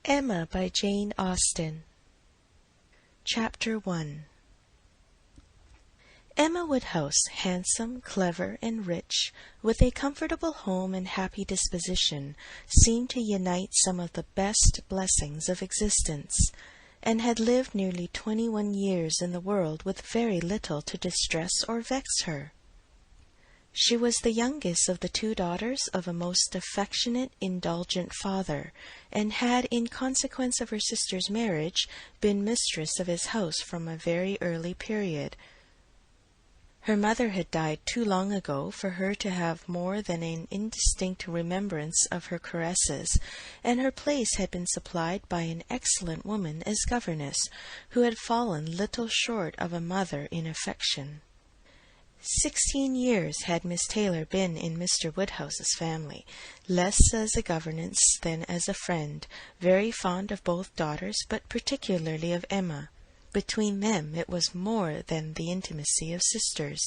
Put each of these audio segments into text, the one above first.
Emma by Jane Austen. Chapter 1. Emma Woodhouse, handsome, clever, and rich, with a comfortable home and happy disposition, seemed to unite some of the best blessings of existence, and had lived nearly 21 years in the world with very little to distress or vex her. She was the youngest of the 2 daughters of a most affectionate, indulgent father, and had, in consequence of her sister's marriage, been mistress of his house from a very early period. Her mother had died too long ago for her to have more than an indistinct remembrance of her caresses, and her place had been supplied by an excellent woman as governess, who had fallen little short of a mother in affection. 16 years had Miss Taylor been in Mr. Woodhouse's family, less as a governess than as a friend, very fond of both daughters, but particularly of Emma. Between them it was more than the intimacy of sisters.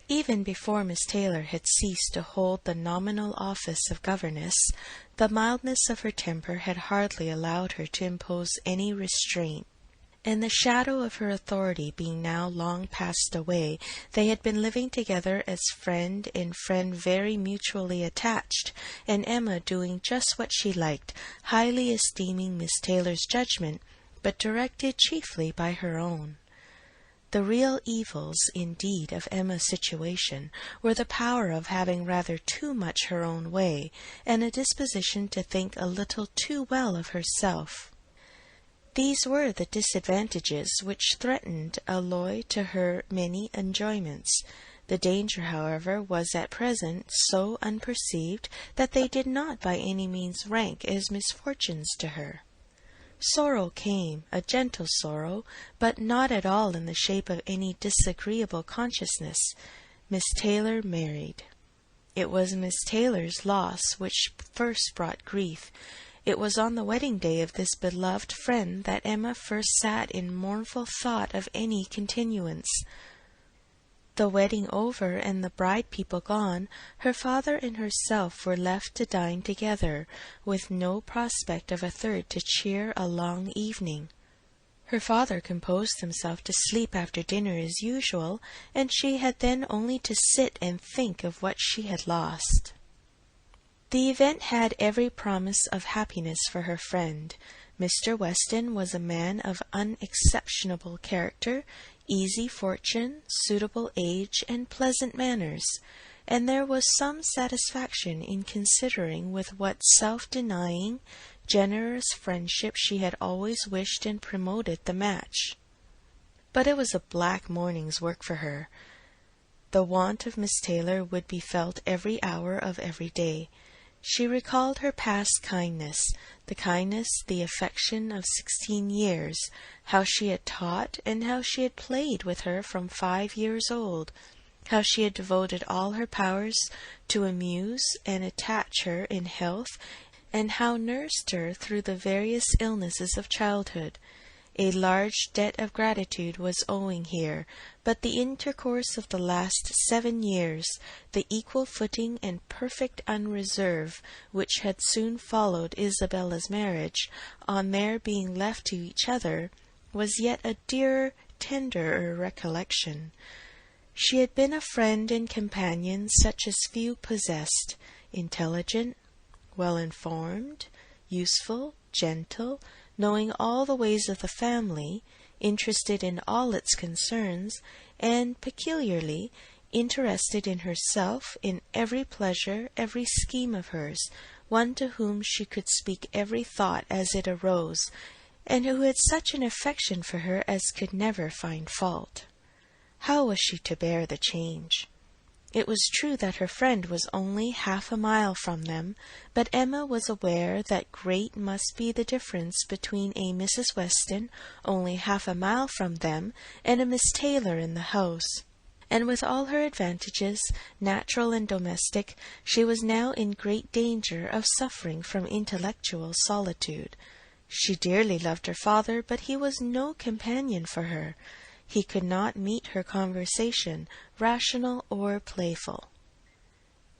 Even before Miss Taylor had ceased to hold the nominal office of governess, the mildness of her temper had hardly allowed her to impose any restraint, and the shadow of her authority being now long passed away, they had been living together as friend and friend, very mutually attached, and Emma doing just what she liked, highly esteeming Miss Taylor's judgment, but directed chiefly by her own. The real evils, indeed, of Emma's situation were the power of having rather too much her own way, and a disposition to think a little too well of herself. These were the disadvantages which threatened alloy to her many enjoyments. The danger, however, was at present so unperceived that they did not by any means rank as misfortunes to her. Sorrow came, a gentle sorrow, but not at all in the shape of any disagreeable consciousness. Miss Taylor married. It was Miss Taylor's loss which first brought grief. It was on the wedding day of this beloved friend that Emma first sat in mournful thought of any continuance. The wedding over and the bride people gone, her father and herself were left to dine together, with no prospect of a third to cheer a long evening. Her father composed himself to sleep after dinner as usual, and she had then only to sit and think of what she had lost. The event had every promise of happiness for her friend. Mr. Weston was a man of unexceptionable character, easy fortune, suitable age, and pleasant manners, and there was some satisfaction in considering with what self-denying, generous friendship she had always wished and promoted the match. But it was a black morning's work for her. The want of Miss Taylor would be felt every hour of every day. She recalled her past kindness, the affection of 16 years, how she had taught and how she had played with her from 5 years old, how she had devoted all her powers to amuse and attach her in health, and how nursed her through the various illnesses of childhood. A large debt of gratitude was owing here, but the intercourse of the last 7 years, the equal footing and perfect unreserve which had soon followed Isabella's marriage, on their being left to each other, was yet a dearer, tenderer recollection. She had been a friend and companion such as few possessed, intelligent, well-informed, useful, gentle, knowing all the ways of the family, interested in all its concerns, and peculiarly interested in herself, in every pleasure, every scheme of hers, one to whom she could speak every thought as it arose, and who had such an affection for her as could never find fault. How was she to bear the change? It was true that her friend was only half a mile from them, but Emma was aware that great must be the difference between a Mrs. Weston, only half a mile from them, and a Miss Taylor in the house. And with all her advantages, natural and domestic, she was now in great danger of suffering from intellectual solitude. She dearly loved her father, but he was no companion for her. He could not meet her conversation, rational or playful.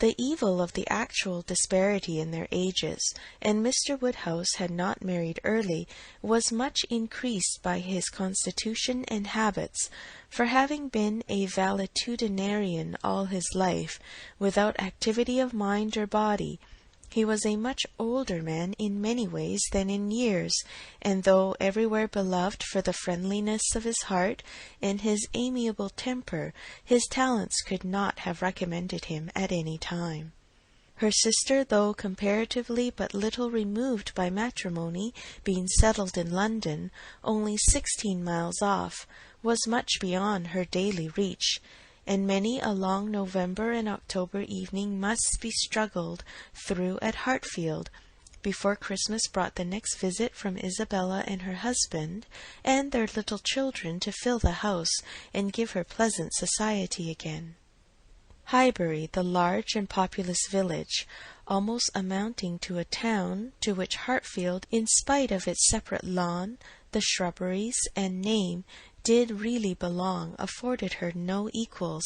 The evil of the actual disparity in their ages, and Mr. Woodhouse had not married early, was much increased by his constitution and habits, for having been a valetudinarian all his life, without activity of mind or body, he was a much older man in many ways than in years, and though everywhere beloved for the friendliness of his heart and his amiable temper, his talents could not have recommended him at any time. Her sister, though comparatively but little removed by matrimony, being settled in London, only 16 miles off, was much beyond her daily reach, and many a long November and October evening must be struggled through at Hartfield, before Christmas brought the next visit from Isabella and her husband, and their little children to fill the house and give her pleasant society again. Highbury, the large and populous village, almost amounting to a town, to which Hartfield, in spite of its separate lawn, the shrubberies, and name, did really belong, afforded her no equals.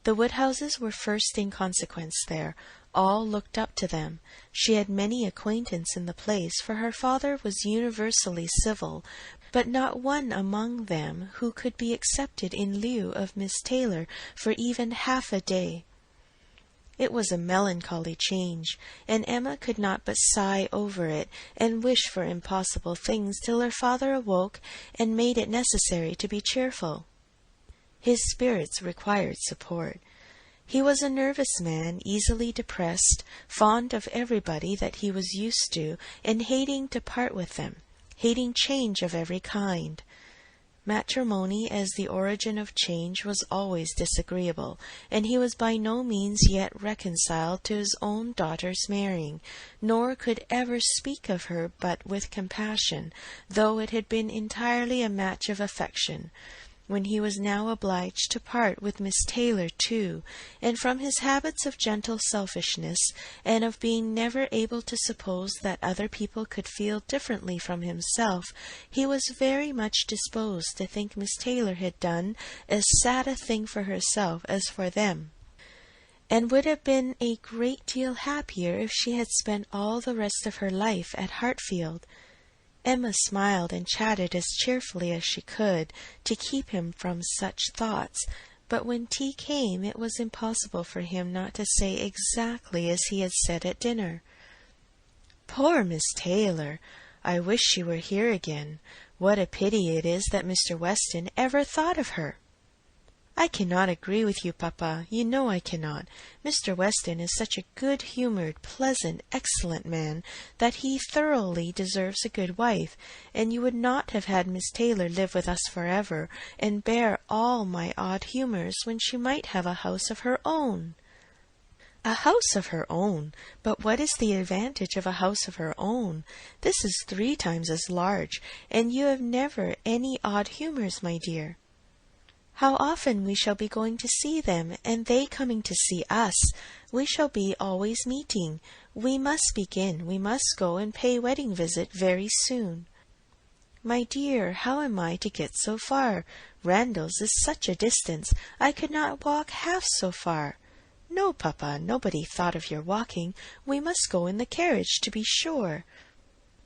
The Woodhouses were first in consequence there. All looked up to them. She had many acquaintance in the place, for her father was universally civil, but not one among them who could be accepted in lieu of Miss Taylor for even half a day. It was a melancholy change, and Emma could not but sigh over it, and wish for impossible things, till her father awoke and made it necessary to be cheerful. His spirits required support. He was a nervous man, easily depressed, fond of everybody that he was used to, and hating to part with them, hating change of every kind. Matrimony as the origin of change was always disagreeable, and he was by no means yet reconciled to his own daughter's marrying, nor could ever speak of her but with compassion, though it had been entirely a match of affection. When he was now obliged to part with Miss Taylor too, and from his habits of gentle selfishness, and of being never able to suppose that other people could feel differently from himself, he was very much disposed to think Miss Taylor had done as sad a thing for herself as for them, and would have been a great deal happier if she had spent all the rest of her life at Hartfield. Emma smiled and chatted as cheerfully as she could, to keep him from such thoughts, but when tea came it was impossible for him not to say exactly as he had said at dinner. "Poor Miss Taylor! I wish she were here again. What a pity it is that Mr. Weston ever thought of her!" "I cannot agree with you, papa. You know I cannot. Mr. Weston is such a good-humoured, pleasant, excellent man, that he thoroughly deserves a good wife, and you would not have had Miss Taylor live with us forever, and bear all my odd humours, when she might have a house of her own." "A house of her own! But what is the advantage of a house of her own? This is 3 times as large, and you have never any odd humours, my dear." "How often we shall be going to see them, and they coming to see us! We shall be always meeting. We must begin. We must go and pay wedding visit very soon." "My dear, how am I to get so far? Randalls is such a distance. I could not walk half so far." "No, papa, nobody thought of your walking. We must go in the carriage, to be sure."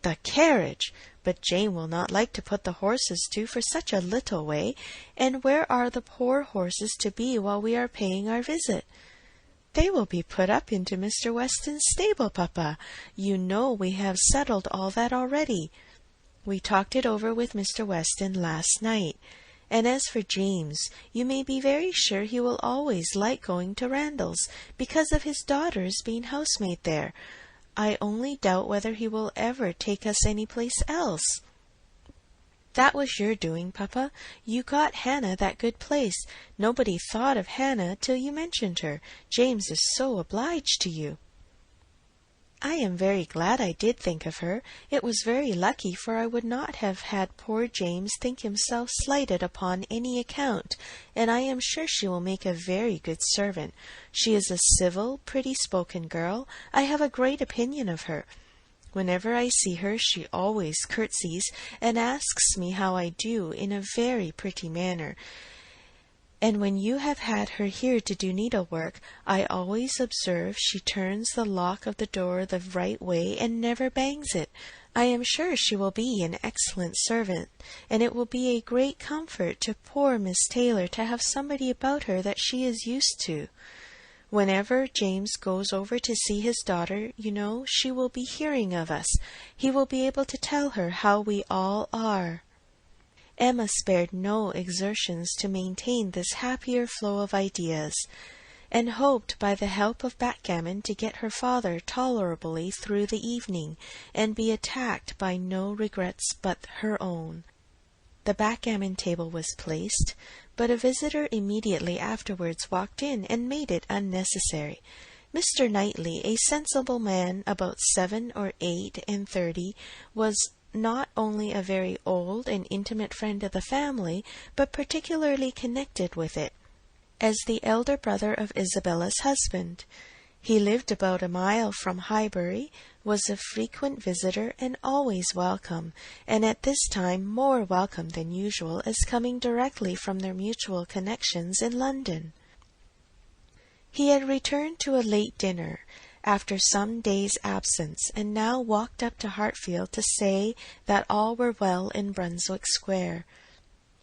"The carriage! But Jane will not like to put the horses to for such a little way, and where are the poor horses to be while we are paying our visit?" "They will be put up into Mr. Weston's stable, papa. You know we have settled all that already. We talked it over with Mr. Weston last night. And as for James, you may be very sure he will always like going to Randalls, because of his daughter's being housemaid there. I only doubt whether he will ever take us any place else." "That was your doing, papa. You got Hannah that good place. Nobody thought of Hannah till you mentioned her. James is so obliged to you." "I am very glad I did think of her. It was very lucky, for I would not have had poor James think himself slighted upon any account, and I am sure she will make a very good servant. She is a civil, pretty-spoken girl. I have a great opinion of her. Whenever I see her, she always curtsies, and asks me how I do in a very pretty manner. And when you have had her here to do needlework, I always observe she turns the lock of the door the right way and never bangs it. I am sure she will be an excellent servant, and it will be a great comfort to poor Miss Taylor to have somebody about her that she is used to. Whenever James goes over to see his daughter, you know, she will be hearing of us. He will be able to tell her how we all are." Emma spared no exertions to maintain this happier flow of ideas, and hoped by the help of backgammon to get her father tolerably through the evening, and be attacked by no regrets but her own. The backgammon table was placed, but a visitor immediately afterwards walked in and made it unnecessary. Mr. Knightley, a sensible man about 7 or 8 and 30, was not only a very old and intimate friend of the family, but particularly connected with it, as the elder brother of Isabella's husband. He lived about a mile from Highbury, was a frequent visitor and always welcome, and at this time more welcome than usual, as coming directly from their mutual connections in London. He had returned to a late dinner, after some days' absence, and now walked up to Hartfield to say that all were well in Brunswick Square.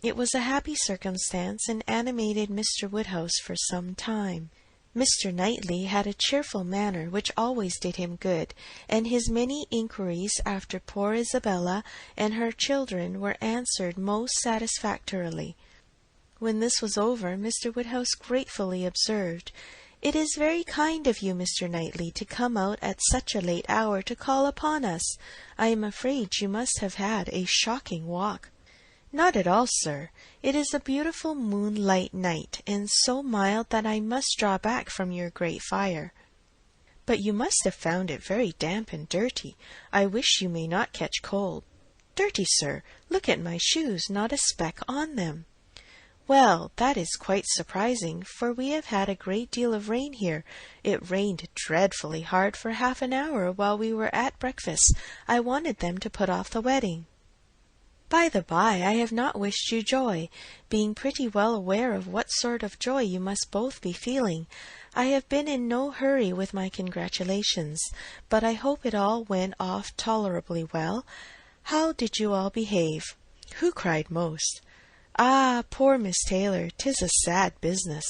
It was a happy circumstance, and animated Mr. Woodhouse for some time. Mr. Knightley had a cheerful manner which always did him good, and his many inquiries after poor Isabella and her children were answered most satisfactorily. When this was over, Mr. Woodhouse gratefully observed, "It is very kind of you, Mr. Knightley, to come out at such a late hour to call upon us. I am afraid you must have had a shocking walk." "Not at all, sir. It is a beautiful moonlight night, and so mild that I must draw back from your great fire." "But you must have found it very damp and dirty. I wish you may not catch cold." "Dirty, sir! Look at my shoes, not a speck on them." "Well, that is quite surprising, for we have had a great deal of rain here. It rained dreadfully hard for half an hour while we were at breakfast. I wanted them to put off the wedding. By the by, I have not wished you joy, being pretty well aware of what sort of joy you must both be feeling. I have been in no hurry with my congratulations, but I hope it all went off tolerably well. How did you all behave? Who cried most? Ah, poor Miss Taylor, 'tis a sad business."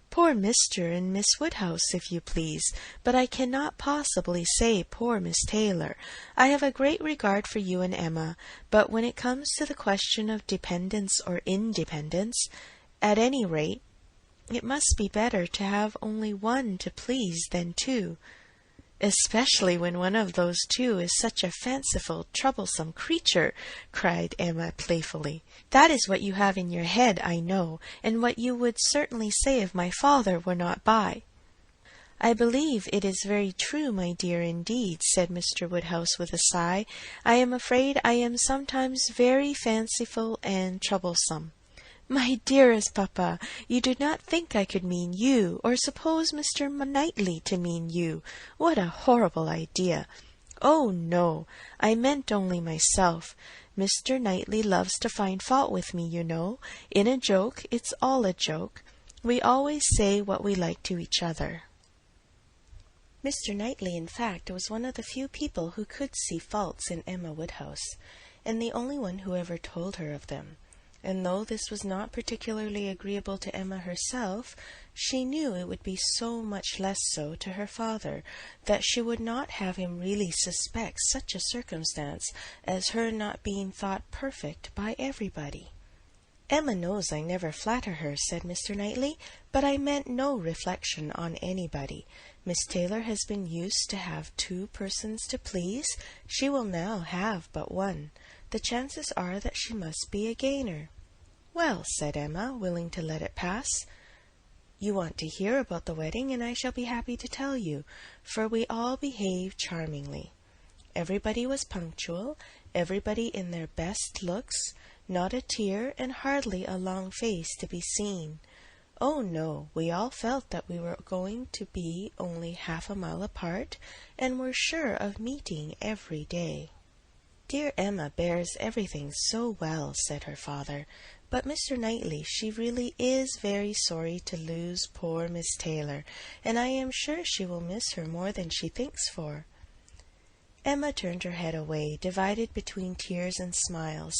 "Poor Mr. and Miss Woodhouse, if you please, but I cannot possibly say poor Miss Taylor. I have a great regard for you and Emma, but when it comes to the question of dependence or independence, at any rate, it must be better to have only one to please than two, especially when one of those two is such a fanciful, troublesome creature," cried Emma playfully. "That is what you have in your head, I know, and what you would certainly say if my father were not by." "I believe it is very true, my dear, indeed," said Mr. Woodhouse with a sigh. "I am afraid I am sometimes very fanciful and troublesome." "My dearest papa, you do not think I could mean you, or suppose Mr. Knightley to mean you? What a horrible idea!" "Oh, no, I meant only myself. Mr. Knightley loves to find fault with me, you know. In a joke, it's all a joke. We always say what we like to each other." Mr. Knightley, in fact, was one of the few people who could see faults in Emma Woodhouse, and the only one who ever told her of them. And though this was not particularly agreeable to Emma herself, she knew it would be so much less so to her father, that she would not have him really suspect such a circumstance as her not being thought perfect by everybody. "Emma knows I never flatter her," said Mr. Knightley, "but I meant no reflection on anybody. Miss Taylor has been used to have 2 persons to please. She will now have but 1. The chances are that she must be a gainer." "Well," said Emma, willing to let it pass, "you want to hear about the wedding, and I shall be happy to tell you, for we all behaved charmingly. Everybody was punctual, everybody in their best looks, not a tear and hardly a long face to be seen. Oh, no, we all felt that we were going to be only half a mile apart, and were sure of meeting every day." "Dear Emma bears everything so well," said her father. But Mr. Knightley, she really is very sorry to lose poor Miss Taylor, and I am sure she will miss her more than she thinks for." Emma turned her head away, divided between tears and smiles.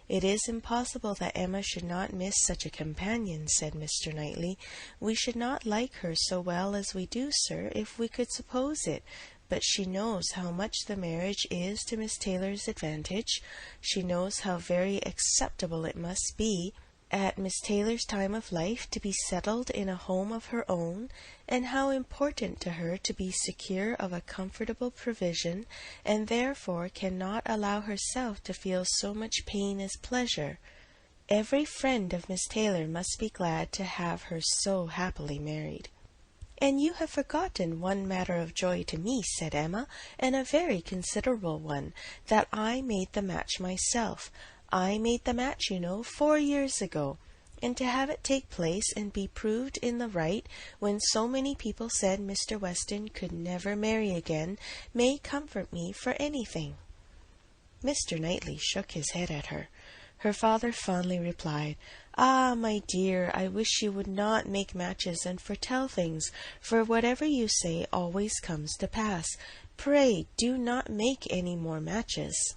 "It is impossible that Emma should not miss such a companion," said Mr. Knightley. "We should not like her so well as we do, sir, if we could suppose it. But she knows how much the marriage is to Miss Taylor's advantage. She knows how very acceptable it must be at Miss Taylor's time of life to be settled in a home of her own, and how important to her to be secure of a comfortable provision, and therefore cannot allow herself to feel so much pain as pleasure. Every friend of Miss Taylor must be glad to have her so happily married." "And you have forgotten one matter of joy to me," said Emma, "and a very considerable one, that I made the match myself. I made the match, you know, 4 years ago, and to have it take place and be proved in the right when so many people said Mr. Weston could never marry again may comfort me for anything." Mr. Knightley shook his head at her. Her father fondly replied, "Ah, my dear, I wish you would not make matches and foretell things, for whatever you say always comes to pass. Pray do not make any more matches."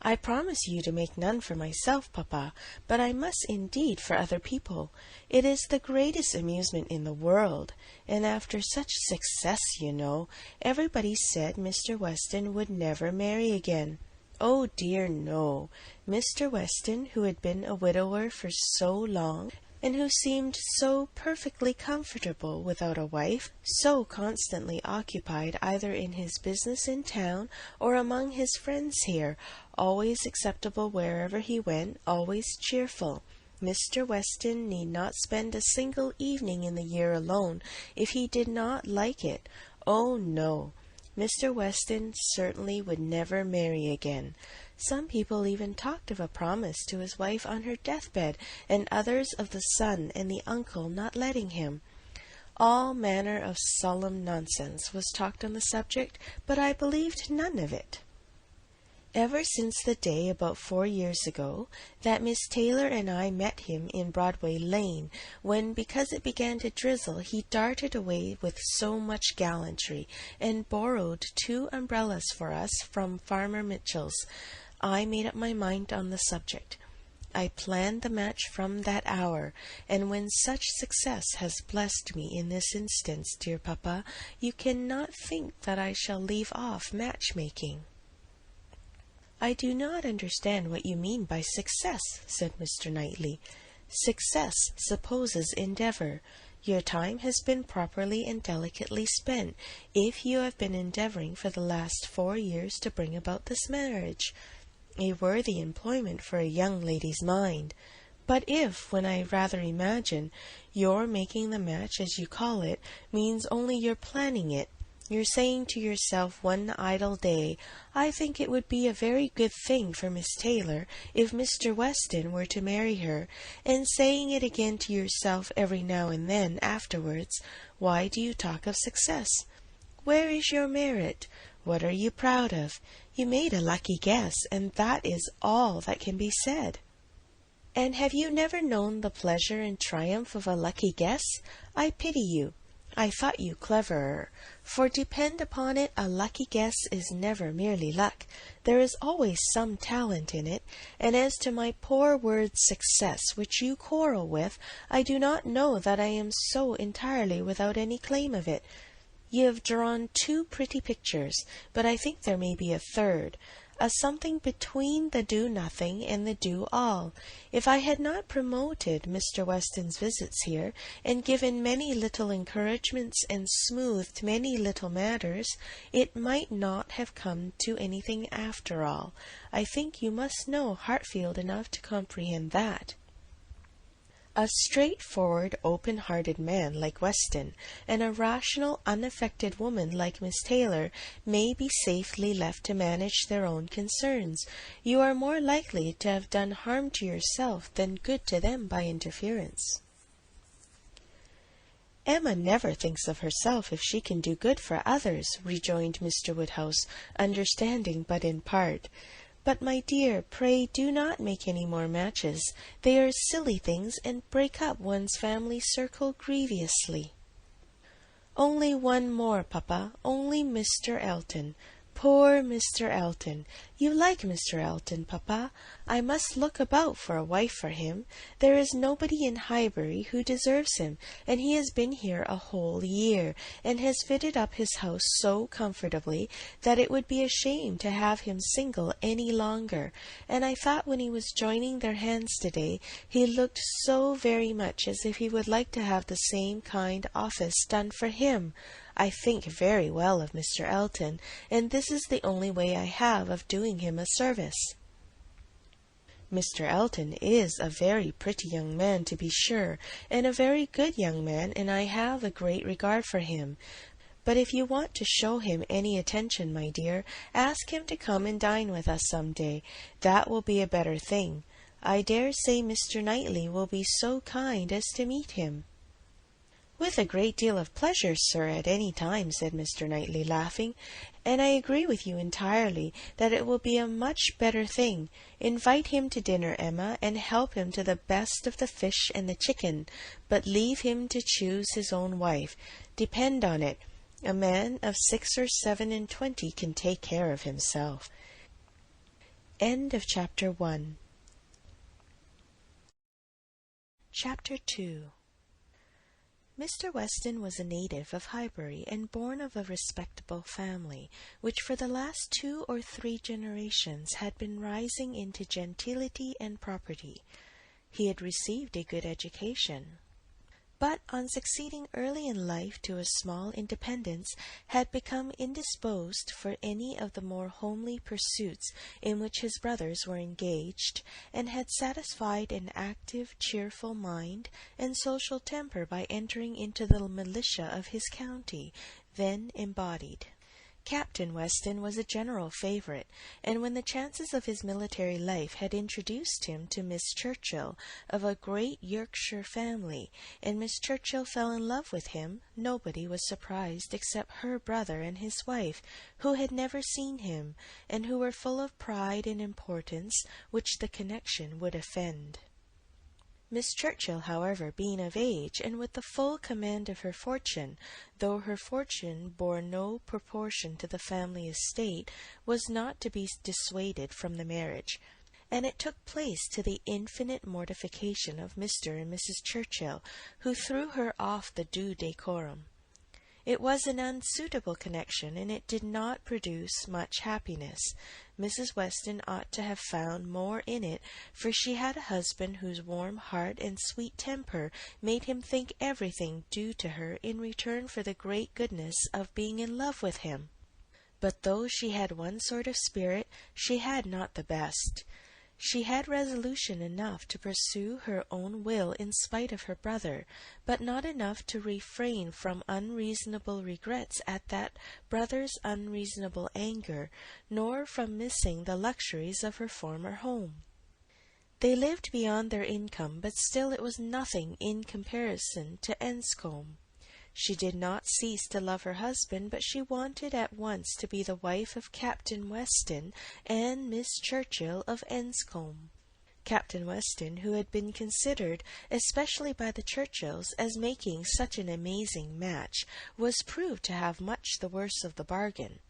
"I promise you to make none for myself, papa, but I must indeed for other people. It is the greatest amusement in the world, and after such success, you know, everybody said Mr. Weston would never marry again. Oh dear, no. Mr. Weston, who had been a widower for so long, and who seemed so perfectly comfortable without a wife, so constantly occupied either in his business in town or among his friends here, always acceptable wherever he went, always cheerful. Mr. Weston need not spend a single evening in the year alone if he did not like it. Oh no. Mr. Weston certainly would never marry again. Some people even talked of a promise to his wife on her deathbed, and others of the son and the uncle not letting him. All manner of solemn nonsense was talked on the subject, but I believed none of it. Ever since the day about 4 years ago that Miss Taylor and I met him in Broadway Lane, when, because it began to drizzle, he darted away with so much gallantry, and borrowed 2 umbrellas for us from Farmer Mitchell's, I made up my mind on the subject. I planned the match from that hour, and when such success has blessed me in this instance, dear papa, you cannot think that I shall leave off match-making." "I do not understand what you mean by success," said Mr. Knightley. "Success supposes endeavour. Your time has been properly and delicately spent, if you have been endeavouring for the last 4 years to bring about this marriage. A worthy employment for a young lady's mind. But if, when I rather imagine, your making the match, as you call it, means only your planning it, you're saying to yourself one idle day, I think it would be a very good thing for Miss Taylor if Mr. Weston were to marry her, and saying it again to yourself every now and then afterwards, why do you talk of success? Where is your merit? What are you proud of? You made a lucky guess, and that is all that can be said." "And have you never known the pleasure and triumph of a lucky guess? I pity you. I thought you cleverer, for depend upon it, a lucky guess is never merely luck. There is always some talent in it, and as to my poor word success, which you quarrel with, I do not know that I am so entirely without any claim of it. You have drawn 2 pretty pictures, but I think there may be a third, a something between the do-nothing and the do-all. If I had not promoted Mr. Weston's visits here, and given many little encouragements and smoothed many little matters, it might not have come to anything after all. I think you must know Hartfield enough to comprehend that. A straightforward, open-hearted man like Weston, and a rational, unaffected woman like Miss Taylor may be safely left to manage their own concerns. You are more likely to have done harm to yourself than good to them by interference." "Emma never thinks of herself if she can do good for others," rejoined Mr. Woodhouse, understanding but in part. But, my dear, pray do not make any more matches. They are silly things, and break up one's family circle grievously. Only one more, papa, only Mr. Elton. Poor Mr. Elton! You like Mr. Elton, papa? I must look about for a wife for him. There is nobody in Highbury who deserves him, and he has been here a whole year, and has fitted up his house so comfortably that it would be a shame to have him single any longer. And I thought when he was joining their hands today, he looked so very much as if he would like to have the same kind office done for him. I think very well of Mr. Elton, and this is the only way I have of doing him a service. Mr. Elton is a very pretty young man, to be sure, and a very good young man, and I have a great regard for him. But if you want to show him any attention, my dear, ask him to come and dine with us some day. That will be a better thing. I dare say Mr. Knightley will be so kind as to meet him. With a great deal of pleasure, sir, at any time, said Mr. Knightley, laughing, and I agree with you entirely that it will be a much better thing. Invite him to dinner, Emma, and help him to the best of the fish and the chicken, but leave him to choose his own wife. Depend on it, a man of 6 or 7 and 20 can take care of himself. End of Chapter 1. Chapter 2. Mr. Weston was a native of Highbury, and born of a respectable family, which for the last 2 or 3 generations had been rising into gentility and property. He had received a good education, but on succeeding early in life to a small independence, had become indisposed for any of the more homely pursuits in which his brothers were engaged, and had satisfied an active, cheerful mind and social temper by entering into the militia of his county, then embodied. Captain Weston was a general favourite, and when the chances of his military life had introduced him to Miss Churchill, of a great Yorkshire family, and Miss Churchill fell in love with him, nobody was surprised except her brother and his wife, who had never seen him, and who were full of pride and importance, which the connection would offend. Miss Churchill, however, being of age, and with the full command of her fortune, though her fortune bore no proportion to the family estate, was not to be dissuaded from the marriage, and it took place to the infinite mortification of Mr. and Mrs. Churchill, who threw her off the due decorum. It was an unsuitable connection, and it did not produce much happiness. Mrs. Weston ought to have found more in it, for she had a husband whose warm heart and sweet temper made him think everything due to her in return for the great goodness of being in love with him. But though she had one sort of spirit, she had not the best. She had resolution enough to pursue her own will in spite of her brother, but not enough to refrain from unreasonable regrets at that brother's unreasonable anger, nor from missing the luxuries of her former home. They lived beyond their income, but still it was nothing in comparison to Enscombe. She did not cease to love her husband, but she wanted at once to be the wife of Captain Weston and Miss Churchill of Enscombe. Captain Weston, who had been considered, especially by the Churchills, as making such an amazing match, was proved to have much the worse of the bargain.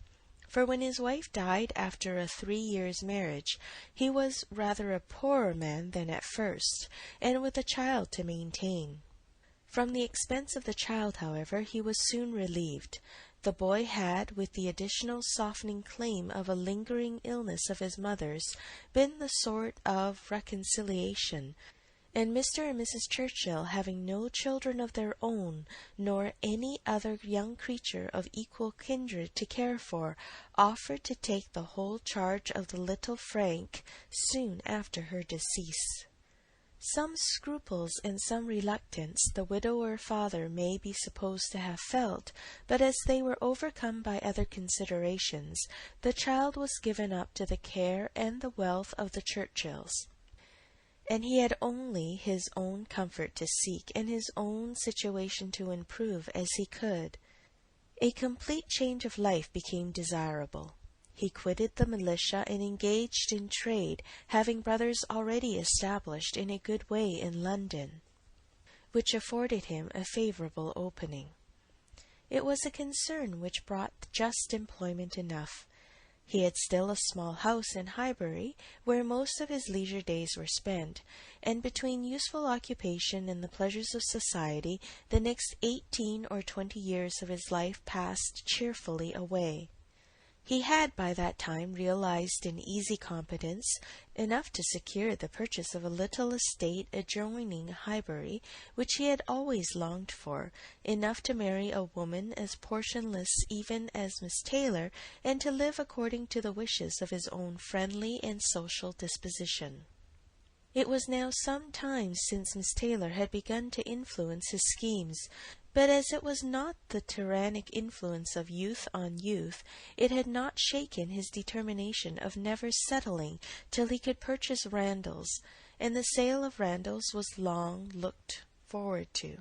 For when his wife died after a 3 years' marriage, he was rather a poorer man than at first, and with a child to maintain. From the expense of the child, however, he was soon relieved. The boy had, with the additional softening claim of a lingering illness of his mother's, been the sort of reconciliation, and Mr. and Mrs. Churchill, having no children of their own, nor any other young creature of equal kindred to care for, offered to take the whole charge of the little Frank soon after her decease. Some scruples and some reluctance the widower father may be supposed to have felt, but as they were overcome by other considerations, the child was given up to the care and the wealth of the Churchills, and he had only his own comfort to seek and his own situation to improve as he could. A complete change of life became desirable. He quitted the militia and engaged in trade, having brothers already established in a good way in London, which afforded him a favourable opening. It was a concern which brought just employment enough. He had still a small house in Highbury, where most of his leisure days were spent, and between useful occupation and the pleasures of society, the next 18 or 20 years of his life passed cheerfully away. He had by that time realized in easy competence enough to secure the purchase of a little estate adjoining Highbury, which he had always longed for, enough to marry a woman as portionless even as Miss Taylor, and to live according to the wishes of his own friendly and social disposition. It was now some time since Miss Taylor had begun to influence his schemes, but as it was not the tyrannic influence of youth on youth, it had not shaken his determination of never settling till he could purchase Randalls, and the sale of Randalls was long looked forward to.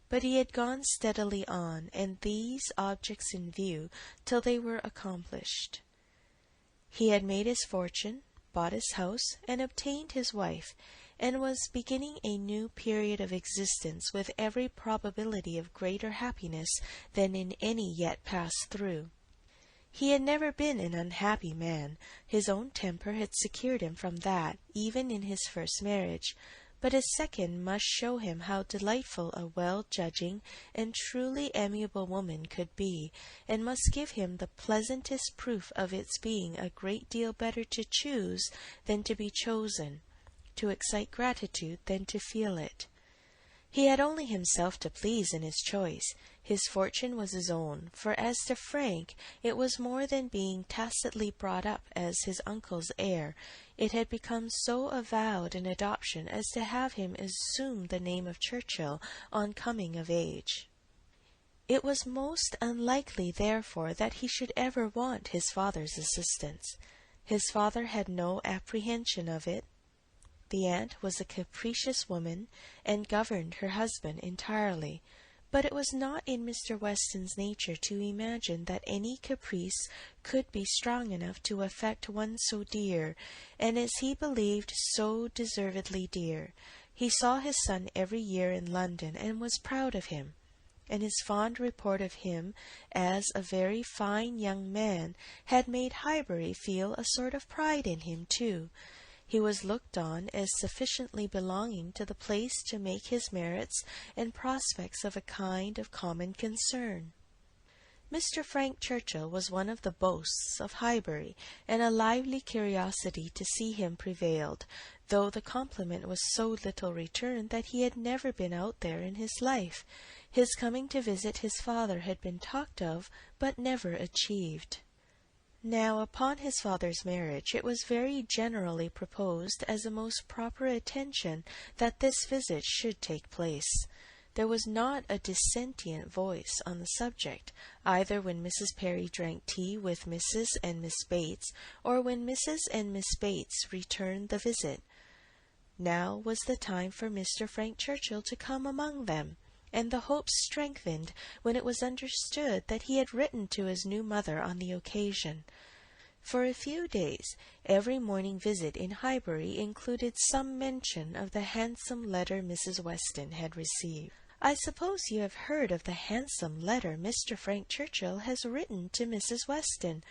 But he had gone steadily on, and these objects in view, till they were accomplished. He had made his fortune, bought his house, and obtained his wife, and was beginning a new period of existence with every probability of greater happiness than in any yet passed through. He had never been an unhappy man. His own temper had secured him from that, even in his first marriage, but his second must show him how delightful a well-judging and truly amiable woman could be, and must give him the pleasantest proof of its being a great deal better to choose than to be chosen, to excite gratitude than to feel it. He had only himself to please in his choice. His fortune was his own, for as to Frank, it was more than being tacitly brought up as his uncle's heir. It had become so avowed an adoption as to have him assume the name of Churchill on coming of age. It was most unlikely, therefore, that he should ever want his father's assistance. His father had no apprehension of it. The aunt was a capricious woman, and governed her husband entirely, but it was not in Mr. Weston's nature to imagine that any caprice could be strong enough to affect one so dear, and as he believed so deservedly dear. He saw his son every year in London, and was proud of him, and his fond report of him as a very fine young man had made Highbury feel a sort of pride in him too. He was looked on as sufficiently belonging to the place to make his merits and prospects of a kind of common concern. Mr. Frank Churchill was one of the boasts of Highbury, and a lively curiosity to see him prevailed, though the compliment was so little returned that he had never been out there in his life. His coming to visit his father had been talked of, but never achieved. Now, upon his father's marriage, it was very generally proposed as a most proper attention that this visit should take place. There was not a dissentient voice on the subject, either when Mrs. Perry drank tea with Mrs. and Miss Bates, or when Mrs. and Miss Bates returned the visit. Now was the time for Mr. Frank Churchill to come among them, and the hopes strengthened when it was understood that he had written to his new mother on the occasion. For a few days, every morning visit in Highbury included some mention of the handsome letter Mrs. Weston had received. "I suppose you have heard of the handsome letter Mr. Frank Churchill has written to Mrs. Weston.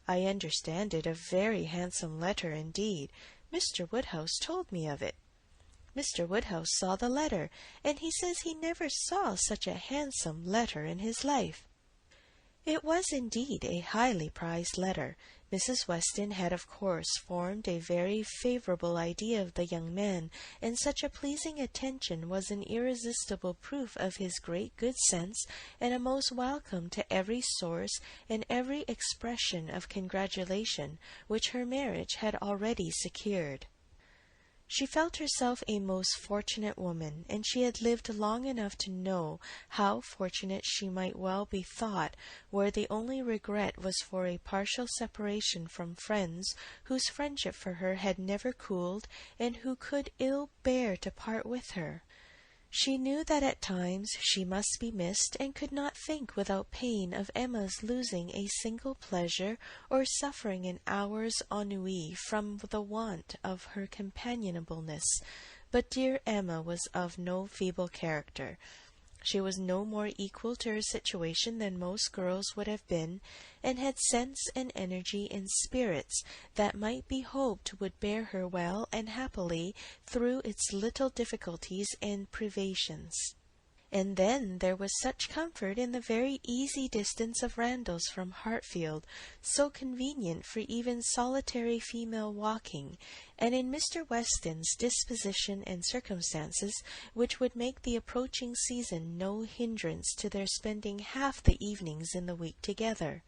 I understand it a very handsome letter indeed. Mr. Woodhouse told me of it. Mr. Woodhouse saw the letter, and he says he never saw such a handsome letter in his life." It was indeed a highly prized letter. Mrs. Weston had of course formed a very favourable idea of the young man, and such a pleasing attention was an irresistible proof of his great good sense, and a most welcome to every source and every expression of congratulation which her marriage had already secured. She felt herself a most fortunate woman, and she had lived long enough to know how fortunate she might well be thought, where the only regret was for a partial separation from friends whose friendship for her had never cooled, and who could ill bear to part with her. She knew that at times she must be missed, and could not think without pain of Emma's losing a single pleasure or suffering an hour's ennui from the want of her companionableness. But dear Emma was of no feeble character. She was no more equal to her situation than most girls would have been, and had sense and energy and spirits that might be hoped would bear her well and happily through its little difficulties and privations. And then there was such comfort in the very easy distance of Randalls from Hartfield, so convenient for even solitary female walking, and in Mr. Weston's disposition and circumstances, which would make the approaching season no hindrance to their spending half the evenings in the week together.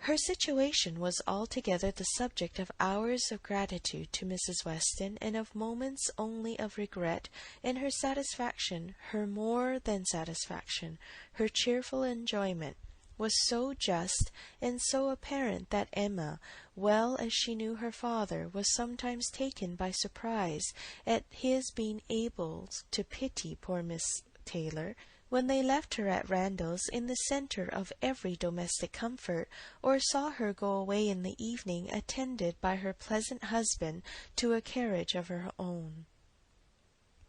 Her situation was altogether the subject of hours of gratitude to Mrs. Weston, and of moments only of regret, and her satisfaction, her more than satisfaction, her cheerful enjoyment, was so just and so apparent that Emma, well as she knew her father, was sometimes taken by surprise at his being able to pity poor Miss Taylor, when they left her at Randalls in the centre of every domestic comfort, or saw her go away in the evening attended by her pleasant husband to a carriage of her own.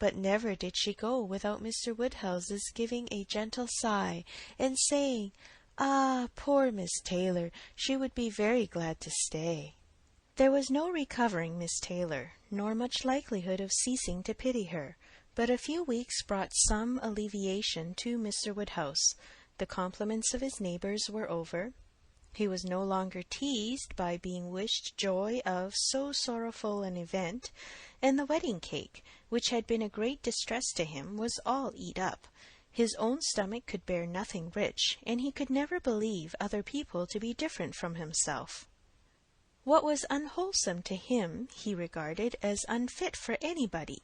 But never did she go without Mr. Woodhouse's giving a gentle sigh, and saying, "Ah, poor Miss Taylor, she would be very glad to stay." There was no recovering Miss Taylor, nor much likelihood of ceasing to pity her. But a few weeks brought some alleviation to Mr. Woodhouse. The compliments of his neighbours were over. He was no longer teased by being wished joy of so sorrowful an event, and the wedding cake, which had been a great distress to him, was all eat up. His own stomach could bear nothing rich, and he could never believe other people to be different from himself. What was unwholesome to him he regarded as unfit for anybody,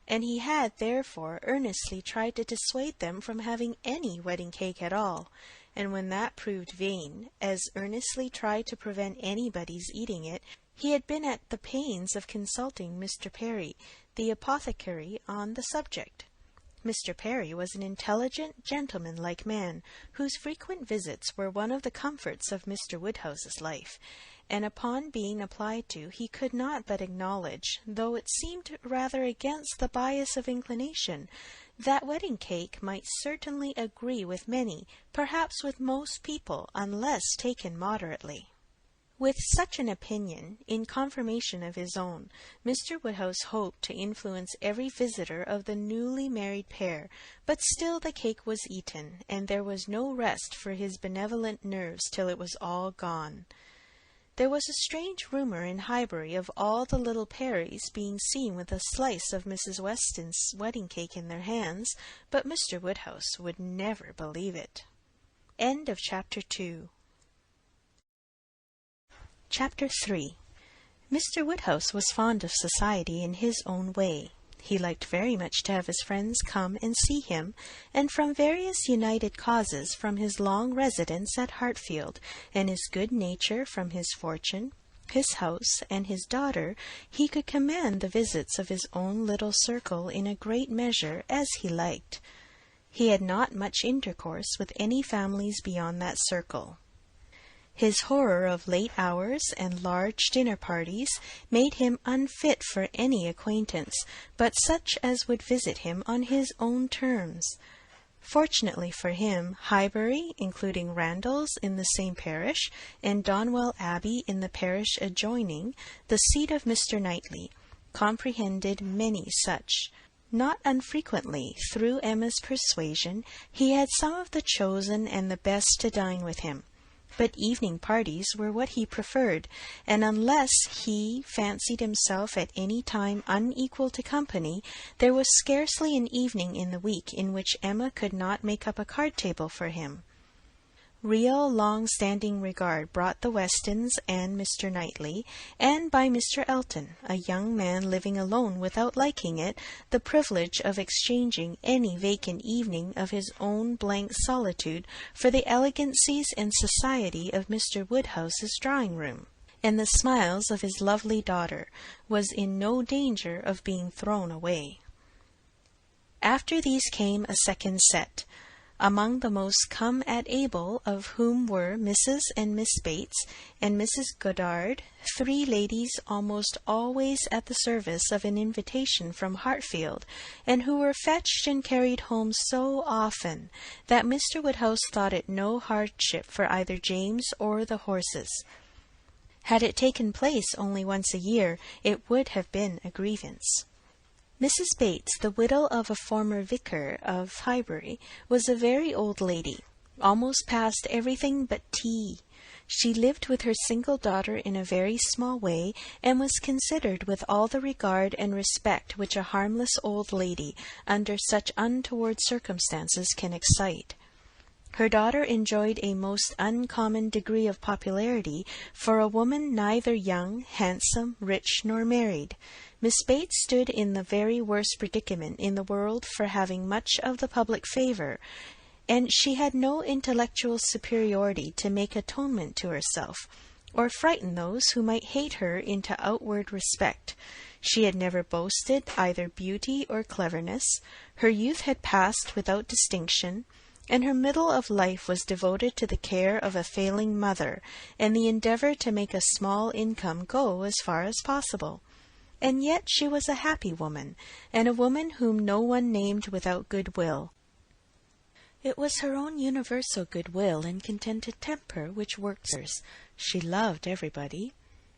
and he had therefore earnestly tried to dissuade them from having any wedding cake at all, and when that proved vain, as earnestly tried to prevent anybody's eating it. He had been at the pains of consulting Mr. Perry, the apothecary, on the subject. Mr. Perry was an intelligent, gentlemanlike man, whose frequent visits were one of the comforts of Mr. Woodhouse's life, and upon being applied to, he could not but acknowledge, though it seemed rather against the bias of inclination, that wedding cake might certainly agree with many, perhaps with most people, unless taken moderately. With such an opinion, in confirmation of his own, Mr. Woodhouse hoped to influence every visitor of the newly married pair, but still the cake was eaten, and there was no rest for his benevolent nerves till it was all gone. There was a strange rumour in Highbury of all the little Perrys being seen with a slice of Mrs. Weston's wedding cake in their hands, but Mr. Woodhouse would never believe it. End of Chapter 2. Chapter 3. Mr. Woodhouse was fond of society in his own way. He liked very much to have his friends come and see him, and from various united causes, from his long residence at Hartfield, and his good nature, from his fortune, his house, and his daughter, he could command the visits of his own little circle in a great measure as he liked. He had not much intercourse with any families beyond that circle. His horror of late hours and large dinner parties made him unfit for any acquaintance, but such as would visit him on his own terms. Fortunately for him, Highbury, including Randalls in the same parish, and Donwell Abbey in the parish adjoining, the seat of Mr. Knightley, comprehended many such. Not unfrequently, through Emma's persuasion, he had some of the chosen and the best to dine with him. But evening parties were what he preferred, and unless he fancied himself at any time unequal to company, there was scarcely an evening in the week in which Emma could not make up a card-table for him. Real long-standing regard brought the Westons and Mr. Knightley, and by Mr. Elton, a young man living alone without liking it, the privilege of exchanging any vacant evening of his own blank solitude for the elegancies and society of Mr. Woodhouse's drawing-room, and the smiles of his lovely daughter, was in no danger of being thrown away. After these came a second set, among the most come at able of whom were Mrs. and Miss Bates and Mrs. Goddard, 3 ladies almost always at the service of an invitation from Hartfield, and who were fetched and carried home so often that Mr. Woodhouse thought it no hardship for either James or the horses. Had it taken place only once a year, it would have been a grievance. Mrs. Bates, the widow of a former vicar of Highbury, was a very old lady, almost past everything but tea. She lived with her single daughter in a very small way, and was considered with all the regard and respect which a harmless old lady, under such untoward circumstances, can excite. Her daughter enjoyed a most uncommon degree of popularity for a woman neither young, handsome, rich, nor married. Miss Bates stood in the very worst predicament in the world for having much of the public favour, and she had no intellectual superiority to make atonement to herself, or frighten those who might hate her into outward respect. She had never boasted either beauty or cleverness. Her youth had passed without distinction, and her middle of life was devoted to the care of a failing mother, and the endeavour to make a small income go as far as possible. And yet she was a happy woman, and a woman whom no one named without goodwill. It was her own universal goodwill and contented temper which worked hers. She loved everybody,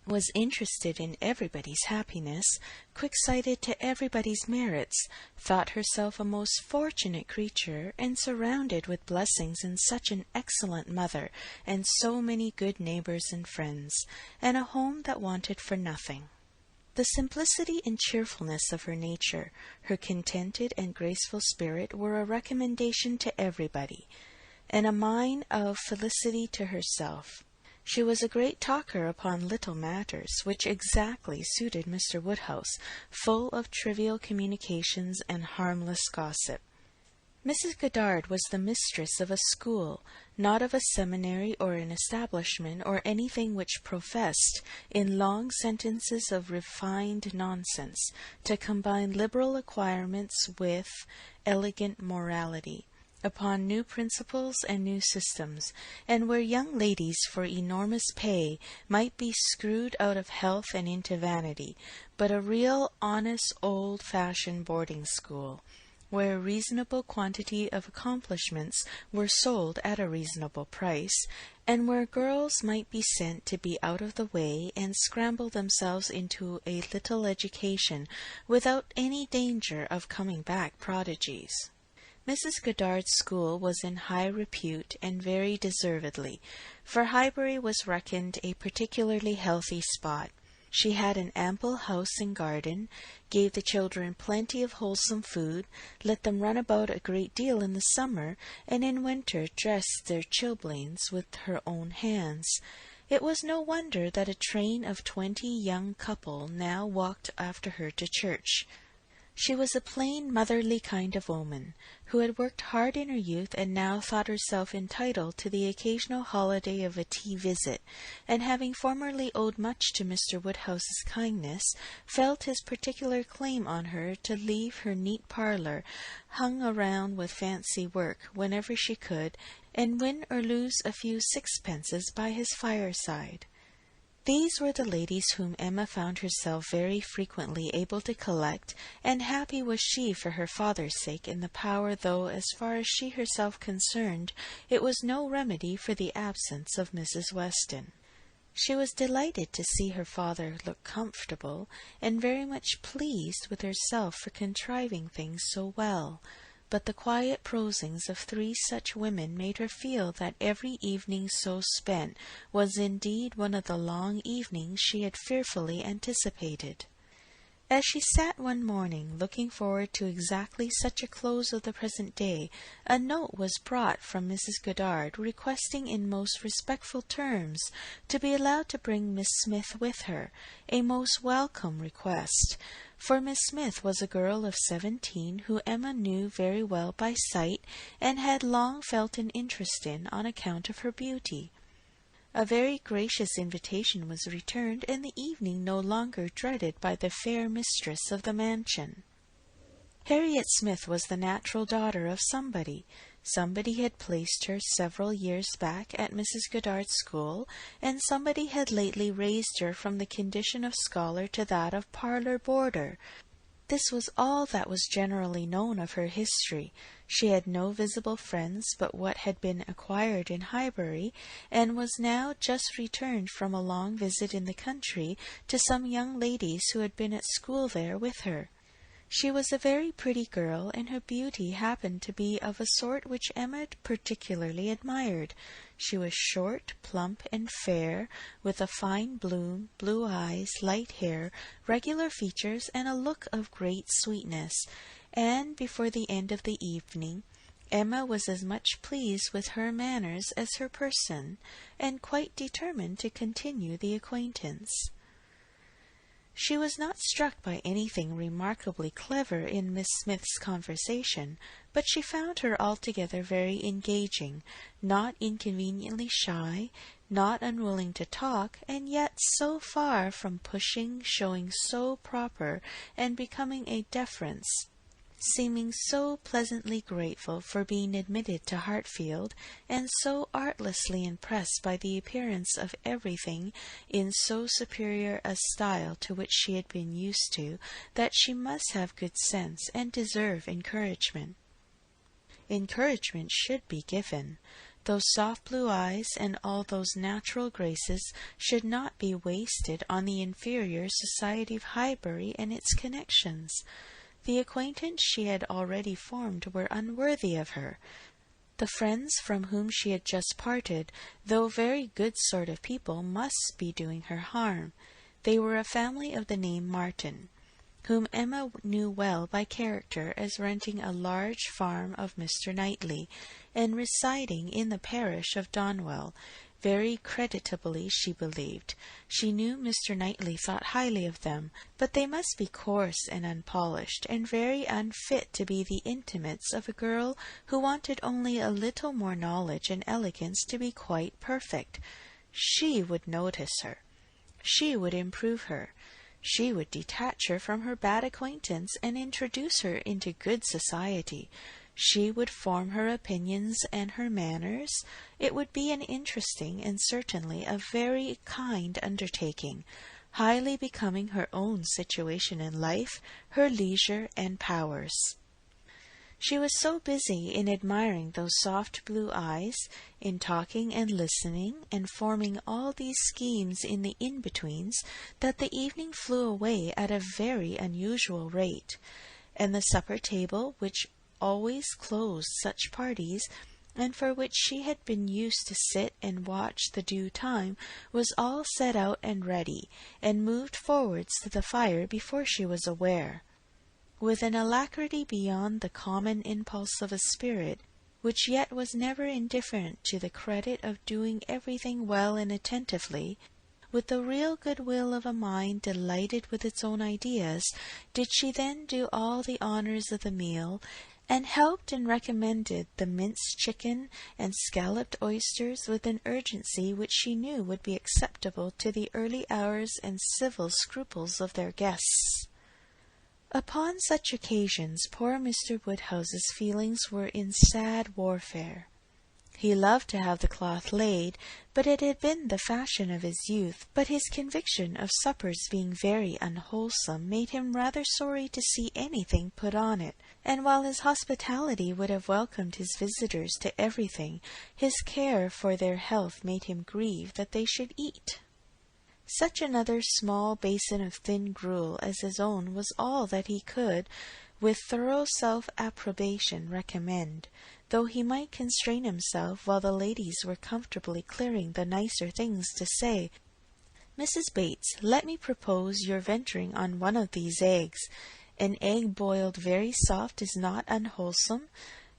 was interested in everybody's happiness, quick-sighted to everybody's merits, thought herself a most fortunate creature, and surrounded with blessings in such an excellent mother, and so many good neighbours and friends, and a home that wanted for nothing. The simplicity and cheerfulness of her nature, her contented and graceful spirit, were a recommendation to everybody, and a mine of felicity to herself. She was a great talker upon little matters, which exactly suited Mr. Woodhouse, full of trivial communications and harmless gossip. Mrs. Goddard was the mistress of a school, not of a seminary or an establishment or anything which professed, in long sentences of refined nonsense, to combine liberal acquirements with elegant morality, upon new principles and new systems, and where young ladies for enormous pay might be screwed out of health and into vanity, but a real honest old-fashioned boarding school, where a reasonable quantity of accomplishments were sold at a reasonable price, and where girls might be sent to be out of the way and scramble themselves into a little education without any danger of coming back prodigies. Mrs. Goddard's school was in high repute, and very deservedly, for Highbury was reckoned a particularly healthy spot. She had an ample house and garden, gave the children plenty of wholesome food, let them run about a great deal in the summer, and in winter dressed their chilblains with her own hands. It was no wonder that a train of 20 young couple now walked after her to church. She was a plain, motherly kind of woman, who had worked hard in her youth and now thought herself entitled to the occasional holiday of a tea visit, and having formerly owed much to Mr. Woodhouse's kindness, felt his particular claim on her to leave her neat parlour hung around with fancy work whenever she could, and win or lose a few sixpences by his fireside. These were the ladies whom Emma found herself very frequently able to collect, and happy was she for her father's sake in the power, though, as far as she herself concerned, it was no remedy for the absence of Mrs. Weston. She was delighted to see her father look comfortable, and very much pleased with herself for contriving things so well. But the quiet prosings of 3 such women made her feel that every evening so spent was indeed one of the long evenings she had fearfully anticipated. As she sat one morning, looking forward to exactly such a close of the present day, a note was brought from Mrs. Goddard, requesting in most respectful terms to be allowed to bring Miss Smith with her, a most welcome request, for Miss Smith was a girl of 17 who Emma knew very well by sight, and had long felt an interest in on account of her beauty. A very gracious invitation was returned, and the evening no longer dreaded by the fair mistress of the mansion. Harriet Smith was the natural daughter of somebody. Somebody had placed her several years back at Mrs. Goddard's school, and somebody had lately raised her from the condition of scholar to that of parlour boarder. This was all that was generally known of her history. She had no visible friends but what had been acquired in Highbury, and was now just returned from a long visit in the country to some young ladies who had been at school there with her. She was a very pretty girl, and her beauty happened to be of a sort which Emma particularly admired. She was short, plump, and fair, with a fine bloom, blue eyes, light hair, regular features, and a look of great sweetness. And before the end of the evening, Emma was as much pleased with her manners as her person, and quite determined to continue the acquaintance. She was not struck by anything remarkably clever in Miss Smith's conversation, but she found her altogether very engaging, not inconveniently shy, not unwilling to talk, and yet so far from pushing, showing so proper, and becoming a deference, seeming so pleasantly grateful for being admitted to Hartfield, and so artlessly impressed by the appearance of everything in so superior a style to which she had been used to, that she must have good sense and deserve encouragement. Encouragement should be given. Those soft blue eyes and all those natural graces should not be wasted on the inferior society of Highbury and its connections. The acquaintance she had already formed were unworthy of her. The friends from whom she had just parted, though very good sort of people, must be doing her harm. They were a family of the name Martin, whom Emma knew well by character as renting a large farm of Mr. Knightley, and residing in the parish of Donwell. Very creditably, she believed. She knew Mr. Knightley thought highly of them, but they must be coarse and unpolished, and very unfit to be the intimates of a girl who wanted only a little more knowledge and elegance to be quite perfect. She would notice her. She would improve her. She would detach her from her bad acquaintance and introduce her into good society. She would form her opinions and her manners. It would be an interesting and certainly a very kind undertaking, highly becoming her own situation in life, her leisure and powers. She was so busy in admiring those soft blue eyes, in talking and listening, and forming all these schemes in the in-betweens, that the evening flew away at a very unusual rate, and the supper table, which always closed such parties, and for which she had been used to sit and watch the due time, was all set out and ready, and moved forwards to the fire before she was aware, with an alacrity beyond the common impulse of a spirit, which yet was never indifferent to the credit of doing everything well and attentively. With the real goodwill of a mind delighted with its own ideas, did she then do all the honours of the meal, and helped and recommended the minced chicken and scalloped oysters with an urgency which she knew would be acceptable to the early hours and civil scruples of their guests. Upon such occasions poor Mr. Woodhouse's feelings were in sad warfare. He loved to have the cloth laid, but it had been the fashion of his youth, but his conviction of suppers being very unwholesome made him rather sorry to see anything put on it, and while his hospitality would have welcomed his visitors to everything, his care for their health made him grieve that they should eat. Such another small basin of thin gruel as his own was all that he could, with thorough self-approbation, recommend, though he might constrain himself while the ladies were comfortably clearing the nicer things to say, "Mrs. Bates, let me propose your venturing on one of these eggs. An egg boiled very soft is not unwholesome.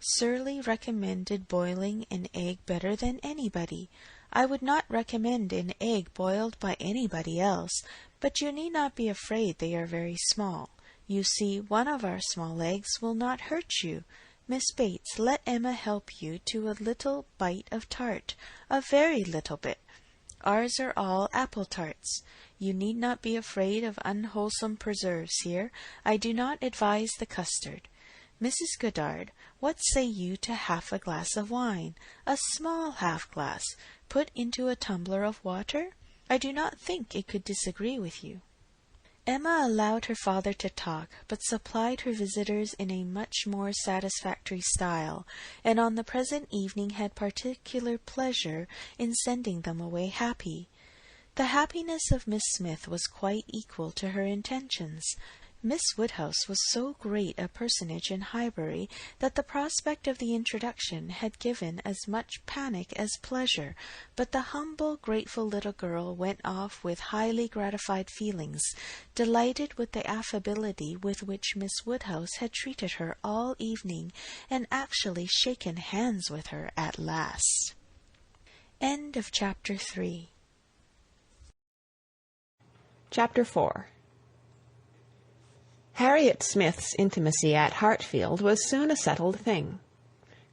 Surly recommended boiling an egg better than anybody. I would not recommend an egg boiled by anybody else, but you need not be afraid they are very small. You see, one of our small eggs will not hurt you. Miss Bates, let Emma help you to a little bite of tart, a very little bit. Ours are all apple tarts. You need not be afraid of unwholesome preserves here. I do not advise the custard. Mrs. Goddard, what say you to half a glass of wine, a small half-glass, put into a tumbler of water? I do not think it could disagree with you." Emma allowed her father to talk, but supplied her visitors in a much more satisfactory style, and on the present evening had particular pleasure in sending them away happy. The happiness of Miss Smith was quite equal to her intentions. Miss Woodhouse was so great a personage in Highbury that the prospect of the introduction had given as much panic as pleasure, but the humble, grateful little girl went off with highly gratified feelings, delighted with the affability with which Miss Woodhouse had treated her all evening, and actually shaken hands with her at last. End of Chapter 3. Chapter 4. Harriet Smith's intimacy at Hartfield was soon a settled thing.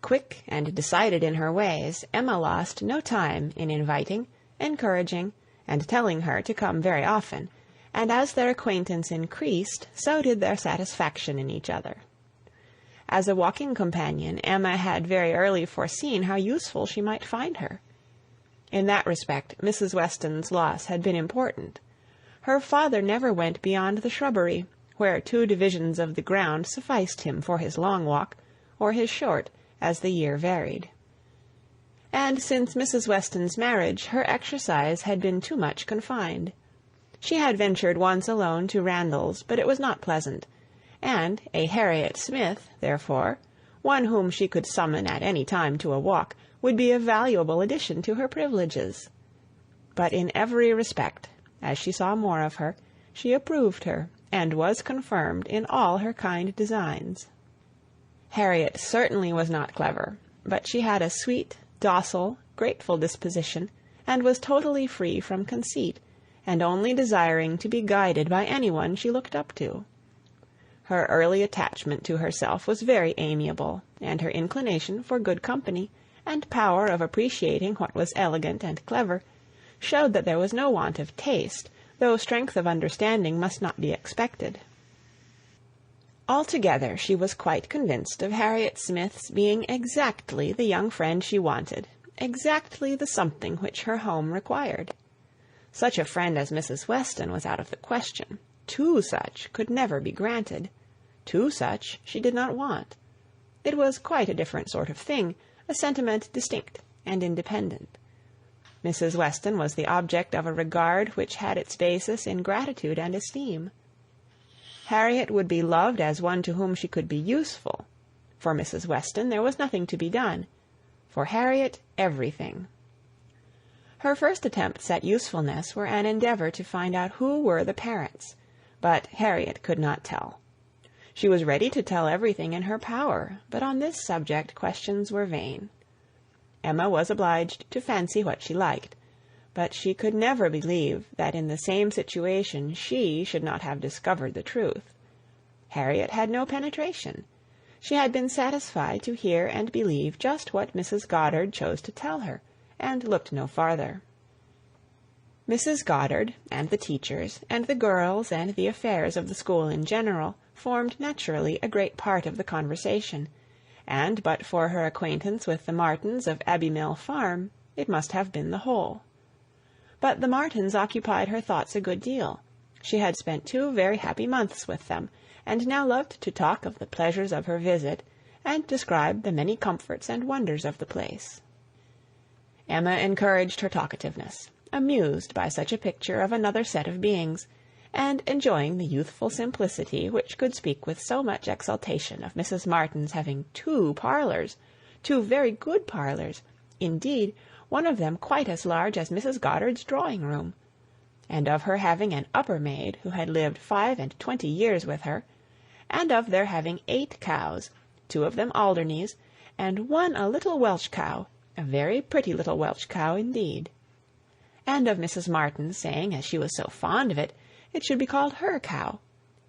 Quick and decided in her ways, Emma lost no time in inviting, encouraging, and telling her to come very often, and as their acquaintance increased, so did their satisfaction in each other. As a walking companion, Emma had very early foreseen how useful she might find her. In that respect, Mrs. Weston's loss had been important. Her father never went beyond the shrubbery, where 2 divisions of the ground sufficed him for his long walk, or his short, as the year varied. And since Mrs. Weston's marriage, her exercise had been too much confined. She had ventured once alone to Randalls, but it was not pleasant, and a Harriet Smith, therefore, one whom she could summon at any time to a walk, would be a valuable addition to her privileges. But in every respect, as she saw more of her, she approved her, and was confirmed in all her kind designs. Harriet certainly was not clever, but she had a sweet, docile, grateful disposition, and was totally free from conceit, and only desiring to be guided by anyone she looked up to. Her early attachment to herself was very amiable, and her inclination for good company, and power of appreciating what was elegant and clever, showed that there was no want of taste, though strength of understanding must not be expected. Altogether, she was quite convinced of Harriet Smith's being exactly the young friend she wanted, exactly the something which her home required. Such a friend as Mrs. Weston was out of the question. 2 such could never be granted. 2 such she did not want. It was quite a different sort of thing, a sentiment distinct and independent. Mrs. Weston was the object of a regard which had its basis in gratitude and esteem. Harriet would be loved as one to whom she could be useful. For Mrs. Weston there was nothing to be done. For Harriet, everything. Her first attempts at usefulness were an endeavour to find out who were the parents, but Harriet could not tell. She was ready to tell everything in her power, but on this subject questions were vain. Emma was obliged to fancy what she liked, but she could never believe that in the same situation she should not have discovered the truth. Harriet had no penetration. She had been satisfied to hear and believe just what Mrs. Goddard chose to tell her, and looked no farther. Mrs. Goddard, and the teachers, and the girls, and the affairs of the school in general, formed naturally a great part of the conversation, and but for her acquaintance with the Martins of Abbey Mill Farm, it must have been the whole. But the Martins occupied her thoughts a good deal. She had spent 2 very happy months with them, and now loved to talk of the pleasures of her visit, and describe the many comforts and wonders of the place. Emma encouraged her talkativeness, amused by such a picture of another set of beings, and enjoying the youthful simplicity which could speak with so much exultation of Mrs. Martin's having 2 parlours, 2 very good parlours, indeed, one of them quite as large as Mrs. Goddard's drawing-room, and of her having an upper maid who had lived 25 years with her, and of their having 8 cows, 2 of them Alderneys, and 1 a little Welsh cow, a very pretty little Welsh cow indeed. And of Mrs. Martin saying, as she was so fond of it, it should be called her cow,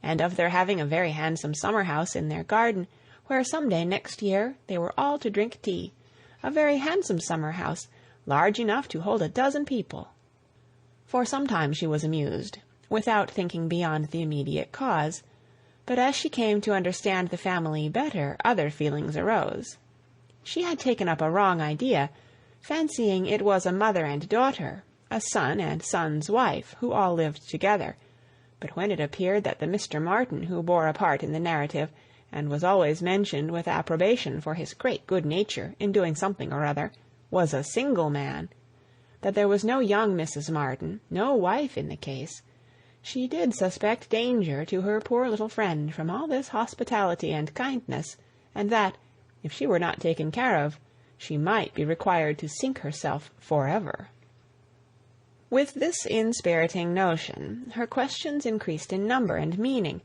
and of their having a very handsome summer-house in their garden, where some day next year they were all to drink tea, a very handsome summer-house, large enough to hold 12 people. For some time she was amused, without thinking beyond the immediate cause, But as she came to understand the family better, other feelings arose. She had taken up a wrong idea, fancying it was a mother and daughter, a son and son's wife, who all lived together. But when it appeared that the Mr. Martin who bore a part in the narrative, and was always mentioned with approbation for his great good nature in doing something or other, was a single man, that there was no young Mrs. Martin, no wife in the case, she did suspect danger to her poor little friend from all this hospitality and kindness, and that, if she were not taken care of, she might be required to sink herself forever. With this inspiriting notion, her questions increased in number and meaning,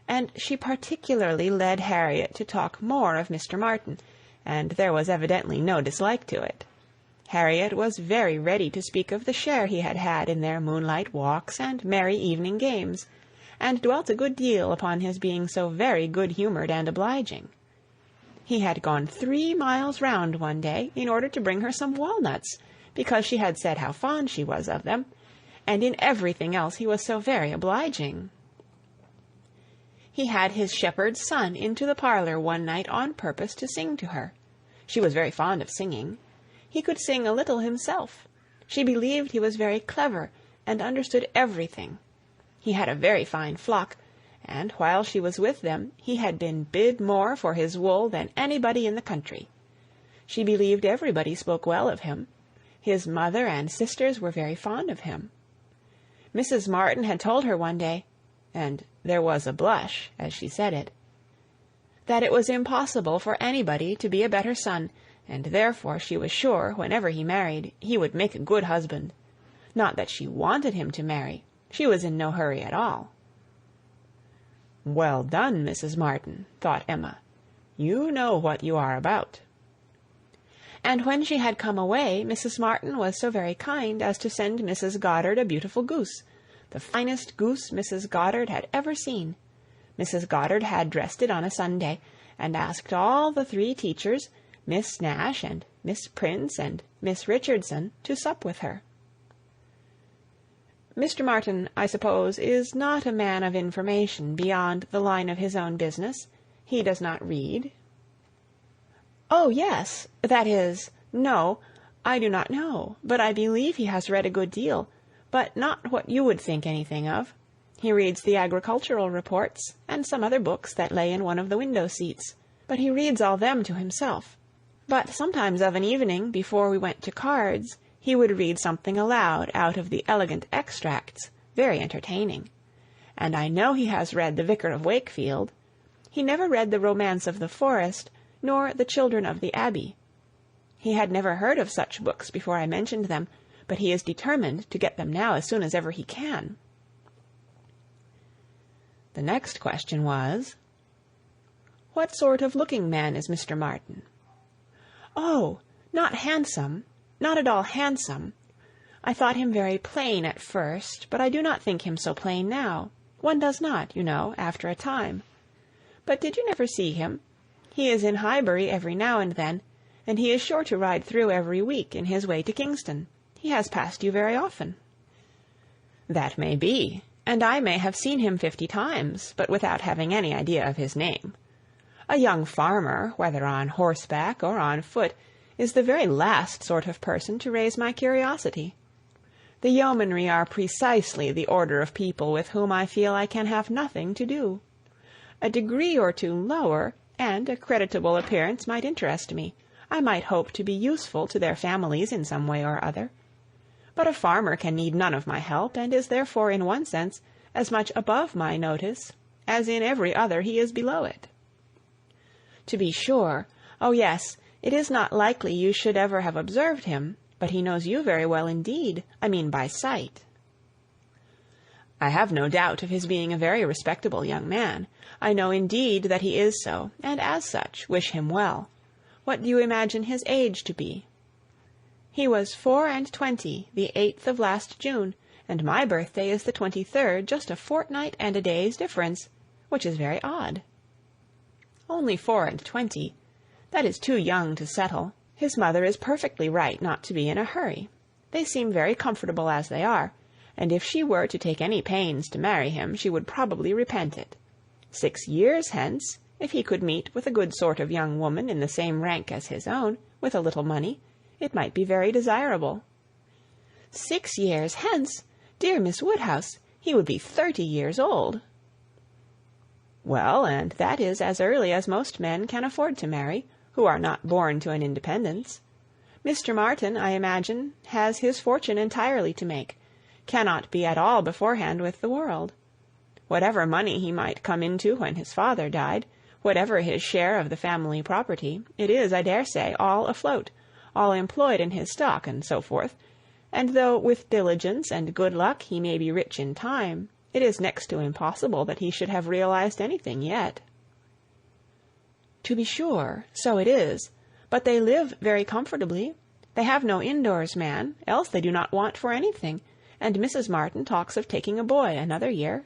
and she particularly led Harriet to talk more of Mr. Martin, and there was evidently no dislike to it. Harriet was very ready to speak of the share he had had in their moonlight walks and merry evening games, and dwelt a good deal upon his being so very good-humoured and obliging. He had gone 3 miles round one day in order to bring her some walnuts, because she had said how fond she was of them, and in everything else he was so very obliging. He had his shepherd's son into the parlour one night on purpose to sing to her. She was very fond of singing. He could sing a little himself. She believed he was very clever, and understood everything. He had a very fine flock, and while she was with them, he had been bid more for his wool than anybody in the country. She believed everybody spoke well of him. His mother and sisters were very fond of him. Mrs. Martin had told her one day, and there was a blush as she said it, that it was impossible for anybody to be a better son, and therefore she was sure, whenever he married, he would make a good husband. Not that she wanted him to marry. She was in no hurry at all. "Well done, Mrs. Martin," thought Emma. "You know what you are about." And when she had come away, Mrs. Martin was so very kind as to send Mrs. Goddard a beautiful goose, the finest goose Mrs. Goddard had ever seen. Mrs. Goddard had dressed it on a Sunday, and asked all the 3 teachers, Miss Nash and Miss Prince and Miss Richardson, to sup with her. Mr. Martin, I suppose, is not a man of information beyond the line of his own business. He does not read. "Oh, yes, that is, no, I do not know, but I believe he has read a good deal, but not what you would think anything of. He reads the agricultural reports, and some other books that lay in one of the window-seats, but he reads all them to himself. But sometimes of an evening, before we went to cards, he would read something aloud out of the elegant extracts, very entertaining. And I know he has read the Vicar of Wakefield. He never read the Romance of the Forest, nor the Children of the Abbey. He had never heard of such books before I mentioned them, but he is determined to get them now as soon as ever he can." The next question was, "What sort of looking man is Mr. Martin?" "Oh, not handsome, not at all handsome. I thought him very plain at first, but I do not think him so plain now. One does not, you know, after a time. But did you never see him? He is in Highbury every now and then, and he is sure to ride through every week in his way to Kingston. He has passed you very often." "That may be, and I may have seen him 50 times, but without having any idea of his name. A young farmer, whether on horseback or on foot, is the very last sort of person to raise my curiosity. The yeomanry are precisely the order of people with whom I feel I can have nothing to do. A degree or 2 lower, and a creditable appearance might interest me. I might hope to be useful to their families in some way or other. But a farmer can need none of my help, and is therefore, in one sense, as much above my notice as in every other he is below it. To be sure, oh yes, it is not likely you should ever have observed him, but he knows you very well indeed, I mean by sight." "I have no doubt of his being a very respectable young man. I know indeed that he is so, and as such wish him well. What do you imagine his age to be?" "He was 24, the 8th of last June, and my birthday is the 23rd, just a fortnight and a day's difference, which is very odd." "Only 24. That is too young to settle. His mother is perfectly right not to be in a hurry. They seem very comfortable as they are, and if she were to take any pains to marry him, she would probably repent it. 6 years hence, if he could meet with a good sort of young woman in the same rank as his own, with a little money, it might be very desirable. 6 years hence, dear Miss Woodhouse, he would be 30 years old. Well, and that is as early as most men can afford to marry, who are not born to an independence. Mr. Martin, I imagine, has his fortune entirely to make, cannot be at all beforehand with the world. Whatever money he might come into when his father died, whatever his share of the family property, it is, I dare say, all afloat, all employed in his stock, and so forth, and though with diligence and good luck he may be rich in time, it is next to impossible that he should have realized anything yet. To be sure, so it is, but they live very comfortably. They have no indoors man, else they do not want for anything, and Mrs. Martin talks of taking a boy another year.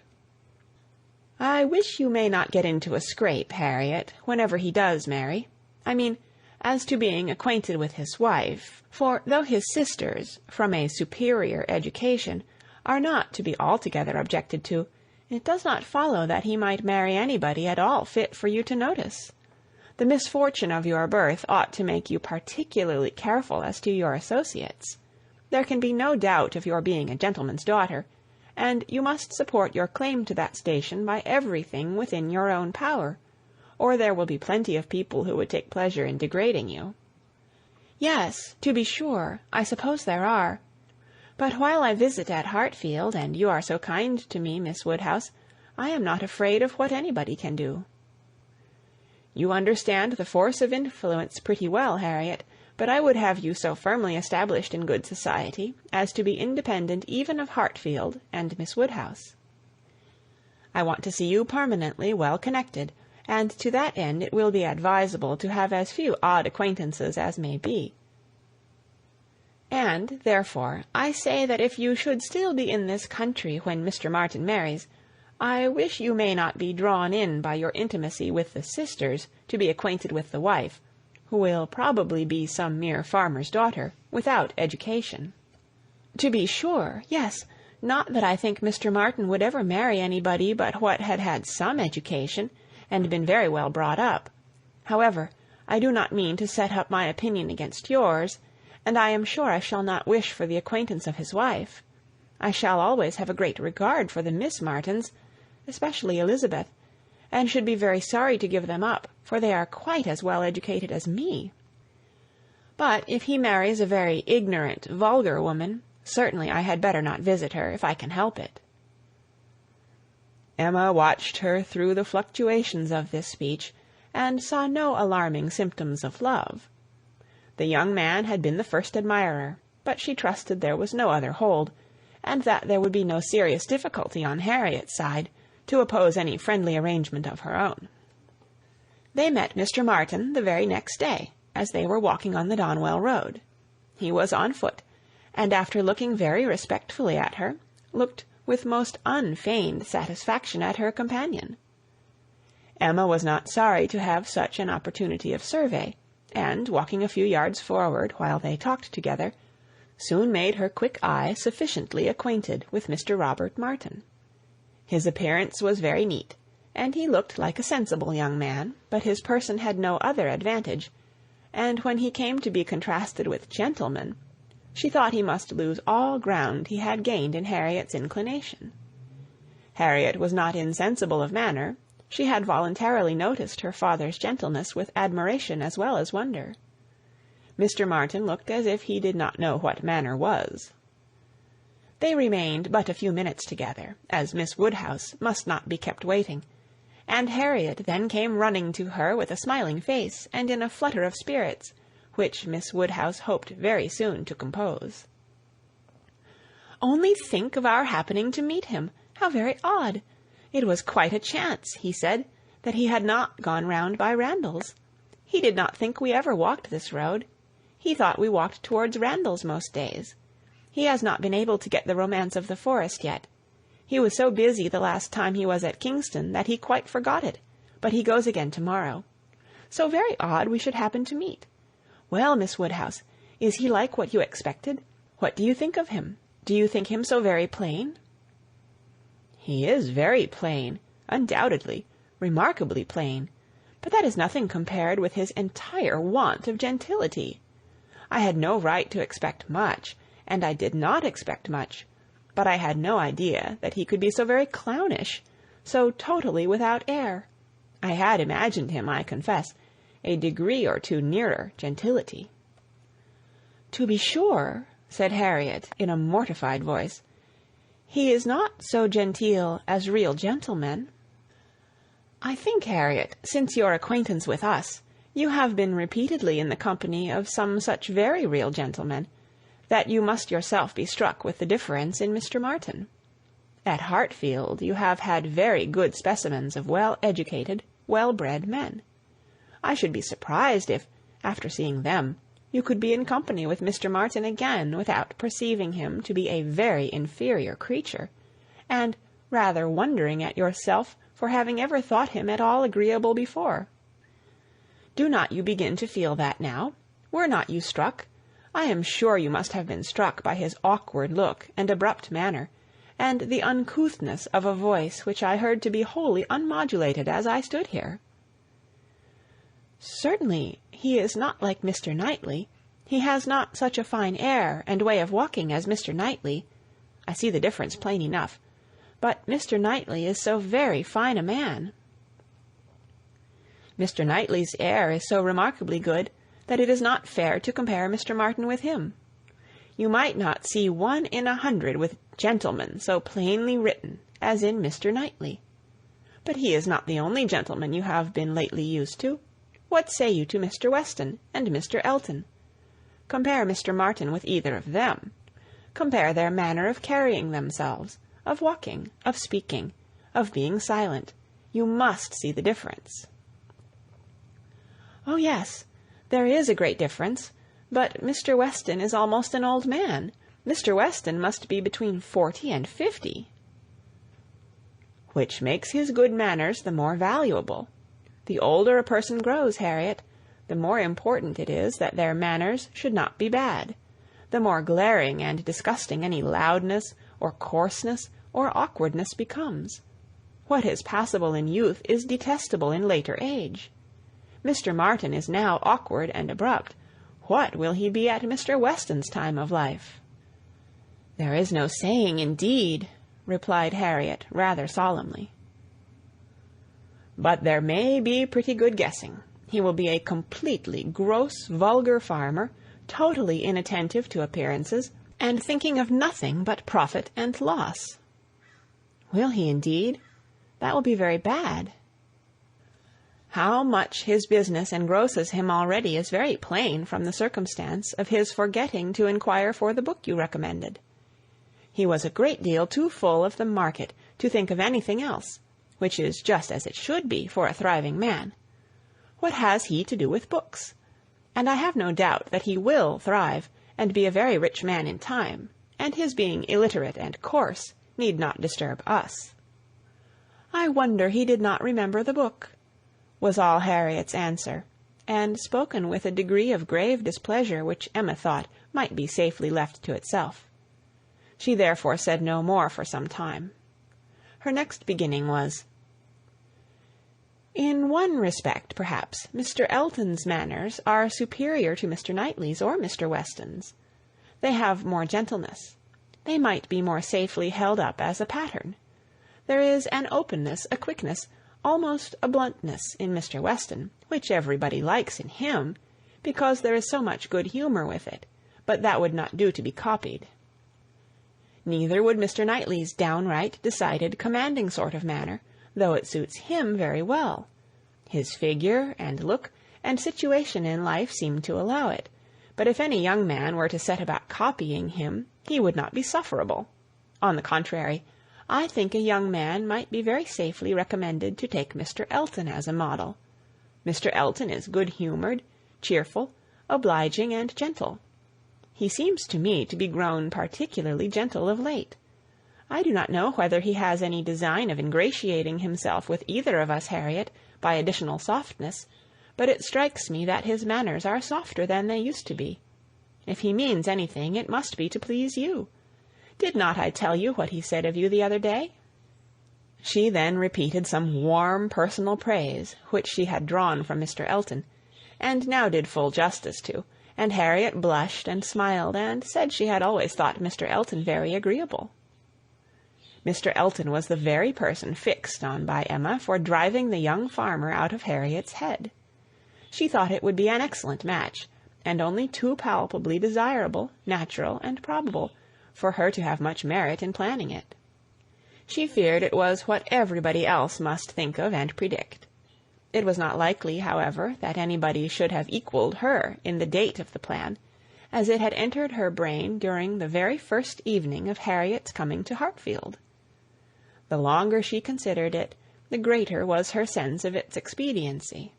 I wish you may not get into a scrape, Harriet, whenever he does marry. I mean, as to being acquainted with his wife, for though his sisters, from a superior education, are not to be altogether objected to, it does not follow that he might marry anybody at all fit for you to notice. The misfortune of your birth ought to make you particularly careful as to your associates. There can be no doubt of your being a gentleman's daughter, and you must support your claim to that station by everything within your own power, or there will be plenty of people who would take pleasure in degrading you. Yes, to be sure, I suppose there are. But while I visit at Hartfield, and you are so kind to me, Miss Woodhouse, I am not afraid of what anybody can do. You understand the force of influence pretty well, Harriet, but I would have you so firmly established in good society as to be independent even of Hartfield and Miss Woodhouse. I want to see you permanently well connected, and to that end it will be advisable to have as few odd acquaintances as may be. And, therefore, I say that if you should still be in this country when Mr. Martin marries, I wish you may not be drawn in by your intimacy with the sisters to be acquainted with the wife, who will probably be some mere farmer's daughter, without education. To be sure, yes, not that I think Mr. Martin would ever marry anybody but what had had some education, and been very well brought up. However, I do not mean to set up my opinion against yours, and I am sure I shall not wish for the acquaintance of his wife. I shall always have a great regard for the Miss Martins, especially Elizabeth, and should be very sorry to give them up, for they are quite as well educated as me. But if he marries a very ignorant, vulgar woman, certainly I had better not visit her, if I can help it. Emma watched her through the fluctuations of this speech, and saw no alarming symptoms of love. The young man had been the first admirer, but she trusted there was no other hold, and that there would be no serious difficulty on Harriet's side to oppose any friendly arrangement of her own. They met Mr. Martin the very next day, as they were walking on the Donwell road. He was on foot, and after looking very respectfully at her, looked with most unfeigned satisfaction at her companion. Emma was not sorry to have such an opportunity of survey, and, walking a few yards forward while they talked together, soon made her quick eye sufficiently acquainted with Mr. Robert Martin. His appearance was very neat, and he looked like a sensible young man, but his person had no other advantage, and when he came to be contrasted with gentlemen, she thought he must lose all ground he had gained in Harriet's inclination. Harriet was not insensible of manner. She had voluntarily noticed her father's gentleness with admiration as well as wonder. Mr. Martin looked as if he did not know what manner was. They remained but a few minutes together, as Miss Woodhouse must not be kept waiting, and Harriet then came running to her with a smiling face and in a flutter of spirits, which Miss Woodhouse hoped very soon to compose. "Only think of our happening to meet him! How very odd! It was quite a chance, he said, that he had not gone round by Randalls. He did not think we ever walked this road. He thought we walked towards Randalls most days. He has not been able to get the romance of the forest yet. He was so busy the last time he was at Kingston that he quite forgot it, but he goes again to-morrow. So very odd we should happen to meet. Well, Miss Woodhouse, is he like what you expected? What do you think of him? Do you think him so very plain?" "He is very plain, undoubtedly, remarkably plain, but that is nothing compared with his entire want of gentility. I had no right to expect much, and I did not expect much, but I had no idea that he could be so very clownish, so totally without air. I had imagined him, I confess, a degree or two nearer gentility. "To be sure," said Harriet, in a mortified voice, "he is not so genteel as real gentlemen." "I think, Harriet, since your acquaintance with us, you have been repeatedly in the company of some such very real gentlemen, that you must yourself be struck with the difference in Mr. Martin. At Hartfield you have had very good specimens of well-educated, well-bred men. I should be surprised if, after seeing them, you could be in company with Mr. Martin again without perceiving him to be a very inferior creature, and rather wondering at yourself for having ever thought him at all agreeable before. Do not you begin to feel that now? Were not you struck? I am sure you must have been struck by his awkward look and abrupt manner, and the uncouthness of a voice which I heard to be wholly unmodulated as I stood here." "Certainly he is not like Mr. Knightley. He has not such a fine air and way of walking as Mr. Knightley. I see the difference plain enough. But Mr. Knightley is so very fine a man." "Mr. Knightley's air is so remarkably good that it is not fair to compare Mr. Martin with him. You might not see 1 in 100 with gentlemen so plainly written as in Mr. Knightley. But he is not the only gentleman you have been lately used to. What say you to Mr. Weston and Mr. Elton? Compare Mr. Martin with either of them. Compare their manner of carrying themselves, of walking, of speaking, of being silent. You must see the difference." "Oh, yes, there is a great difference. But Mr. Weston is almost an old man. Mr. Weston must be between 40 and 50. "Which makes his good manners the more valuable. The older a person grows, Harriet, the more important it is that their manners should not be bad. The more glaring and disgusting any loudness, or coarseness, or awkwardness becomes. What is passable in youth is detestable in later age. Mr. Martin is now awkward and abrupt. What will he be at Mr. Weston's time of life?" "There is no saying, indeed," replied Harriet, rather solemnly. "But there may be pretty good guessing. He will be a completely gross, vulgar farmer, totally inattentive to appearances, and thinking of nothing but profit and loss." "Will he, indeed? That will be very bad." "How much his business engrosses him already is very plain from the circumstance of his forgetting to inquire for the book you recommended. He was a great deal too full of the market to think of anything else, which is just as it should be for a thriving man. What has he to do with books? And I have no doubt that he will thrive and be a very rich man in time, and his being illiterate and coarse need not disturb us." "I wonder he did not remember the book," was all Harriet's answer, and spoken with a degree of grave displeasure which Emma thought might be safely left to itself. She therefore said no more for some time. Her next beginning was, "In one respect, perhaps, Mr. Elton's manners are superior to Mr. Knightley's or Mr. Weston's. They have more gentleness. They might be more safely held up as a pattern. There is an openness, a quickness, almost a bluntness in Mr. Weston, which everybody likes in him, because there is so much good humour with it, but that would not do to be copied. Neither would Mr. Knightley's downright, decided, commanding sort of manner, though it suits him very well. His figure, and look, and situation in life seem to allow it, but if any young man were to set about copying him, he would not be sufferable. On the contrary, I think a young man might be very safely recommended to take Mr. Elton as a model. Mr. Elton is good-humoured, cheerful, obliging, and gentle. He seems to me to be grown particularly gentle of late. I do not know whether he has any design of ingratiating himself with either of us, Harriet, by additional softness, but it strikes me that his manners are softer than they used to be. If he means anything, it must be to please you. Did not I tell you what he said of you the other day?" She then repeated some warm personal praise which she had drawn from Mr. Elton, and now did full justice to, and Harriet blushed and smiled, and said she had always thought Mr. Elton very agreeable. Mr. Elton was the very person fixed on by Emma for driving the young farmer out of Harriet's head. She thought it would be an excellent match, and only too palpably desirable, natural, and probable, for her to have much merit in planning it. She feared it was what everybody else must think of and predict. It was not likely, however, that anybody should have equalled her in the date of the plan, as it had entered her brain during the very first evening of Harriet's coming to Hartfield. The longer she considered it, the greater was her sense of its expediency.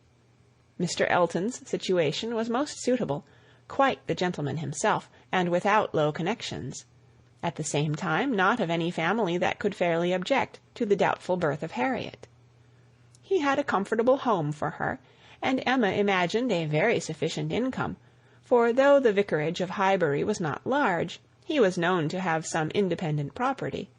Mr. Elton's situation was most suitable, quite the gentleman himself, and without low connections. At the same time, not of any family that could fairly object to the doubtful birth of Harriet. He had a comfortable home for her, and Emma imagined a very sufficient income, for though the vicarage of Highbury was not large, he was known to have some independent property.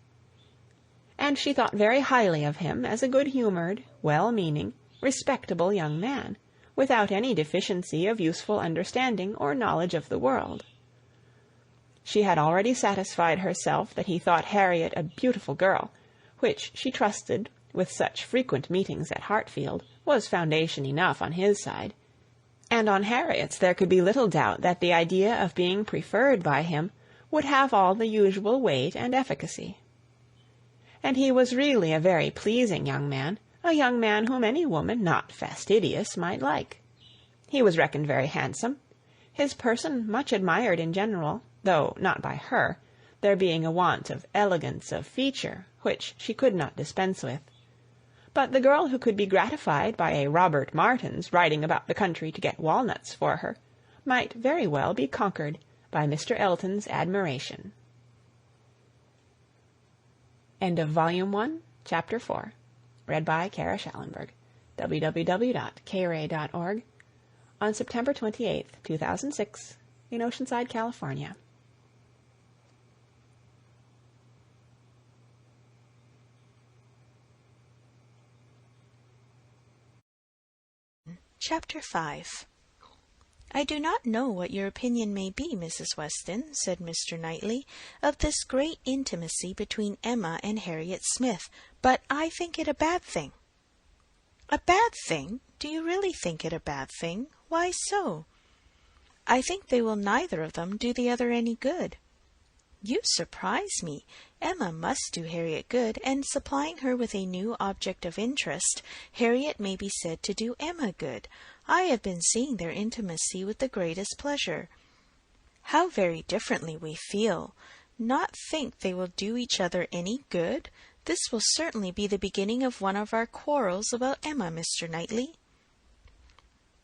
And she thought very highly of him as a good-humoured, well-meaning, respectable young man, without any deficiency of useful understanding or knowledge of the world. She had already satisfied herself that he thought Harriet a beautiful girl, which she trusted, with such frequent meetings at Hartfield, was foundation enough on his side, and on Harriet's there could be little doubt that the idea of being preferred by him would have all the usual weight and efficacy. And he was really a very pleasing young man, a young man whom any woman not fastidious might like. He was reckoned very handsome, his person much admired in general, though not by her, there being a want of elegance of feature which she could not dispense with. But the girl who could be gratified by a Robert Martin's riding about the country to get walnuts for her might very well be conquered by Mr. Elton's admiration. End of Volume 1, Chapter 4. Read by Kara Schallenberg. www.kray.org. On September 28, 2006, in Oceanside, California. Chapter 5. I do not know what your opinion may be, Mrs. Weston, said Mr. Knightley, of this great intimacy between Emma and Harriet Smith, but I think it a bad thing. A bad thing? Do you really think it a bad thing? Why so? I think they will neither of them do the other any good. You surprise me. Emma must do Harriet good, and supplying her with a new object of interest, Harriet may be said to do Emma good. I have been seeing their intimacy with the greatest pleasure. How very differently we feel! Not think they will do each other any good? This will certainly be the beginning of one of our quarrels about Emma, Mr. Knightley.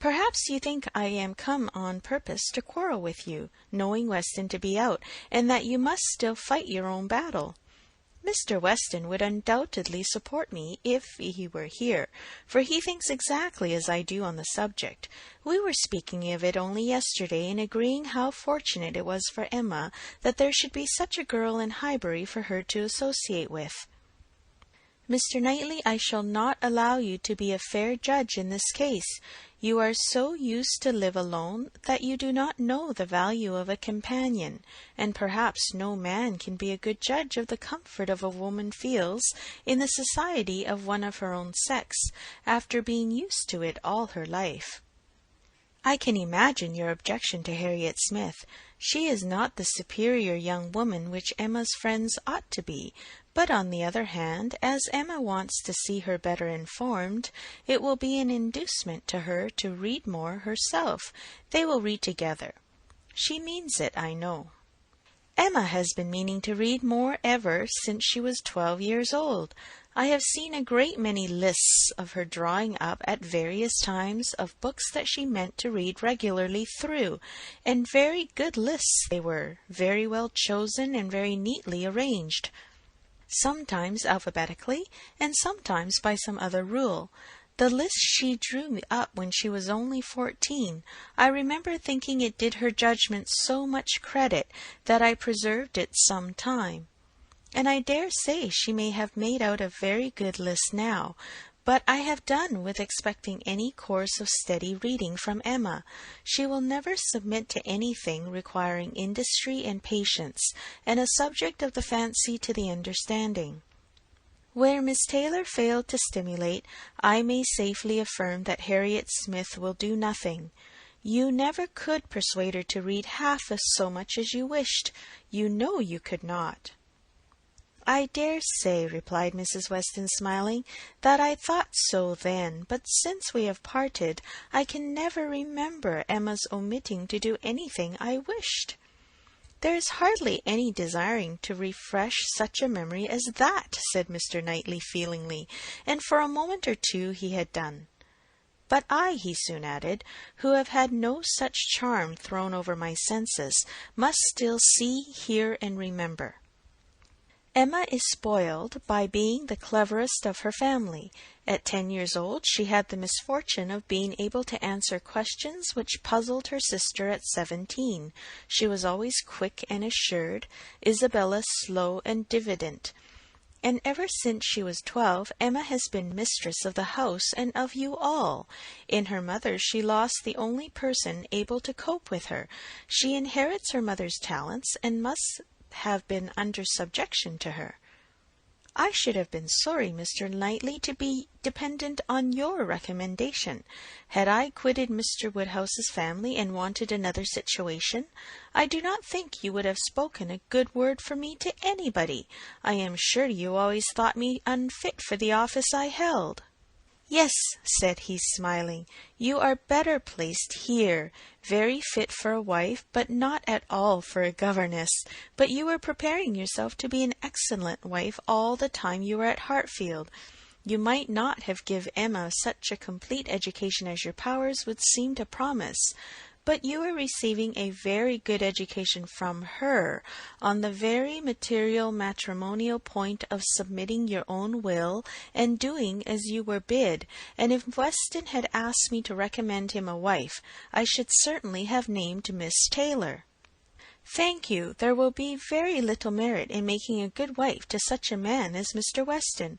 Perhaps you think I am come on purpose to quarrel with you, knowing Weston to be out, and that you must still fight your own battle. Mr. Weston would undoubtedly support me if he were here, for he thinks exactly as I do on the subject. We were speaking of it only yesterday, and agreeing how fortunate it was for Emma that there should be such a girl in Highbury for her to associate with. Mr. Knightley, I shall not allow you to be a fair judge in this case. You are so used to live alone that you do not know the value of a companion, and perhaps no man can be a good judge of the comfort a woman feels in the society of one of her own sex, after being used to it all her life. I can imagine your objection to Harriet Smith. She is not the superior young woman which Emma's friends ought to be, but on the other hand, as Emma wants to see her better informed, it will be an inducement to her to read more herself. They will read together. She means it, I know. Emma has been meaning to read more ever since she was 12 years old. I have seen a great many lists of her drawing up at various times of books that she meant to read regularly through, and very good lists they were, very well chosen and very neatly arranged, sometimes alphabetically, and sometimes by some other rule. The list she drew up when she was only 14, I remember thinking it did her judgment so much credit that I preserved it some time. and I dare say she may have made out a very good list now, but I have done with expecting any course of steady reading from Emma. She will never submit to anything requiring industry and patience, and a subject of the fancy to the understanding. Where Miss Taylor failed to stimulate, I may safely affirm that Harriet Smith will do nothing. You never could persuade her to read half so much as you wished. You know you could not. I dare say, replied Mrs. Weston, smiling, that I thought so then, but since we have parted, I can never remember Emma's omitting to do anything I wished. There is hardly any desiring to refresh such a memory as that, said Mr. Knightley feelingly, and for a moment or two he had done. But I, he soon added, who have had no such charm thrown over my senses, must still see, hear, and remember. Emma is spoiled by being the cleverest of her family. At 10 years old, she had the misfortune of being able to answer questions which puzzled her sister at 17. She was always quick and assured, Isabella slow and diffident. And ever since she was 12, Emma has been mistress of the house and of you all. In her mother she lost the only person able to cope with her. She inherits her mother's talents, and must have been under subjection to her. I should have been sorry, Mr. Knightley, to be dependent on your recommendation. Had I quitted Mr. Woodhouse's family and wanted another situation, I do not think you would have spoken a good word for me to anybody. I am sure you always thought me unfit for the office I held. Yes, said he, smiling, you are better placed here, very fit for a wife, but not at all for a governess. But you were preparing yourself to be an excellent wife all the time you were at Hartfield. You might not have given Emma such a complete education as your powers would seem to promise, but you are receiving a very good education from her on the very material matrimonial point of submitting your own will and doing as you were bid, and if Weston had asked me to recommend him a wife, I should certainly have named Miss Taylor. Thank you. There will be very little merit in making a good wife to such a man as Mr. Weston.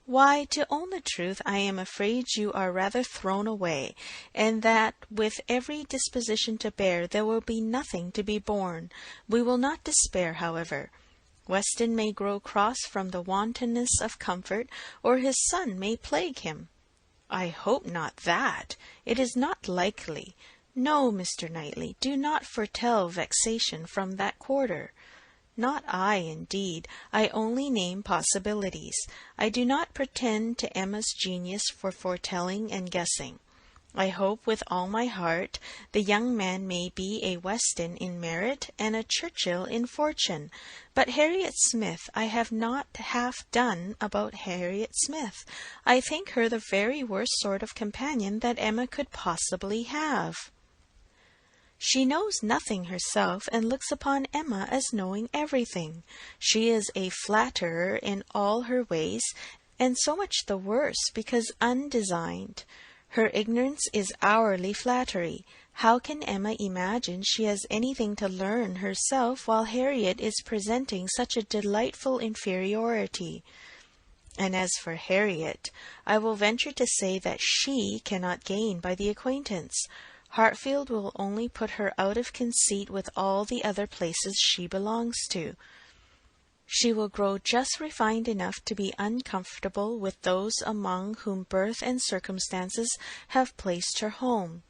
Why, to own the truth, I am afraid you are rather thrown away, and that with every disposition to bear there will be nothing to be borne. We will not despair, however. Weston may grow cross from the wantonness of comfort, or his son may plague him. I hope not that. It is not likely. No, Mr. Knightley, do not foretell vexation from that quarter. Not I, indeed. I only name possibilities. I do not pretend to Emma's genius for foretelling and guessing. I hope with all my heart the young man may be a Weston in merit and a Churchill in fortune. But Harriet Smith, I have not half done about Harriet Smith. I think her the very worst sort of companion that Emma could possibly have. She knows nothing herself, and looks upon Emma as knowing everything. She is a flatterer in all her ways, and so much the worse because undesigned. Her ignorance is hourly flattery. How can Emma imagine she has anything to learn herself while Harriet is presenting such a delightful inferiority? And as for Harriet, I will venture to say that she cannot gain by the acquaintance. Hartfield will only put her out of conceit with all the other places she belongs to. She will grow just refined enough to be uncomfortable with those among whom birth and circumstances have placed her home.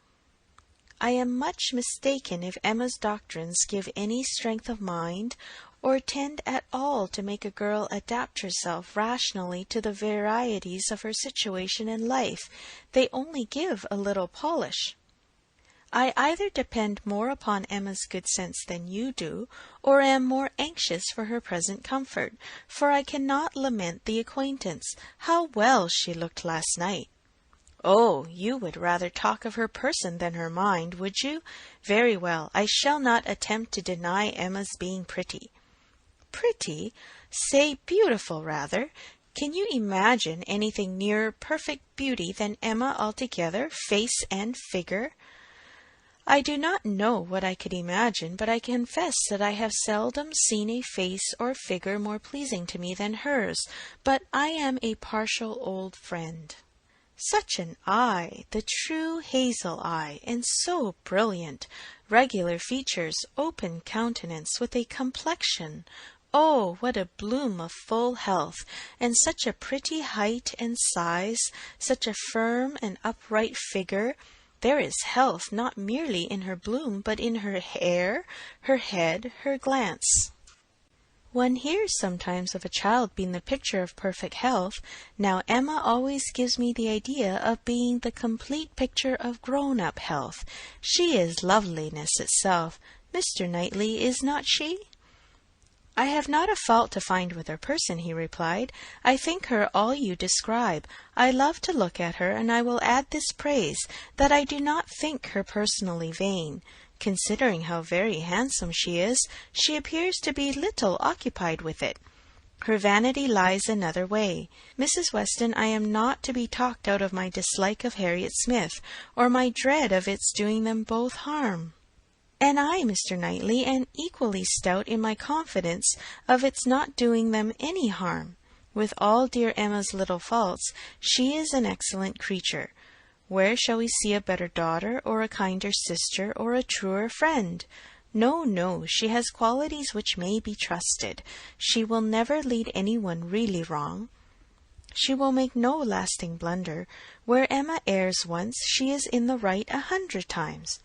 I am much mistaken if Emma's doctrines give any strength of mind, or tend at all to make a girl adapt herself rationally to the varieties of her situation in life. They only give a little polish. I either depend more upon Emma's good sense than you do, or am more anxious for her present comfort, for I cannot lament the acquaintance. How well she looked last night! Oh, you would rather talk of her person than her mind, would you? Very well, I shall not attempt to deny Emma's being pretty. Pretty? Say beautiful, rather. Can you imagine anything nearer perfect beauty than Emma altogether, face and figure? I do not know what I could imagine, but I confess that I have seldom seen a face or figure more pleasing to me than hers, but I am a partial old friend. Such an eye, the true hazel eye, and so brilliant, regular features, open countenance, with a complexion, oh, what a bloom of full health, and such a pretty height and size, such a firm and upright figure. There is health not merely in her bloom, but in her hair, her head, her glance. One hears sometimes of a child being the picture of perfect health. Now Emma always gives me the idea of being the complete picture of grown-up health. She is loveliness itself. Mr. Knightley, is not she? I have not a fault to find with her person, he replied. I think her all you describe. I love to look at her, and I will add this praise, that I do not think her personally vain. Considering how very handsome she is, she appears to be little occupied with it. Her vanity lies another way. Mrs. Weston, I am not to be talked out of my dislike of Harriet Smith, or my dread of its doing them both harm. And I, Mr. Knightley, am equally stout in my confidence of its not doing them any harm. With all dear Emma's little faults, she is an excellent creature. Where shall we see a better daughter, or a kinder sister, or a truer friend? No, no, she has qualities which may be trusted. She will never lead anyone really wrong. She will make no lasting blunder. Where Emma errs once, she is in the right 100 times.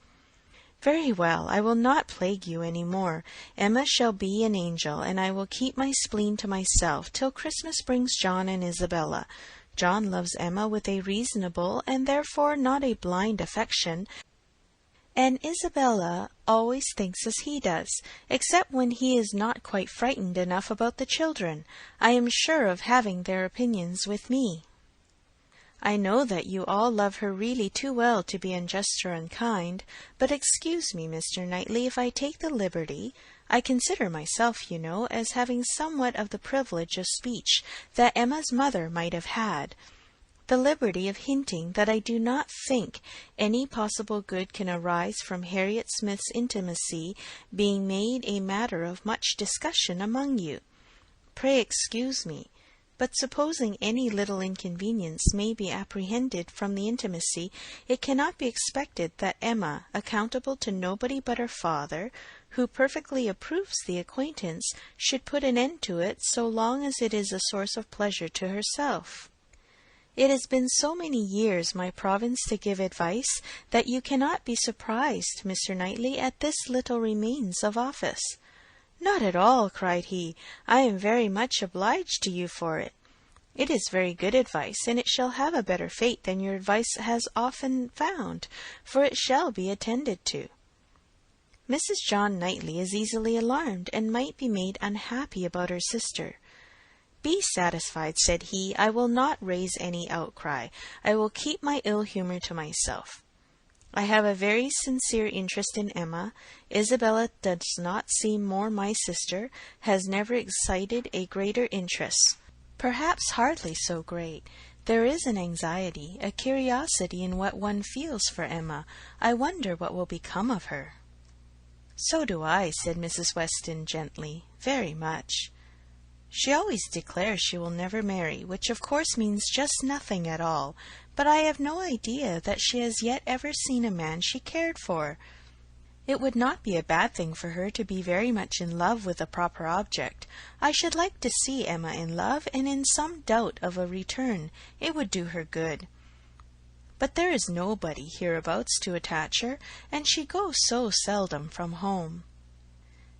Very well, I will not plague you any more. Emma shall be an angel, and I will keep my spleen to myself till Christmas brings John and Isabella. John loves Emma with a reasonable, and therefore not a blind affection, and Isabella always thinks as he does, except when he is not quite frightened enough about the children. I am sure of having their opinions with me. I know that you all love her really too well to be unjust or unkind, but excuse me, Mr. Knightley, if I take the liberty, I consider myself, you know, as having somewhat of the privilege of speech that Emma's mother might have had, the liberty of hinting that I do not think any possible good can arise from Harriet Smith's intimacy being made a matter of much discussion among you. Pray excuse me. But supposing any little inconvenience may be apprehended from the intimacy, it cannot be expected that Emma, accountable to nobody but her father, who perfectly approves the acquaintance, should put an end to it so long as it is a source of pleasure to herself. It has been so many years my province to give advice, that you cannot be surprised, Mr. Knightley, at this little remains of office. Not at all, cried he. I am very much obliged to you for it. It is very good advice, and it shall have a better fate than your advice has often found, for it shall be attended to. Mrs. John Knightley is easily alarmed, and might be made unhappy about her sister. Be satisfied, said he, I will not raise any outcry. I will keep my ill humour to myself. I have a very sincere interest in Emma. Isabella does not seem more my sister, has never excited a greater interest. Perhaps hardly so great. There is an anxiety, a curiosity in what one feels for Emma. I wonder what will become of her. So do I, said Mrs. Weston gently, very much. She always declares she will never marry, which of course means just nothing at all, but I have no idea that she has yet ever seen a man she cared for. It would not be a bad thing for her to be very much in love with a proper object. I should like to see Emma in love, and in some doubt of a return. It would do her good. But there is nobody hereabouts to attach her, and she goes so seldom from home.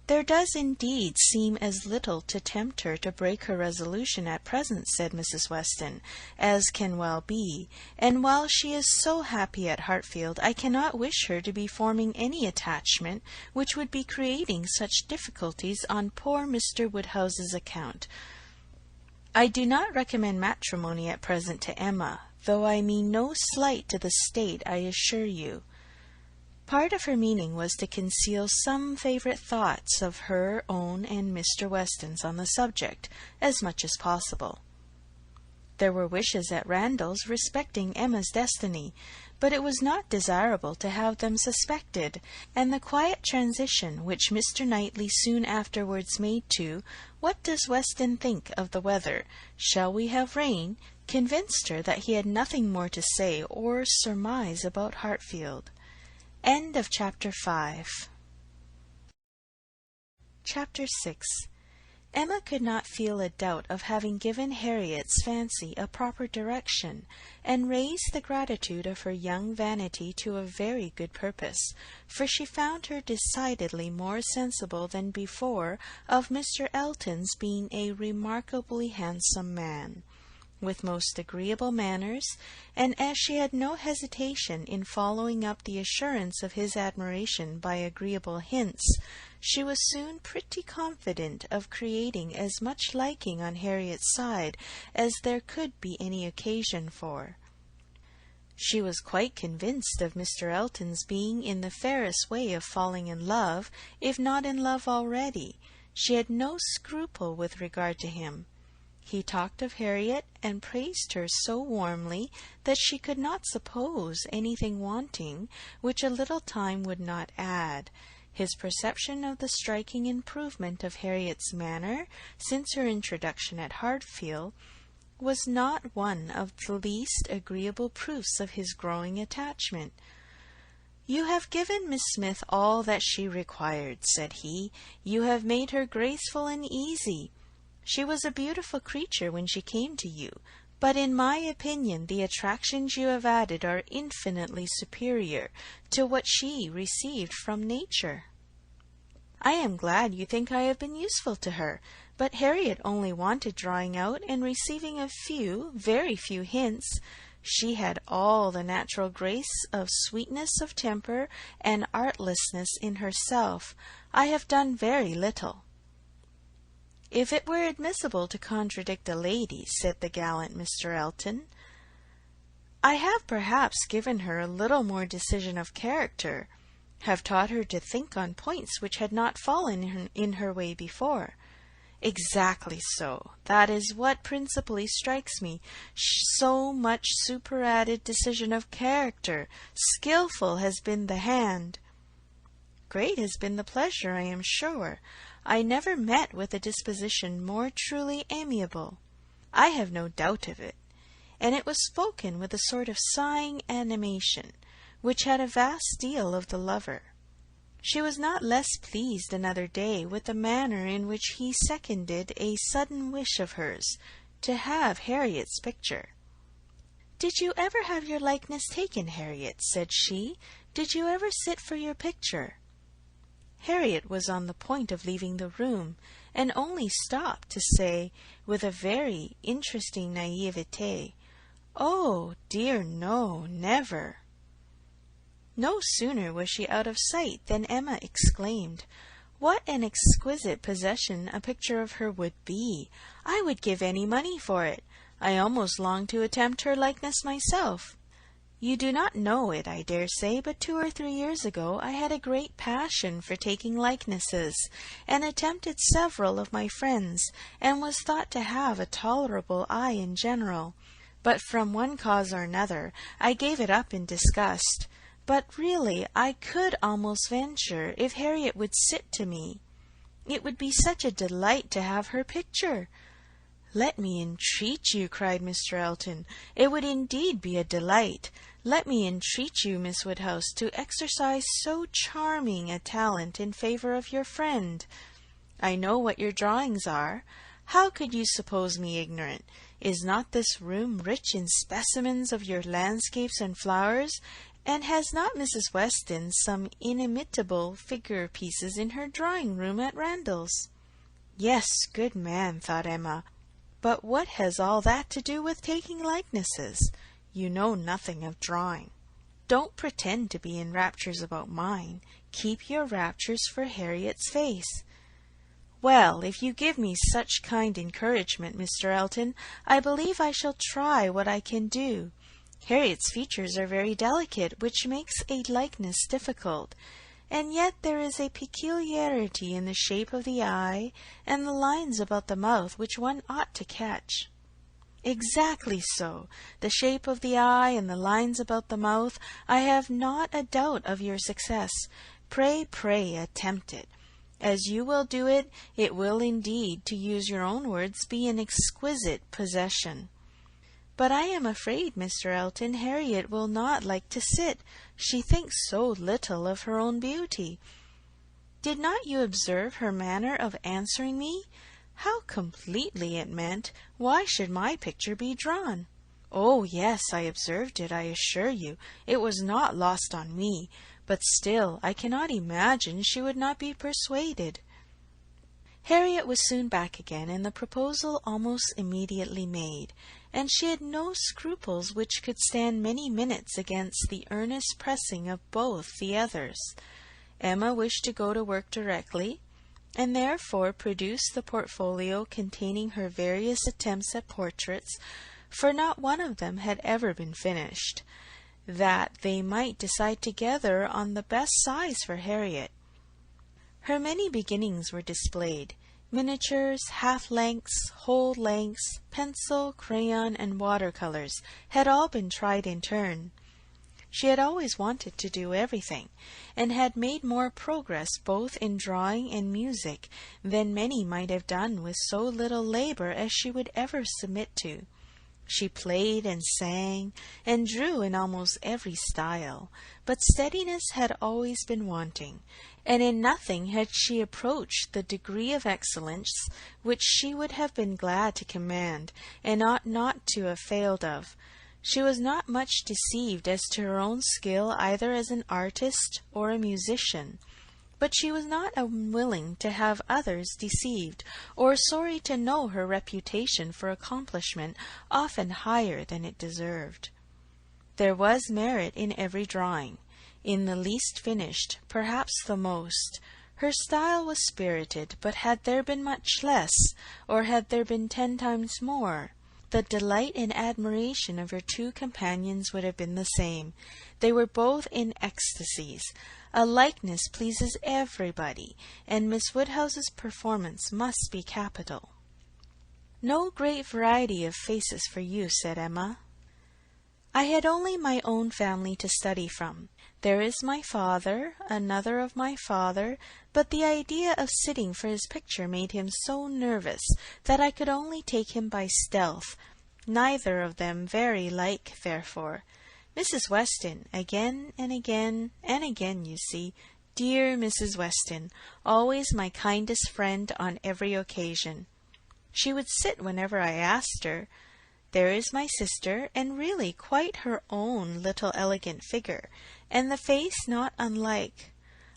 There does indeed seem as little to tempt her to break her resolution at present, said Mrs. Weston, as can well be, and while she is so happy at Hartfield, I cannot wish her to be forming any attachment which would be creating such difficulties on poor Mr. Woodhouse's account. I do not recommend matrimony at present to Emma, though I mean no slight to the state, I assure you. Part of her meaning was to conceal some favourite thoughts of her own and Mr. Weston's on the subject, as much as possible. There were wishes at Randalls respecting Emma's destiny, but it was not desirable to have them suspected, and the quiet transition which Mr. Knightley soon afterwards made to "What does Weston think of the weather? Shall we have rain?" convinced her that he had nothing more to say or surmise about Hartfield. End of Chapter 5. Chapter 6. Emma could not feel a doubt of having given Harriet's fancy a proper direction, and raised the gratitude of her young vanity to a very good purpose, for she found her decidedly more sensible than before of Mr. Elton's being a remarkably handsome man, with most agreeable manners, and as she had no hesitation in following up the assurance of his admiration by agreeable hints, she was soon pretty confident of creating as much liking on Harriet's side as there could be any occasion for. She was quite convinced of Mr. Elton's being in the fairest way of falling in love, if not in love already. She had no scruple with regard to him. He talked of Harriet, and praised her so warmly that she could not suppose anything wanting which a little time would not add. His perception of the striking improvement of Harriet's manner since her introduction at Hartfield was not one of the least agreeable proofs of his growing attachment. "You have given Miss Smith all that she required," said he. "You have made her graceful and easy. She was a beautiful creature when she came to you, but in my opinion the attractions you have added are infinitely superior to what she received from nature. I am glad you think I have been useful to her, but Harriet only wanted drawing out and receiving a few, very few hints. She had all the natural grace of sweetness of temper and artlessness in herself. I have done very little." "If it were admissible to contradict a lady," said the gallant Mr. Elton, "I have perhaps given her a little more decision of character, have taught her to think on points which had not fallen in her way before." "Exactly so. That is what principally strikes me. So much superadded decision of character. Skilful has been the hand." "Great has been the pleasure, I am sure. I never met with a disposition more truly amiable." "I have no doubt of it." And it was spoken with a sort of sighing animation, which had a vast deal of the lover. She was not less pleased another day with the manner in which he seconded a sudden wish of hers to have Harriet's picture. "Did you ever have your likeness taken, Harriet?" said she. "Did you ever sit for your picture?" Harriet was on the point of leaving the room, and only stopped to say, with a very interesting naivete, "Oh, dear no, never." No sooner was she out of sight than Emma exclaimed, "What an exquisite possession a picture of her would be! I would give any money for it. I almost long to attempt her likeness myself. You do not know it, I dare say, but 2 or 3 years ago I had a great passion for taking likenesses, and attempted several of my friends, and was thought to have a tolerable eye in general. But from one cause or another I gave it up in disgust. But really I could almost venture, if Harriet would sit to me. It would be such a delight to have her picture." "Let me entreat you," cried Mr. Elton. "It would indeed be a delight. Let me entreat you, Miss Woodhouse, to exercise so charming a talent in favour of your friend. I know what your drawings are. How could you suppose me ignorant? Is not this room rich in specimens of your landscapes and flowers? And has not Mrs. Weston some inimitable figure pieces in her drawing-room at Randalls?" "Yes, good man," thought Emma. "But what has all that to do with taking likenesses? You know nothing of drawing. Don't pretend to be in raptures about mine. Keep your raptures for Harriet's face." "Well, if you give me such kind encouragement, Mr. Elton, I believe I shall try what I can do. Harriet's features are very delicate, which makes a likeness difficult, and yet there is a peculiarity in the shape of the eye and the lines about the mouth which one ought to catch. exactly so. The shape of the eye and the lines about the mouth, I have not a doubt of your success. Pray, pray, attempt it. As you will do it, it will indeed, to use your own words, be an exquisite possession. But I am afraid, Mr. Elton, Harriet will not like to sit. She thinks so little of her own beauty. Did not you observe her manner of answering me? How completely it meant, why should my picture be drawn? Oh, yes, I observed it, I assure you. It was not lost on me. But still, I cannot imagine she would not be persuaded. Harriet was soon back again, and the proposal almost immediately made, and she had no scruples which could stand many minutes against the earnest pressing of both the others. Emma wished to go to work directly, and therefore produced the portfolio containing her various attempts at portraits, for not one of them had ever been finished, that they might decide together on the best size for Harriet. Her many beginnings were displayed. Miniatures, half-lengths, whole lengths, pencil, crayon, and watercolors had all been tried in turn. She had always wanted to do everything, and had made more progress both in drawing and music than many might have done with so little labor as she would ever submit to. She played and sang and drew in almost every style, but steadiness had always been wanting, and in nothing had she approached the degree of excellence which she would have been glad to command, and ought not to have failed of. She was not much deceived as to her own skill either as an artist or a musician, but she was not unwilling to have others deceived, or sorry to know her reputation for accomplishment often higher than it deserved. There was merit in every drawing, in the least finished, perhaps the most. Her style was spirited, but had there been much less, or had there been 10 times more, the delight and admiration of her two companions would have been the same. They were both in ecstasies. A likeness pleases everybody, and Miss Woodhouse's performance must be capital. "No great variety of faces for you," said Emma. "I had only my own family to study from. There is my father, another of my father, but the idea of sitting for his picture made him so nervous that I could only take him by stealth, neither of them very like, therefore. Mrs. Weston, again and again and again, you see, dear Mrs. Weston, always my kindest friend on every occasion. She would sit whenever I asked her. There is my sister, and really quite her own little elegant figure, and the face not unlike.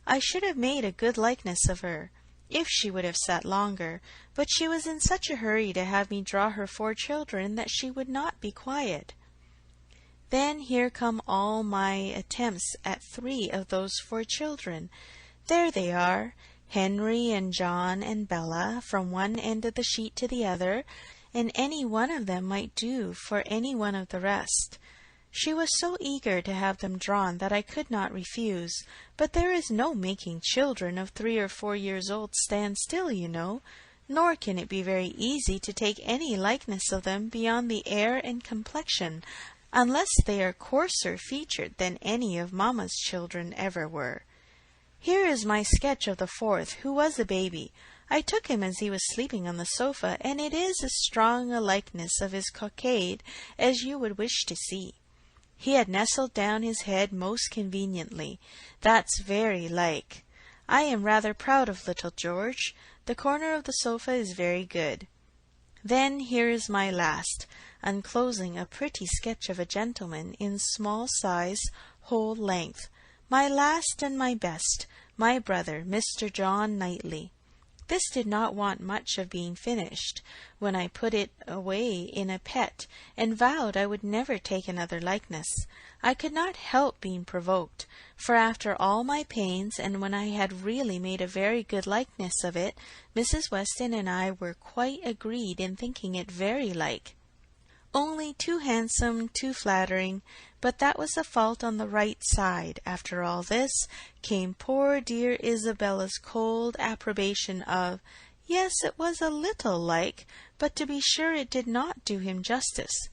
I should have made a good likeness of her, if she would have sat longer, but she was in such a hurry to have me draw her 4 children that she would not be quiet. Then here come all my attempts at 3 of those 4 children. There they are, Henry and John and Bella, from one end of the sheet to the other, and any one of them might do for any one of the rest. She was so eager to have them drawn that I could not refuse, but there is no making children of 3 or 4 years old stand still, you know, nor can it be very easy to take any likeness of them beyond the air and complexion, unless they are coarser featured than any of mamma's children ever were. Here is my sketch of the 4th, who was a baby. I took him as he was sleeping on the sofa, and it is as strong a likeness of his cockade as you would wish to see. He had nestled down his head most conveniently. That's very like. I am rather proud of little George. The corner of the sofa is very good. Then here is my last, unclosing a pretty sketch of a gentleman in small size, whole length. My last and my best, my brother, Mr. John Knightley. This did not want much of being finished, when I put it away in a pet, and vowed I would never take another likeness. I could not help being provoked, for after all my pains, and when I had really made a very good likeness of it, Mrs. Weston and I were quite agreed in thinking it very like. Only too handsome, too flattering, but that was a fault on the right side. After all this, came poor dear Isabella's cold approbation of, Yes, it was a little like, but to be sure it did not do him justice.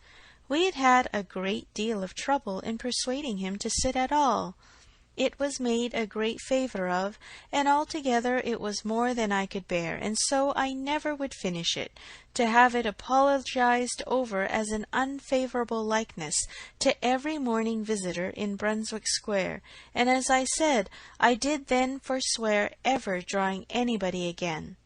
We had had a great deal of trouble in persuading him to sit at all. It was made a great favour of, and altogether it was more than I could bear, and so I never would finish it, to have it apologized over as an unfavourable likeness to every morning visitor in Brunswick Square, and as I said, I did then forswear ever drawing anybody again.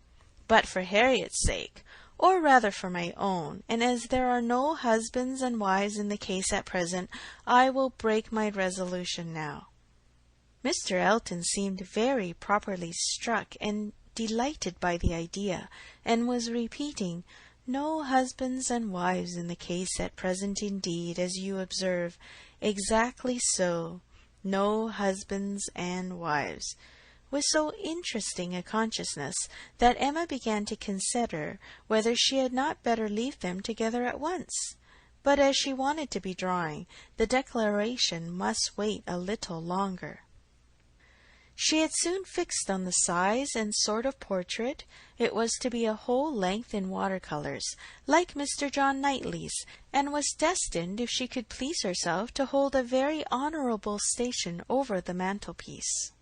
But for Harriet's sake, or rather for my own, and as there are no husbands and wives in the case at present, I will break my resolution now. Mr. Elton seemed very properly struck and delighted by the idea, and was repeating, "No husbands and wives in the case at present indeed, as you observe. Exactly so. No husbands and wives," with so interesting a consciousness that Emma began to consider whether she had not better leave them together at once. But as she wanted to be drawing, the declaration must wait a little longer. She had soon fixed on the size and sort of portrait. It was to be a whole length in watercolours, like Mr. John Knightley's, and was destined, if she could please herself, to hold a very honourable station over the mantelpiece.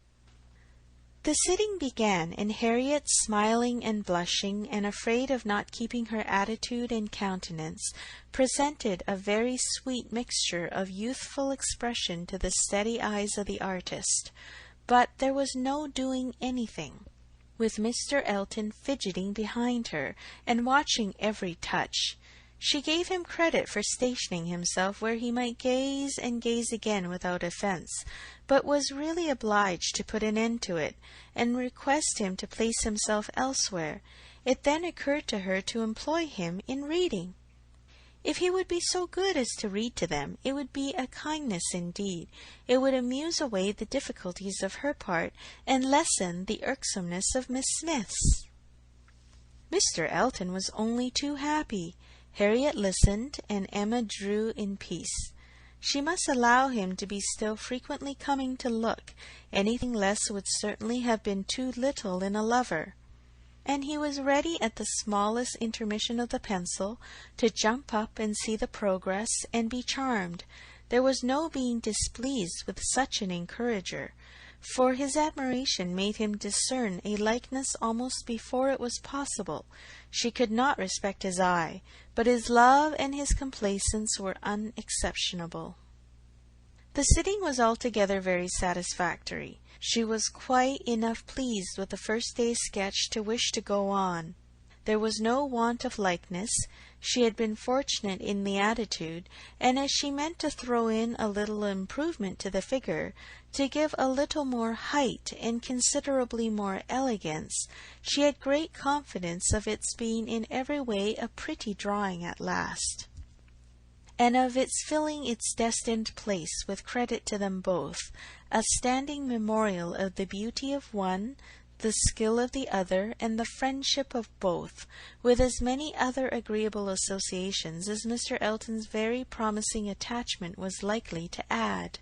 The sitting began, and Harriet, smiling and blushing, and afraid of not keeping her attitude and countenance, presented a very sweet mixture of youthful expression to the steady eyes of the artist. But there was no doing anything, with Mr. Elton fidgeting behind her, and watching every touch. She gave him credit for stationing himself where he might gaze and gaze again without offence, but was really obliged to put an end to it, and request him to place himself elsewhere. It then occurred to her to employ him in reading. If he would be so good as to read to them, it would be a kindness indeed. It would amuse away the difficulties of her part, and lessen the irksomeness of Miss Smith's. Mr. Elton was only too happy. Harriet listened, and Emma drew in peace. She must allow him to be still frequently coming to look. Anything less would certainly have been too little in a lover. And he was ready at the smallest intermission of the pencil to jump up and see the progress and be charmed. There was no being displeased with such an encourager, for his admiration made him discern a likeness almost before it was possible. She could not respect his eye, but his love and his complaisance were unexceptionable. The sitting was altogether very satisfactory. She was quite enough pleased with the first day's sketch to wish to go on. There was no want of likeness. She had been fortunate in the attitude, and as she meant to throw in a little improvement to the figure, to give a little more height and considerably more elegance, she had great confidence of its being in every way a pretty drawing at last, and of its filling its destined place with credit to them both, a standing memorial of the beauty of one, the skill of the other, and the friendship of both, with as many other agreeable associations as Mr. Elton's very promising attachment was likely to add.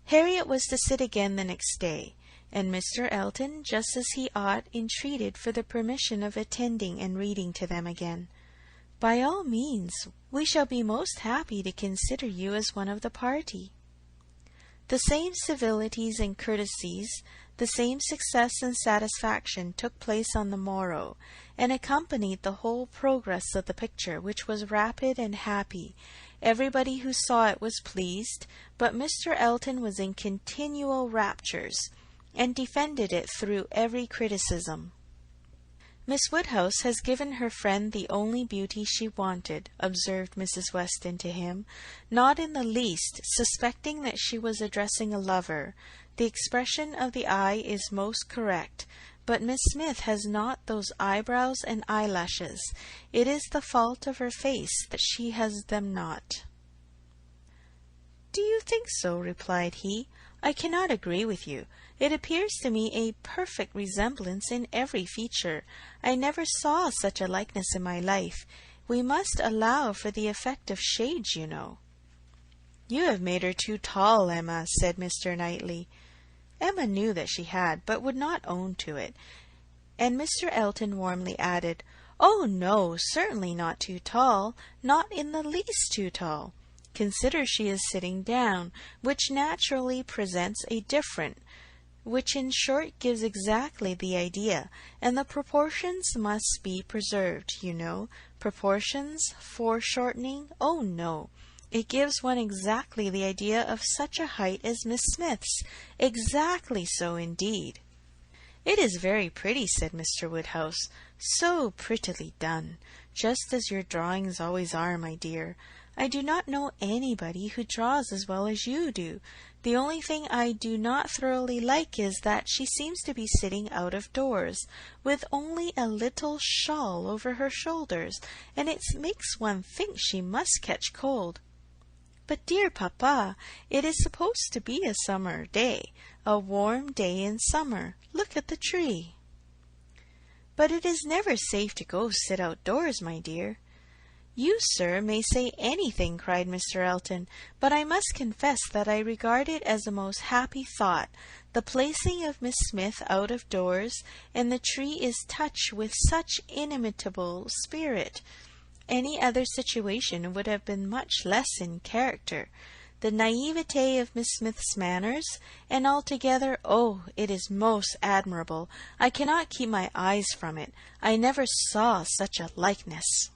Harriet was to sit again the next day, and Mr. Elton, just as he ought, entreated for the permission of attending and reading to them again. "By all means, we shall be most happy to consider you as one of the party." The same civilities and courtesies, the same success and satisfaction took place on the morrow, and accompanied the whole progress of the picture, which was rapid and happy. Everybody who saw it was pleased, but Mr. Elton was in continual raptures, and defended it through every criticism. "Miss Woodhouse has given her friend the only beauty she wanted," observed Mrs. Weston to him, not in the least suspecting that she was addressing a lover. "The expression of the eye is most correct, but Miss Smith has not those eyebrows and eyelashes. It is the fault of her face that she has them not." "Do you think so?" replied he. "I cannot agree with you. It appears to me a perfect resemblance in every feature. I never saw such a likeness in my life. We must allow for the effect of shades, you know." "You have made her too tall, Emma," said Mr. Knightley. Emma knew that she had, but would not own to it. And Mr. Elton warmly added, "Oh, no, certainly not too tall, not in the least too tall. Consider she is sitting down, which naturally presents a different, which in short gives exactly the idea, and the proportions must be preserved, you know. Proportions, foreshortening, oh no. It gives one exactly the idea of such a height as Miss Smith's. Exactly so, indeed." "It is very pretty," said Mr. Woodhouse. "So prettily done, just as your drawings always are, my dear. I do not know anybody who draws as well as you do. The only thing I do not thoroughly like is that she seems to be sitting out of doors, with only a little shawl over her shoulders, and it makes one think she must catch cold." "But, dear papa, it is supposed to be a summer day, a warm day in summer. Look at the tree." "But it is never safe to go sit outdoors, my dear." "You, sir, may say anything," cried Mr. Elton, "but I must confess that I regard it as a most happy thought, the placing of Miss Smith out of doors, and the tree is touched with such inimitable spirit. Any other situation would have been much less in character. The naivete of Miss Smith's manners, and altogether, oh, it is most admirable. I cannot keep my eyes from it. I never saw such a likeness."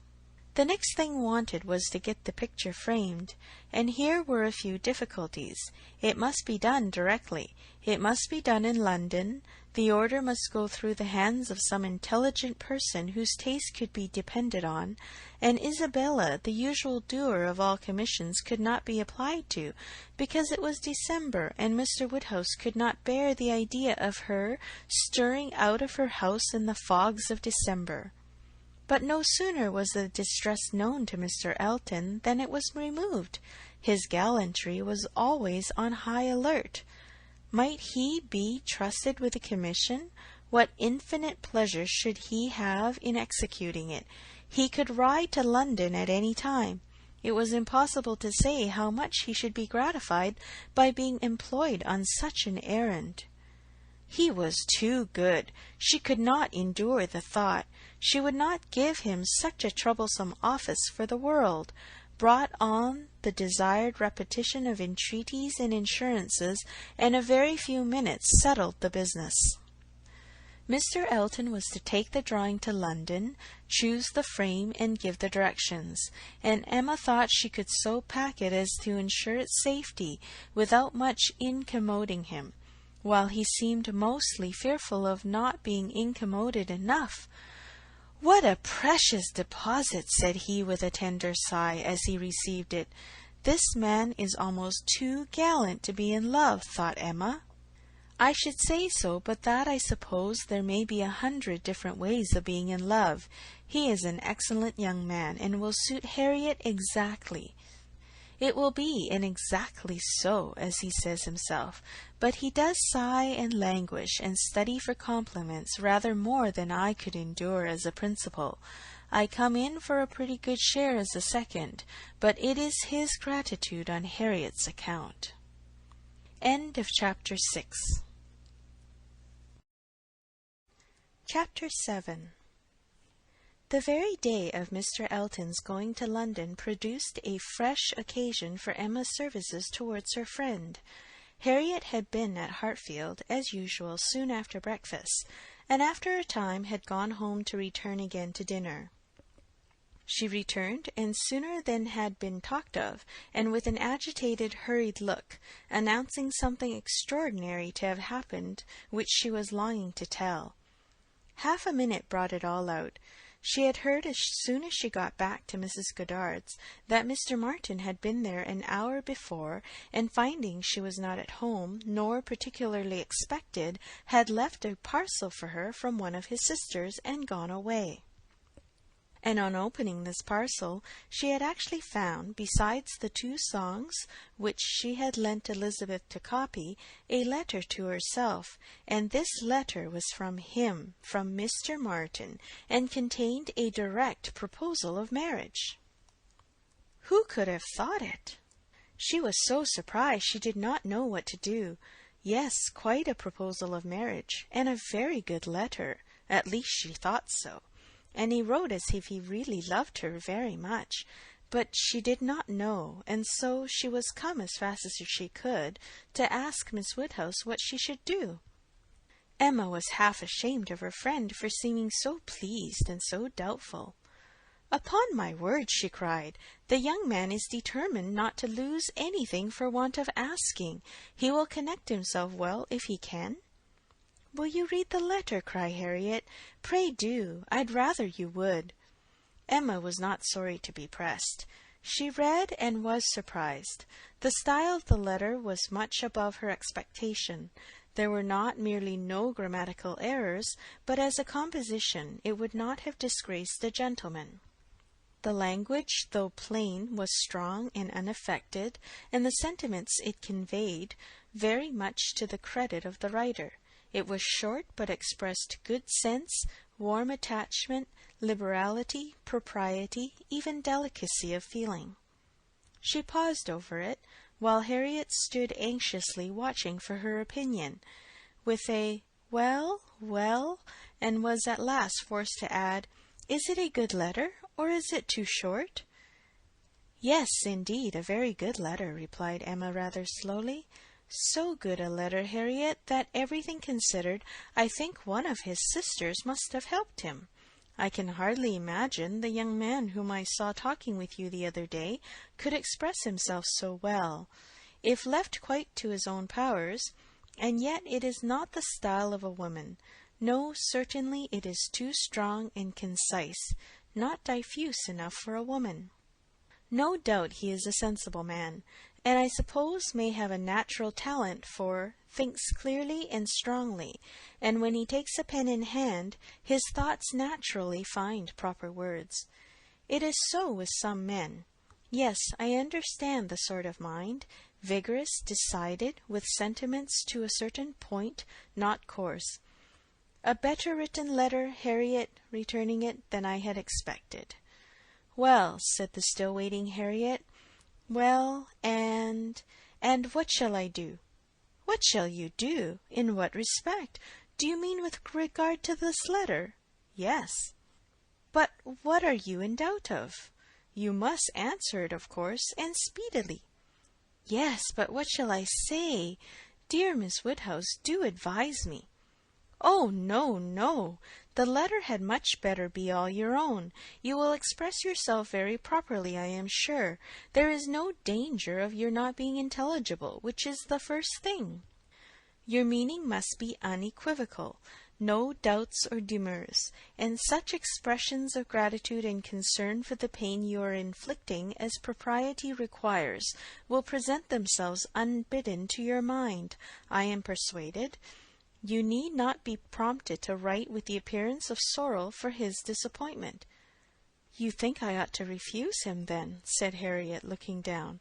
The next thing wanted was to get the picture framed, and here were a few difficulties. It must be done directly. It must be done in London. The order must go through the hands of some intelligent person whose taste could be depended on, and Isabella, the usual doer of all commissions, could not be applied to, because it was December, and Mr. Woodhouse could not bear the idea of her stirring out of her house in the fogs of December. But no sooner was the distress known to Mr. Elton than it was removed. His gallantry was always on high alert. Might he be trusted with a commission? What infinite pleasure should he have in executing it? He could ride to London at any time. It was impossible to say how much he should be gratified by being employed on such an errand. He was too good. She could not endure the thought. She would not give him such a troublesome office for the world. Brought on the desired repetition of entreaties and insurances, and a very few minutes settled the business. Mr. Elton was to take the drawing to London, choose the frame, and give the directions, and Emma thought she could so pack it as to ensure its safety without much incommoding him, while he seemed mostly fearful of not being incommoded enough. "What a precious deposit!" said he with a tender sigh as he received it. "This man is almost too gallant to be in love," thought Emma. "I should say so, but that I suppose there may be 100 different ways of being in love. He is an excellent young man, and will suit Harriet exactly. It will be an exactly so, as he says himself, but he does sigh and languish and study for compliments rather more than I could endure as a principal. I come in for a pretty good share as a second, but it is his gratitude on Harriet's account." End of chapter 6. Chapter 7. The very day of Mr. Elton's going to London produced a fresh occasion for Emma's services towards her friend. Harriet had been at Hartfield, as usual, soon after breakfast, and after a time had gone home to return again to dinner. She returned, and sooner than had been talked of, and with an agitated, hurried look, announcing something extraordinary to have happened, which she was longing to tell. Half a minute brought it all out. She had heard as soon as she got back to Mrs. Goddard's that Mr. Martin had been there an hour before, and finding she was not at home, nor particularly expected, had left a parcel for her from one of his sisters and gone away. And on opening this parcel, she had actually found, besides the 2 songs which she had lent Elizabeth to copy, a letter to herself, and this letter was from him, from Mr. Martin, and contained a direct proposal of marriage. Who could have thought it? She was so surprised she did not know what to do. Yes, quite a proposal of marriage, and a very good letter, At least she thought so. And he wrote as if he really loved her very much. But she did not know, and so she was come as fast as she could to ask Miss Woodhouse what she should do. Emma was half ashamed of her friend for seeming so pleased and so doubtful. "Upon my word," she cried, "the young man is determined not to lose anything for want of asking. He will connect himself well if he can." "Will you read the letter?" cried Harriet. "Pray do. I'd rather you would." Emma was not sorry to be pressed. She read and was surprised. The style of the letter was much above her expectation. There were not merely no grammatical errors, but as a composition it would not have disgraced a gentleman. The language, though plain, was strong and unaffected, and the sentiments it conveyed very much to the credit of the writer. It was short, but expressed good sense, warm attachment, liberality, propriety, even delicacy of feeling. She paused over it, while Harriet stood anxiously watching for her opinion, with a "well, well," and was at last forced to add, "Is it a good letter, or is it too short?" "Yes, indeed, a very good letter," replied Emma rather slowly. "So good a letter, Harriet, that everything considered, I think one of his sisters must have helped him. I can hardly imagine the young man whom I saw talking with you the other day could express himself so well, if left quite to his own powers, and yet it is not the style of a woman. No, certainly it is too strong and concise, not diffuse enough for a woman. No doubt he is a sensible man, and I suppose may have a natural talent for, thinks clearly and strongly, and when he takes a pen in hand, his thoughts naturally find proper words. It is so with some men. Yes, I understand the sort of mind, vigorous, decided, with sentiments to a certain point, not coarse. A better written letter, Harriet, returning it, than I had expected." "Well," said the still waiting Harriet, "well, and what shall I do?" "What shall you do? In what respect? Do you mean with regard to this letter?" "Yes." "But what are you in doubt of? You must answer it, of course, and speedily." "Yes, but what shall I say? Dear Miss Woodhouse, do advise me." "Oh, no, no! The letter had much better be all your own. You will express yourself very properly, I am sure. There is no danger of your not being intelligible, which is the first thing. Your meaning must be unequivocal, no doubts or demurs, and such expressions of gratitude and concern for the pain you are inflicting as propriety requires will present themselves unbidden to your mind, I am persuaded. You need not be prompted to write with the appearance of sorrow for his disappointment." "You think I ought to refuse him, then?" said Harriet, looking down.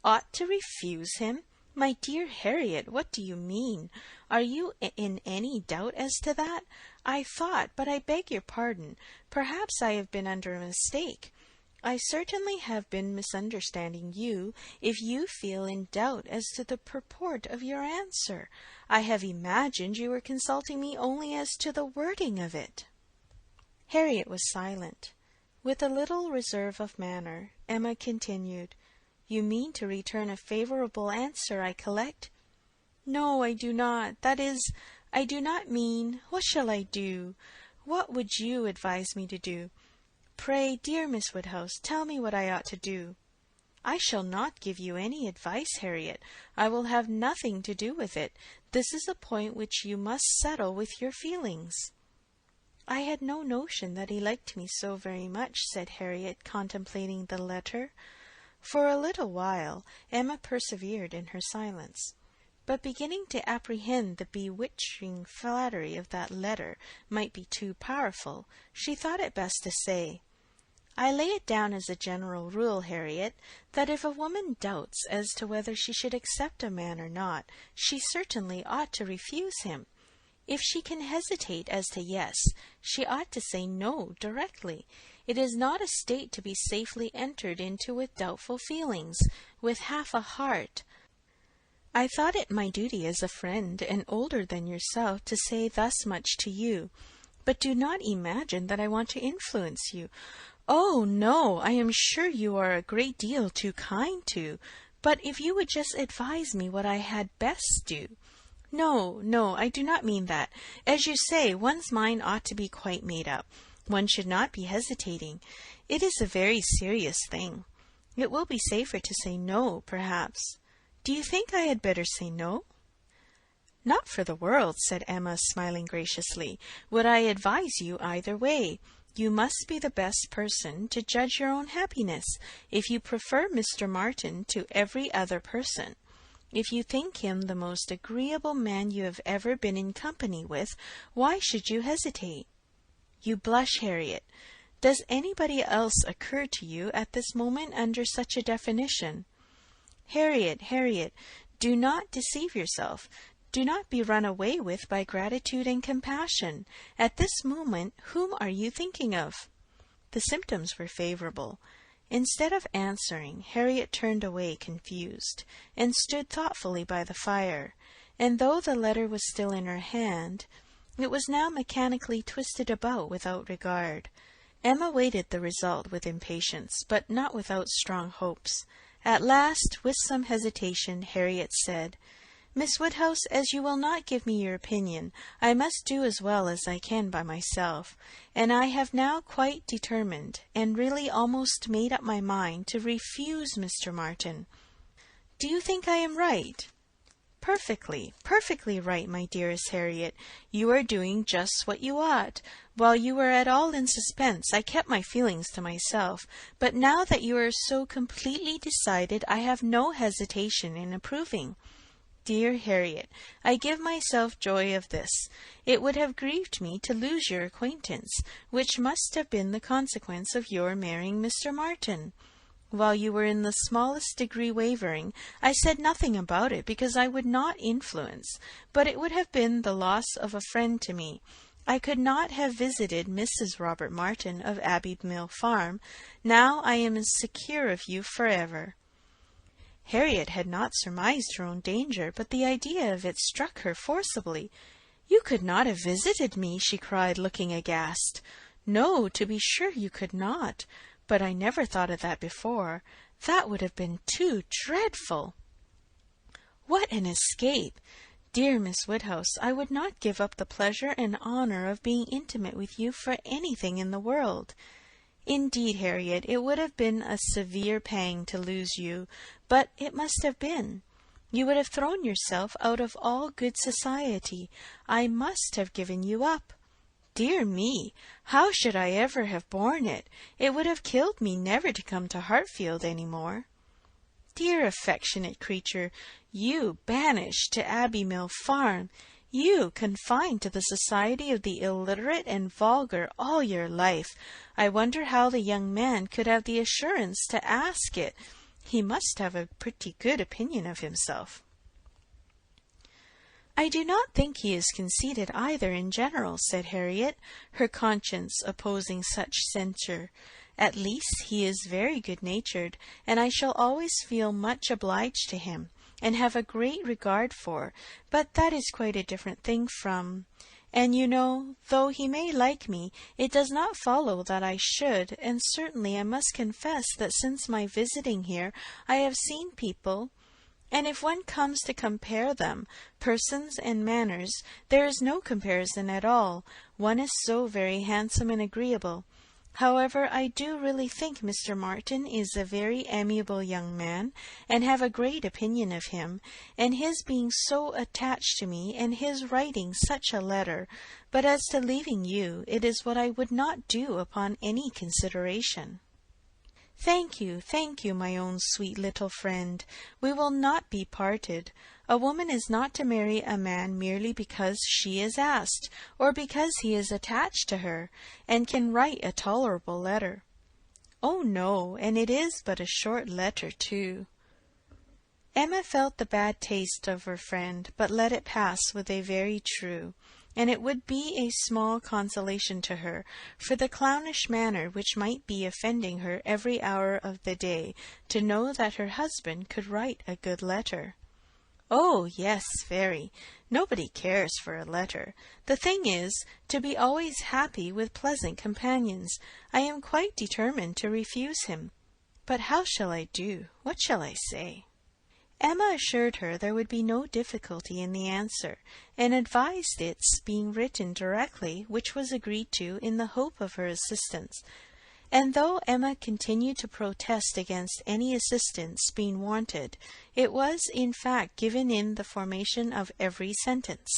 "Ought to refuse him? My dear Harriet, what do you mean? Are you in any doubt as to that? I thought, but I beg your pardon, perhaps I have been under a mistake. I certainly have been misunderstanding you, if you feel in doubt as to the purport of your answer. I have imagined you were consulting me only as to the wording of it." Harriet was silent. With a little reserve of manner, Emma continued, "You mean to return a favorable answer, I collect?" "No, I do not. That is, I do not mean. What shall I do? What would you advise me to do? Pray, dear Miss Woodhouse, tell me what I ought to do." "I shall not give you any advice, Harriet. I will have nothing to do with it. This is a point which you must settle with your feelings." "I had no notion that he liked me so very much," said Harriet, contemplating the letter. For a little while Emma persevered in her silence, but beginning to apprehend the bewitching flattery of that letter might be too powerful, she thought it best to say, "I lay it down as a general rule, Harriet, that if a woman doubts as to whether she should accept a man or not, she certainly ought to refuse him. If she can hesitate as to yes, she ought to say no directly. It is not a state to be safely entered into with doubtful feelings, with half a heart. I thought it my duty as a friend and older than yourself to say thus much to you, but do not imagine that I want to influence you. Oh, no, I am sure you are a great deal too kind to, but if you would just advise me what I had best do. No, no, I do not mean that. As you say, one's mind ought to be quite made up. One should not be hesitating. It is a very serious thing. It will be safer to say no, perhaps. Do you think I had better say no? Not for the world, said Emma, smiling graciously, would I advise you either way. You must be the best person to judge your own happiness, if you prefer Mr. Martin to every other person. If you think him the most agreeable man you have ever been in company with, why should you hesitate? You blush, Harriet. Does anybody else occur to you at this moment under such a definition? Harriet, Harriet, do not deceive yourself. Do not be run away with by gratitude and compassion. At this moment, whom are you thinking of? The symptoms were favorable. Instead of answering, Harriet turned away confused, and stood thoughtfully by the fire, and though the letter was still in her hand, it was now mechanically twisted about without regard. Emma waited the result with impatience, but not without strong hopes. At last, with some hesitation, Harriet said, Miss Woodhouse, as you will not give me your opinion, I must do as well as I can by myself, and I have now quite determined, and really almost made up my mind to refuse Mr. Martin. Do you think I am right? Perfectly, perfectly right, my dearest Harriet. You are doing just what you ought. While you were at all in suspense, I kept my feelings to myself, but now that you are so completely decided, I have no hesitation in approving. Dear Harriet, I give myself joy of this. It would have grieved me to lose your acquaintance, which must have been the consequence of your marrying Mr. Martin. While you were in the smallest degree wavering, I said nothing about it because I would not influence, but it would have been the loss of a friend to me. I could not have visited Mrs. Robert Martin of Abbey Mill Farm. Now I am secure of you forever. Harriet had not surmised her own danger, but the idea of it struck her forcibly. You could not have visited me, she cried, looking aghast. No, to be sure you could not. But I never thought of that before. That would have been too dreadful. What an escape! Dear Miss Woodhouse, I would not give up the pleasure and honour of being intimate with you for anything in the world. Indeed, Harriet, it would have been a severe pang to lose you, but it must have been. You would have thrown yourself out of all good society. I must have given you up. Dear me, how should I ever have borne it? It would have killed me never to come to Hartfield any more. Dear affectionate creature, you banished to Abbey Mill Farm, you confined to the society of the illiterate and vulgar all your life. I wonder how the young man could have the assurance to ask it. He must have a pretty good opinion of himself. I do not think he is conceited either in general, said Harriet, her conscience opposing such censure. At least he is very good-natured, and I shall always feel much obliged to him, and have a great regard for, but that is quite a different thing from... And you know, though he may like me, it does not follow that I should, and certainly I must confess that since my visiting here I have seen people, and if one comes to compare them, persons and manners, there is no comparison at all. One is so very handsome and agreeable. However, I do really think Mr. Martin is a very amiable young man, and have a great opinion of him, and his being so attached to me, and his writing such a letter. But as to leaving you, it is what I would not do upon any consideration. Thank you, my own sweet little friend. We will not be parted. A woman is not to marry a man merely because she is asked, or because he is attached to her, and can write a tolerable letter. Oh, no, and it is but a short letter, too. Emma felt the bad taste of her friend, but let it pass with a very true, and it would be a small consolation to her, for the clownish manner which might be offending her every hour of the day, to know that her husband could write a good letter. "Oh, yes, very. Nobody cares for a letter. The thing is, to be always happy with pleasant companions. I am quite determined to refuse him. But how shall I do? What shall I say?" Emma assured her there would be no difficulty in the answer, and advised its being written directly, which was agreed to in the hope of her assistance. And though Emma continued to protest against any assistance being wanted, it was in fact given in the formation of every sentence.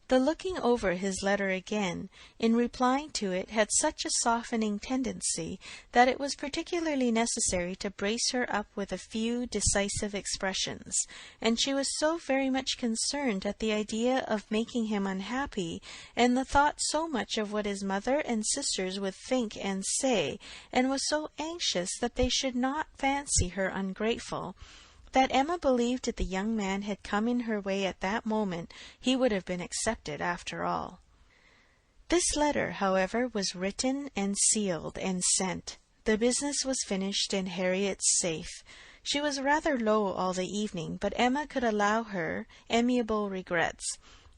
The looking over his letter again, in replying to it, had such a softening tendency that it was particularly necessary to brace her up with a few decisive expressions, and she was so very much concerned at the idea of making him unhappy, and the thought so much of what his mother and sisters would think and say, and was so anxious that they should not fancy her ungrateful, that Emma believed if the young man had come in her way at that moment, he would have been accepted after all. This letter, however, was written and sealed and sent. The business was finished in Harriet's safe. She was rather low all the evening, but Emma could allow her amiable regrets,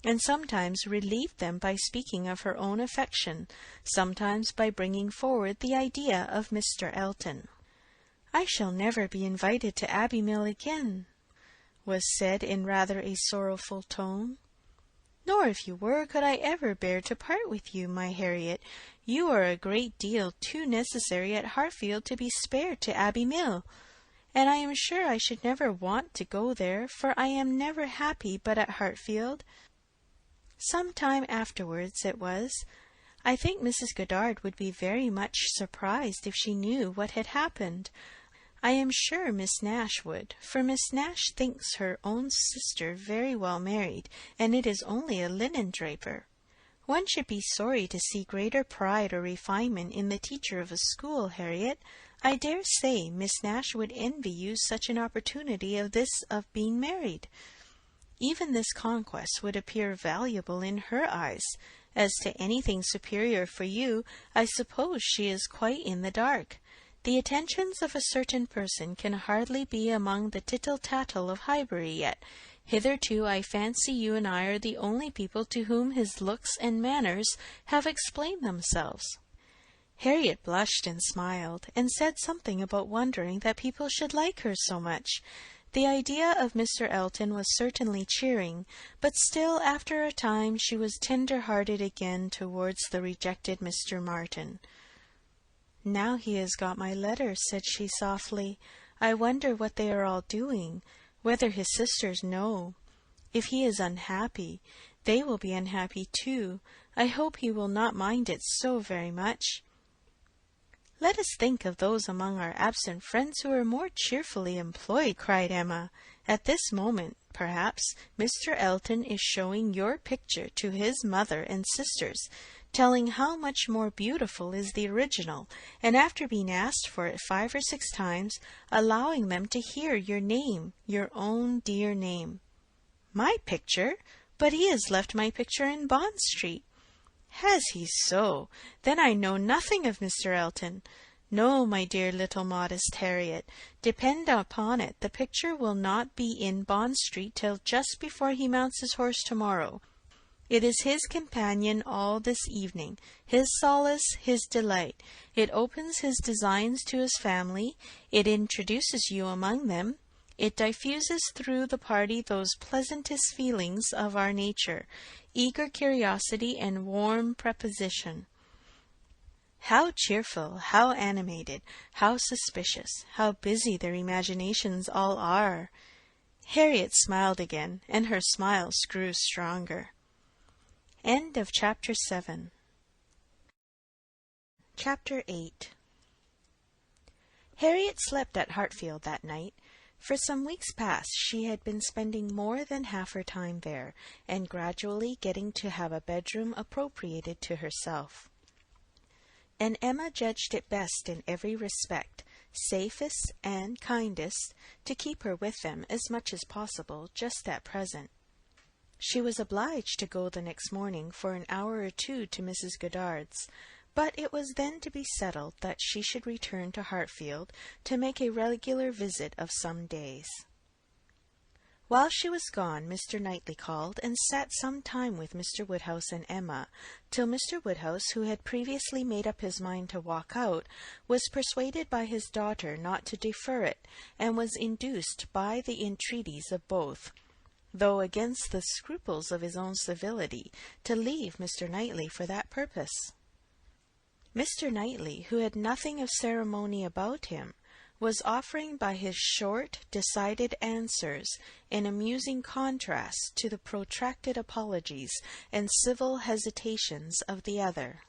and sometimes relieved them by speaking of her own affection, sometimes by bringing forward the idea of Mr. Elton. "I shall never be invited to Abbey Mill again," was said in rather a sorrowful tone. "Nor if you were, could I ever bear to part with you, my Harriet. You are a great deal too necessary at Hartfield to be spared to Abbey Mill. And I am sure I should never want to go there, for I am never happy but at Hartfield." Some time afterwards it was. I think Mrs. Goddard would be very much surprised if she knew what had happened. I am sure Miss Nash would, for Miss Nash thinks her own sister very well married, and it is only a linen draper. One should be sorry to see greater pride or refinement in the teacher of a school, Harriet. I dare say Miss Nash would envy you such an opportunity of being married. Even this conquest would appear valuable in her eyes. As to anything superior for you, I suppose she is quite in the dark. The attentions of a certain person can hardly be among the tittle-tattle of Highbury yet. Hitherto I fancy you and I are the only people to whom his looks and manners have explained themselves." Harriet blushed and smiled, and said something about wondering that people should like her so much. The idea of Mr. Elton was certainly cheering, but still after a time she was tender-hearted again towards the rejected Mr. Martin. "Now he has got my letter," said she softly. "I wonder what they are all doing, whether his sisters know. If he is unhappy, they will be unhappy too. I hope he will not mind it so very much." "Let us think of those among our absent friends who are more cheerfully employed," cried Emma. "At this moment, perhaps, Mr. Elton is showing your picture to his mother and sisters, telling how much more beautiful is the original, and after being asked for it 5 or 6 times, allowing them to hear your name, your own dear name." "My picture? But he has left my picture in Bond Street." "Has he so? Then I know nothing of Mr. Elton. No, my dear little modest Harriet, depend upon it, the picture will not be in Bond Street till just before he mounts his horse tomorrow. It is his companion all this evening, his solace, his delight. It opens his designs to his family, it introduces you among them, it diffuses through the party those pleasantest feelings of our nature, eager curiosity and warm prepossession. How cheerful, how animated, how suspicious, how busy their imaginations all are!" Harriet smiled again, and her smiles grew stronger. End of Chapter 7. Chapter 8. Harriet slept at Hartfield that night. For some weeks past she had been spending more than half her time there, and gradually getting to have a bedroom appropriated to herself. And Emma judged it best in every respect, safest and kindest, to keep her with them as much as possible just at present. She was obliged to go the next morning for an hour or 2 to Mrs. Goddard's, but it was then to be settled that she should return to Hartfield to make a regular visit of some days. While she was gone, Mr. Knightley called and sat some time with Mr. Woodhouse and Emma, till Mr. Woodhouse, who had previously made up his mind to walk out, was persuaded by his daughter not to defer it, and was induced by the entreaties of both, though against the scruples of his own civility, to leave Mr. Knightley for that purpose. Mr. Knightley, who had nothing of ceremony about him, was offering by his short, decided answers an amusing contrast to the protracted apologies and civil hesitations of the other.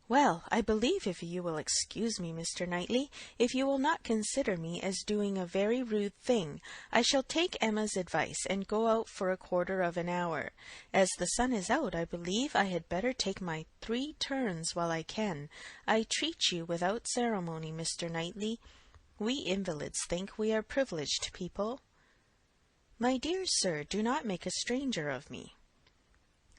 "Well, I believe, if you will excuse me, Mr. Knightley, if you will not consider me as doing a very rude thing, I shall take Emma's advice and go out for a quarter of an hour. As the sun is out, I believe I had better take my 3 turns while I can. I treat you without ceremony, Mr. Knightley. We invalids think we are privileged people." "My dear sir, do not make a stranger of me."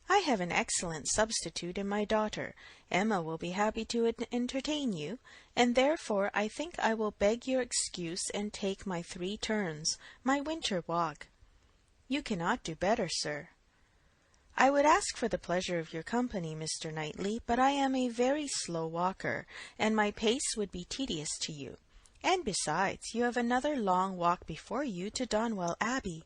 "I have an excellent substitute in my daughter. Emma will be happy to entertain you, and therefore I think I will beg your excuse and take my 3 turns, my winter walk." "You cannot do better, sir." "I would ask for the pleasure of your company, Mr. Knightley, but I am a very slow walker, and my pace would be tedious to you. And besides, you have another long walk before you to Donwell Abbey."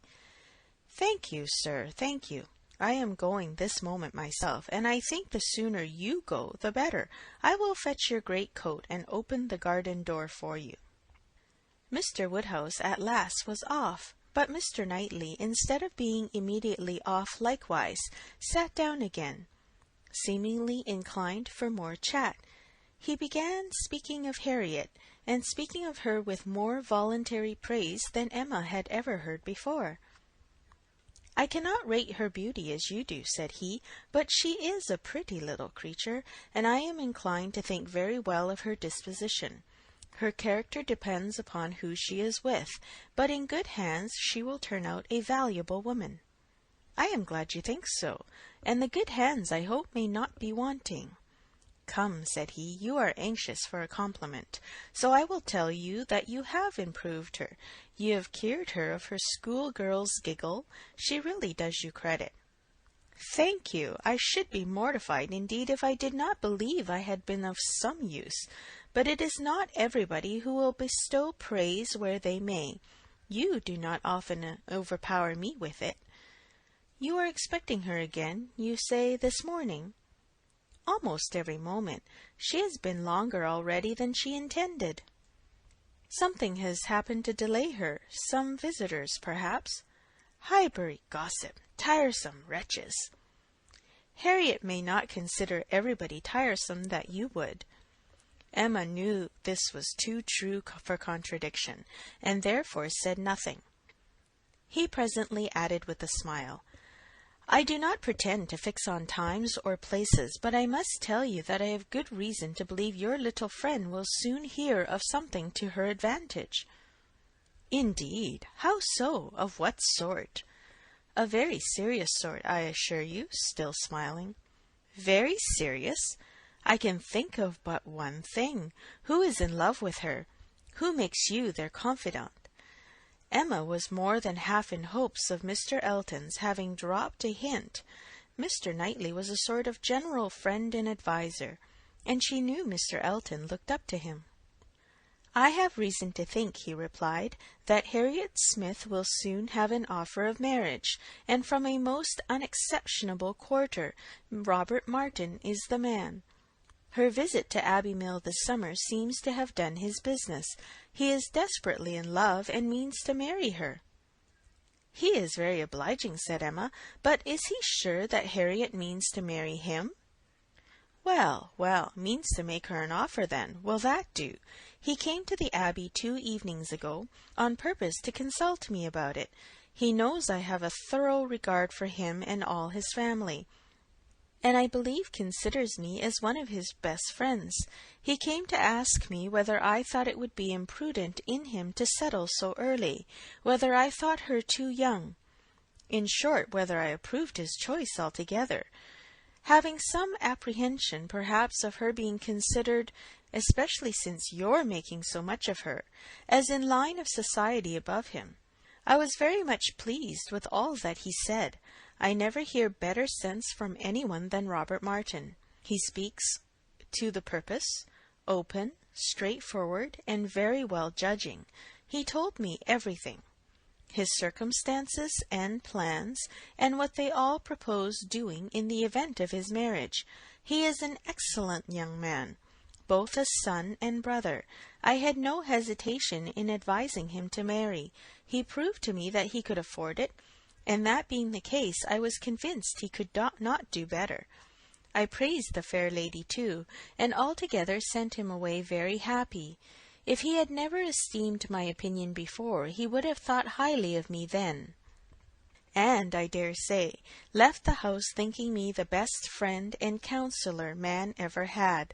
"Thank you, sir, thank you. I am going this moment myself, and I think the sooner you go the better. I will fetch your great coat and open the garden door for you." Mr. Woodhouse at last was off, but Mr. Knightley, instead of being immediately off likewise, sat down again, seemingly inclined for more chat. He began speaking of Harriet, and speaking of her with more voluntary praise than Emma had ever heard before. "I cannot rate her beauty as you do," said he, "but she is a pretty little creature, and I am inclined to think very well of her disposition. Her character depends upon who she is with, but in good hands she will turn out a valuable woman." "I am glad you think so, and the good hands, I hope, may not be wanting." "Come," said he, "you are anxious for a compliment, so I will tell you that you have improved her. You have cured her of her schoolgirl's giggle. She really does you credit." "Thank you. I should be mortified indeed if I did not believe I had been of some use. But it is not everybody who will bestow praise where they may. You do not often overpower me with it." "You are expecting her again, you say, this morning?" "Almost every moment. She has been longer already than she intended." "Something has happened to delay her. Some visitors, perhaps?" "Highbury gossip! Tiresome wretches!" "Harriet may not consider everybody tiresome that you would." Emma knew this was too true for contradiction, and therefore said nothing. He presently added with a smile, "I do not pretend to fix on times or places, but I must tell you that I have good reason to believe your little friend will soon hear of something to her advantage." "Indeed! How so? Of what sort?" "A very serious sort, I assure you," still smiling. "Very serious? I can think of but one thing. Who is in love with her? Who makes you their confidant?" Emma was more than half in hopes of Mr. Elton's having dropped a hint. Mr. Knightley was a sort of general friend and adviser, and she knew Mr. Elton looked up to him. "I have reason to think," he replied, "that Harriet Smith will soon have an offer of marriage, and from a most unexceptionable quarter. Robert Martin is the man. Her visit to Abbey Mill this summer seems to have done his business. He is desperately in love, and means to marry her." "He is very obliging," said Emma, "but is he sure that Harriet means to marry him?" "Well, well, means to make her an offer, then. Will that do? He came to the Abbey 2 evenings ago, on purpose to consult me about it. He knows I have a thorough regard for him and all his family, and I believe considers me as one of his best friends. He came to ask me whether I thought it would be imprudent in him to settle so early, whether I thought her too young. In short, whether I approved his choice altogether, having some apprehension perhaps of her being considered, especially since you're making so much of her, as in line of society above him. I was very much pleased with all that he said. I never hear better sense from anyone than Robert Martin. He speaks to the purpose, open, straightforward, and very well judging. He told me everything, his circumstances and plans, and what they all propose doing in the event of his marriage. He is an excellent young man, both as son and brother. I had no hesitation in advising him to marry. He proved to me that he could afford it, and that being the case, I was convinced he could not do better. I praised the fair lady too, and altogether sent him away very happy. If he had never esteemed my opinion before, he would have thought highly of me then, and, I dare say, left the house thinking me the best friend and counsellor man ever had.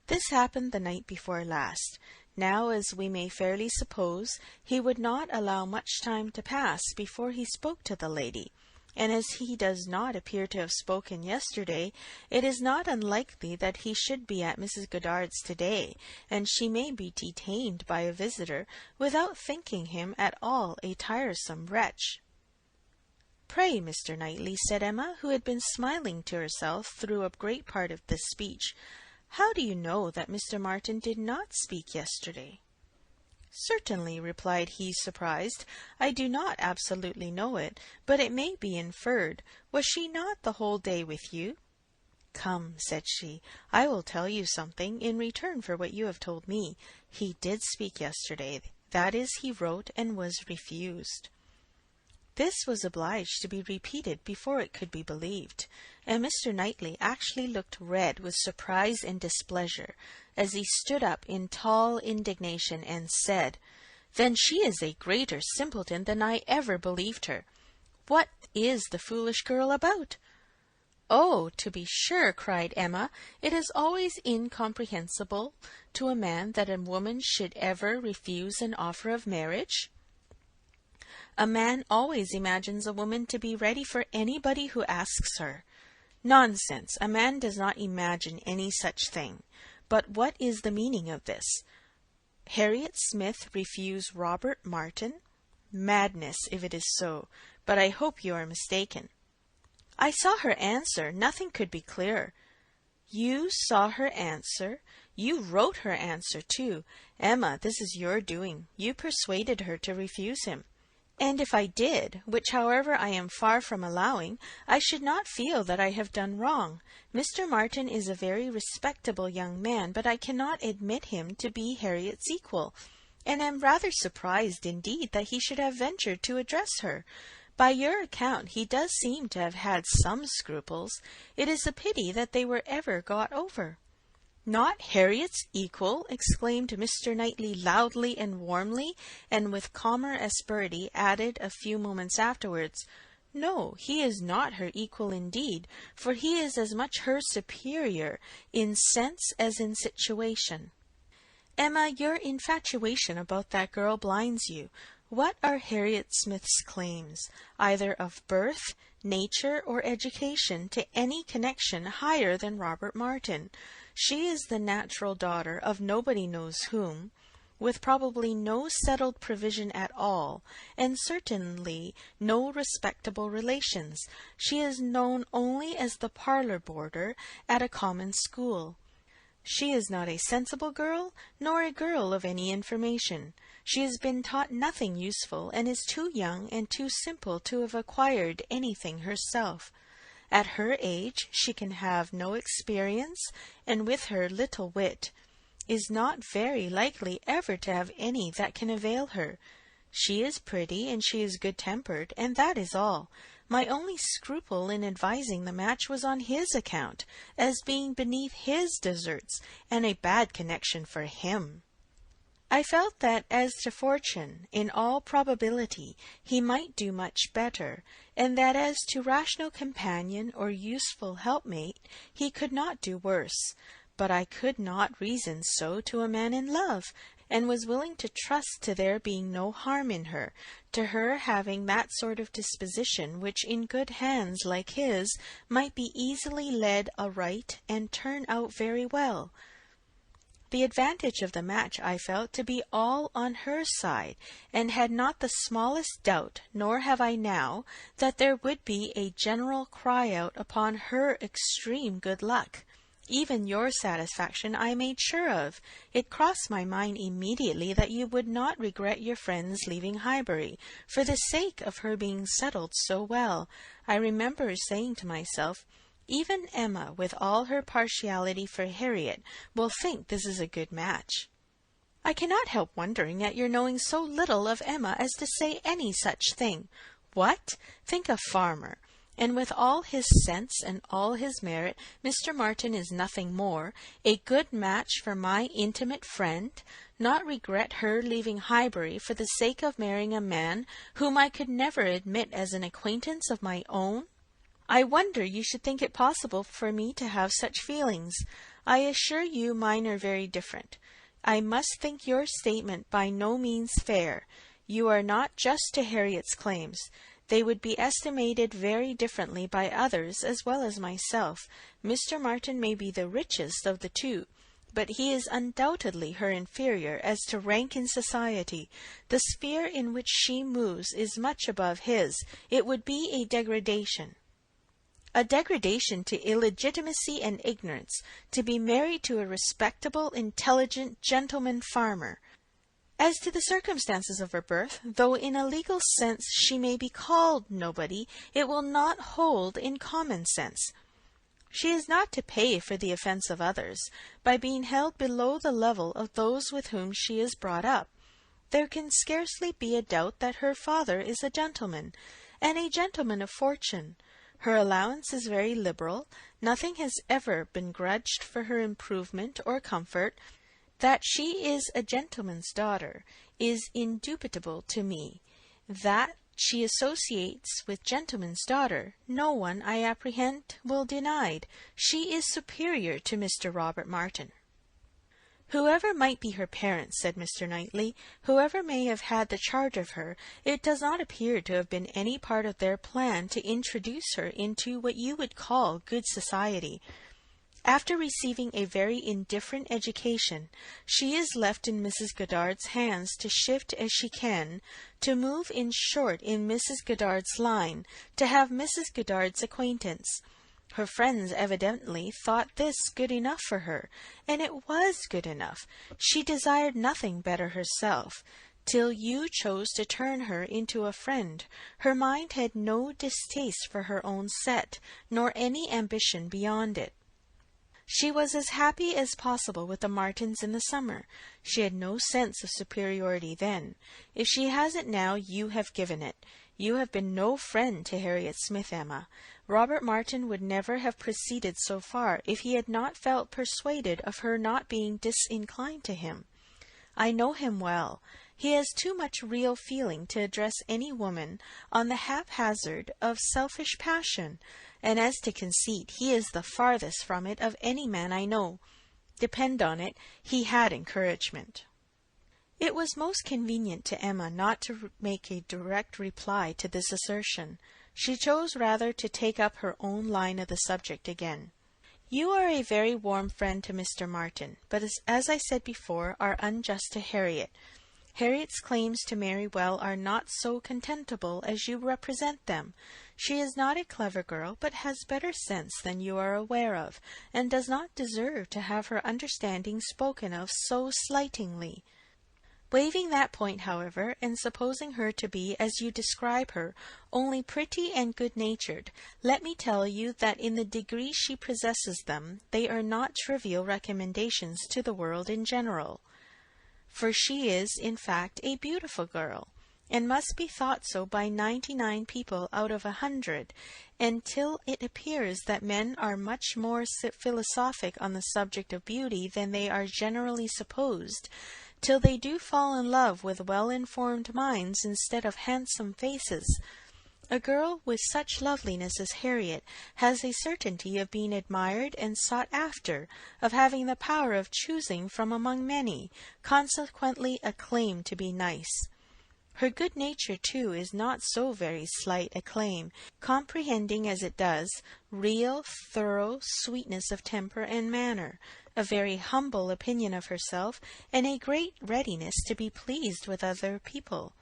This happened the night before last. Now, as we may fairly suppose, he would not allow much time to pass before he spoke to the lady, and as he does not appear to have spoken yesterday, it is not unlikely that he should be at Mrs. Goddard's today, and she may be detained by a visitor without thinking him at all a tiresome wretch. "Pray, Mr. Knightley," said Emma, who had been smiling to herself through a great part of this speech, "how do you know that Mr. Martin did not speak yesterday?" "Certainly," replied he, surprised, "I do not absolutely know it, but it may be inferred. Was she not the whole day with you?" "Come," said she, "I will tell you something in return for what you have told me. He did speak yesterday. That is, he wrote and was refused." This was obliged to be repeated before it could be believed, and Mr. Knightley actually looked red with surprise and displeasure, as he stood up in tall indignation and said, "Then she is a greater simpleton than I ever believed her. What is the foolish girl about?" "Oh, to be sure," cried Emma, "it is always incomprehensible to a man that a woman should ever refuse an offer of marriage. A man always imagines a woman to be ready for anybody who asks her. Nonsense! A man does not imagine any such thing. But what is the meaning of this? Harriet Smith refuse Robert Martin? Madness, if it is so, but I hope you are mistaken." "I saw her answer. Nothing could be clearer." "You saw her answer? You wrote her answer, too. Emma, this is your doing. You persuaded her to refuse him. And if I did, which however I am far from allowing, I should not feel that I have done wrong. Mr. Martin is a very respectable young man, but I cannot admit him to be Harriet's equal, and am rather surprised indeed that he should have ventured to address her. By your account he does seem to have had some scruples. It is a pity that they were ever got over." "Not Harriet's equal!" exclaimed Mr. Knightley loudly and warmly, and with calmer asperity added a few moments afterwards, "No, he is not her equal indeed, for he is as much her superior in sense as in situation. Emma, your infatuation about that girl blinds you. What are Harriet Smith's claims, either of birth, nature, or education, to any connection higher than Robert Martin? She is the natural daughter of nobody knows whom, with probably no settled provision at all, and certainly no respectable relations. She is known only as the parlour boarder at a common school. She is not a sensible girl, nor a girl of any information. She has been taught nothing useful, and is too young and too simple to have acquired anything herself. At her age she can have no experience, and with her little wit is not very likely ever to have any that can avail her. She is pretty, and she is good-tempered, and that is all. My only scruple in advising the match was on his account, as being beneath his deserts, and a bad connection for him. I felt that as to fortune, in all probability he might do much better, and that as to rational companion or useful helpmate he could not do worse. But I could not reason so to a man in love, and was willing to trust to there being no harm in her, to her having that sort of disposition which in good hands like his might be easily led aright and turn out very well. the advantage of the match I felt to be all on her side, and had not the smallest doubt, nor have I now, that there would be a general cry out upon her extreme good luck. Even your satisfaction I made sure of. It crossed my mind immediately that you would not regret your friend's leaving Highbury, for the sake of her being settled so well. I remember saying to myself, even Emma, with all her partiality for Harriet, will think this is a good match. I cannot help wondering at your knowing so little of Emma as to say any such thing. What? Think a farmer! And with all his sense and all his merit, Mr. Martin is nothing more, a good match for my intimate friend, not regret her leaving Highbury for the sake of marrying a man whom I could never admit as an acquaintance of my own? I wonder you should think it possible for me to have such feelings. I assure you mine are very different. I must think your statement by no means fair. You are not just to Harriet's claims. They would be estimated very differently by others as well as myself. Mr. Martin may be the richest of the two, but he is undoubtedly her inferior as to rank in society. The sphere in which she moves is much above his. It would be a degradation. A degradation to illegitimacy and ignorance, to be married to a respectable, intelligent, gentleman farmer. As to the circumstances of her birth, though in a legal sense she may be called nobody, it will not hold in common sense. She is not to pay for the offence of others, by being held below the level of those with whom she is brought up. There can scarcely be a doubt that her father is a gentleman, and a gentleman of fortune. Her allowance is very liberal. Nothing has ever been grudged for her improvement or comfort. That she is a gentleman's daughter is indubitable to me. That she associates with gentleman's daughter, no one, I apprehend, will deny. She is superior to Mr. Robert Martin. Whoever might be her parents, said Mr. Knightley, whoever may have had the charge of her, it does not appear to have been any part of their plan to introduce her into what you would call good society. After receiving a very indifferent education, she is left in Mrs. Goddard's hands to shift as she can, to move in short in Mrs. Goddard's line, to have Mrs. Goddard's acquaintance. Her friends evidently thought this good enough for her, and it was good enough. She desired nothing better herself. Till you chose to turn her into a friend, her mind had no distaste for her own set, nor any ambition beyond it. She was as happy as possible with the Martins in the summer. She had no sense of superiority then. If she has it now, you have given it. You have been no friend to Harriet Smith, Emma. Robert Martin would never have proceeded so far if he had not felt persuaded of her not being disinclined to him. I know him well. He has too much real feeling to address any woman on the haphazard of selfish passion, and as to conceit, he is the farthest from it of any man I know. Depend on it, he had encouragement. It was most convenient to Emma not to make a direct reply to this assertion. She chose rather to take up her own line of the subject again. You are a very warm friend to Mr. Martin, but as I said before, are unjust to Harriet. Harriet's claims to marry well are not so contemptible as you represent them. She is not a clever girl, but has better sense than you are aware of, and does not deserve to have her understanding spoken of so slightingly. Waiving that point, however, and supposing her to be, as you describe her, only pretty and good-natured, let me tell you that in the degree she possesses them, they are not trivial recommendations to the world in general. For she is, in fact, a beautiful girl, and must be thought so by 99 people out of 100, until it appears that men are much more philosophic on the subject of beauty than they are generally supposed, till they do fall in love with well-informed minds instead of handsome faces. A girl with such loveliness as Harriet has a certainty of being admired and sought after, of having the power of choosing from among many, consequently a claim to be nice. Her good nature, too, is not so very slight a claim, comprehending as it does real, thorough sweetness of temper and manner, a very humble opinion of herself, and a great readiness to be pleased with other people.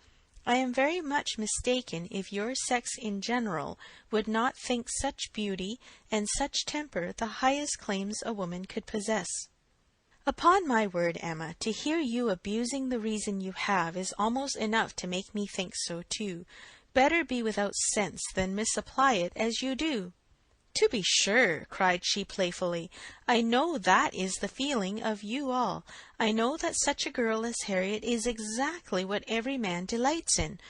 I am very much mistaken if your sex in general would not think such beauty and such temper the highest claims a woman could possess. Upon my word, Emma, to hear you abusing the reason you have is almost enough to make me think so too. Better be without sense than misapply it as you do. To be sure, cried she playfully, I know that is the feeling of you all. I know that such a girl as Harriet is exactly what every man delights in,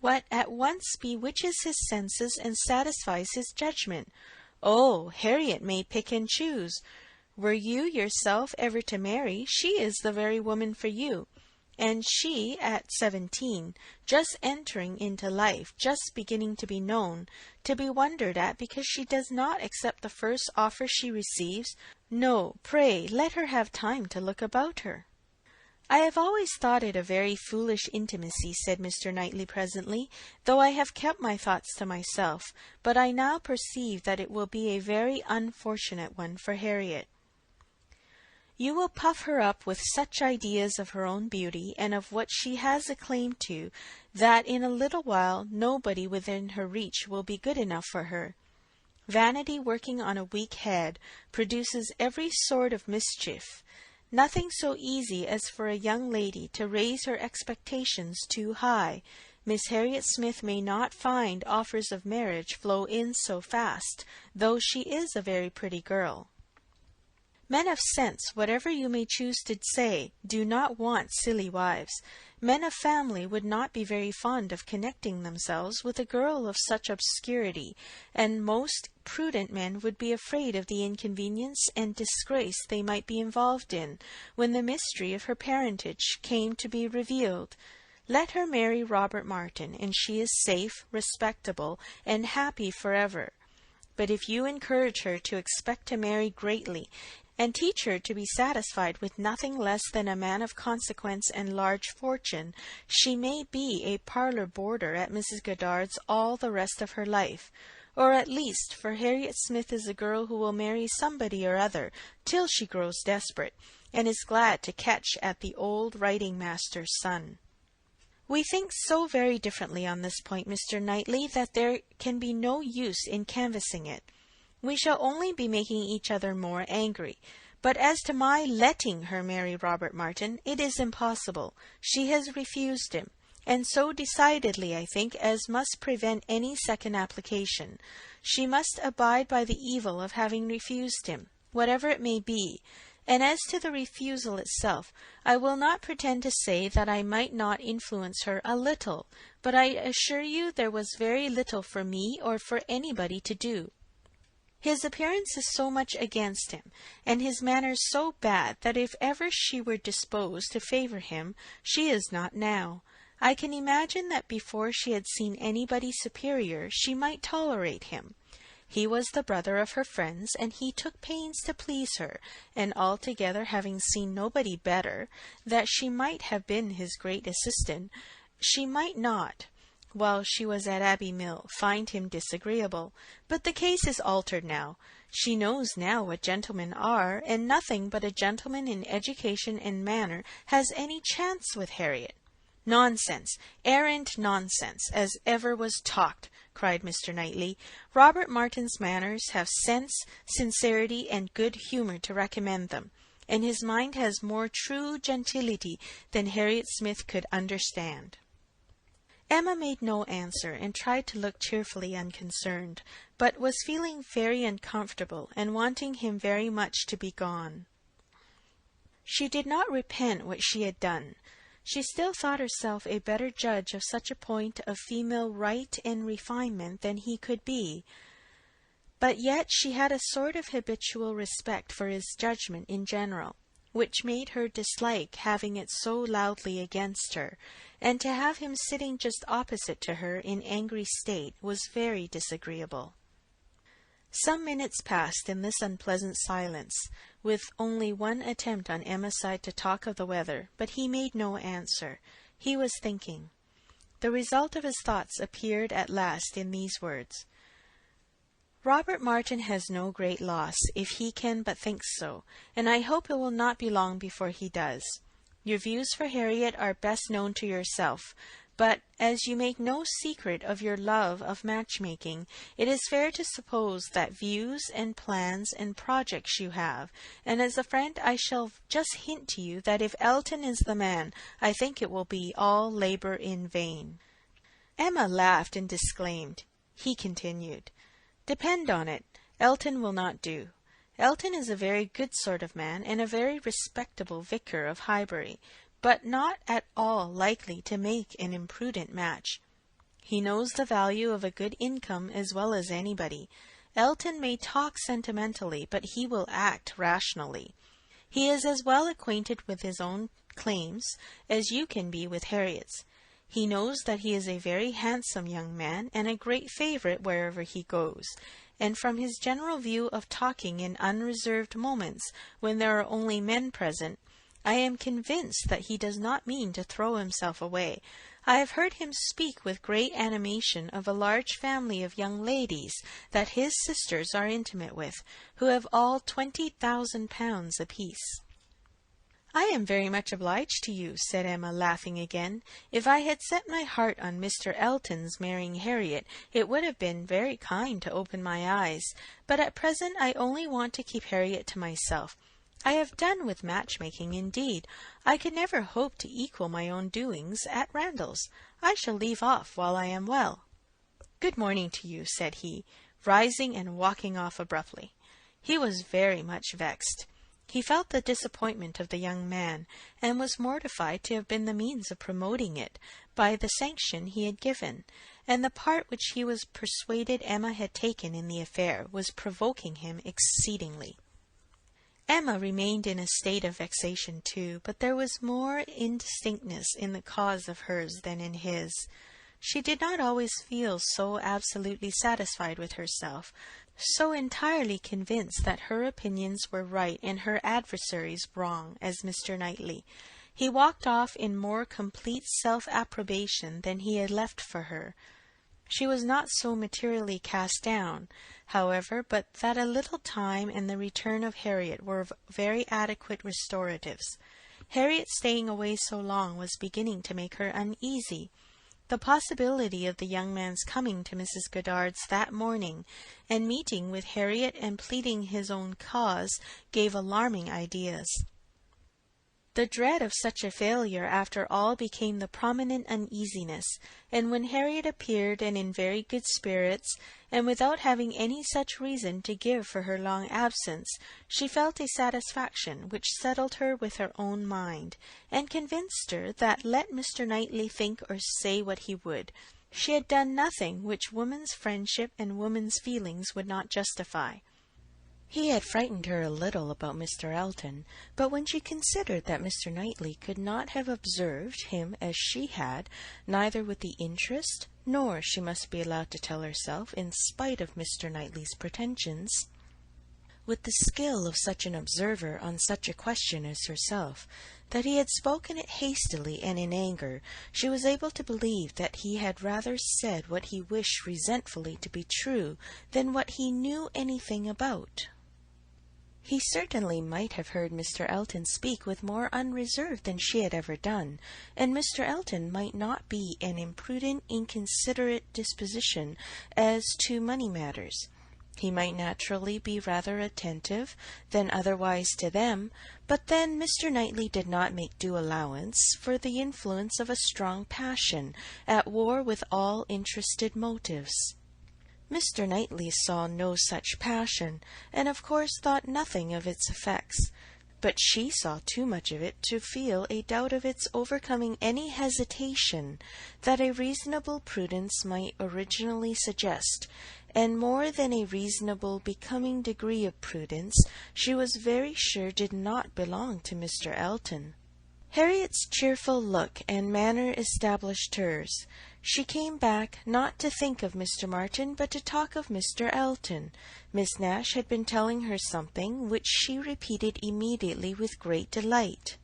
what at once bewitches his senses and satisfies his judgment. Oh, Harriet may pick and choose. Were you yourself ever to marry, she is the very woman for you. And she, at 17, just entering into life, just beginning to be known, to be wondered at because she does not accept the first offer she receives. No, pray, let her have time to look about her. I have always thought it a very foolish intimacy, said Mr. Knightley presently, though I have kept my thoughts to myself, but I now perceive that it will be a very unfortunate one for Harriet. You will puff her up with such ideas of her own beauty and of what she has a claim to, that in a little while nobody within her reach will be good enough for her. Vanity working on a weak head produces every sort of mischief. Nothing so easy as for a young lady to raise her expectations too high. Miss Harriet Smith may not find offers of marriage flow in so fast, though she is a very pretty girl. Men of sense, whatever you may choose to say, do not want silly wives. Men of family would not be very fond of connecting themselves with a girl of such obscurity, and most prudent men would be afraid of the inconvenience and disgrace they might be involved in, when the mystery of her parentage came to be revealed. Let her marry Robert Martin, and she is safe, respectable, and happy forever. But if you encourage her to expect to marry greatly, and teach her to be satisfied with nothing less than a man of consequence and large fortune, she may be a parlour boarder at Mrs. Goddard's all the rest of her life. Or at least, for Harriet Smith is a girl who will marry somebody or other till she grows desperate, and is glad to catch at the old writing-master's son. We think so very differently on this point, Mr. Knightley, that there can be no use in canvassing it. We shall only be making each other more angry. But as to my letting her marry Robert Martin, it is impossible. She has refused him, and so decidedly, I think, as must prevent any second application. She must abide by the evil of having refused him, whatever it may be. And as to the refusal itself, I will not pretend to say that I might not influence her a little, but I assure you there was very little for me or for anybody to do. His appearance is so much against him, and his manners so bad, that if ever she were disposed to favour him, she is not now. I can imagine that before she had seen anybody superior, she might tolerate him. He was the brother of her friends, and he took pains to please her, and altogether having seen nobody better, that she might have been his great assistant, she might not, while she was at Abbey Mill, find him disagreeable. But the case is altered now. She knows now what gentlemen are, and nothing but a gentleman in education and manner has any chance with Harriet. Nonsense, arrant nonsense, as ever was talked, cried Mr. Knightley. Robert Martin's manners have sense, sincerity, and good humour to recommend them, and his mind has more true gentility than Harriet Smith could understand. Emma made no answer, and tried to look cheerfully unconcerned, but was feeling very uncomfortable, and wanting him very much to be gone. She did not repent what she had done. She still thought herself a better judge of such a point of female right and refinement than he could be, but yet she had a sort of habitual respect for his judgment in general, which made her dislike having it so loudly against her, and to have him sitting just opposite to her in angry state was very disagreeable. Some minutes passed in this unpleasant silence, with only one attempt on Emma's side to talk of the weather, but he made no answer. He was thinking. The result of his thoughts appeared at last in these words: Robert Martin has no great loss, if he can but think so, and I hope it will not be long before he does. Your views for Harriet are best known to yourself, but as you make no secret of your love of matchmaking, it is fair to suppose that views and plans and projects you have, and as a friend I shall just hint to you that if Elton is the man, I think it will be all labor in vain. Emma laughed and disclaimed. He continued, Depend on it, Elton will not do. Elton is a very good sort of man, and a very respectable vicar of Highbury, but not at all likely to make an imprudent match. He knows the value of a good income as well as anybody. Elton may talk sentimentally, but he will act rationally. He is as well acquainted with his own claims as you can be with Harriet's. He knows that he is a very handsome young man, and a great favourite wherever he goes, and from his general view of talking in unreserved moments, when there are only men present, I am convinced that he does not mean to throw himself away. I have heard him speak with great animation of a large family of young ladies that his sisters are intimate with, who have all £20,000 apiece. I am very much obliged to you, said Emma, laughing again. If I had set my heart on Mr. Elton's marrying Harriet, it would have been very kind to open my eyes, but at present I only want to keep Harriet to myself. I have done with matchmaking, indeed. I could never hope to equal my own doings at Randalls. I shall leave off while I am well. Good morning to you, said he, rising and walking off abruptly. He was very much vexed. He felt the disappointment of the young man, and was mortified to have been the means of promoting it by the sanction he had given, and the part which he was persuaded Emma had taken in the affair was provoking him exceedingly. Emma remained in a state of vexation too, but there was more indistinctness in the cause of hers than in his. She did not always feel so absolutely satisfied with herself, so entirely convinced that her opinions were right and her adversaries wrong, as Mr. Knightley. He walked off in more complete self-approbation than he had left for her. She was not so materially cast down, however, but that a little time and the return of Harriet were very adequate restoratives. Harriet staying away so long was beginning to make her uneasy. The possibility of the young man's coming to Mrs. Goddard's that morning, and meeting with Harriet and pleading his own cause, gave alarming ideas. The dread of such a failure after all became the prominent uneasiness, and when Harriet appeared and in very good spirits, and without having any such reason to give for her long absence, she felt a satisfaction which settled her with her own mind, and convinced her that let Mr. Knightley think or say what he would, she had done nothing which woman's friendship and woman's feelings would not justify. He had frightened her a little about Mr. Elton, but when she considered that Mr. Knightley could not have observed him as she had, neither with the interest, nor, she must be allowed to tell herself, in spite of Mr. Knightley's pretensions, with the skill of such an observer on such a question as herself, that he had spoken it hastily and in anger, she was able to believe that he had rather said what he wished resentfully to be true than what he knew anything about. He certainly might have heard Mr. Elton speak with more unreserve than she had ever done, and Mr. Elton might not be an imprudent, inconsiderate disposition as to money matters. He might naturally be rather attentive than otherwise to them, but then Mr. Knightley did not make due allowance for the influence of a strong passion, at war with all interested motives. Mr. Knightley saw no such passion, and of course thought nothing of its effects, but she saw too much of it to feel a doubt of its overcoming any hesitation that a reasonable prudence might originally suggest, and more than a reasonable becoming degree of prudence she was very sure did not belong to Mr. Elton. Harriet's cheerful look and manner established hers. She came back, not to think of Mr. Martin, but to talk of Mr. Elton. Miss Nash had been telling her something, which she repeated immediately with great delight.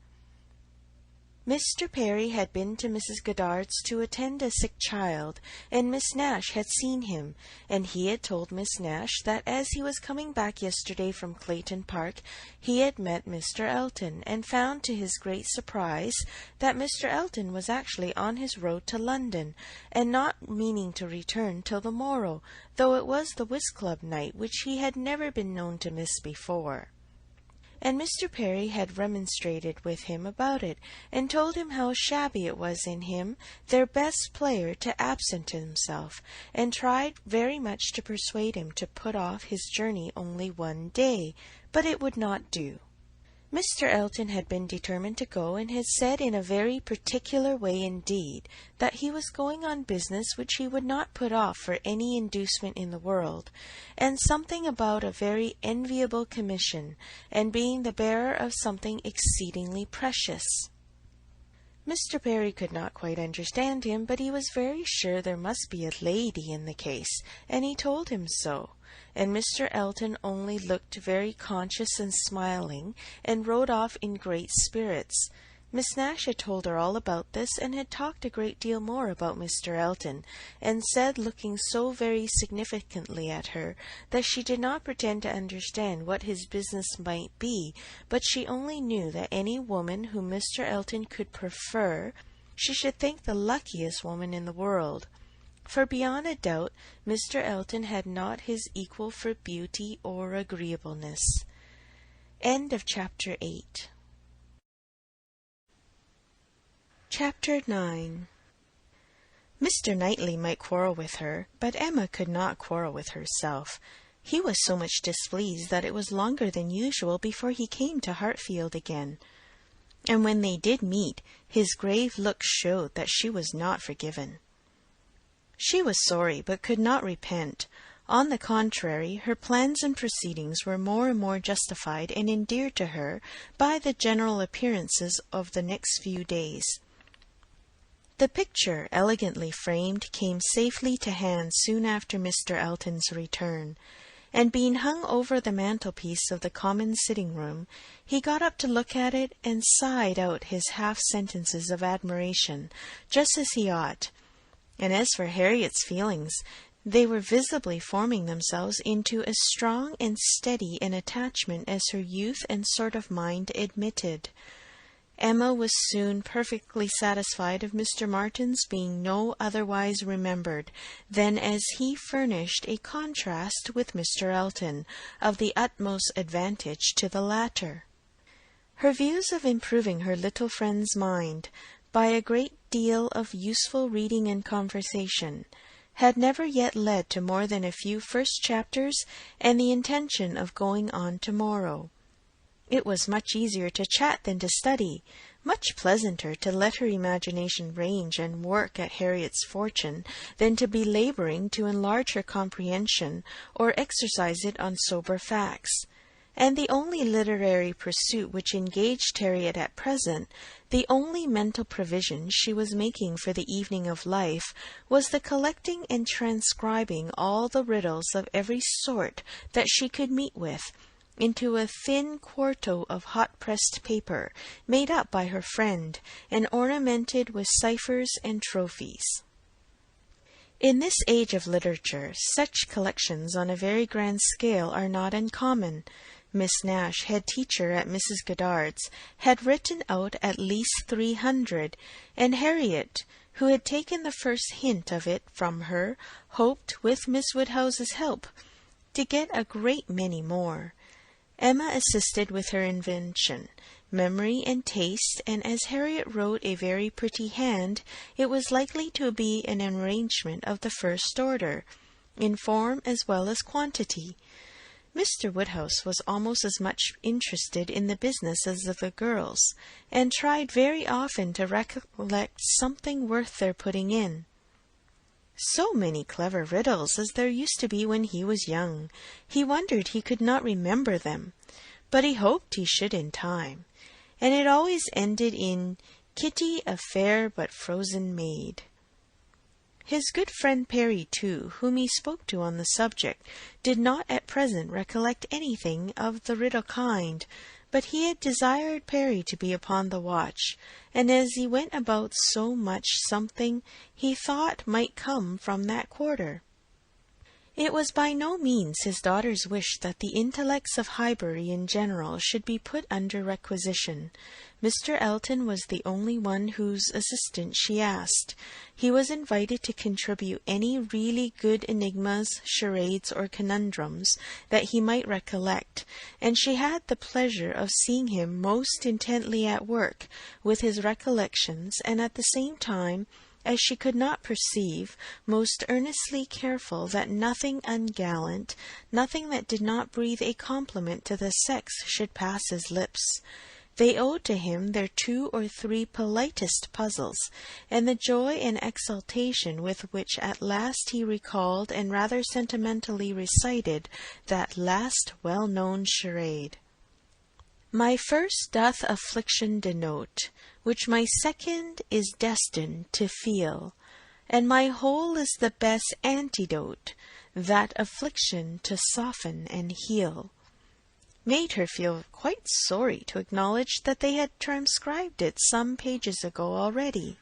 Mr. Perry had been to Mrs. Goddard's to attend a sick child, and Miss Nash had seen him, and he had told Miss Nash that as he was coming back yesterday from Clayton Park, he had met Mr. Elton, and found to his great surprise that Mr. Elton was actually on his road to London, and not meaning to return till the morrow, though it was the whist club night, which he had never been known to miss before. And Mr. Perry had remonstrated with him about it, and told him how shabby it was in him, their best player, to absent himself, and tried very much to persuade him to put off his journey only one day, but it would not do. Mr. Elton had been determined to go, and had said in a very particular way indeed that he was going on business which he would not put off for any inducement in the world, and something about a very enviable commission, and being the bearer of something exceedingly precious. Mr. Perry could not quite understand him, but he was very sure there must be a lady in the case, and he told him so. And Mr. Elton only looked very conscious and smiling, and rode off in great spirits. Miss Nash had told her all about this, and had talked a great deal more about Mr. Elton, and said, looking so very significantly at her, that she did not pretend to understand what his business might be, but she only knew that any woman whom Mr. Elton could prefer, she should think the luckiest woman in the world. For beyond a doubt, Mr. Elton had not his equal for beauty or agreeableness. End of Chapter 8. Chapter 9. Mr. Knightley might quarrel with her, but Emma could not quarrel with herself. He was so much displeased that it was longer than usual before he came to Hartfield again. And when they did meet, his grave look showed that she was not forgiven. She was sorry, but could not repent. On the contrary, her plans and proceedings were more and more justified and endeared to her by the general appearances of the next few days. The picture, elegantly framed, came safely to hand soon after Mr. Elton's return, and being hung over the mantelpiece of the common sitting-room, he got up to look at it and sighed out his half-sentences of admiration, just as he ought. And as for Harriet's feelings, they were visibly forming themselves into as strong and steady an attachment as her youth and sort of mind admitted. Emma was soon perfectly satisfied of Mr. Martin's being no otherwise remembered than as he furnished a contrast with Mr. Elton, of the utmost advantage to the latter. Her views of improving her little friend's mind by a great deal of useful reading and conversation had never yet led to more than a few first chapters and the intention of going on tomorrow. It was much easier to chat than to study, much pleasanter to let her imagination range and work at Harriet's fortune than to be labouring to enlarge her comprehension or exercise it on sober facts. And the only literary pursuit which engaged Harriet at present, the only mental provision she was making for the evening of life, was the collecting and transcribing all the riddles of every sort that she could meet with, into a thin quarto of hot-pressed paper, made up by her friend, and ornamented with ciphers and trophies. In this age of literature, such collections on a very grand scale are not uncommon. Miss Nash, head teacher at Mrs. Goddard's, had written out at least 300, and Harriet, who had taken the first hint of it from her, hoped, with Miss Woodhouse's help, to get a great many more. Emma assisted with her invention, memory, and taste, and as Harriet wrote a very pretty hand, it was likely to be an arrangement of the first order, in form as well as quantity. Mr. Woodhouse was almost as much interested in the business as the girls, and tried very often to recollect something worth their putting in. So many clever riddles as there used to be when he was young. He wondered he could not remember them, but he hoped he should in time, and it always ended in Kitty, a fair but frozen maid. His good friend Perry, too, whom he spoke to on the subject, did not at present recollect anything of the riddle kind, but he had desired Perry to be upon the watch, and as he went about so much something he thought might come from that quarter. It was by no means his daughter's wish that the intellects of Highbury in general should be put under requisition. Mr. Elton was the only one whose assistance she asked. He was invited to contribute any really good enigmas, charades, or conundrums that he might recollect, and she had the pleasure of seeing him most intently at work with his recollections, and at the same time, as she could not perceive, most earnestly careful that nothing ungallant, nothing that did not breathe a compliment to the sex should pass his lips. They owed to him their 2 or 3 politest puzzles, and the joy and exultation with which at last he recalled and rather sentimentally recited that last well-known charade. My first doth affliction denote, which my second is destined to feel, and my whole is the best antidote, that affliction to soften and heal, made her feel quite sorry to acknowledge that they had transcribed it some pages ago already.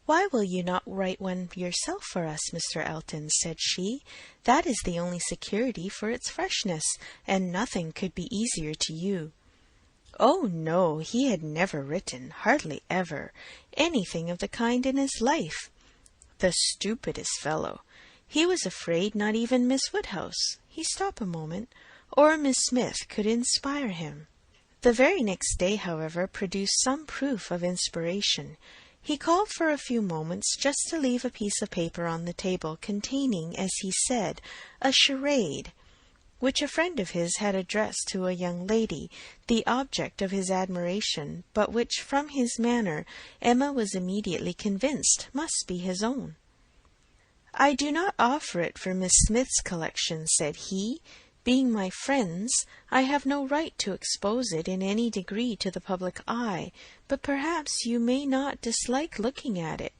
"Why will you not write one yourself for us, Mr. Elton?" said she. "That is the only security for its freshness, and nothing could be easier to you." Oh, no, he had never written, hardly ever, anything of the kind in his life. The stupidest fellow! He was afraid not even Miss Woodhouse, he stopped a moment, or Miss Smith could inspire him. The very next day, however, produced some proof of inspiration. He called for a few moments just to leave a piece of paper on the table containing, as he said, a charade, which a friend of his had addressed to a young lady, the object of his admiration, but which, from his manner, Emma was immediately convinced must be his own. "I do not offer it for Miss Smith's collection," said he. "Being my friends, I have no right to expose it in any degree to the public eye, but perhaps you may not dislike looking at it."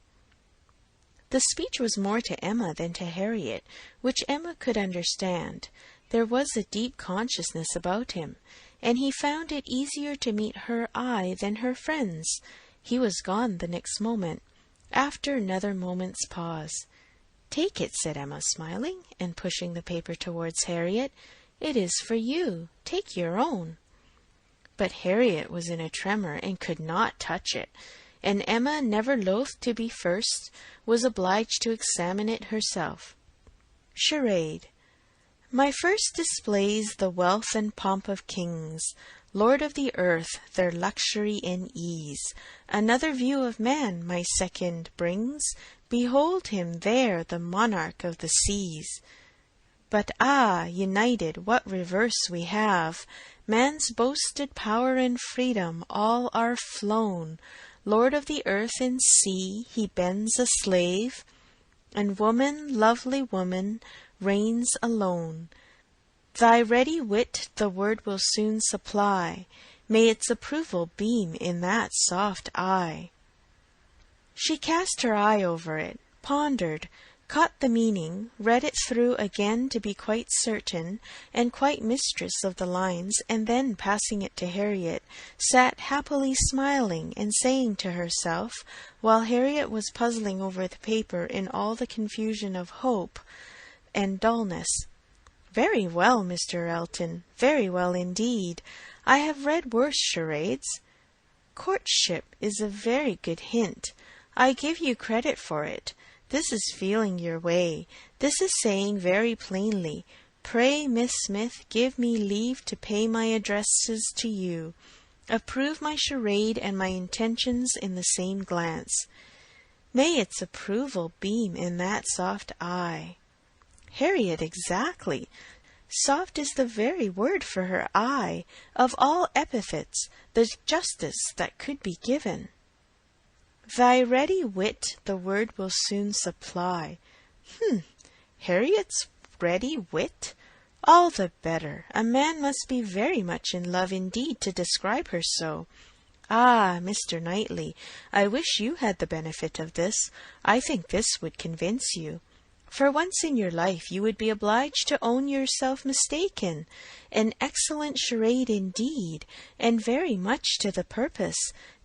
The speech was more to Emma than to Harriet, which Emma could understand. There was a deep consciousness about him, and he found it easier to meet her eye than her friend's. He was gone the next moment, after another moment's pause. "Take it," said Emma, smiling, and pushing the paper towards Harriet. "It is for you. Take your own." But Harriet was in a tremor and could not touch it, and Emma, never loath to be first, was obliged to examine it herself. Charade. My first displays the wealth and pomp of kings, lord of the earth, their luxury and ease. Another view of man my second brings. Behold him there, the monarch of the seas. But united, what reverse we have! Man's boasted power and freedom all are flown. Lord of the earth and sea, he bends a slave, and woman, lovely woman, reigns alone. Thy ready wit the word will soon supply. May its approval beam in that soft eye. She cast her eye over it, pondered, caught the meaning, read it through again to be quite certain, and quite mistress of the lines, and then, passing it to Harriet, sat happily smiling and saying to herself, while Harriet was puzzling over the paper in all the confusion of hope and dullness, "Very well, Mr. Elton, very well indeed. I have read worse charades. Courtship is a very good hint. I give you credit for it. This is feeling your way. This is saying very plainly, pray, Miss Smith, give me leave to pay my addresses to you. Approve my charade and my intentions in the same glance. May its approval beam in that soft eye." Harriet, exactly. Soft is the very word for her eye. Of all epithets, the justest that could be given. Thy ready wit the word will soon supply. Harriet's ready wit? All the better. A man must be very much in love indeed to describe her so. Mr. Knightley, I wish you had the benefit of this. I think this would convince you. For once in your life you would be obliged to own yourself mistaken. An excellent charade indeed, and very much to the purpose.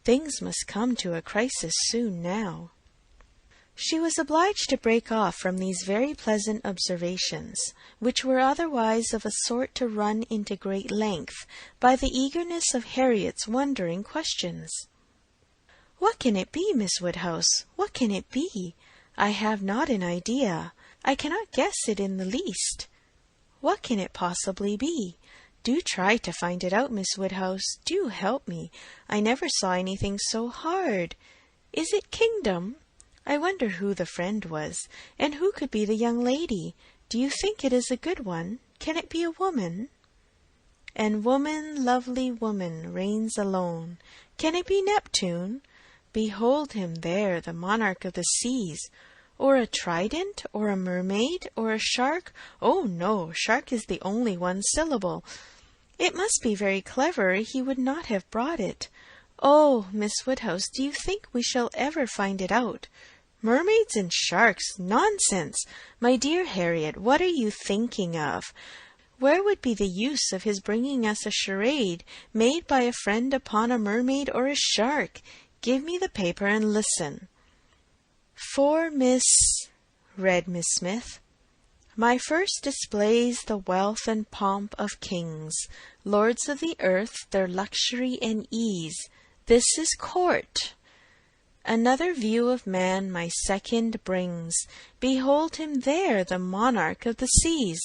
Things must come to a crisis soon now." She was obliged to break off from these very pleasant observations, which were otherwise of a sort to run into great length, by the eagerness of Harriet's wondering questions. "What can it be, Miss Woodhouse? What can it be? I have not an idea. I cannot guess it in the least. What can it possibly be? Do try to find it out, Miss Woodhouse. Do help me. I never saw anything so hard. Is it kingdom? I wonder who the friend was, and who could be the young lady. Do you think it is a good one? Can it be a woman? And woman, lovely woman, reigns alone. Can it be Neptune? Behold him there, the monarch of the seas. Or a trident, or a mermaid, or a shark? Oh, no, shark is the only one syllable. It must be very clever, he would not have brought it. Oh, Miss Woodhouse, do you think we shall ever find it out? Mermaids and sharks! Nonsense! My dear Harriet, what are you thinking of? Where would be the use of his bringing us a charade made by a friend upon a mermaid or a shark? Give me the paper and listen. "For Miss," read Miss Smith, "my first displays the wealth and pomp of kings, lords of the earth, their luxury and ease. This is court. Another view of man my second brings. Behold him there, the monarch of the seas.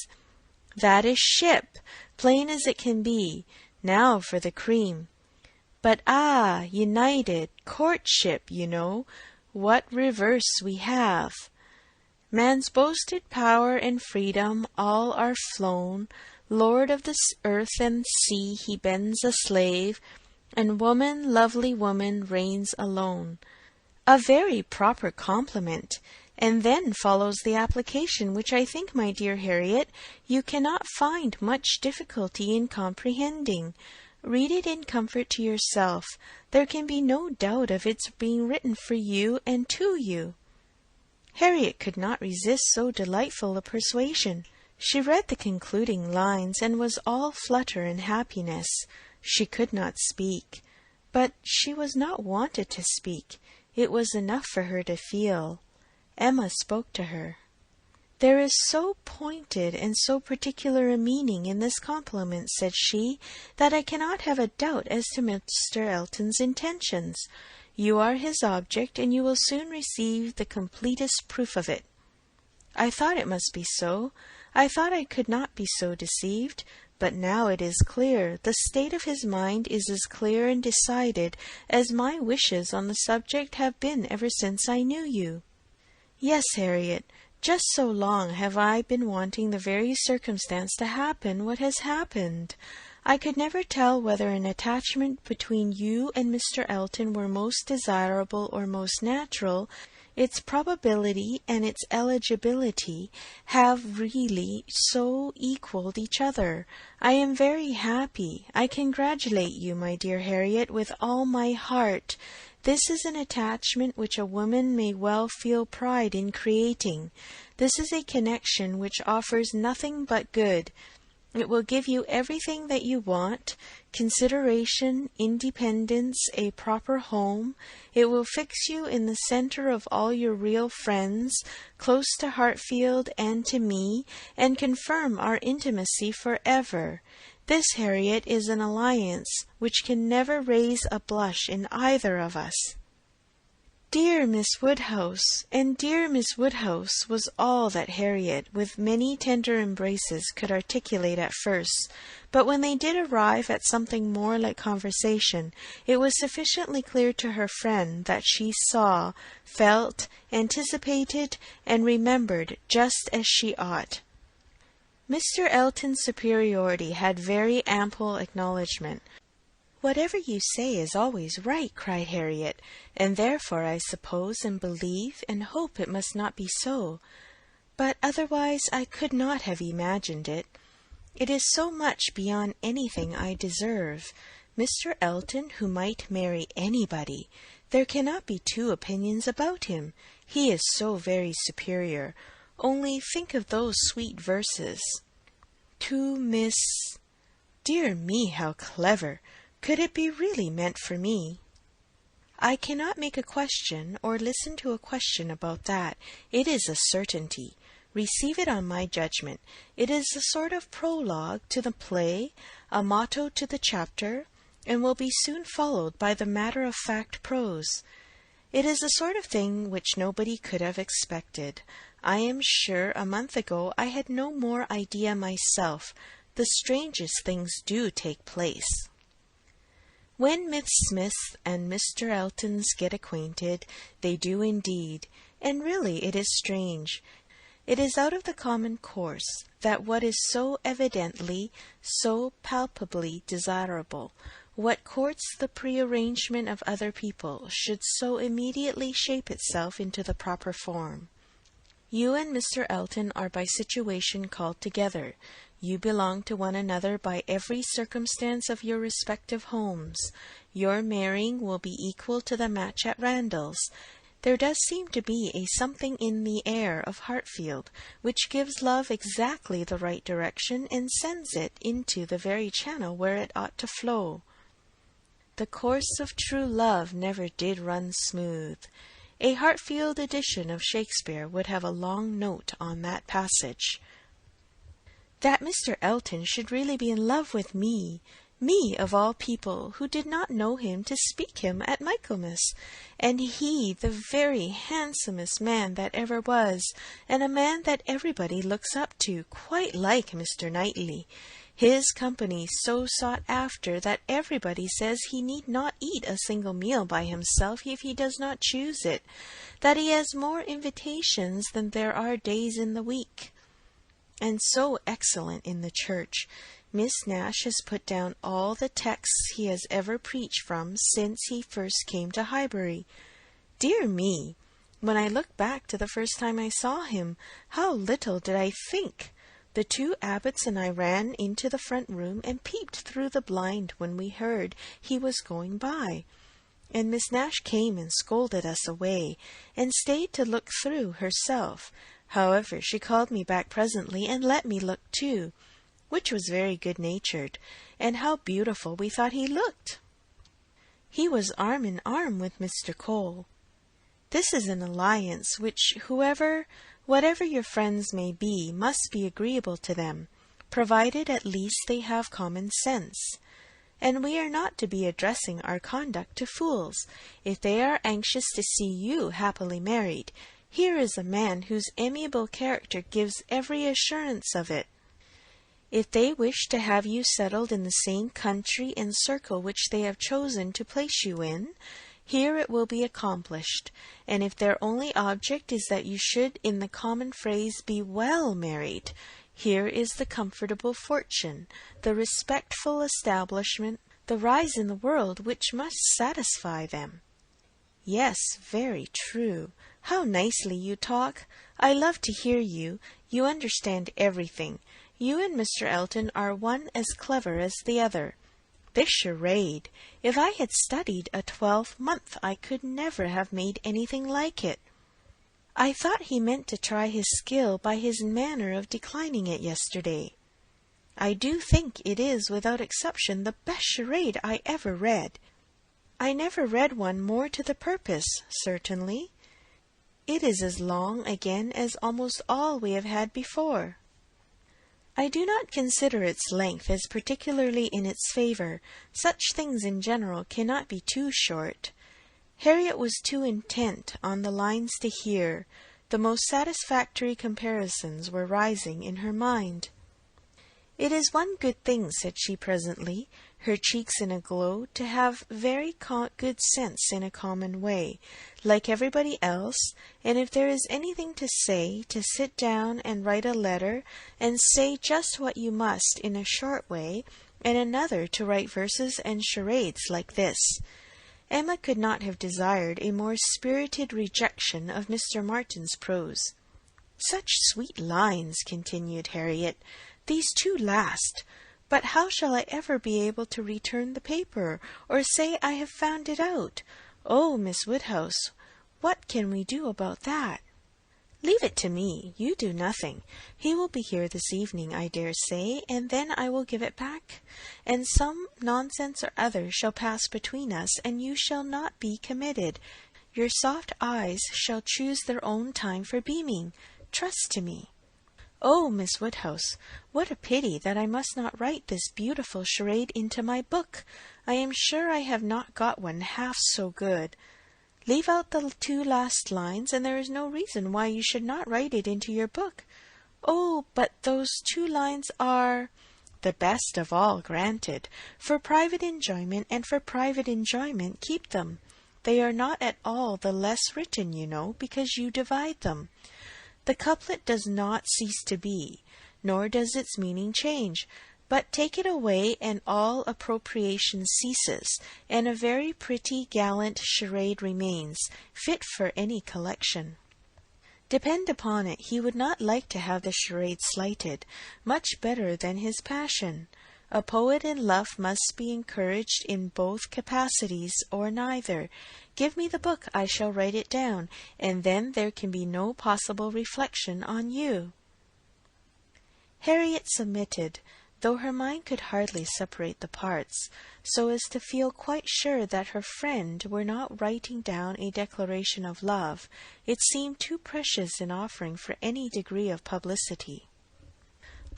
That is ship, plain as it can be. Now for the cream. But united, courtship, you know, what reverse we have. Man's boasted power and freedom all are flown. Lord of this earth and sea he bends a slave, and woman, lovely woman, reigns alone. A very proper compliment, and then follows the application, which I think, my dear Harriet, you cannot find much difficulty in comprehending. Read it in comfort to yourself. There can be no doubt of its being written for you and to you." Harriet could not resist so delightful a persuasion. She read the concluding lines, and was all flutter and happiness. She could not speak, but she was not wanted to speak. It was enough for her to feel. Emma spoke to her. "There is so pointed and so particular a meaning in this compliment," said she, "that I cannot have a doubt as to Mr. Elton's intentions. You are his object, and you will soon receive the completest proof of it." "I thought it must be so. I thought I could not be so deceived. But now it is clear. The state of his mind is as clear and decided as my wishes on the subject have been ever since I knew you. Yes, Harriet, just so long have I been wanting the very circumstance to happen what has happened. I could never tell whether an attachment between you and Mr. Elton were most desirable or most natural. Its probability and its eligibility have really so equalled each other. I am very happy. I congratulate you, my dear Harriet, with all my heart. This is an attachment which a woman may well feel pride in creating. This is a connection which offers nothing but good. It will give you everything that you want, consideration, independence, a proper home. It will fix you in the center of all your real friends, close to Hartfield and to me, and confirm our intimacy forever. This, Harriet, is an alliance which can never raise a blush in either of us." "Dear Miss Woodhouse, and dear Miss Woodhouse," was all that Harriet, with many tender embraces, could articulate at first, but when they did arrive at something more like conversation, it was sufficiently clear to her friend that she saw, felt, anticipated, and remembered just as she ought. Mr. Elton's superiority had very ample acknowledgment. "Whatever you say is always right," cried Harriet, "and therefore I suppose and believe and hope it must not be so. But otherwise I could not have imagined it. It is so much beyond anything I deserve. Mr. Elton, who might marry anybody. There cannot be two opinions about him. He is so very superior. Only think of those sweet verses. To Miss... Dear me, how clever! Could it be really meant for me? I cannot make a question or listen to a question about that. It is a certainty. Receive it on my judgment. It is a sort of prologue to the play, a motto to the chapter, and will be soon followed by the matter-of-fact prose. It is the sort of thing which nobody could have expected. I am sure a month ago I had no more idea myself. The strangest things do take place. When Miss Smiths and Mr. Eltons get acquainted, they do indeed, and really it is strange. It is out of the common course that what is so evidently, so palpably desirable, what courts the prearrangement of other people, should so immediately shape itself into the proper form. You and Mr. Elton are by situation called together. You belong to one another by every circumstance of your respective homes. Your marrying will be equal to the match at Randall's. There does seem to be a something in the air of Hartfield which gives love exactly the right direction and sends it into the very channel where it ought to flow. The course of true love never did run smooth. A Hartfield edition of Shakespeare would have a long note on that passage. That Mr. Elton should really be in love with me of all people, who did not know him to speak him at Michaelmas, and he the very handsomest man that ever was, and a man that everybody looks up to, quite like Mr. Knightley. His company so sought after that everybody says he need not eat a single meal by himself if he does not choose it, that he has more invitations than there are days in the week. And so excellent in the church. Miss Nash has put down all the texts he has ever preached from since he first came to Highbury. Dear me! When I look back to the first time I saw him, how little did I think! The two abbots and I ran into the front room and peeped through the blind when we heard he was going by. And Miss Nash came and scolded us away, and stayed to look through herself. However, she called me back presently and let me look too, which was very good-natured, and how beautiful we thought he looked! He was arm in arm with Mr. Cole. This is an alliance which whatever your friends may be, must be agreeable to them, provided at least they have common sense. And we are not to be addressing our conduct to fools. If they are anxious to see you happily married, here is a man whose amiable character gives every assurance of it. If they wish to have you settled in the same country and circle which they have chosen to place you in, here it will be accomplished, and if their only object is that you should, in the common phrase, be well married, here is the comfortable fortune, the respectful establishment, the rise in the world which must satisfy them. Yes, very true. How nicely you talk! I love to hear you. You understand everything. You and Mr. Elton are one as clever as the other. This charade! If I had studied a 12-month, I could never have made anything like it. I thought he meant to try his skill by his manner of declining it yesterday. I do think it is, without exception, the best charade I ever read. I never read one more to the purpose, certainly. It is as long, again, as almost all we have had before. I do not consider its length as particularly in its favour. Such things in general cannot be too short. Harriet was too intent on the lines to hear. The most satisfactory comparisons were rising in her mind. "It is one good thing," said she presently, her cheeks in a glow, "to have very good sense in a common way, like everybody else, and if there is anything to say, to sit down and write a letter, and say just what you must in a short way, and another to write verses and charades like this." Emma could not have desired a more spirited rejection of Mr. Martin's prose. "Such sweet lines," continued Harriet, "these two last. But how shall I ever be able to return the paper, or say I have found it out? Oh, Miss Woodhouse, what can we do about that?" Leave it to me. You do nothing. He will be here this evening, I dare say, and then I will give it back, and some nonsense or other shall pass between us, and you shall not be committed. Your soft eyes shall choose their own time for beaming. Trust to me. Oh, Miss Woodhouse, what a pity that I must not write this beautiful charade into my book. I am sure I have not got one half so good. Leave out the 2 last lines, and there is no reason why you should not write it into your book. Oh, but those 2 lines are the best of all, granted. For private enjoyment, and for private enjoyment keep them. They are not at all the less written, you know, because you divide them. The couplet does not cease to be, nor does its meaning change, but take it away and all appropriation ceases, and a very pretty gallant charade remains, fit for any collection. Depend upon it, he would not like to have the charade slighted, much better than his passion. A poet in love must be encouraged in both capacities, or neither. Give me the book, I shall write it down, and then there can be no possible reflection on you. Harriet submitted, though her mind could hardly separate the parts, so as to feel quite sure that her friend were not writing down a declaration of love. It seemed too precious an offering for any degree of publicity.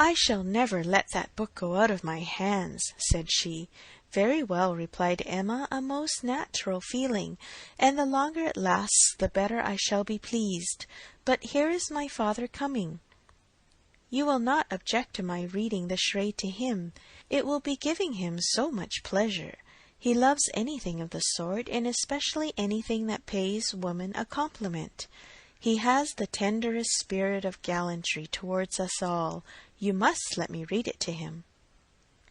"I shall never let that book go out of my hands," said she. "Very well," replied Emma, "a most natural feeling, and the longer it lasts the better I shall be pleased. But here is my father coming. You will not object to my reading the charade to him. It will be giving him so much pleasure. He loves anything of the sort, and especially anything that pays woman a compliment. He has the tenderest spirit of gallantry towards us all. You must let me read it to him."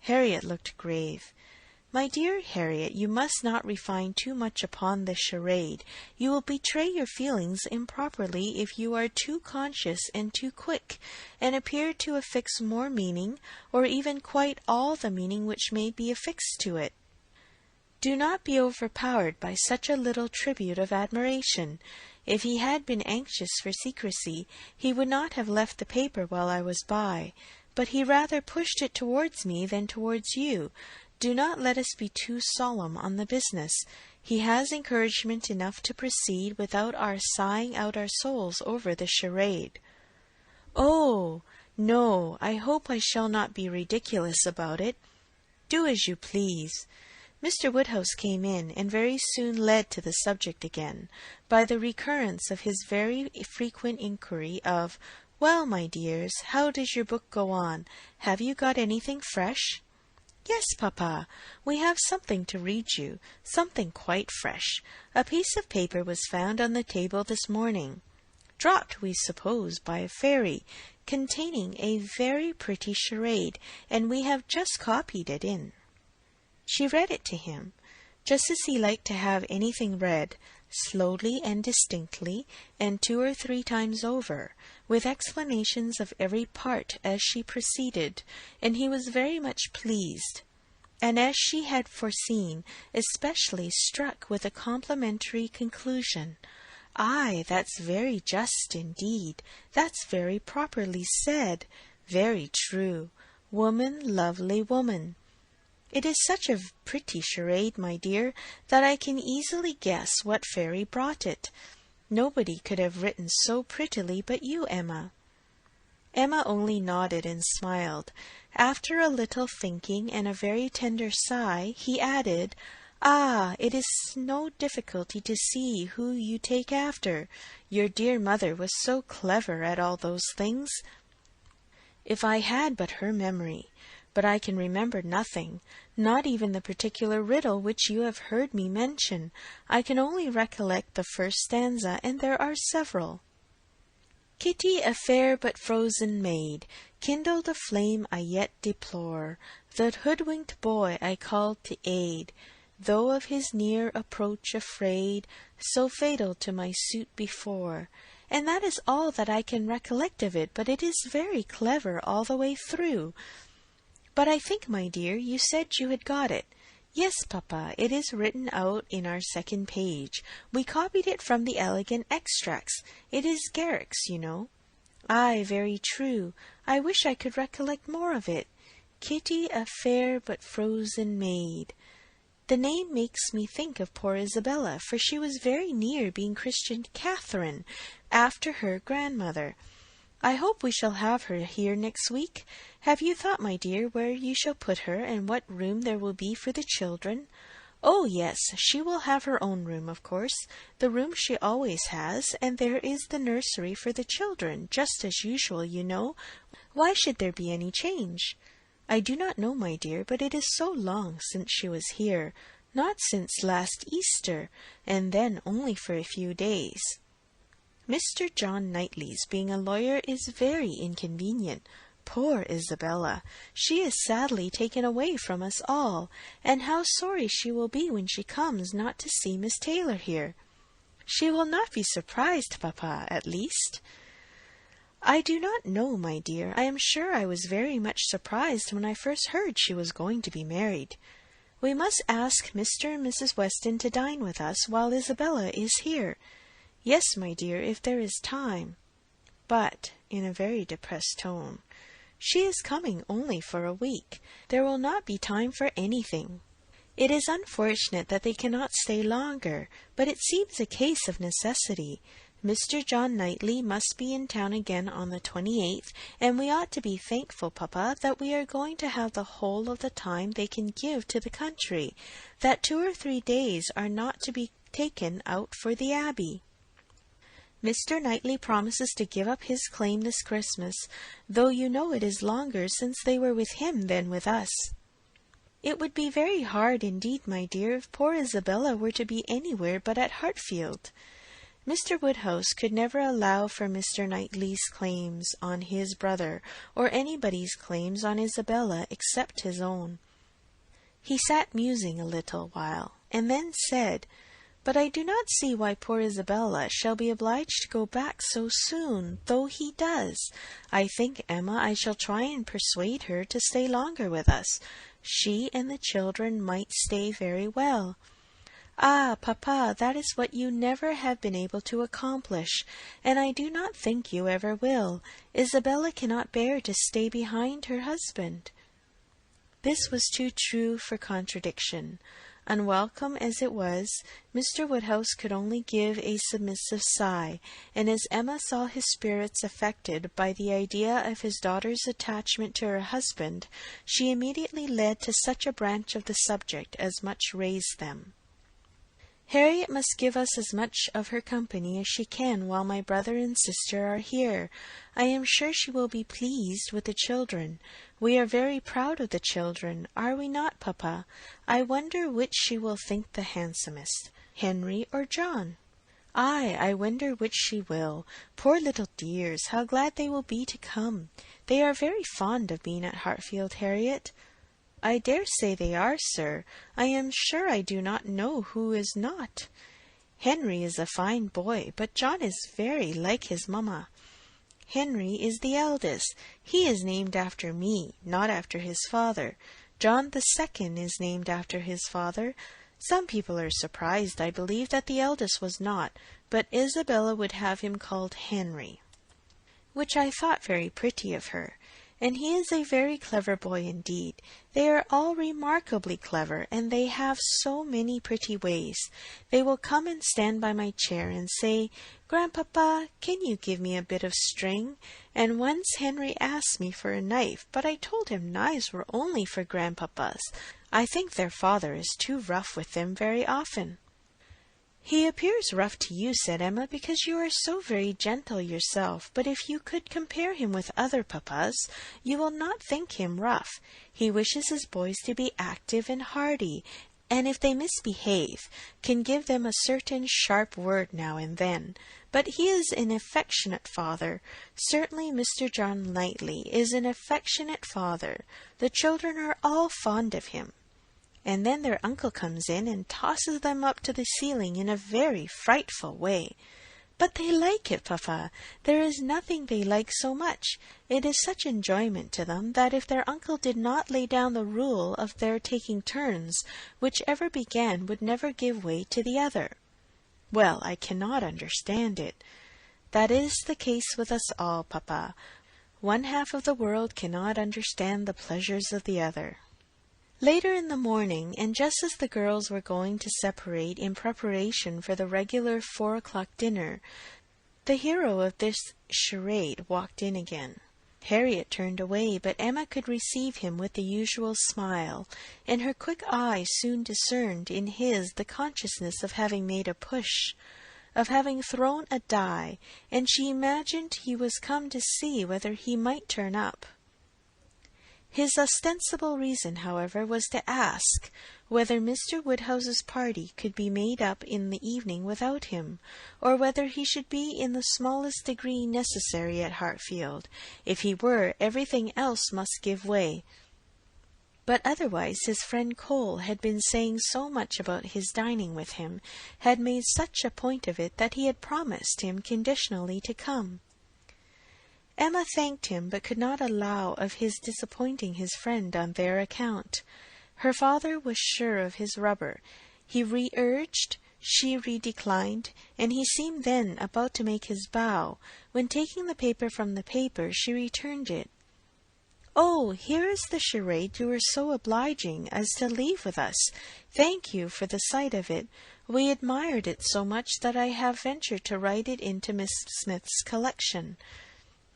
Harriet looked grave. "My dear Harriet, you must not refine too much upon the charade. You will betray your feelings improperly if you are too conscious and too quick, and appear to affix more meaning, or even quite all the meaning which may be affixed to it. Do not be overpowered by such a little tribute of admiration. If he had been anxious for secrecy, he would not have left the paper while I was by, but he rather pushed it towards me than towards you. Do not let us be too solemn on the business. He has encouragement enough to proceed without our sighing out our souls over the charade." "Oh, no, I hope I shall not be ridiculous about it. Do as you please." Mr. Woodhouse came in, and very soon led to the subject again, by the recurrence of his very frequent inquiry of, "Well, my dears, how does your book go on? Have you got anything fresh?" "Yes, papa, we have something to read you, something quite fresh. A piece of paper was found on the table this morning, dropped, we suppose, by a fairy, containing a very pretty charade, and we have just copied it in." She read it to him, just as he liked to have anything read, slowly and distinctly, and 2 or 3 times over, with explanations of every part as she proceeded, and he was very much pleased, and, as she had foreseen, especially struck with a complimentary conclusion. "Aye, that's very just indeed. That's very properly said. Very true. Woman, lovely woman. It is such a pretty charade, my dear, that I can easily guess what fairy brought it. Nobody could have written so prettily but you, Emma." Emma only nodded and smiled. After a little thinking and a very tender sigh, he added, "Ah, it is no difficulty to see who you take after. Your dear mother was so clever at all those things." "If I had but her memory! But I can remember nothing, not even the particular riddle which you have heard me mention. I can only recollect the first stanza, and there are several. Kitty, a fair but frozen maid, kindled a flame I yet deplore. The hoodwinked boy I called to aid, though of his near approach afraid, so fatal to my suit before. And that is all that I can recollect of it, but it is very clever all the way through. But I think, my dear, you said you had got it. Yes, Papa, it is written out in our second page. We copied it from the elegant extracts. It is Garrick's, you know. Ay, very true. I wish I could recollect more of it. Kitty, a fair but frozen maid. The name makes me think of poor Isabella, for she was very near being christened Catherine, after her grandmother. I hope we shall have her here next week. Have you thought, my dear, where you shall put her, and what room there will be for the children? Oh, yes, she will have her own room, of course, the room she always has, and there is the nursery for the children, just as usual, you know. Why should there be any change? I do not know, my dear, but it is so long since she was here, not since last Easter, and then only for a few days. Mr. John Knightley's being a lawyer is very inconvenient. Poor Isabella! She is sadly taken away from us all, and how sorry she will be when she comes not to see Miss Taylor here. She will not be surprised, Papa, at least. I do not know, my dear. I am sure I was very much surprised when I first heard she was going to be married. We must ask Mr. and Mrs. Weston to dine with us while Isabella is here. Yes, my dear, if there is time. But, in a very depressed tone, she is coming only for a week. There will not be time for anything. It is unfortunate that they cannot stay longer, but it seems a case of necessity. Mr. John Knightley must be in town again on the 28th, and we ought to be thankful, Papa, that we are going to have the whole of the time they can give to the country, that 2 or 3 days are not to be taken out for the Abbey. Mr. Knightley promises to give up his claim this Christmas, though you know it is longer since they were with him than with us. It would be very hard indeed, my dear, if poor Isabella were to be anywhere but at Hartfield. Mr. Woodhouse could never allow for Mr. Knightley's claims on his brother, or anybody's claims on Isabella except his own. He sat musing a little while, and then said, "But I do not see why poor Isabella shall be obliged to go back so soon, though he does. I think, Emma, I shall try and persuade her to stay longer with us. She and the children might stay very well." "Ah, Papa, that is what you never have been able to accomplish, and I do not think you ever will. Isabella cannot bear to stay behind her husband." This was too true for contradiction. Unwelcome as it was, Mr. Woodhouse could only give a submissive sigh, and as Emma saw his spirits affected by the idea of his daughter's attachment to her husband, she immediately led to such a branch of the subject as much raised them. "Harriet must give us as much of her company as she can while my brother and sister are here. I am sure she will be pleased with the children. We are very proud of the children, are we not, Papa? I wonder which she will think the handsomest, Henry or John? Ay, I wonder which she will. Poor little dears, how glad they will be to come. They are very fond of being at Hartfield, Harriet." "I dare say they are, sir. I am sure I do not know who is not. Henry is a fine boy, but John is very like his mamma. Henry is the eldest. He is named after me, not after his father. John the second is named after his father. Some people are surprised, I believe, that the eldest was not, but Isabella would have him called Henry, which I thought very pretty of her. And he is a very clever boy indeed. They are all remarkably clever, and they have so many pretty ways. They will come and stand by my chair and say, 'Grandpapa, can you give me a bit of string?' And once Henry asked me for a knife, but I told him knives were only for grandpapas. I think their father is too rough with them very often." "He appears rough to you," said Emma, "because you are so very gentle yourself, but if you could compare him with other papas, you will not think him rough. He wishes his boys to be active and hardy, and if they misbehave, can give them a certain sharp word now and then. But he is an affectionate father. Certainly Mr. John Knightley is an affectionate father. The children are all fond of him. And then their uncle comes in and tosses them up to the ceiling in a very frightful way. "But they like it, papa. There is nothing they like so much. It is such enjoyment to them that if their uncle did not lay down the rule of their taking turns, whichever began would never give way to the other." "Well, I cannot understand it." "That is the case with us all, papa. One half of the world cannot understand the pleasures of the other." Later in the morning, and just as the girls were going to separate in preparation for the regular 4 o'clock dinner, the hero of this charade walked in again. Harriet turned away, but Emma could receive him with the usual smile, and her quick eye soon discerned in his the consciousness of having made a push, of having thrown a die, and she imagined he was come to see whether he might turn up. His ostensible reason, however, was to ask whether Mr. Woodhouse's party could be made up in the evening without him, or whether he should be in the smallest degree necessary at Hartfield. If he were, everything else must give way. But otherwise his friend Cole had been saying so much about his dining with him, had made such a point of it, that he had promised him conditionally to come. Emma thanked him, but could not allow of his disappointing his friend on their account. Her father was sure of his rubber. He re-urged, she re-declined, and he seemed then about to make his bow, when taking the paper from the paper, she returned it. "Oh, here is the charade you were so obliging as to leave with us. Thank you for the sight of it. We admired it so much that I have ventured to write it into Miss Smith's collection.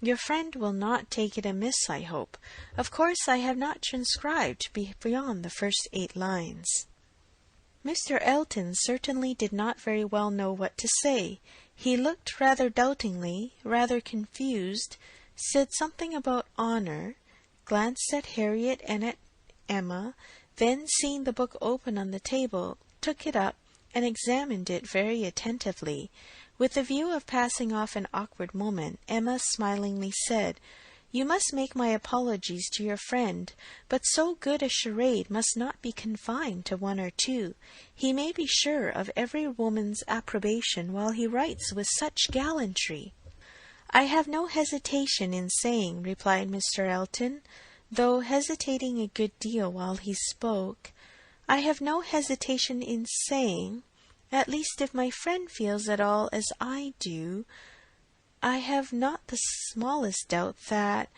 Your friend will not take it amiss, I hope. Of course I have not transcribed beyond the first 8 lines." Mr. Elton certainly did not very well know what to say. He looked rather doubtingly, rather confused, said something about honour, glanced at Harriet and at Emma, then seeing the book open on the table, took it up and examined it very attentively. With the view of passing off an awkward moment, Emma smilingly said, "You must make my apologies to your friend, but so good a charade must not be confined to 1 or 2. He may be sure of every woman's approbation while he writes with such gallantry." "I have no hesitation in saying," replied Mr. Elton, though hesitating a good deal while he spoke, "I have no hesitation in saying, at least if my friend feels at all as I do, I have not the smallest doubt that,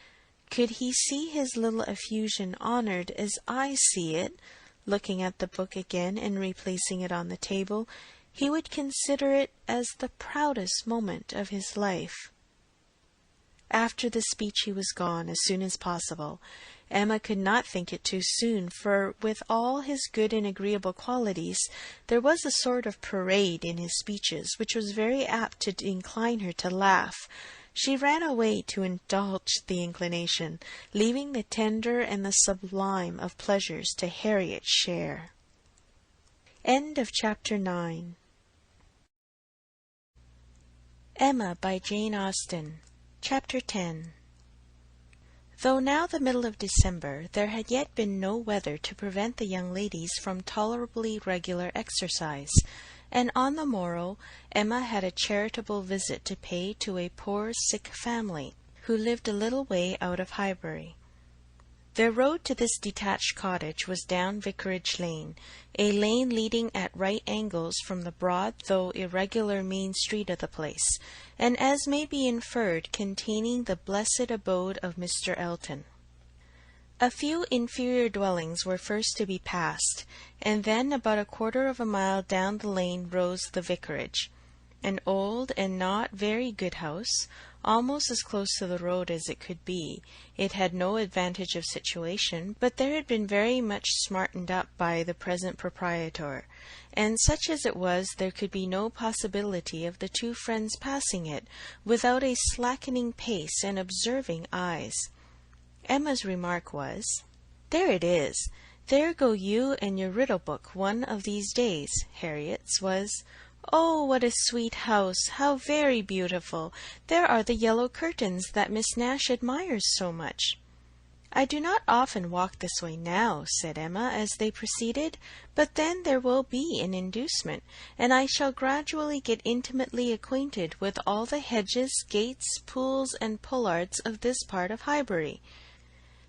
could he see his little effusion honoured as I see it," looking at the book again and replacing it on the table, "he would consider it as the proudest moment of his life." After the speech he was gone as soon as possible. Emma could not think it too soon, for with all his good and agreeable qualities, there was a sort of parade in his speeches, which was very apt to incline her to laugh. She ran away to indulge the inclination, leaving the tender and the sublime of pleasures to Harriet's share. End of Chapter 9. Emma by Jane Austen. Chapter 10. Though now the middle of December, there had yet been no weather to prevent the young ladies from tolerably regular exercise, and on the morrow Emma had a charitable visit to pay to a poor sick family, who lived a little way out of Highbury. Their road to this detached cottage was down Vicarage Lane, a lane leading at right angles from the broad though irregular main street of the place, and, as may be inferred, containing the blessed abode of Mr. Elton. A few inferior dwellings were first to be passed, and then about 1/4 of a mile down the lane rose the vicarage, an old and not very good house, almost as close to the road as it could be. It had no advantage of situation, but there had been very much smartened up by the present proprietor, and such as it was, there could be no possibility of the two friends passing it without a slackening pace and observing eyes. Emma's remark was, "There it is. There go you and your riddle book one of these days." Harriet's was, "Oh, what a sweet house! How very beautiful! There are the yellow curtains that Miss Nash admires so much." "I do not often walk this way now," said Emma, as they proceeded, "but then there will be an inducement, and I shall gradually get intimately acquainted with all the hedges, gates, pools, and pollards of this part of Highbury."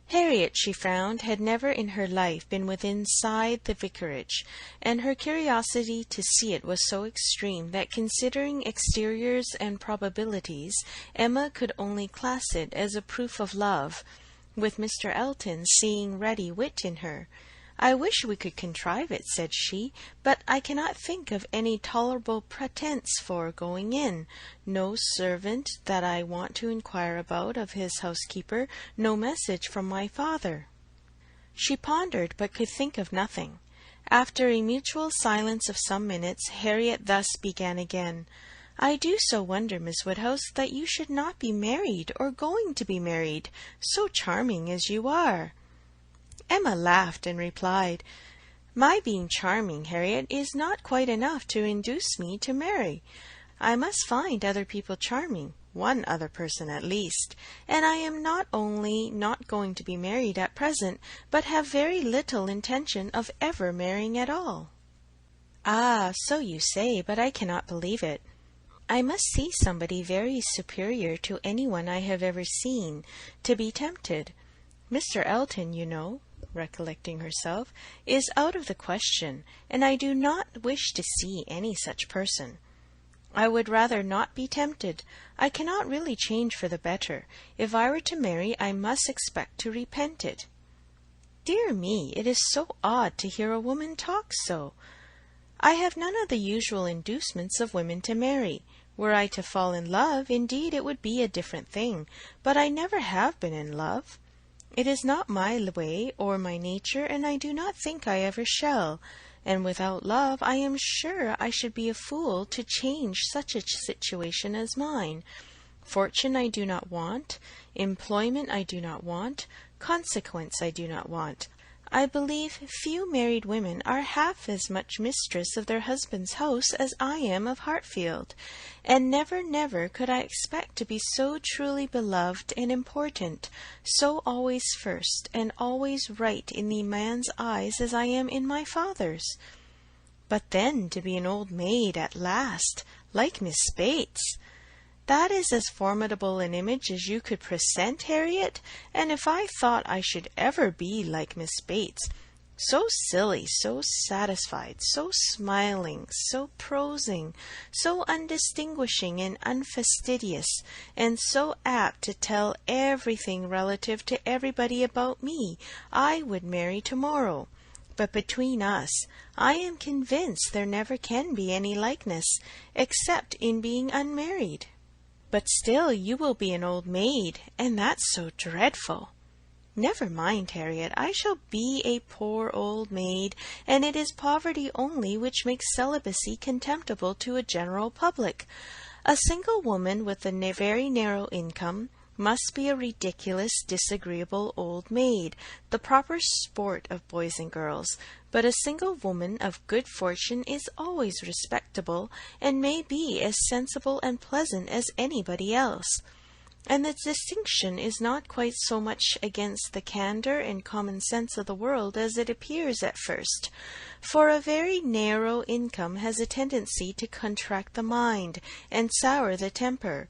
Harriet, she found, had never in her life been within inside the vicarage, and her curiosity to see it was so extreme that, considering exteriors and probabilities, Emma could only class it as a proof of love, with Mr. Elton seeing ready wit in her. "I wish we could contrive it," said she, "but I cannot think of any tolerable pretence for going in. No servant that I want to inquire about of his housekeeper, no message from my father." She pondered, but could think of nothing. After a mutual silence of some minutes, Harriet thus began again. "I do so wonder, Miss Woodhouse, that you should not be married, or going to be married, so charming as you are." Emma laughed and replied, "My being charming, Harriet, is not quite enough to induce me to marry. I must find other people charming, one other person at least, and I am not only not going to be married at present, but have very little intention of ever marrying at all." "Ah, so you say, but I cannot believe it. I must see somebody very superior to anyone I have ever seen, to be tempted. Mr. Elton, you know," recollecting herself, "is out of the question, and I do not wish to see any such person. I would rather not be tempted. I cannot really change for the better. If I were to marry, I must expect to repent it." "Dear me, it is so odd to hear a woman talk so. I have none of the usual inducements of women to marry. Were I to fall in love, indeed it would be a different thing, but I never have been in love. It is not my way or my nature, and I do not think I ever shall, and without love I am sure I should be a fool to change such a situation as mine. Fortune I do not want, employment I do not want, consequence I do not want. I believe few married women are half as much mistress of their husband's house as I am of Hartfield, and never, never could I expect to be so truly beloved and important, so always first, and always right in the man's eyes as I am in my father's. But then to be an old maid at last, like Miss Bates! That is as formidable an image as you could present, Harriet, and if I thought I should ever be like Miss Bates, so silly, so satisfied, so smiling, so prosing, so undistinguishing and unfastidious, and so apt to tell everything relative to everybody about me, I would marry tomorrow. But between us, I am convinced there never can be any likeness, except in being unmarried. But still you will be an old maid, and that's so dreadful." "Never mind, Harriet, I shall be a poor old maid, and it is poverty only which makes celibacy contemptible to a general public. A single woman with a very narrow income must be a ridiculous, disagreeable old maid, the proper sport of boys and girls, but a single woman of good fortune is always respectable, and may be as sensible and pleasant as anybody else. And the distinction is not quite so much against the candour and common sense of the world as it appears at first, for a very narrow income has a tendency to contract the mind and sour the temper.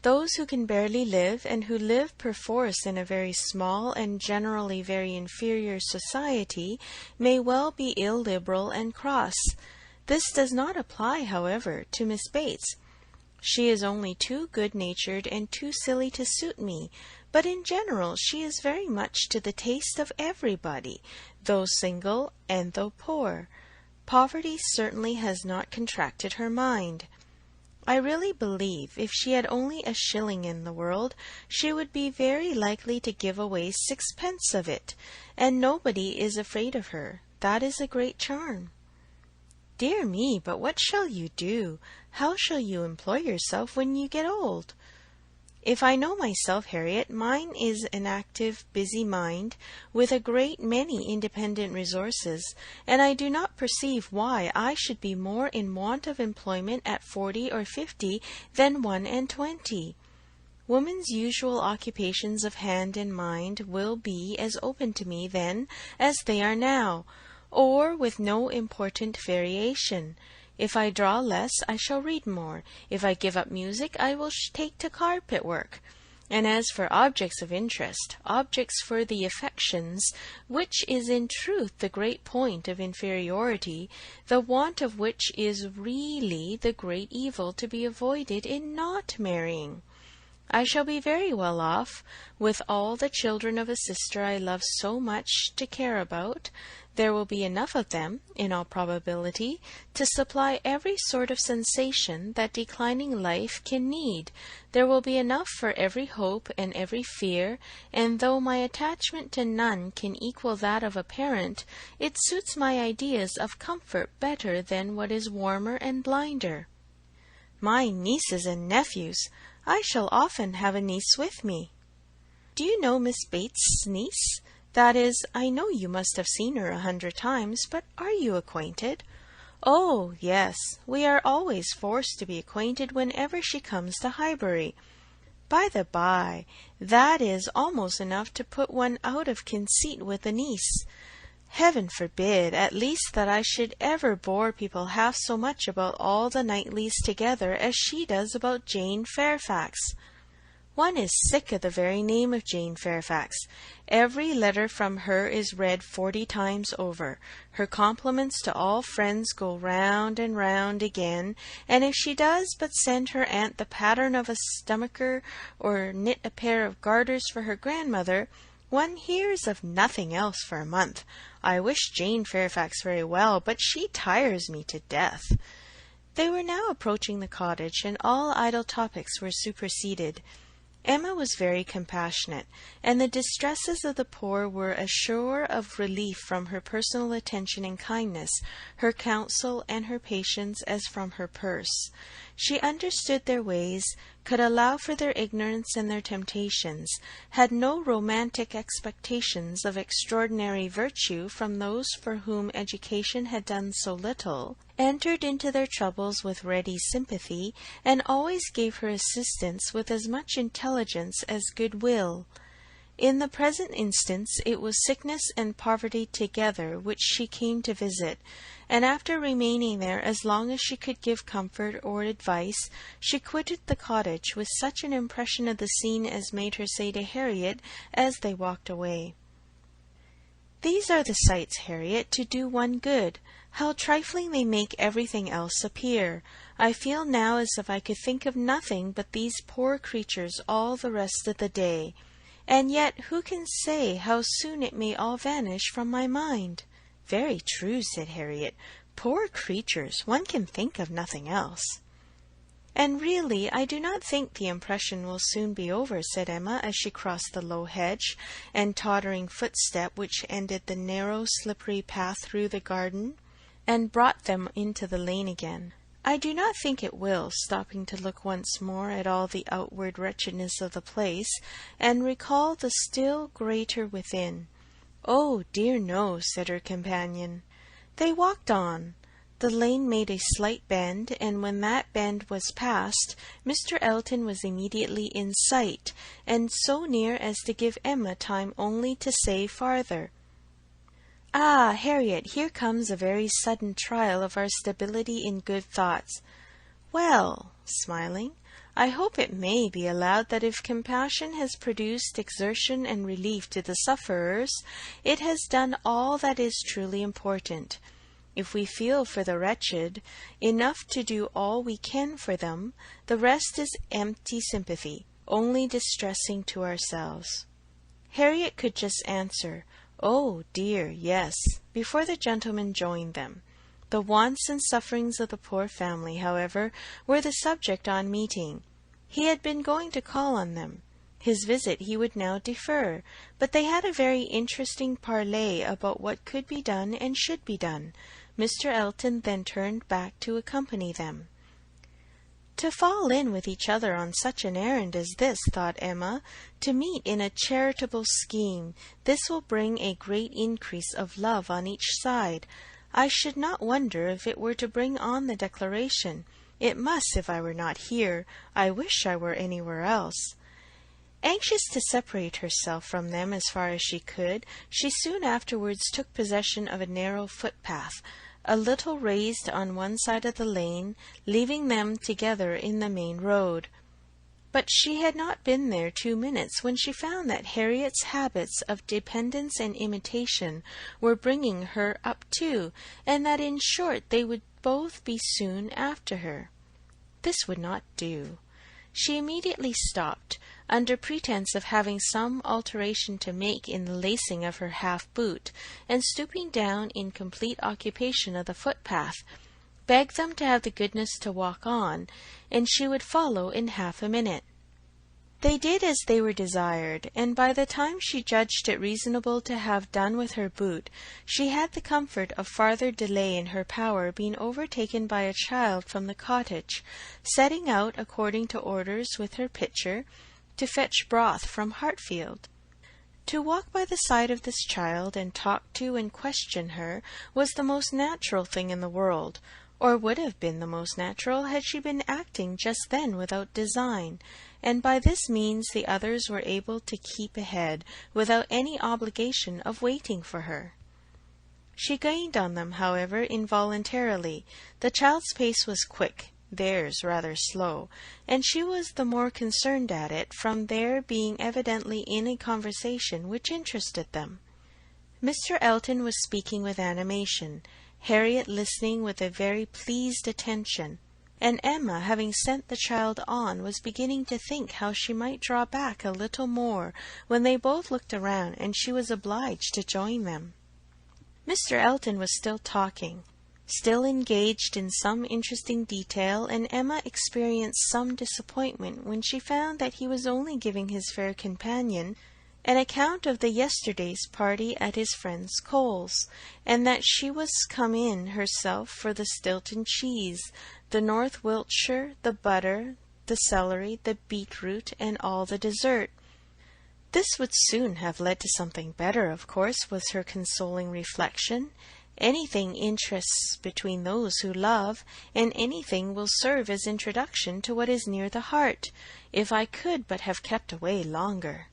Those who can barely live, and who live perforce in a very small and generally very inferior society, may well be illiberal and cross. This does not apply, however, to Miss Bates. She is only too good-natured and too silly to suit me, but in general she is very much to the taste of everybody, though single and though poor. Poverty certainly has not contracted her mind. I really believe if she had only a shilling in the world, she would be very likely to give away 6 pence of it, and nobody is afraid of her. That is a great charm." "Dear me, but what shall you do? How shall you employ yourself when you get old?" "If I know myself, Harriet, mine is an active, busy mind, with a great many independent resources, and I do not perceive why I should be more in want of employment at 40 or 50 than 21. Woman's usual occupations of hand and mind will be as open to me then as they are now, or with no important variation. If I draw less, I shall read more. If I give up music, I will take to carpet work. And as for objects of interest, objects for the affections, which is in truth the great point of inferiority, the want of which is really the great evil to be avoided in not marrying, I shall be very well off, with all the children of a sister I love so much to care about. There will be enough of them, in all probability, to supply every sort of sensation that declining life can need. There will be enough for every hope and every fear, and though my attachment to none can equal that of a parent, it suits my ideas of comfort better than what is warmer and blinder. My nieces and nephews! I shall often have a niece with me. Do you know Miss Bates's niece? That is, I know you must have seen her 100 times, but are you acquainted? Oh, yes, we are always forced to be acquainted whenever she comes to Highbury. By the by, that is almost enough to put one out of conceit with a niece. Heaven forbid, at least, that I should ever bore people half so much about all the Knightleys together as she does about Jane Fairfax. One is sick of the very name of Jane Fairfax. Every letter from her is read 40 times over. Her compliments to all friends go round and round again, and if she does but send her aunt the pattern of a stomacher or knit a pair of garters for her grandmother, one hears of nothing else for a month. I wish Jane Fairfax very well, but she tires me to death. They were now approaching the cottage, and all idle topics were superseded. Emma was very compassionate, and the distresses of the poor were as sure of relief from her personal attention and kindness, her counsel and her patience, as from her purse. She understood their ways, could allow for their ignorance and their temptations, had no romantic expectations of extraordinary virtue from those for whom education had done so little, entered into their troubles with ready sympathy, and always gave her assistance with as much intelligence as good will. In the present instance it was sickness and poverty together which she came to visit, and after remaining there as long as she could give comfort or advice, she quitted the cottage with such an impression of the scene as made her say to Harriet as they walked away, "These are the sights, Harriet, to do one good. How trifling they make everything else appear! I feel now as if I could think of nothing but these poor creatures all the rest of the day. And yet who can say how soon it may all vanish from my mind?" "Very true," said Harriet. "Poor creatures! One can think of nothing else." "And really I do not think the impression will soon be over," said Emma, as she crossed the low hedge and tottering footstep which ended the narrow slippery path through the garden, and brought them into the lane again. "I do not think it will," stopping to look once more at all the outward wretchedness of the place, and recall the still greater within. "Oh, dear no," said her companion. They walked on. The lane made a slight bend, and when that bend was passed, Mr. Elton was immediately in sight, and so near as to give Emma time only to say farther, "Ah, Harriet, here comes a very sudden trial of our stability in good thoughts. Well," smiling, "I hope it may be allowed that if compassion has produced exertion and relief to the sufferers, it has done all that is truly important. If we feel for the wretched enough to do all we can for them, the rest is empty sympathy, only distressing to ourselves." Harriet could just answer, "Oh, dear, yes," before the gentlemen joined them. The wants and sufferings of the poor family, however, were the subject on meeting. He had been going to call on them. His visit he would now defer, but they had a very interesting parley about what could be done and should be done. Mr. Elton then turned back to accompany them. To fall in with each other on such an errand as this, thought Emma, to meet in a charitable scheme, this will bring a great increase of love on each side. I should not wonder if it were to bring on the declaration. It must, if I were not here. I wish I were anywhere else. Anxious to separate herself from them as far as she could, she soon afterwards took possession of a narrow footpath, a little raised on one side of the lane, leaving them together in the main road. But she had not been there 2 minutes when she found that Harriet's habits of dependence and imitation were bringing her up too, and that in short they would both be soon after her. This would not do. She immediately stopped, under pretence of having some alteration to make in the lacing of her half-boot, and stooping down in complete occupation of the footpath, begged them to have the goodness to walk on, and she would follow in half a minute. They did as they were desired, and by the time she judged it reasonable to have done with her boot, she had the comfort of farther delay in her power being overtaken by a child from the cottage, setting out according to orders with her pitcher, to fetch broth from Hartfield. To walk by the side of this child and talk to and question her was the most natural thing in the world, or would have been the most natural had she been acting just then without design, and by this means the others were able to keep ahead without any obligation of waiting for her. She gained on them, however, involuntarily. The child's pace was quick, theirs rather slow, and she was the more concerned at it from their being evidently in a conversation which interested them. Mr. Elton was speaking with animation, Harriet listening with a very pleased attention, and Emma, having sent the child on, was beginning to think how she might draw back a little more, when they both looked around, and she was obliged to join them. Mr. Elton was still talking, still engaged in some interesting detail, and Emma experienced some disappointment when she found that he was only giving his fair companion an account of the yesterday's party at his friend Cole's, and that she was come in herself for the Stilton cheese, the North Wiltshire, the butter, the celery, the beetroot, and all the dessert. This would soon have led to something better, of course, was her consoling reflection. Anything interests between those who love, and anything will serve as introduction to what is near the heart, if I could but have kept away longer.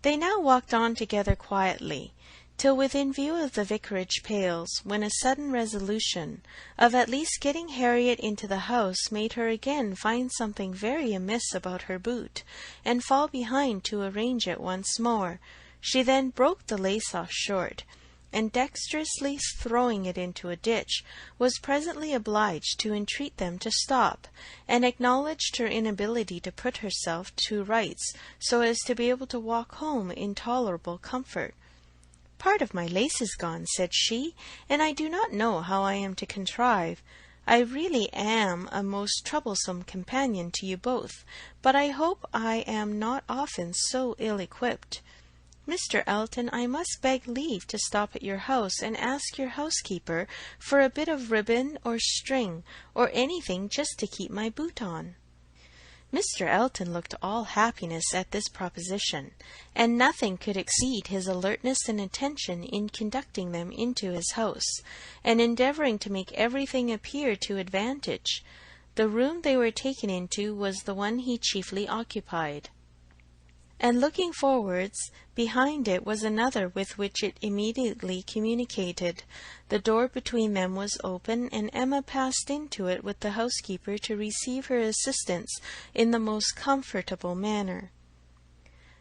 They now walked on together quietly, till within view of the vicarage pales, when a sudden resolution of at least getting Harriet into the house made her again find something very amiss about her boot, and fall behind to arrange it once more. She then broke the lace off short, and dexterously throwing it into a ditch, was presently obliged to entreat them to stop, and acknowledged her inability to put herself to rights so as to be able to walk home in tolerable comfort. "Part of my lace is gone," said she, "and I do not know how I am to contrive. I really am a most troublesome companion to you both, but I hope I am not often so ill-equipped. Mr. Elton, I must beg leave to stop at your house and ask your housekeeper for a bit of ribbon or string, or anything just to keep my boot on." Mr. Elton looked all happiness at this proposition, and nothing could exceed his alertness and attention in conducting them into his house, and endeavouring to make everything appear to advantage. The room they were taken into was the one he chiefly occupied, and looking forwards, behind it was another with which it immediately communicated. The door between them was open, and Emma passed into it with the housekeeper to receive her assistance in the most comfortable manner.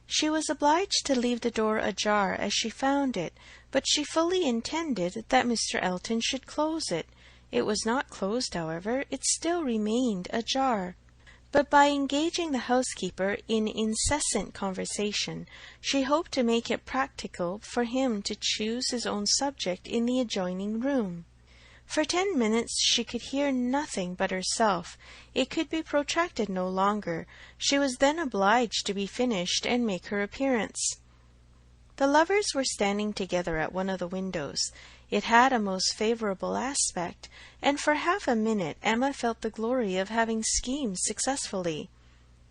She was obliged to leave the door ajar as she found it, but she fully intended that Mr. Elton should close it. It was not closed, however, it still remained ajar. But by engaging the housekeeper in incessant conversation, she hoped to make it practicable for him to choose his own subject in the adjoining room. For 10 minutes she could hear nothing but herself. It could be protracted no longer. She was then obliged to be finished and make her appearance. The lovers were standing together at one of the windows. It had a most favourable aspect, and for half a minute Emma felt the glory of having schemed successfully.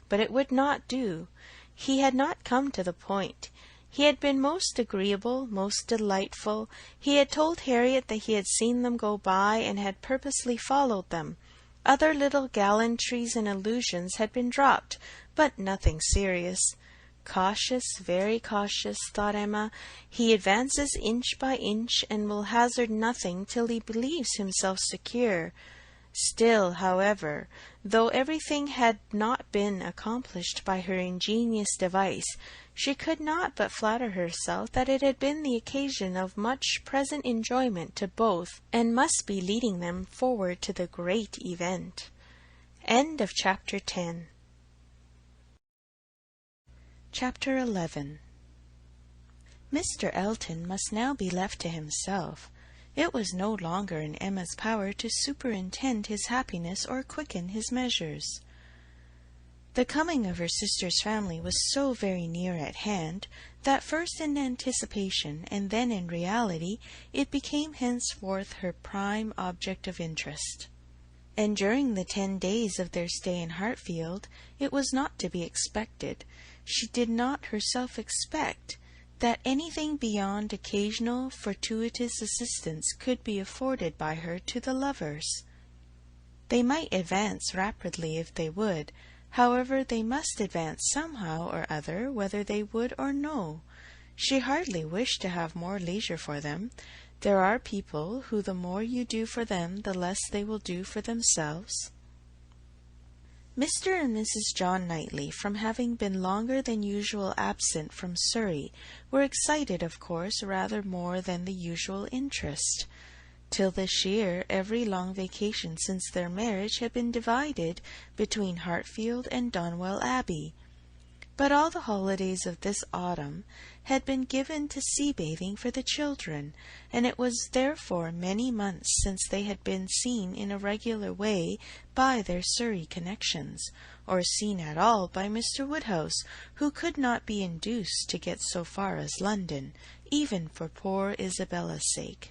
But it would not do. He had not come to the point. He had been most agreeable, most delightful. He had told Harriet that he had seen them go by and had purposely followed them. Other little gallantries and allusions had been dropped, but nothing serious. Cautious, very cautious, thought Emma. He advances inch by inch, and will hazard nothing till he believes himself secure. Still, however, though everything had not been accomplished by her ingenious device, she could not but flatter herself that it had been the occasion of much present enjoyment to both, and must be leading them forward to the great event. End of Chapter 10. Chapter 11. Mr. Elton must now be left to himself. It was no longer in Emma's power to superintend his happiness or quicken his measures. The coming of her sister's family was so very near at hand, that first in anticipation and then in reality it became henceforth her prime object of interest. And during the 10 days of their stay in Hartfield, it was not to be expected, she did not herself expect, that anything beyond occasional fortuitous assistance could be afforded by her to the lovers. They might advance rapidly if they would, however they must advance somehow or other, whether they would or no. She hardly wished to have more leisure for them. There are people who the more you do for them, the less they will do for themselves. Mr. and Mrs. John Knightley, from having been longer than usual absent from Surrey, were excited, of course, rather more than the usual interest. Till this year, every long vacation since their marriage had been divided between Hartfield and Donwell Abbey. But all the holidays of this autumn had been given to sea-bathing for the children, and it was therefore many months since they had been seen in a regular way by their Surrey connections, or seen at all by Mr. Woodhouse, who could not be induced to get so far as London, even for poor Isabella's sake,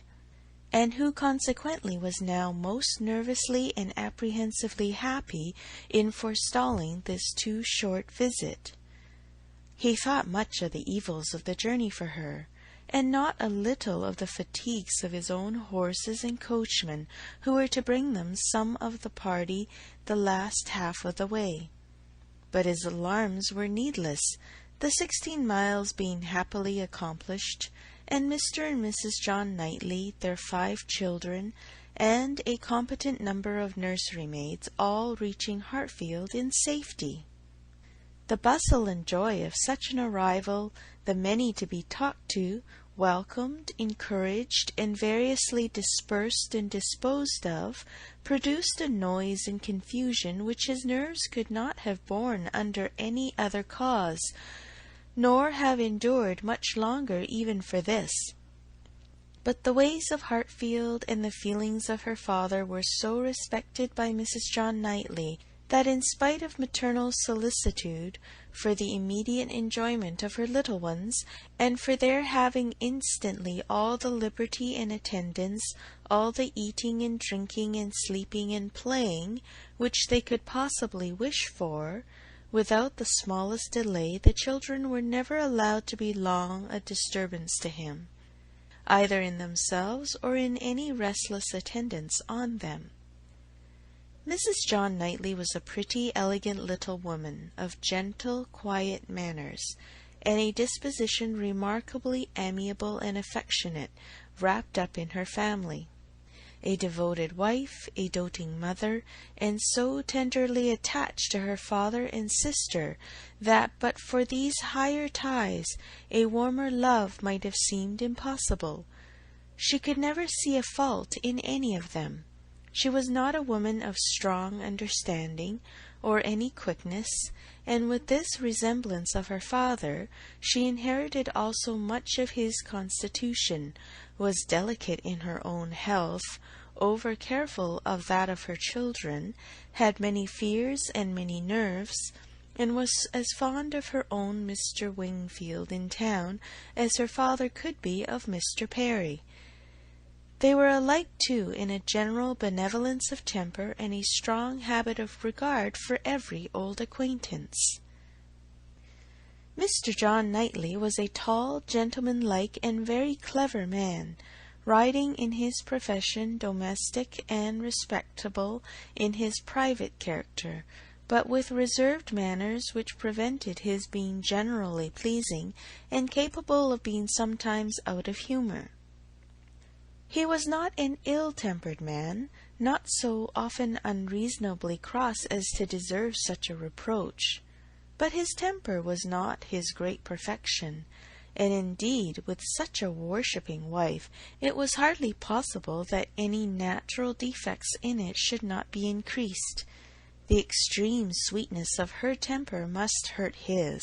and who consequently was now most nervously and apprehensively happy in forestalling this too short visit. He thought much of the evils of the journey for her, and not a little of the fatigues of his own horses and coachman, who were to bring them some of the party the last half of the way. But his alarms were needless, the 16 miles being happily accomplished, and Mr. and Mrs. John Knightley, their 5 children, and a competent number of nursery maids, all reaching Hartfield in safety. The bustle and joy of such an arrival, the many to be talked to, welcomed, encouraged, and variously dispersed and disposed of, produced a noise and confusion which his nerves could not have borne under any other cause, nor have endured much longer even for this. But the ways of Hartfield and the feelings of her father were so respected by Mrs. John Knightley, that in spite of maternal solicitude for the immediate enjoyment of her little ones, and for their having instantly all the liberty and attendance, all the eating and drinking and sleeping and playing, which they could possibly wish for, without the smallest delay, the children were never allowed to be long a disturbance to him, either in themselves or in any restless attendance on them. Mrs. John Knightley was a pretty, elegant little woman, of gentle, quiet manners, and a disposition remarkably amiable and affectionate, wrapped up in her family. A devoted wife, a doting mother, and so tenderly attached to her father and sister, that but for these higher ties a warmer love might have seemed impossible. She could never see a fault in any of them. She was not a woman of strong understanding, or any quickness, and with this resemblance of her father, she inherited also much of his constitution, was delicate in her own health, over careful of that of her children, had many fears and many nerves, and was as fond of her own Mr. Wingfield in town as her father could be of Mr. Perry. They were alike, too, in a general benevolence of temper and a strong habit of regard for every old acquaintance. Mr. John Knightley was a tall, gentleman-like, and very clever man, riding in his profession domestic and respectable in his private character, but with reserved manners which prevented his being generally pleasing, and capable of being sometimes out of humour. He was not an ill-tempered man, not so often unreasonably cross as to deserve such a reproach, but his temper was not his great perfection, and indeed with such a worshipping wife it was hardly possible that any natural defects in it should not be increased. The extreme sweetness of her temper must hurt his.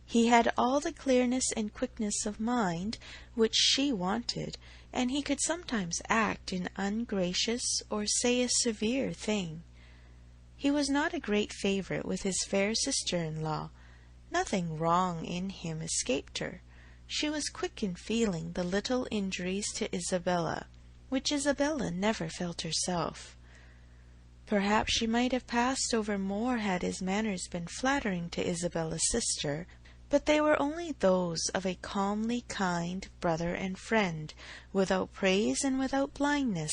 He had all the clearness and quickness of mind which she wanted, and he could sometimes act an ungracious or say a severe thing. He was not a great favourite with his fair sister-in-law. Nothing wrong in him escaped her. She was quick in feeling the little injuries to Isabella, which Isabella never felt herself. Perhaps she might have passed over more had his manners been flattering to Isabella's sister, but they were only those of a calmly kind brother and friend, without praise and without blindness,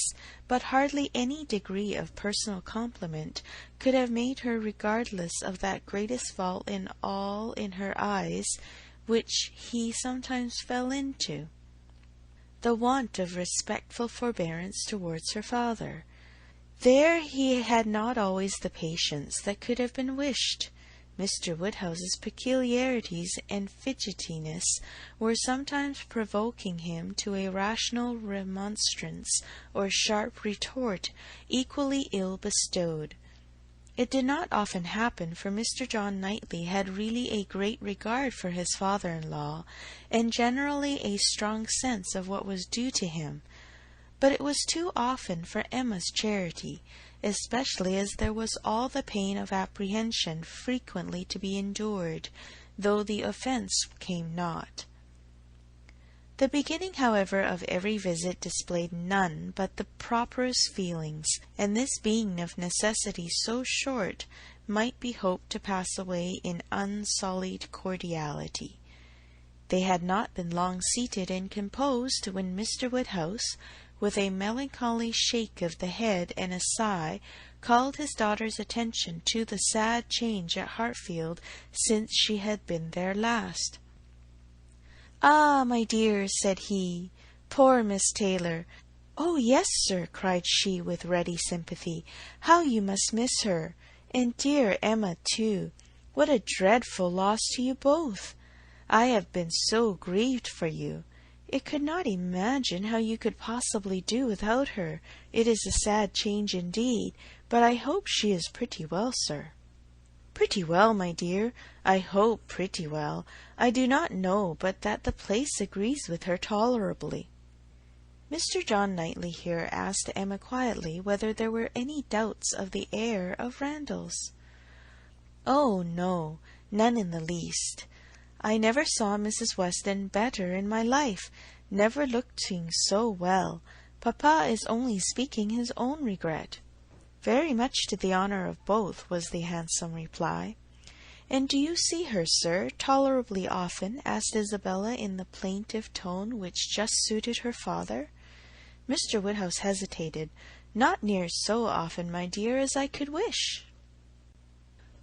but hardly any degree of personal compliment could have made her regardless of that greatest fault in all in her eyes, which he sometimes fell into, the want of respectful forbearance towards her father. There he had not always the patience that could have been wished. Mr. Woodhouse's peculiarities and fidgetiness were sometimes provoking him to a rational remonstrance or sharp retort equally ill bestowed. It did not often happen, for Mr. John Knightley had really a great regard for his father-in-law, and generally a strong sense of what was due to him, but it was too often for Emma's charity, especially as there was all the pain of apprehension frequently to be endured, though the offence came not. The beginning, however, of every visit displayed none but the properest feelings, and this being of necessity so short, might be hoped to pass away in unsullied cordiality. They had not been long seated and composed when Mr. Woodhouse, with a melancholy shake of the head and a sigh, called his daughter's attention to the sad change at Hartfield since she had been there last. "Ah, my dear," said he, "poor Miss Taylor!" "Oh, yes, sir," cried she with ready sympathy. "How you must miss her! And dear Emma, too! What a dreadful loss to you both! I have been so grieved for you. I could not imagine how you could possibly do without her. It is a sad change indeed, but I hope she is pretty well, sir." "Pretty well, my dear. I hope pretty well. I do not know but that the place agrees with her tolerably." Mr. John Knightley here asked Emma quietly whether there were any doubts of the air of Randalls. "Oh, no, none in the least. I never saw Mrs. Weston better in my life, never looking so well. Papa is only speaking his own regret." "Very much to the honour of both," was the handsome reply. "And do you see her, sir, tolerably often?" asked Isabella in the plaintive tone which just suited her father. Mr. Woodhouse hesitated. "Not near so often, my dear, as I could wish."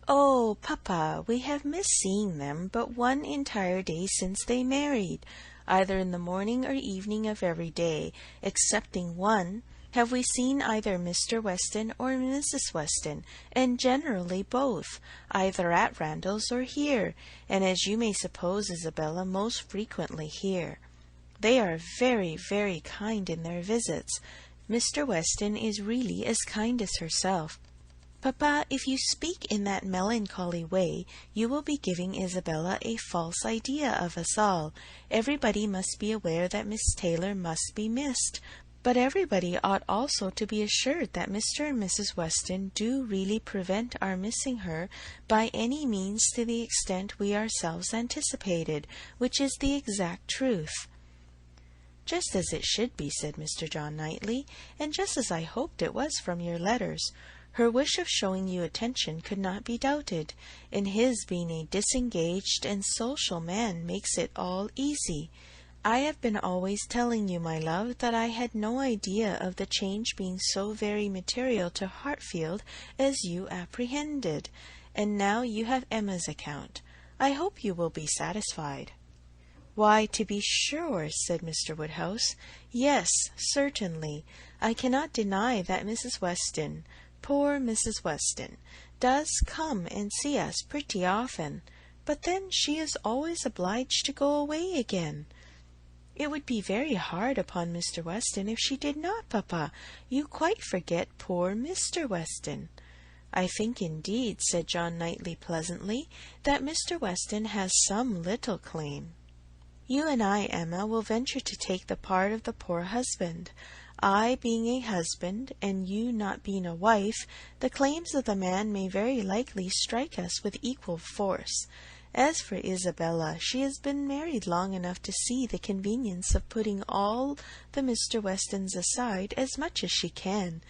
"Oh, papa, we have missed seeing them but one entire day since they married. Either in the morning or evening of every day, excepting one, have we seen either Mr. Weston or Mrs. Weston, and generally both, either at Randalls or here, and as you may suppose, Isabella, most frequently here. They are very, very kind in their visits. Mr. Weston is really as kind as herself. Papa, if you speak in that melancholy way, you will be giving Isabella a false idea of us all. Everybody must be aware that Miss Taylor must be missed, but everybody ought also to be assured that Mr. and Mrs. Weston do really prevent our missing her by any means to the extent we ourselves anticipated, which is the exact truth." "Just as it should be," said Mr. John Knightley, "and just as I hoped it was from your letters. Her wish of showing you attention could not be doubted, and his being a disengaged and social man makes it all easy. I have been always telling you, my love, that I had no idea of the change being so very material to Hartfield as you apprehended, and now you have Emma's account. I hope you will be satisfied." "Why, to be sure," said Mr. Woodhouse. "Yes, certainly. I cannot deny that Mrs. Weston, poor Mrs. Weston, does come and see us pretty often, but then she is always obliged to go away again. It would be very hard upon Mr. Weston if she did not, papa. You quite forget poor Mr. Weston." "I think, indeed," said John Knightley pleasantly, "that Mr. Weston has some little claim. You and I, Emma, will venture to take the part of the poor husband. I being a husband, and you not being a wife, the claims of the man may very likely strike us with equal force. As for Isabella, she has been married long enough to see the convenience of putting all the Mr. Westons aside as much as she can."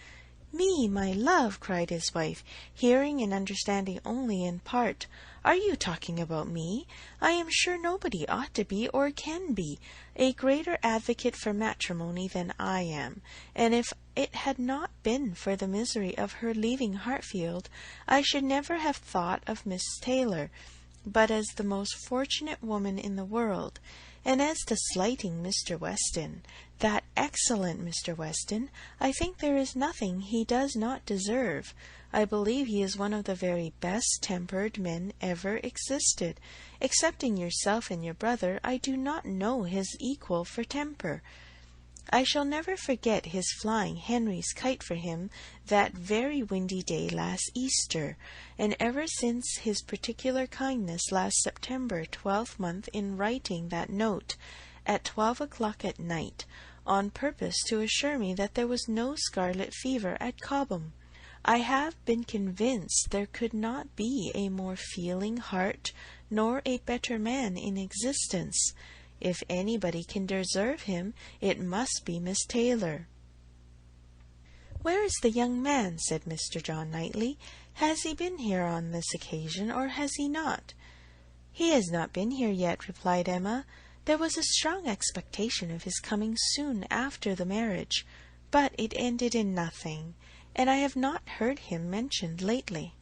"Me, my love!" cried his wife, hearing and understanding only in part. "Are you talking about me? I am sure nobody ought to be, or can be, a greater advocate for matrimony than I am, and if it had not been for the misery of her leaving Hartfield, I should never have thought of Miss Taylor but as the most fortunate woman in the world. And as to slighting Mr. Weston, that excellent Mr. Weston, I think there is nothing he does not deserve. I believe he is one of the very best-tempered men ever existed. Excepting yourself and your brother, I do not know his equal for temper. I shall never forget his flying Henry's kite for him that very windy day last Easter, and ever since his particular kindness last September 12th month in writing that note at 12 o'clock at night, on purpose to assure me that there was no scarlet fever at Cobham. I have been convinced there could not be a more feeling heart nor a better man in existence. If anybody can deserve him, it must be Miss Taylor." "Where is the young man?" said Mr. John Knightley. "Has he been here on this occasion, or has he not?" "He has not been here yet," replied Emma. "There was a strong expectation of his coming soon after the marriage, but it ended in nothing, and I have not heard him mentioned lately."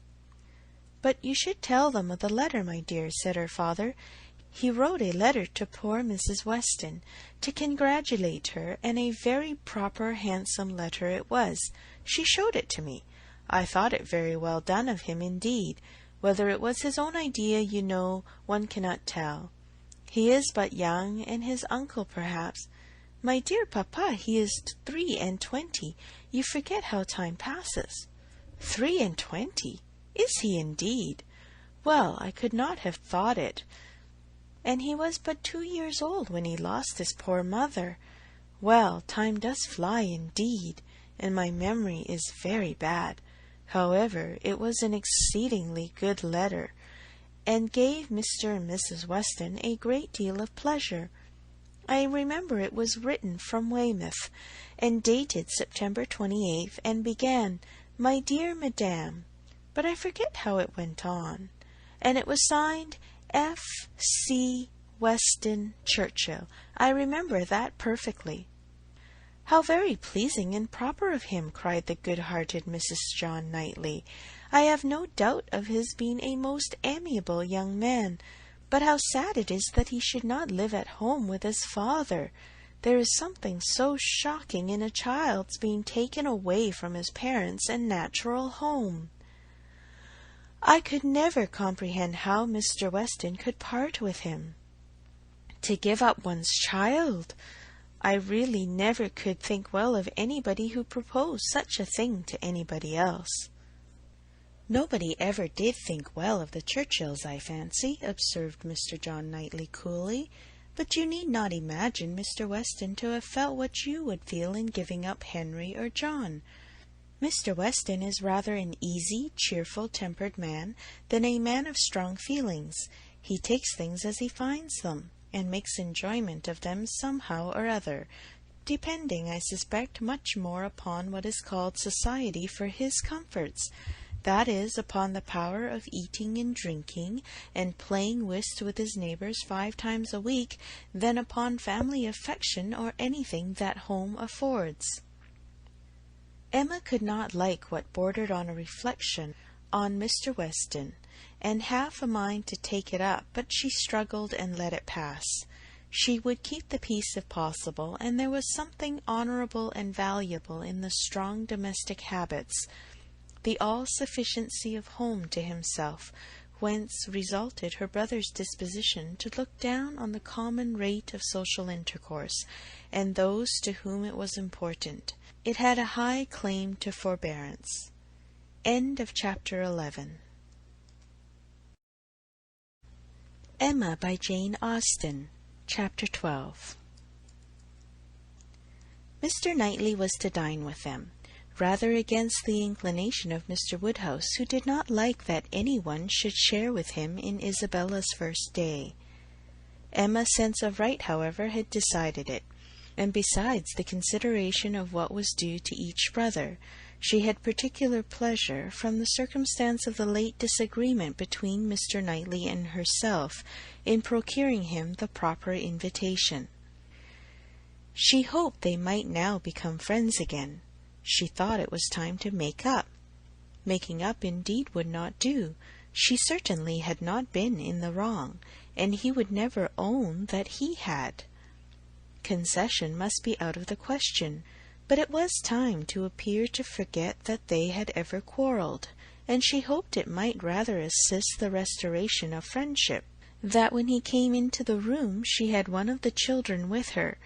"But you should tell them of the letter, my dear," said her father. "He wrote a letter to poor Mrs. Weston, to congratulate her, and a very proper, handsome letter it was. She showed it to me. I thought it very well done of him indeed. Whether it was his own idea, you know, one cannot tell. He is but young, and his uncle, perhaps—" "My dear papa, he is 23. You forget how time passes." 23! Is he indeed? Well, I could not have thought it. And he was but 2 years old when he lost his poor mother. Well, time does fly indeed, and my memory is very bad. However, it was an exceedingly good letter, and gave Mr. and Mrs. Weston a great deal of pleasure. I remember it was written from Weymouth, and dated September 28th, and began, "My dear Madame," but I forget how it went on, and it was signed F. C. Weston Churchill. I remember that perfectly. "How very pleasing and proper of him!" cried the good-hearted Mrs. John Knightley. "I have no doubt of his being a most amiable young man, but how sad it is that he should not live at home with his father. There is something so shocking in a child's being taken away from his parents and natural home. I could never comprehend how Mr. Weston could part with him. To give up one's child! I really never could think well of anybody who proposed such a thing to anybody else." "Nobody ever did think well of the Churchills, I fancy," observed Mr. John Knightley coolly. "But you need not imagine Mr. Weston to have felt what you would feel in giving up Henry or John. Mr. Weston is rather an easy, cheerful, tempered man than a man of strong feelings. He takes things as he finds them, and makes enjoyment of them somehow or other, depending, I suspect, much more upon what is called society for his comforts that is, upon the power of eating and drinking, and playing whist with his neighbors 5 times a week, than upon family affection or anything that home affords. Emma could not like what bordered on a reflection on Mr. Weston, and half a mind to take it up, but she struggled and let it pass. She would keep the peace if possible, and there was something honourable and valuable in the strong domestic habits, the all-sufficiency of home to himself, whence resulted her brother's disposition to look down on the common rate of social intercourse, and those to whom it was important. It had a high claim to forbearance. End of chapter 11. Emma by Jane Austen. Chapter 12. Mr. Knightley was to dine with them, rather against the inclination of Mr. Woodhouse, who did not like that any one should share with him in Isabella's first day. Emma's sense of right, however, had decided it, and besides the consideration of what was due to each brother, she had particular pleasure from the circumstance of the late disagreement between Mr. Knightley and herself in procuring him the proper invitation. She hoped they might now become friends again. She thought it was time to make up. Making up indeed would not do. She certainly had not been in the wrong, and he would never own that he had. Concession must be out of the question, but it was time to appear to forget that they had ever quarrelled, and she hoped it might rather assist the restoration of friendship, that when he came into the room she had one of the children with her,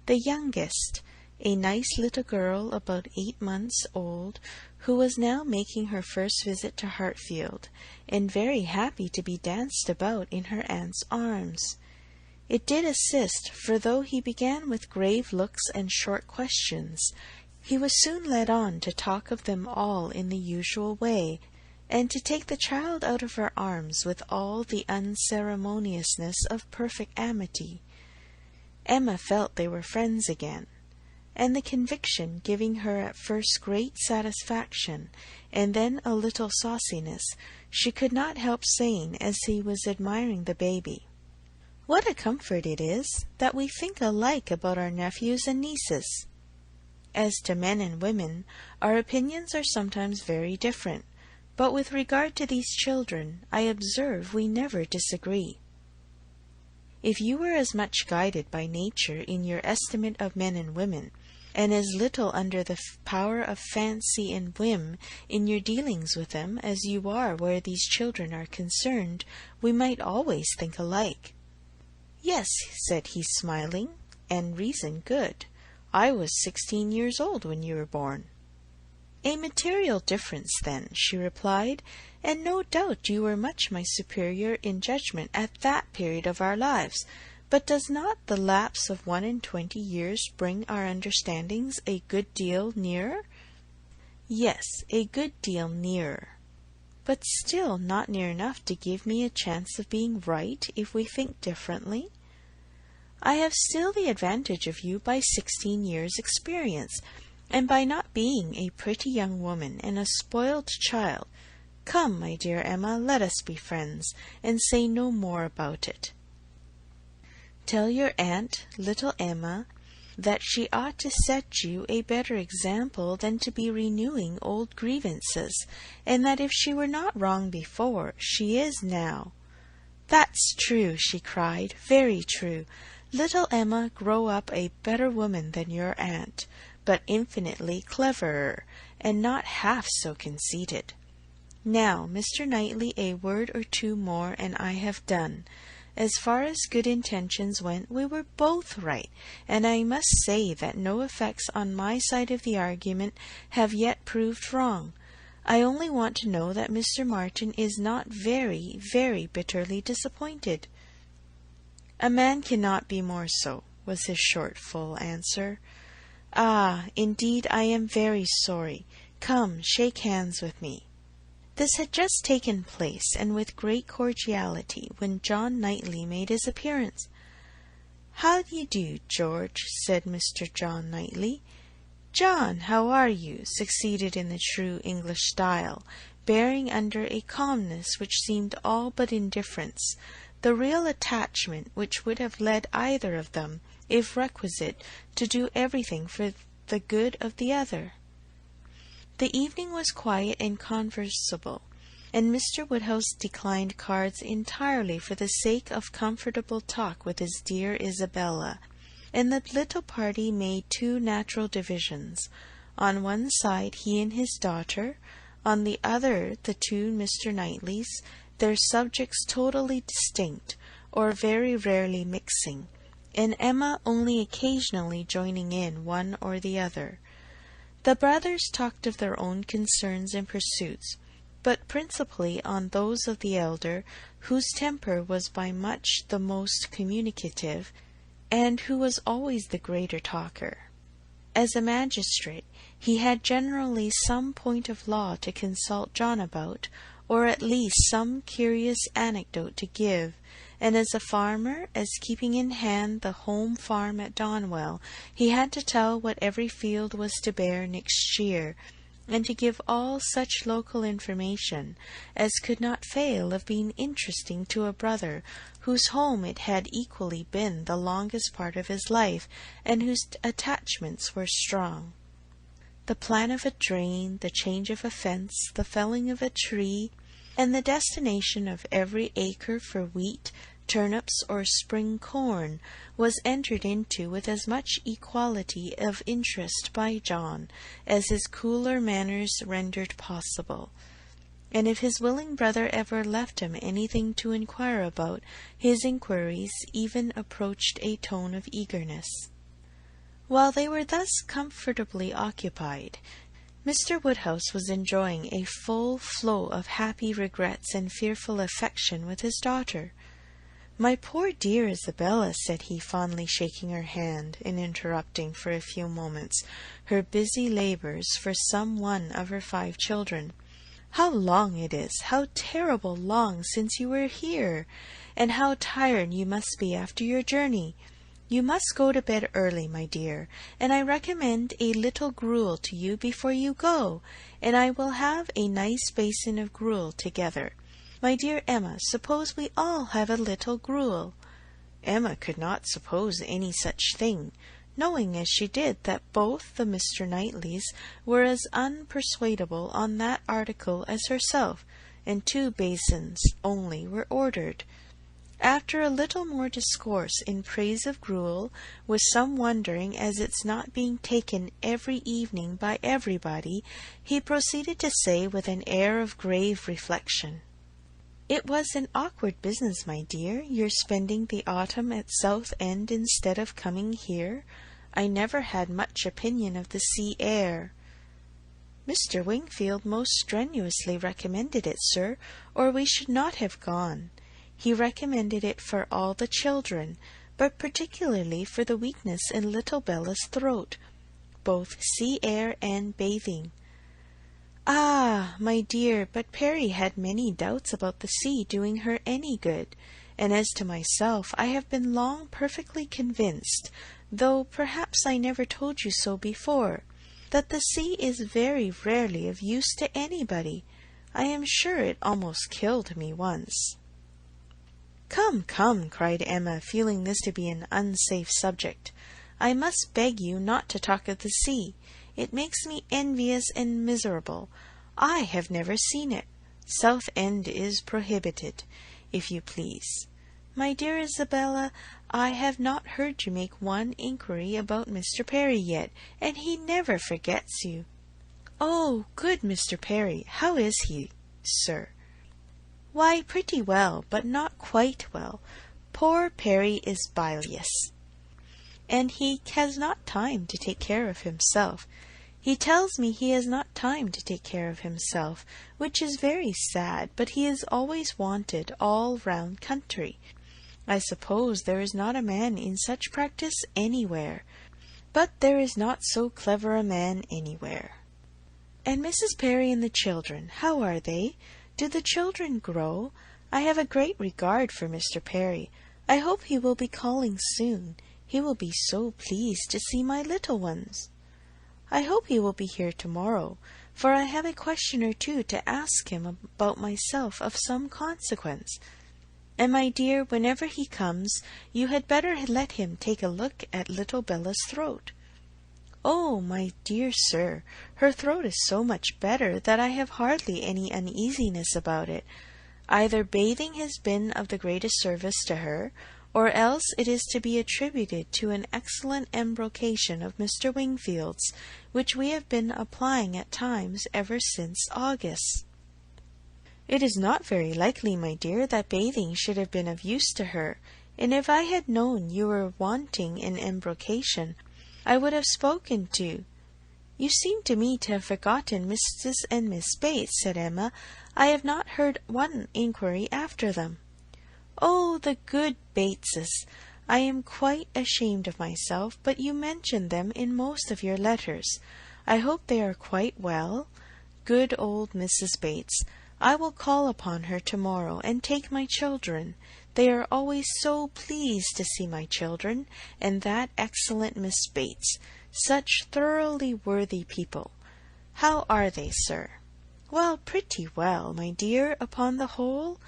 the youngest, a nice little girl about 8 months old, who was now making her first visit to Hartfield, and very happy to be danced about in her aunt's arms. It did assist, for though he began with grave looks and short questions, he was soon led on to talk of them all in the usual way, and to take the child out of her arms with all the unceremoniousness of perfect amity. Emma felt they were friends again, and the conviction giving her at first great satisfaction, and then a little sauciness, she could not help saying as he was admiring the baby, "What a comfort it is that we think alike about our nephews and nieces. As to men and women, our opinions are sometimes very different, but with regard to these children, I observe we never disagree. If you were as much guided by nature in your estimate of men and women, and as little under the power of fancy and whim in your dealings with them as you are where these children are concerned, we might always think alike." "Yes," said he, smiling, "and reason good. I was 16 years old when you were born." "A material difference, then," she replied, "and no doubt you were much my superior in judgment at that period of our lives. But does not the lapse of 21 years bring our understandings a good deal nearer?" "Yes, a good deal nearer, but still not near enough to give me a chance of being right if we think differently. I have still the advantage of you by 16 years' experience, and by not being a pretty young woman and a spoiled child. Come, my dear Emma, let us be friends, and say no more about it. Tell your aunt, little Emma, that she ought to set you a better example than to be renewing old grievances, and that if she were not wrong before, she is now." "That's true," she cried, "very true. Little Emma grow up a better woman than your aunt, but infinitely cleverer, and not half so conceited. Now, Mr. Knightley, a word or two more, and I have done. As far as good intentions went, we were both right, and I must say that no effects on my side of the argument have yet proved wrong. I only want to know that Mr. Martin is not very, very bitterly disappointed." "A man cannot be more so," was his short, full answer. "Ah, indeed I am very sorry. Come, shake hands with me." This had just taken place, and with great cordiality, when John Knightley made his appearance. "How d'ye do, George?" said Mr. John Knightley. "John, how are you?" succeeded in the true English style, bearing under a calmness which seemed all but indifference, the real attachment which would have led either of them, if requisite, to do everything for the good of the other. The evening was quiet and conversable, and Mr. Woodhouse declined cards entirely for the sake of comfortable talk with his dear Isabella, and the little party made two natural divisions. On one side he and his daughter, on the other the two Mr. Knightleys, their subjects totally distinct, or very rarely mixing, and Emma only occasionally joining in one or the other. The brothers talked of their own concerns and pursuits, but principally on those of the elder, whose temper was by much the most communicative, and who was always the greater talker. As a magistrate, he had generally some point of law to consult John about, or at least some curious anecdote to give, and as a farmer, as keeping in hand the home farm at Donwell, he had to tell what every field was to bear next year, and to give all such local information as could not fail of being interesting to a brother whose home it had equally been the longest part of his life, and whose attachments were strong. The plan of a drain, the change of a fence, the felling of a tree, and the destination of every acre for wheat, turnips, or spring corn, was entered into with as much equality of interest by John as his cooler manners rendered possible, and if his willing brother ever left him anything to inquire about, his inquiries even approached a tone of eagerness. While they were thus comfortably occupied, Mr. Woodhouse was enjoying a full flow of happy regrets and fearful affection with his daughter. "My poor dear Isabella," said he, fondly shaking her hand, and interrupting for a few moments her busy labours for some one of her 5 children, "how long it is, how terrible long since you were here, and how tired you must be after your journey. You must go to bed early, my dear, and I recommend a little gruel to you before you go, and I will have a nice basin of gruel together. My dear Emma, suppose we all have a little gruel." Emma could not suppose any such thing, knowing as she did that both the Mr. Knightleys were as unpersuadable on that article as herself, and 2 basins only were ordered. After a little more discourse in praise of gruel, with some wondering at its not being taken every evening by everybody, he proceeded to say with an air of grave reflection, "It was an awkward business, my dear, your spending the autumn at Southend instead of coming here. I never had much opinion of the sea air." "Mr. Wingfield most strenuously recommended it, sir, or we should not have gone. He recommended it for all the children, but particularly for the weakness in little Bella's throat, both sea air and bathing." "Ah, my dear, but Perry had many doubts about the sea doing her any good, and as to myself, I have been long perfectly convinced, though perhaps I never told you so before, that the sea is very rarely of use to anybody. I am sure it almost killed me once." "Come, come," cried Emma, feeling this to be an unsafe subject, "I must beg you not to talk of the sea. It makes me envious and miserable. I have never seen it. Southend is prohibited, if you please. My dear Isabella, I have not heard you make one inquiry about Mr. Perry yet, and he never forgets you." "Oh, good Mr. Perry! How is he, sir?" "Why, pretty well, but not quite well. Poor Perry is bilious, and he has not time to take care of himself. He tells me he has not time to take care of himself, which is very sad, but he is always wanted all round country. I suppose there is not a man in such practice anywhere, but there is not so clever a man anywhere." "And Mrs. Perry and the children, how are they? Do the children grow? I have a great regard for Mr. Perry. I hope he will be calling soon. He will be so pleased to see my little ones." "I hope he will be here tomorrow, for I have a question or two to ask him about myself of some consequence. And, my dear, whenever he comes, you had better let him take a look at little Bella's throat. Oh, my dear sir, her throat is so much better that I have hardly any uneasiness about it. Either bathing has been of the greatest service to her, or else it is to be attributed to an excellent embrocation of Mr. Wingfield's, which we have been applying at times ever since August. It is not very likely, my dear, that bathing should have been of use to her, and if I had known you were wanting in embrocation, I would have spoken to. You seem to me to have forgotten Mrs. and Miss Bates, said Emma. I have not heard one inquiry after them. Oh, the good Bateses! I am quite ashamed of myself, but you mention them in most of your letters. I hope they are quite well. Good old Mrs. Bates! I will call upon her tomorrow and take my children. They are always so pleased to see my children, and that excellent Miss Bates. Such thoroughly worthy people. How are they, sir? Well, pretty well, my dear, upon the whole.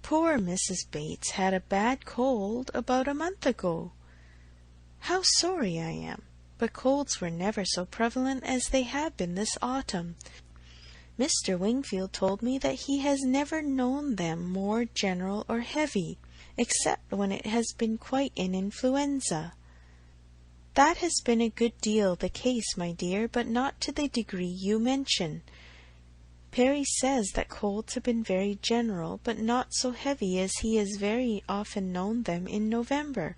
Poor Mrs. Bates had a bad cold about a month ago. How sorry I am! But colds were never so prevalent as they have been this autumn. Mr. Wingfield told me that he has never known them more general or heavy, except when it has been quite an influenza. That has been a good deal the case, my dear, but not to the degree you mention. Perry says that colds have been very general, but not so heavy as he has very often known them in November.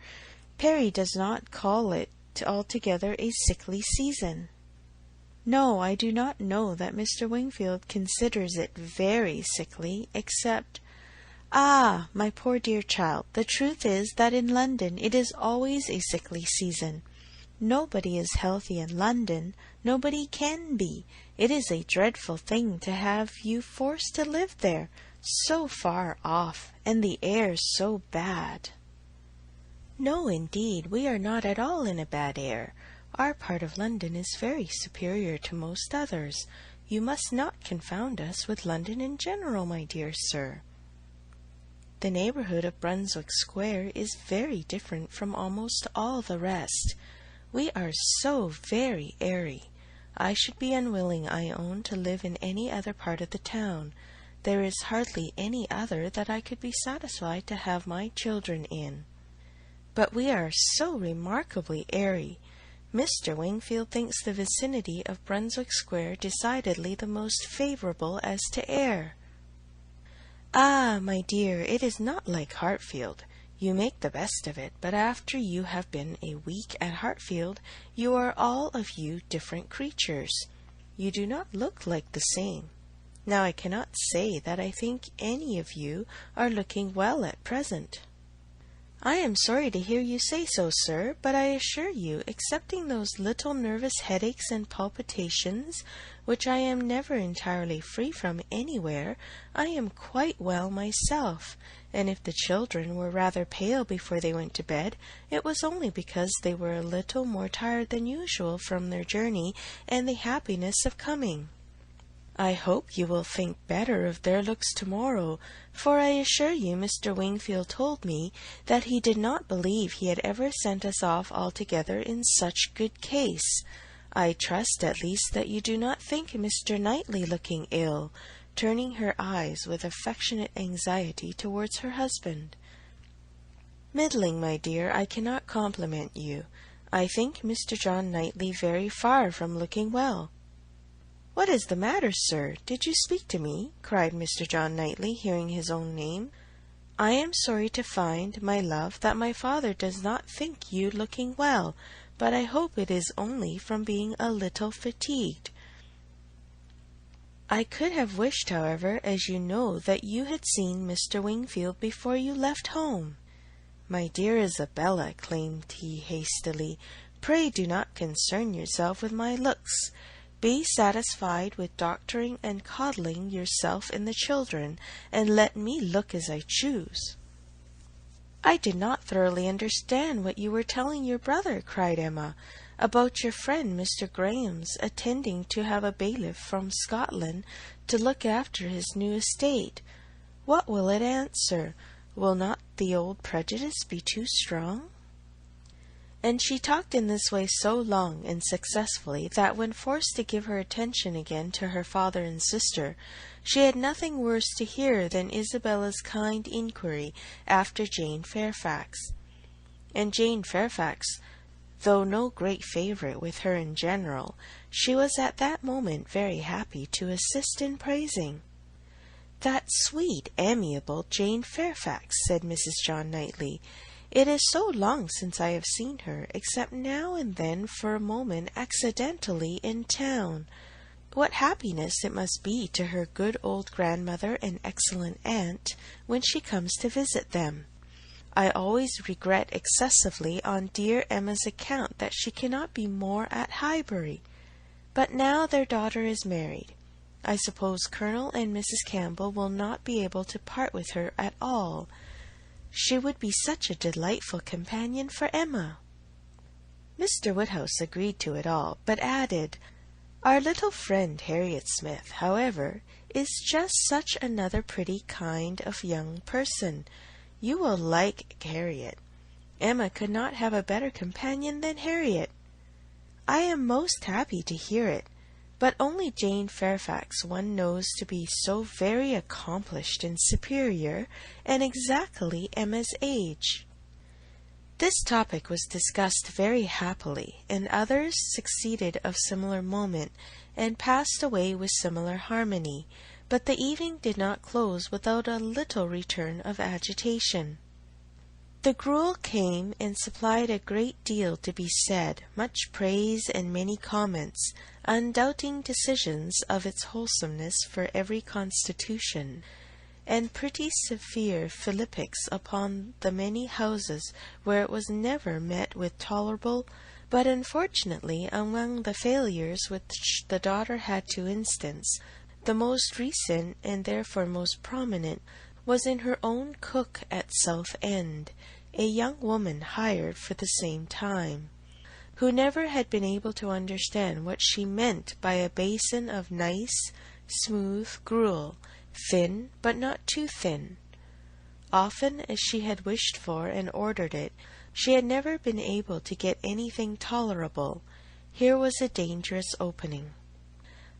Perry does not call it altogether a sickly season. No, I do not know that Mr. Wingfield considers it very sickly, except— Ah, my poor dear child, the truth is that in London it is always a sickly season. Nobody is healthy in London. Nobody can be. It is a dreadful thing to have you forced to live there, so far off, and the air so bad. No, indeed, we are not at all in a bad air. Our part of London is very superior to most others. You must not confound us with London in general, my dear sir. The neighbourhood of Brunswick Square is very different from almost all the rest. We are so very airy. I should be unwilling, I own, to live in any other part of the town. There is hardly any other that I could be satisfied to have my children in. But we are so remarkably airy. Mr. Wingfield thinks the vicinity of Brunswick Square decidedly the most favourable as to air. Ah, my dear, it is not like Hartfield. You make the best of it, but after you have been a week at Hartfield, you are all of you different creatures. You do not look like the same. Now I cannot say that I think any of you are looking well at present. I am sorry to hear you say so, sir, but I assure you, excepting those little nervous headaches and palpitations, which I am never entirely free from anywhere, I am quite well myself, and if the children were rather pale before they went to bed, it was only because they were a little more tired than usual from their journey and the happiness of coming. I hope you will think better of their looks tomorrow, for I assure you Mr. Wingfield told me that he did not believe he had ever sent us off altogether in such good case. I trust at least that you do not think Mr. Knightley looking ill, turning her eyes with affectionate anxiety towards her husband. Middling, my dear, I cannot compliment you. I think Mr. John Knightley very far from looking well. What is the matter, sir? Did you speak to me? Cried Mr. John Knightley, hearing his own name. I am sorry to find, my love, that my father does not think you looking well, but I hope it is only from being a little fatigued. I could have wished, however, as you know, that you had seen Mr. Wingfield before you left home. My dear Isabella, exclaimed he hastily, pray do not concern yourself with my looks. Be satisfied with doctoring and coddling yourself and the children, and let me look as I choose. "I did not thoroughly understand what you were telling your brother," cried Emma, "about your friend Mr. Graham's attending to have a bailiff from Scotland to look after his new estate. What will it answer? Will not the old prejudice be too strong?" And she talked in this way so long and successfully that when forced to give her attention again to her father and sister, she had nothing worse to hear than Isabella's kind inquiry after Jane Fairfax. And Jane Fairfax, though no great favourite with her in general, she was at that moment very happy to assist in praising. "That sweet, amiable Jane Fairfax," said Mrs. John Knightley. "It is so long since I have seen her, except now and then for a moment accidentally in town. What happiness it must be to her good old grandmother and excellent aunt when she comes to visit them. I always regret excessively on dear Emma's account that she cannot be more at Highbury. But now their daughter is married, I suppose Colonel and Mrs. Campbell will not be able to part with her at all. She would be such a delightful companion for Emma." Mr. Woodhouse agreed to it all, but added, "Our little friend Harriet Smith, however, is just such another pretty kind of young person. You will like Harriet. Emma could not have a better companion than Harriet." "I am most happy to hear it. But only Jane Fairfax one knows to be so very accomplished and superior, and exactly Emma's age." This topic was discussed very happily, and others succeeded of similar moment, and passed away with similar harmony, but the evening did not close without a little return of agitation. The gruel came and supplied a great deal to be said, much praise and many comments, undoubting decisions of its wholesomeness for every constitution, and pretty severe philippics upon the many houses where it was never met with tolerable, but unfortunately among the failures which the daughter had to instance, the most recent and therefore most prominent was in her own cook at Southend, a young woman hired for the same time, who never had been able to understand what she meant by a basin of nice, smooth gruel, thin but not too thin. Often as she had wished for and ordered it, she had never been able to get anything tolerable. Here was a dangerous opening.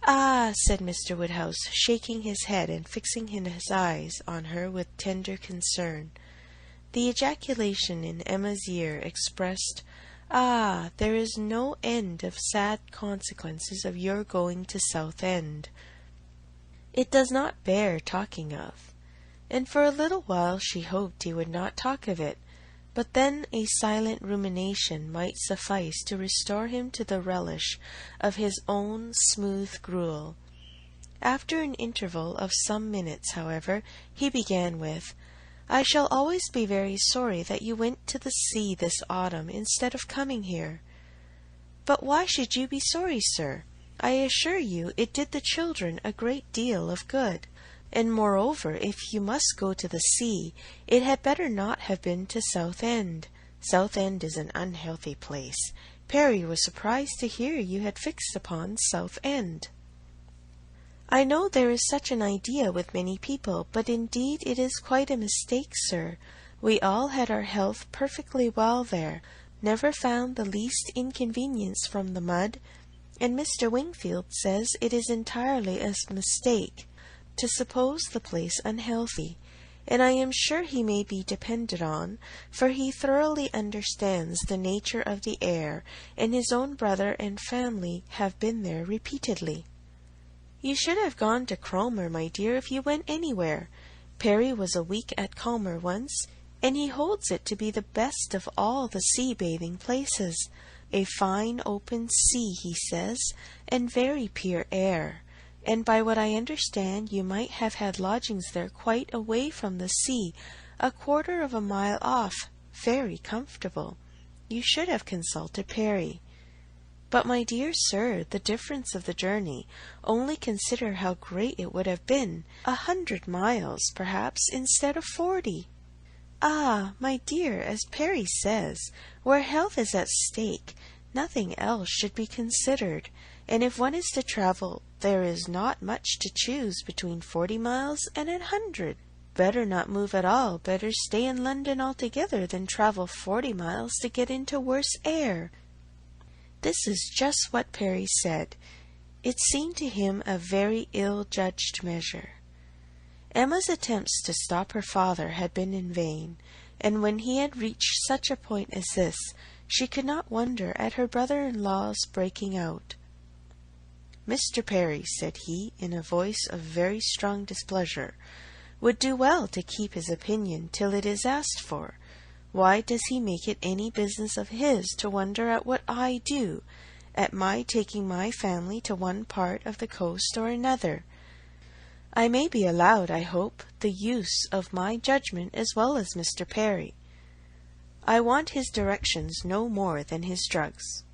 "Ah," said Mr. Woodhouse, shaking his head and fixing his eyes on her with tender concern. The ejaculation in Emma's ear expressed, "Ah, there is no end of sad consequences of your going to Southend. It does not bear talking of." And for a little while she hoped he would not talk of it, but then a silent rumination might suffice to restore him to the relish of his own smooth gruel. After an interval of some minutes, however, he began with, "I shall always be very sorry that you went to the sea this autumn instead of coming here." "But why should you be sorry, sir? I assure you it did the children a great deal of good. And moreover, if you must go to the sea, it had better not have been to Southend. Southend is an unhealthy place. Perry was surprised to hear you had fixed upon Southend." "I know there is such an idea with many people, but indeed it is quite a mistake, sir. We all had our health perfectly well there, never found the least inconvenience from the mud, and Mr. Wingfield says it is entirely a mistake to suppose the place unhealthy, and I am sure he may be depended on, for he thoroughly understands the nature of the air, and his own brother and family have been there repeatedly." "You should have gone to Cromer, my dear, if you went anywhere. Perry was a week at Cromer once, and he holds it to be the best of all the sea-bathing places. A fine open sea, he says, and very pure air. And by what I understand, you might have had lodgings there quite away from the sea, a quarter of a mile off, very comfortable. You should have consulted Perry. But, my dear sir, the difference of the journey, only consider how great it would have been, 100 miles, perhaps, instead of 40. "Ah, my dear, as Perry says, where health is at stake, nothing else should be considered, and if one is to travel, there is not much to choose between 40 miles and 100. Better not move at all, better stay in London altogether than travel 40 miles to get into worse air." This is just what Perry said. It seemed to him a very ill-judged measure. Emma's attempts to stop her father had been in vain, and when he had reached such a point as this, she could not wonder at her brother-in-law's breaking out. "Mr. Perry," said he, in a voice of very strong displeasure, "would do well to keep his opinion till it is asked for. Why does he make it any business of his to wonder at what I do, at my taking my family to one part of the coast or another? I may be allowed, I hope, the use of my judgment as well as Mr. Perry. I want his directions no more than his drugs."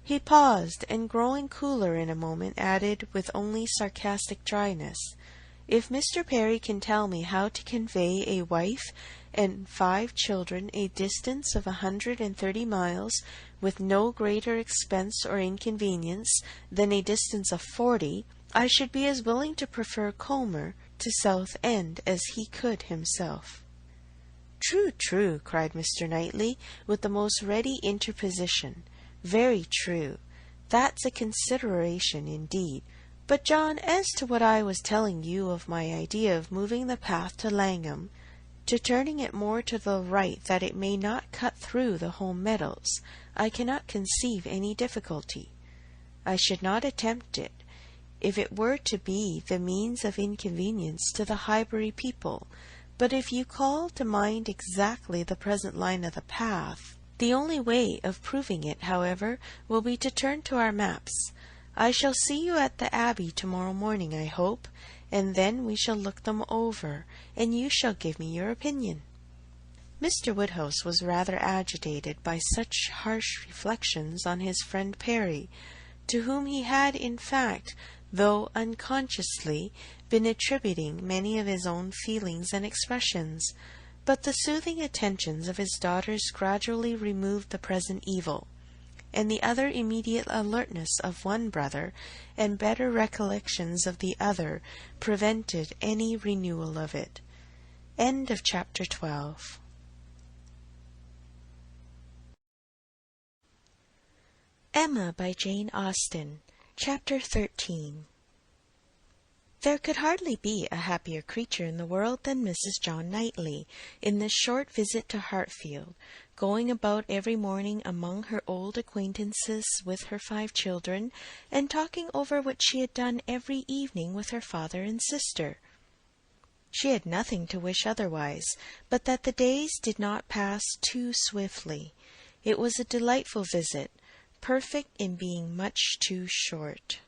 He paused, and growing cooler in a moment, added, with only sarcastic dryness, "If Mr. Perry can tell me how to convey a wife and 5 children a distance of 130 miles with no greater expense or inconvenience than a distance of 40, I should be as willing to prefer Comer to Southend as he could himself." "True, true," cried Mr. Knightley, with the most ready interposition. "Very true. That's a consideration indeed. But, John, as to what I was telling you of my idea of moving the path to Langham, to turning it more to the right that it may not cut through the home meadows, I cannot conceive any difficulty. I should not attempt it, if it were to be the means of inconvenience to the Highbury people, but if you call to mind exactly the present line of the path, the only way of proving it, however, will be to turn to our maps. I shall see you at the Abbey tomorrow morning, I hope, and then we shall look them over, and you shall give me your opinion." Mr. Woodhouse was rather agitated by such harsh reflections on his friend Perry, to whom he had, in fact, though unconsciously, been attributing many of his own feelings and expressions, but the soothing attentions of his daughters gradually removed the present evil, and the other immediate alertness of one brother and better recollections of the other prevented any renewal of it. End of chapter 12. Emma by Jane Austen. Chapter 13. There could hardly be a happier creature in the world than Mrs. John Knightley, in this short visit to Hartfield, going about every morning among her old acquaintances with her 5 children, and talking over what she had done every evening with her father and sister. She had nothing to wish otherwise, but that the days did not pass too swiftly. It was a delightful visit, perfect in being much too short.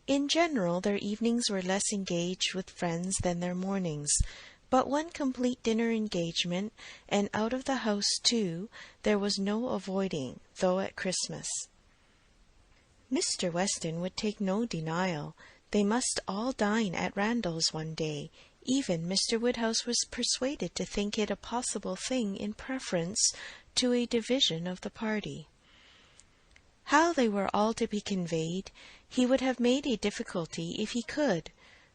In general, their evenings were less engaged with friends than their mornings, but one complete dinner engagement, and out of the house too, there was no avoiding, though at Christmas. Mr. Weston would take no denial. They must all dine at Randall's one day. Even Mr. Woodhouse was persuaded to think it a possible thing in preference to a division of the party. How they were all to be conveyed, he would have made a difficulty if he could,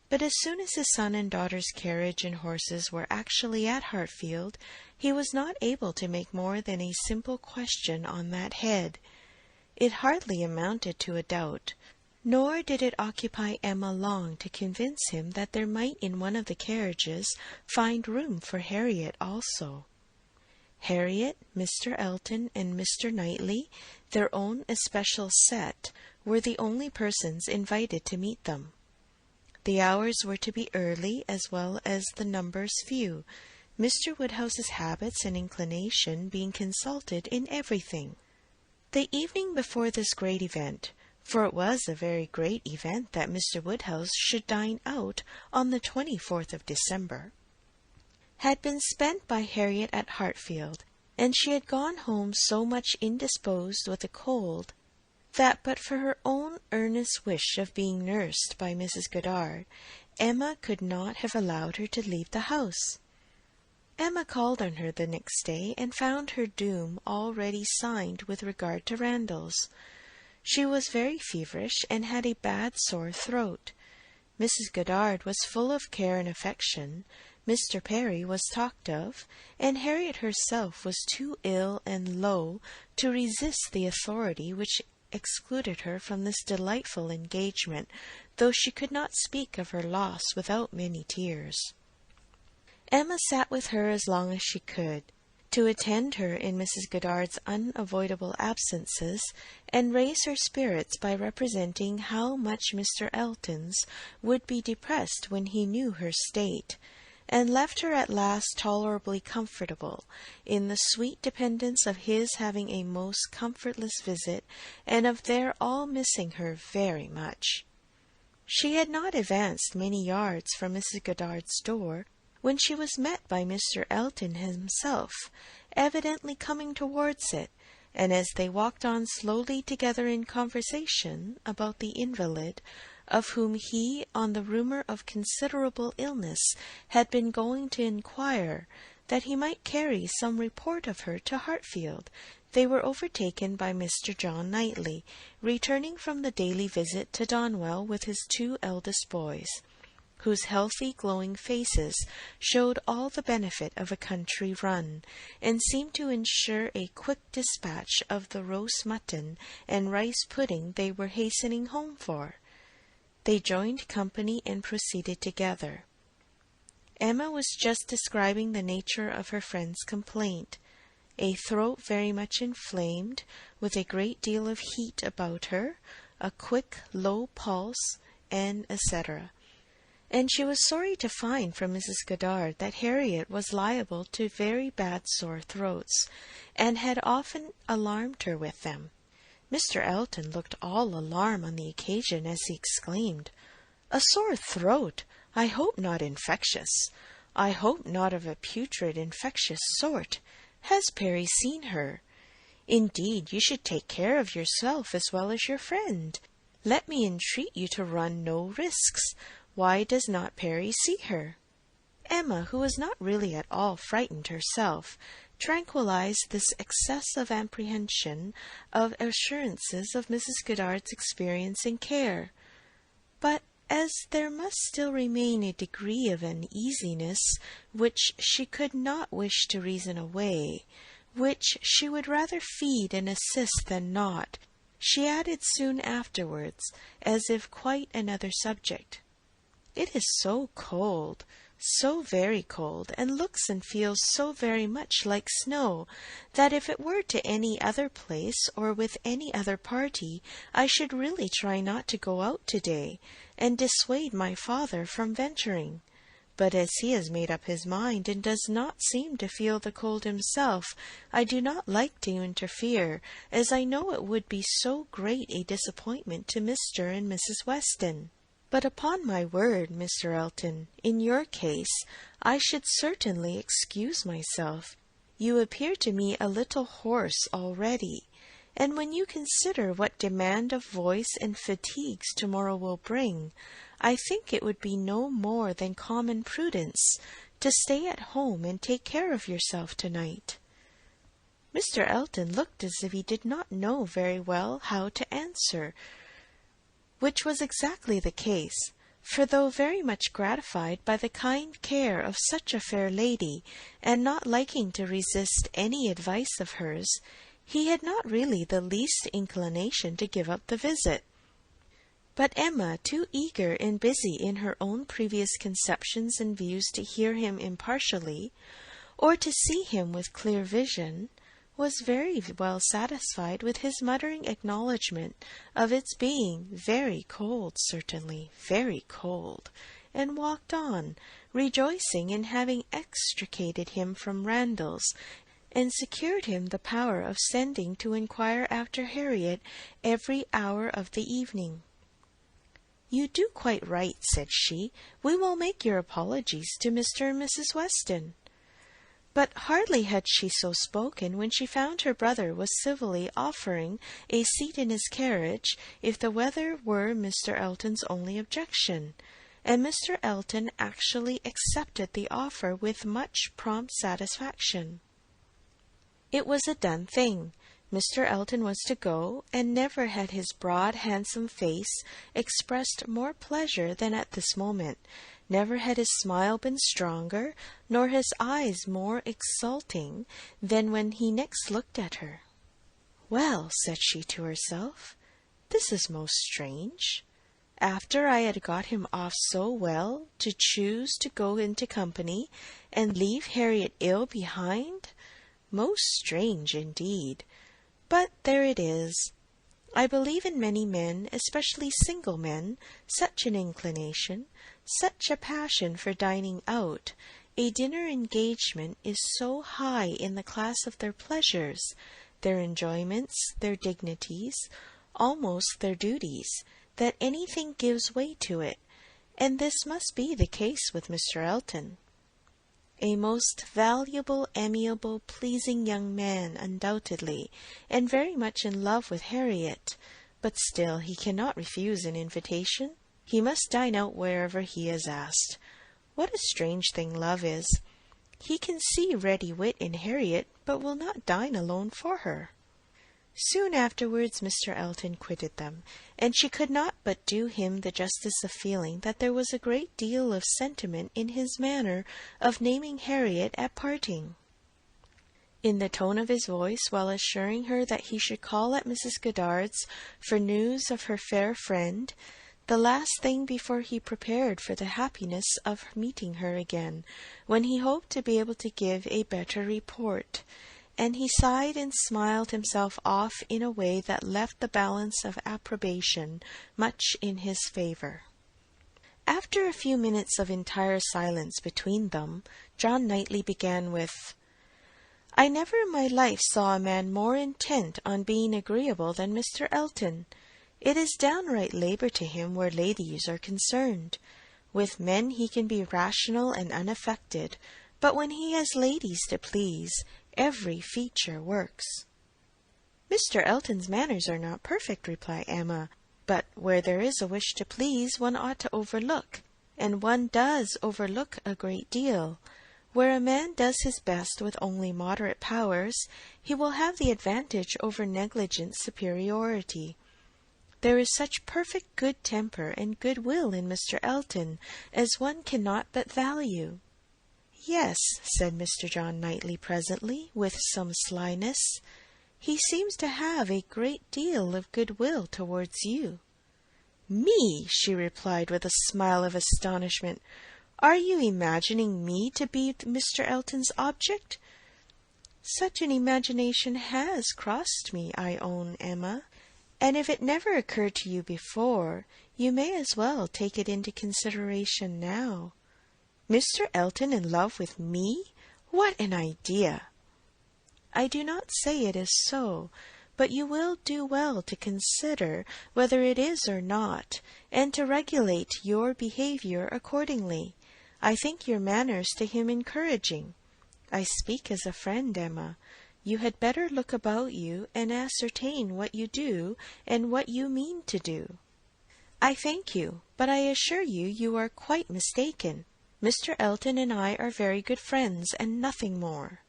but as soon as his son and daughter's carriage and horses were actually at Hartfield, he was not able to make more than a simple question on that head. It hardly amounted to a doubt, nor did it occupy Emma long to convince him that there might in one of the carriages find room for Harriet also. Harriet, Mr. Elton, and Mr. Knightley, their own especial set, were the only persons invited to meet them. The hours were to be early as well as the numbers few, Mr. Woodhouse's habits and inclination being consulted in everything. The evening before this great event, for it was a very great event that Mr. Woodhouse should dine out on the 24th of December, had been spent by Harriet at Hartfield, and she had gone home so much indisposed with a cold that but for her own earnest wish of being nursed by Mrs. Goddard, Emma could not have allowed her to leave the house. Emma called on her the next day and found her doom already signed with regard to Randalls. She was very feverish and had a bad sore throat. Mrs. Goddard was full of care and affection, Mr. Perry was talked of, and Harriet herself was too ill and low to resist the authority which excluded her from this delightful engagement, though she could not speak of her loss without many tears. Emma sat with her as long as she could, to attend her in Mrs. Goddard's unavoidable absences, and raise her spirits by representing how much Mr. Elton's would be depressed when he knew her state, and left her at last tolerably comfortable, in the sweet dependence of his having a most comfortless visit, and of their all missing her very much. She had not advanced many yards from Mrs. Goddard's door, when she was met by Mr. Elton himself, evidently coming towards it, and as they walked on slowly together in conversation about the invalid, of whom he, on the rumour of considerable illness, had been going to inquire, that he might carry some report of her to Hartfield, they were overtaken by Mr. John Knightley, returning from the daily visit to Donwell with his 2 eldest boys, whose healthy glowing faces showed all the benefit of a country run, and seemed to ensure a quick dispatch of the roast mutton and rice pudding they were hastening home for. They joined company and proceeded together. Emma was just describing the nature of her friend's complaint, a throat very much inflamed, with a great deal of heat about her, a quick, low pulse, and etc., and she was sorry to find from Mrs. Goddard that Harriet was liable to very bad sore throats, and had often alarmed her with them. Mr. Elton looked all alarm on the occasion as he exclaimed, "A sore throat! I hope not infectious. I hope not of a putrid infectious sort. Has Perry seen her? Indeed, you should take care of yourself as well as your friend. Let me entreat you to run no risks. Why does not Perry see her?" Emma, who was not really at all frightened herself, tranquillized this excess of apprehension of assurances of Mrs. Goddard's experience and care. But as there must still remain a degree of uneasiness which she could not wish to reason away, which she would rather feed and assist than not, she added soon afterwards, as if quite another subject, "It is so cold, so very cold, and looks and feels so very much like snow, that if it were to any other place, or with any other party, I should really try not to go out to-day, and dissuade my father from venturing. But as he has made up his mind, and does not seem to feel the cold himself, I do not like to interfere, as I know it would be so great a disappointment to Mr. and Mrs. Weston. But upon my word, Mr. Elton, in your case, I should certainly excuse myself. You appear to me a little hoarse already, and when you consider what demand of voice and fatigues tomorrow will bring, I think it would be no more than common prudence to stay at home and take care of yourself to-night." Mr. Elton looked as if he did not know very well how to answer, which was exactly the case, for though very much gratified by the kind care of such a fair lady, and not liking to resist any advice of hers, he had not really the least inclination to give up the visit. But Emma, too eager and busy in her own previous conceptions and views to hear him impartially, or to see him with clear vision, was very well satisfied with his muttering acknowledgment of its being very cold, certainly, very cold, and walked on, rejoicing in having extricated him from Randalls, and secured him the power of sending to inquire after Harriet every hour of the evening. "You do quite right," said she. "We will make your apologies to Mr. and Mrs. Weston." But hardly had she so spoken when she found her brother was civilly offering a seat in his carriage, if the weather were Mr. Elton's only objection, and Mr. Elton actually accepted the offer with much prompt satisfaction. It was a done thing. Mr. Elton was to go, and never had his broad, handsome face expressed more pleasure than at this moment. Never had his smile been stronger, nor his eyes more exulting than when he next looked at her. "Well," said she to herself, "this is most strange. After I had got him off so well, to choose to go into company, and leave Harriet ill behind? Most strange indeed. But there it is. I believe in many men, especially single men, such an inclination, such a passion for dining out. A dinner engagement is so high in the class of their pleasures, their enjoyments, their dignities, almost their duties, that anything gives way to it, and this must be the case with Mr. Elton. A most valuable, amiable, pleasing young man, undoubtedly, and very much in love with Harriet, but still he cannot refuse an invitation. He must dine out wherever he is asked. What a strange thing love is! He can see ready wit in Harriet, but will not dine alone for her." Soon afterwards Mr. Elton quitted them, and she could not but do him the justice of feeling that there was a great deal of sentiment in his manner of naming Harriet at parting. In the tone of his voice, while assuring her that he should call at Mrs. Goddard's for news of her fair friend, the last thing before he prepared for the happiness of meeting her again, when he hoped to be able to give a better report, and he sighed and smiled himself off in a way that left the balance of approbation much in his favour. After a few minutes of entire silence between them, John Knightley began with, "I never in my life saw a man more intent on being agreeable than Mr. Elton. It is downright labour to him where ladies are concerned. With men he can be rational and unaffected, but when he has ladies to please, every feature works." "Mr. Elton's manners are not perfect," replied Emma, "but where there is a wish to please, one ought to overlook, and one does overlook a great deal. Where a man does his best with only moderate powers, he will have the advantage over negligent superiority. There is such perfect good temper and good will in Mr. Elton as one cannot but value." "Yes," said Mr. John Knightley presently, with some slyness, "he seems to have a great deal of good will towards you." "Me!" she replied with a smile of astonishment. "Are you imagining me to be Mr. Elton's object?" "Such an imagination has crossed me, I own, Emma, and if it never occurred to you before, you may as well take it into consideration now." "Mr. Elton in love with me? What an idea!" "I do not say it is so, but you will do well to consider whether it is or not, and to regulate your behaviour accordingly. I think your manners to him encouraging. I speak as a friend, Emma. You had better look about you and ascertain what you do and what you mean to do." "I thank you, but I assure you you are quite mistaken. Mr. Elton and I are very good friends, and nothing more."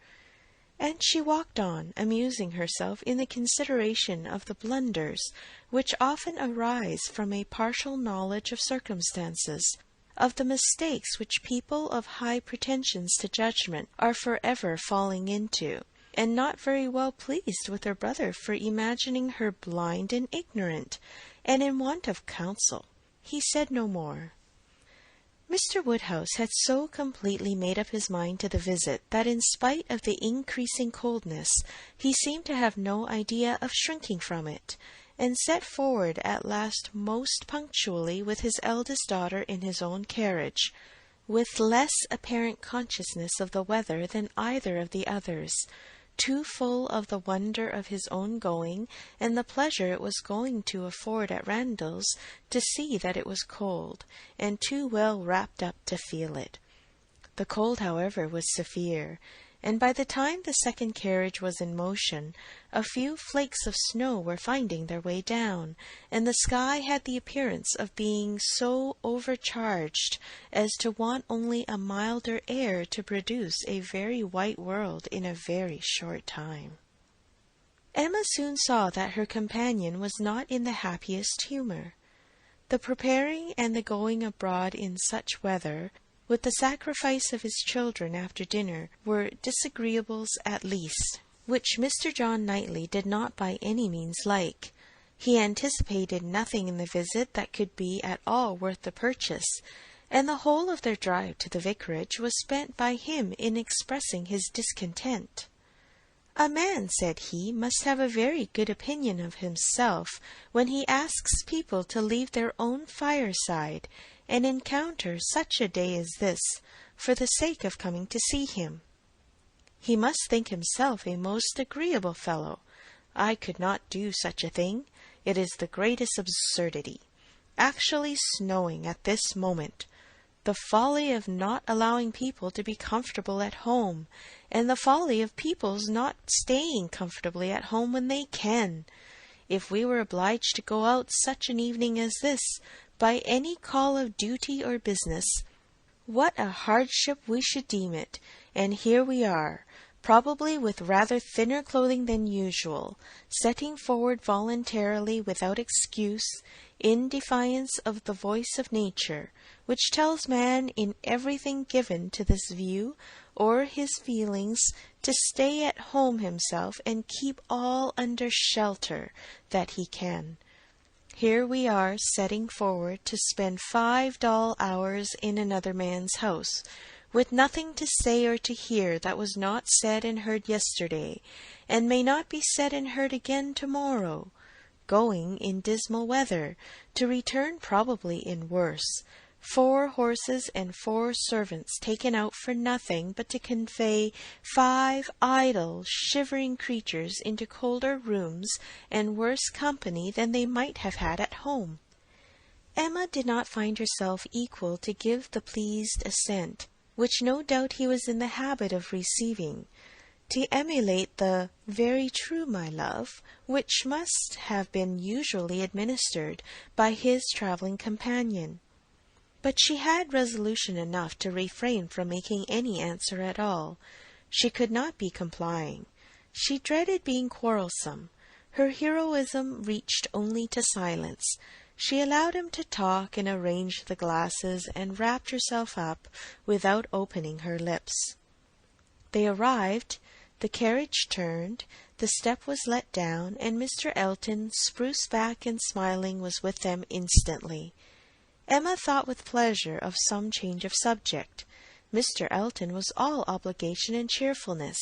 And she walked on, amusing herself in the consideration of the blunders which often arise from a partial knowledge of circumstances, of the mistakes which people of high pretensions to judgment are for ever falling into, and not very well pleased with her brother for imagining her blind and ignorant, and in want of counsel. He said no more. Mr. Woodhouse had so completely made up his mind to the visit that in spite of the increasing coldness he seemed to have no idea of shrinking from it, and set forward at last most punctually with his eldest daughter in his own carriage, with less apparent consciousness of the weather than either of the others, too full of the wonder of his own going and the pleasure it was going to afford at Randalls to see that it was cold, and too well wrapped up to feel it. The cold, however, was severe, and by the time the second carriage was in motion, a few flakes of snow were finding their way down, and the sky had the appearance of being so overcharged as to want only a milder air to produce a very white world in a very short time. Emma soon saw that her companion was not in the happiest humour. The preparing and the going abroad in such weather, with the sacrifice of his children after dinner, were disagreeables at least, which Mr. John Knightley did not by any means like. He anticipated nothing in the visit that could be at all worth the purchase, and the whole of their drive to the vicarage was spent by him in expressing his discontent. "A man," said he, "must have a very good opinion of himself when he asks people to leave their own fireside and encounter such a day as this for the sake of coming to see him. He must think himself a most agreeable fellow. I could not do such a thing. It is the greatest absurdity. Actually snowing at this moment! The folly of not allowing people to be comfortable at home, and the folly of people's not staying comfortably at home when they can. If we were obliged to go out such an evening as this, by any call of duty or business, what a hardship we should deem it, and here we are, probably with rather thinner clothing than usual, setting forward voluntarily without excuse, in defiance of the voice of nature, which tells man in everything given to this view or his feelings to stay at home himself and keep all under shelter that he can. Here we are setting forward to spend 5 dull hours in another man's house, with nothing to say or to hear that was not said and heard yesterday, and may not be said and heard again tomorrow, going in dismal weather, to return probably in worse, 4 horses and 4 servants taken out for nothing but to convey 5 idle, shivering creatures into colder rooms and worse company than they might have had at home. Emma did not find herself equal to give the pleased assent, which no doubt he was in the habit of receiving, to emulate the "very true, my love," which must have been usually administered by his travelling companion. But she had resolution enough to refrain from making any answer at all. She could not be complying. She dreaded being quarrelsome. Her heroism reached only to silence. She allowed him to talk and arrange the glasses, and wrapped herself up without opening her lips. They arrived, the carriage turned, the step was let down, and Mr. Elton, spruce back and smiling, was with them instantly. Emma thought with pleasure of some change of subject. Mr. Elton was all obligation and cheerfulness.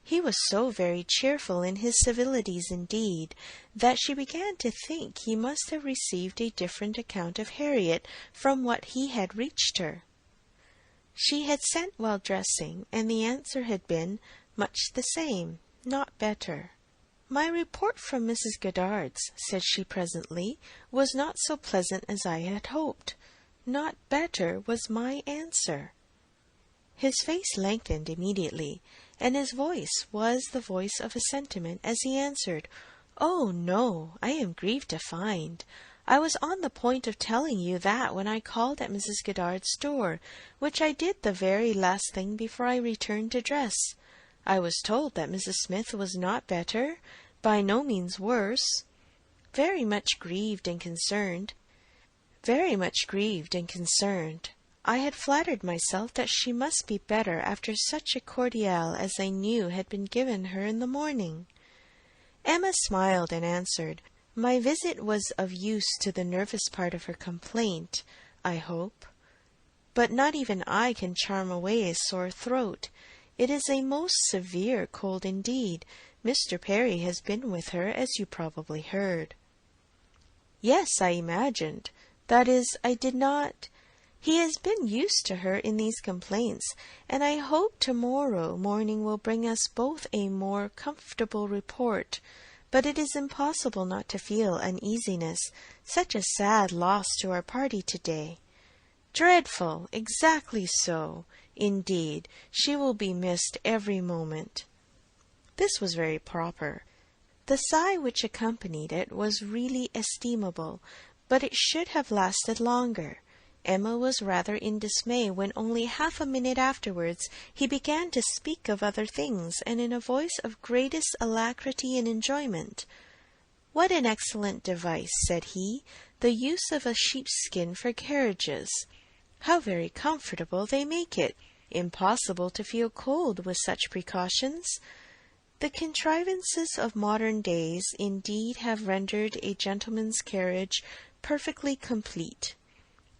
He was so very cheerful in his civilities indeed, that she began to think he must have received a different account of Harriet from what he had reached her. She had sent while dressing, and the answer had been much the same, not better. "My report from Mrs. Goddard's," said she presently, "was not so pleasant as I had hoped. Not better was my answer." His face lengthened immediately, and his voice was the voice of a sentiment as he answered, "Oh, no, I am grieved to find. I was on the point of telling you that when I called at Mrs. Goddard's door, which I did the very last thing before I returned to dress. I was told that Mrs. Smith was not better, by no means worse. Very much grieved and concerned. I had flattered myself that she must be better after such a cordial as I knew had been given her in the morning." Emma smiled and answered, "My visit was of use to the nervous part of her complaint, I hope. But not even I can charm away a sore throat. It is a most severe cold indeed. Mr. Perry has been with her, as you probably heard." "Yes, I imagined. That is, I did not. He has been used to her in these complaints, and I hope tomorrow morning will bring us both a more comfortable report. But it is impossible not to feel uneasiness. Such a sad loss to our party to-day." "Dreadful! Exactly so. Indeed, she will be missed every moment." This was very proper. The sigh which accompanied it was really estimable, but it should have lasted longer. Emma was rather in dismay when only half a minute afterwards he began to speak of other things, and in a voice of greatest alacrity and enjoyment. "What an excellent device," said he, "the use of a sheepskin for carriages! How very comfortable they make it! Impossible to feel cold with such precautions. The contrivances of modern days indeed have rendered a gentleman's carriage perfectly complete.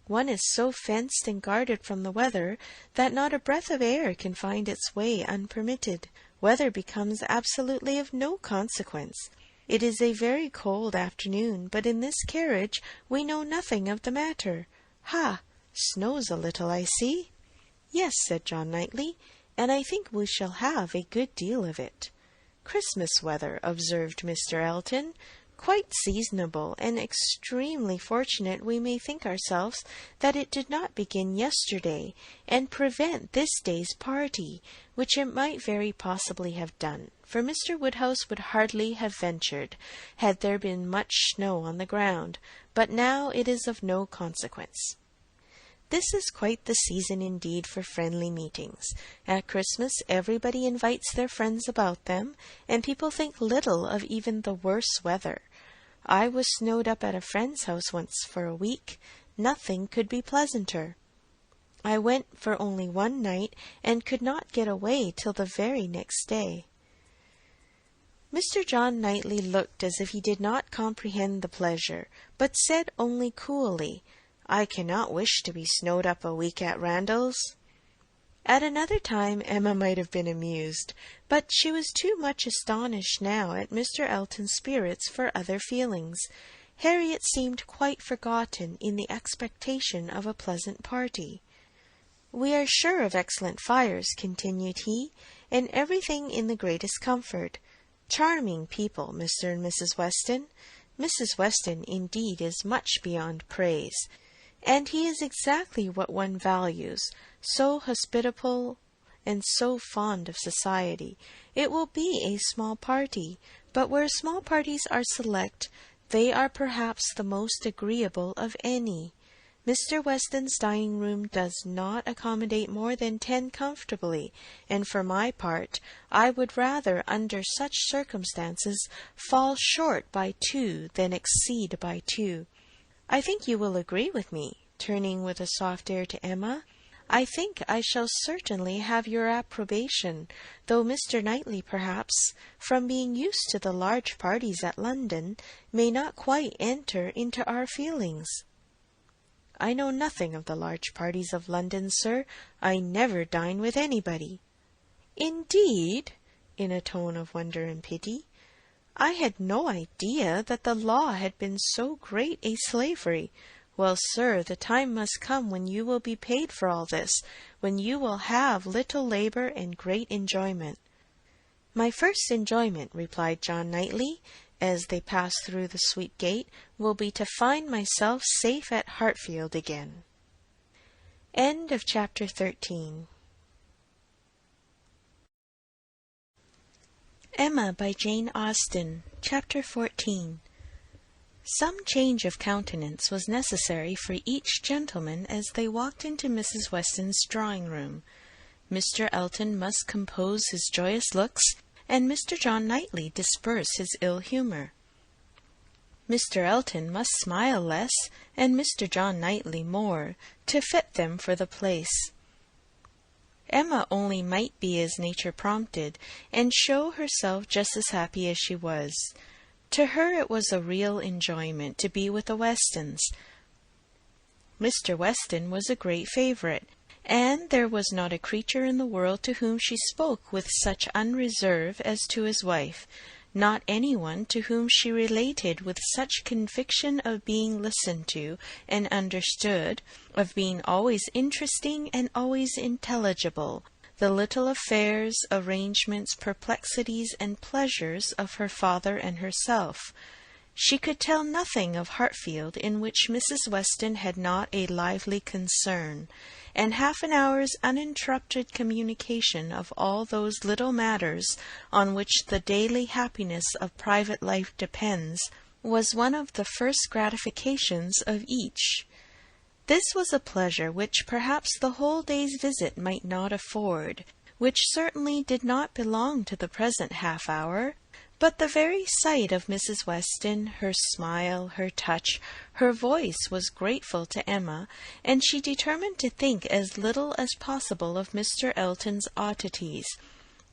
One is so fenced and guarded from the weather that not a breath of air can find its way unpermitted. Weather becomes absolutely of no consequence. It is a very cold afternoon, but in this carriage we know nothing of the matter. Ha! Snows a little, I see." "Yes," said John Knightley, "and I think we shall have a good deal of it." "Christmas weather," observed Mr. Elton. "Quite seasonable, and extremely fortunate we may think ourselves that it did not begin yesterday, and prevent this day's party, which it might very possibly have done, for Mr. Woodhouse would hardly have ventured, had there been much snow on the ground, but now it is of no consequence." This is quite the season indeed for friendly meetings. At Christmas everybody invites their friends about them, and people think little of even the worst weather. I was snowed up at a friend's house once for a week. Nothing could be pleasanter. I went for only one night, and could not get away till the very next day. Mr. John Knightley looked as if he did not comprehend the pleasure, but said only coolly, "I cannot wish to be snowed up a week at Randalls." At another time Emma might have been amused, but she was too much astonished now at Mr. Elton's spirits for other feelings. Harriet seemed quite forgotten in the expectation of a pleasant party. "We are sure of excellent fires," continued he, "and everything in the greatest comfort. Charming people, Mr. and Mrs. Weston. Mrs. Weston, indeed, is much beyond praise. And he is exactly what one values, so hospitable and so fond of society. It will be a small party, but where small parties are select, they are perhaps the most agreeable of any. Mr. Weston's dining-room does not accommodate more than 10 comfortably, and for my part, I would rather, under such circumstances, fall short by 2 than exceed by 2. I think you will agree with me," turning with a soft air to Emma. "I think I shall certainly have your approbation, though Mr. Knightley, perhaps, from being used to the large parties at London, may not quite enter into our feelings." "I know nothing of the large parties of London, sir. I never dine with anybody." "Indeed?" in a tone of wonder and pity. "I had no idea that the law had been so great a slavery. Well, sir, the time must come when you will be paid for all this, when you will have little labour and great enjoyment." "My first enjoyment," replied John Knightley, as they passed through the sweet gate, "will be to find myself safe at Hartfield again." Chapter 13. Emma by Jane Austen. Chapter 14. Some change of countenance was necessary for each gentleman as they walked into Mrs. Weston's drawing-room. Mr. Elton must compose his joyous looks, and Mr. John Knightley disperse his ill humour. Mr. Elton must smile less, and Mr. John Knightley more, to fit them for the place. Emma only might be as nature prompted, and show herself just as happy as she was. To her it was a real enjoyment to be with the Westons. Mr. Weston was a great favourite, and there was not a creature in the world to whom she spoke with such unreserve as to his wife, not any one to whom she related with such conviction of being listened to and understood, of being always interesting and always intelligible, the little affairs, arrangements, perplexities, and pleasures of her father and herself. She could tell nothing of Hartfield in which Mrs. Weston had not a lively concern, and half an hour's uninterrupted communication of all those little matters on which the daily happiness of private life depends was one of the first gratifications of each. This was a pleasure which perhaps the whole day's visit might not afford, which certainly did not belong to the present half-hour, but the very sight of Mrs. Weston, her smile, her touch, her voice was grateful to Emma, and she determined to think as little as possible of Mr. Elton's oddities,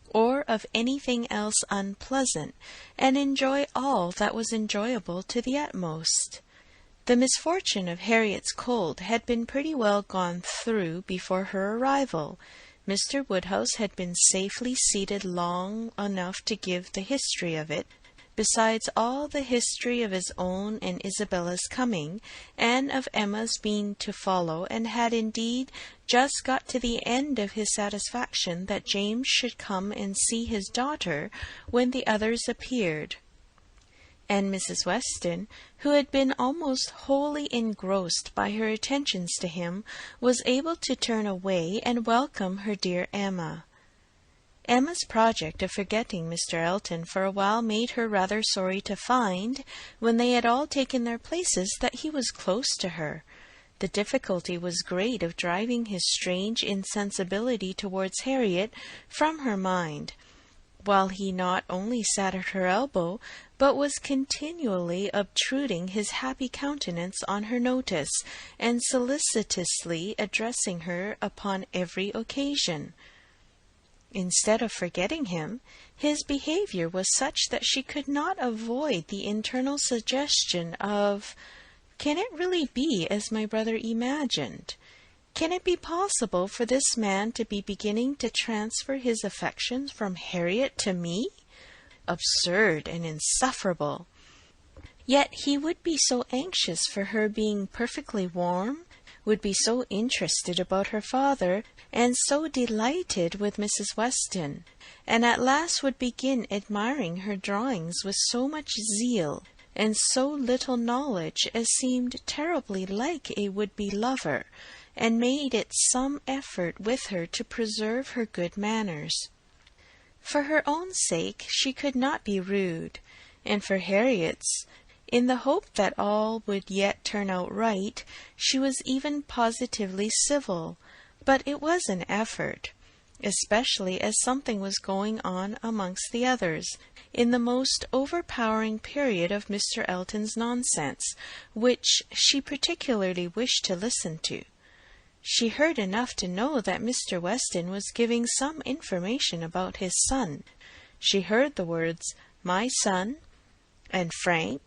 or of anything else unpleasant, and enjoy all that was enjoyable to the utmost. The misfortune of Harriet's cold had been pretty well gone through before her arrival. Mr. Woodhouse had been safely seated long enough to give the history of it, besides all the history of his own and Isabella's coming, and of Emma's being to follow, and had indeed just got to the end of his satisfaction that James should come and see his daughter when the others appeared. And Mrs. Weston, who had been almost wholly engrossed by her attentions to him, was able to turn away and welcome her dear Emma. Emma's project of forgetting Mr. Elton for a while made her rather sorry to find, when they had all taken their places, that he was close to her. The difficulty was great of driving his strange insensibility towards Harriet from her mind, while he not only sat at her elbow, but was continually obtruding his happy countenance on her notice, and solicitously addressing her upon every occasion. Instead of forgetting him, his behaviour was such that she could not avoid the internal suggestion of, "Can it really be as my brother imagined? Can it be possible for this man to be beginning to transfer his affections from Harriet to me? Absurd and insufferable! Yet he would be so anxious for her being perfectly warm, would be so interested about her father, and so delighted with Mrs. Weston, and at last would begin admiring her drawings with so much zeal and so little knowledge as seemed terribly like a would-be lover, and made it some effort with her to preserve her good manners. For her own sake she could not be rude, and for Harriet's, in the hope that all would yet turn out right, she was even positively civil, but it was an effort, especially as something was going on amongst the others, in the most overpowering period of Mr. Elton's nonsense, which she particularly wished to listen to. She heard enough to know that Mr. Weston was giving some information about his son. She heard the words "my son," and "Frank,"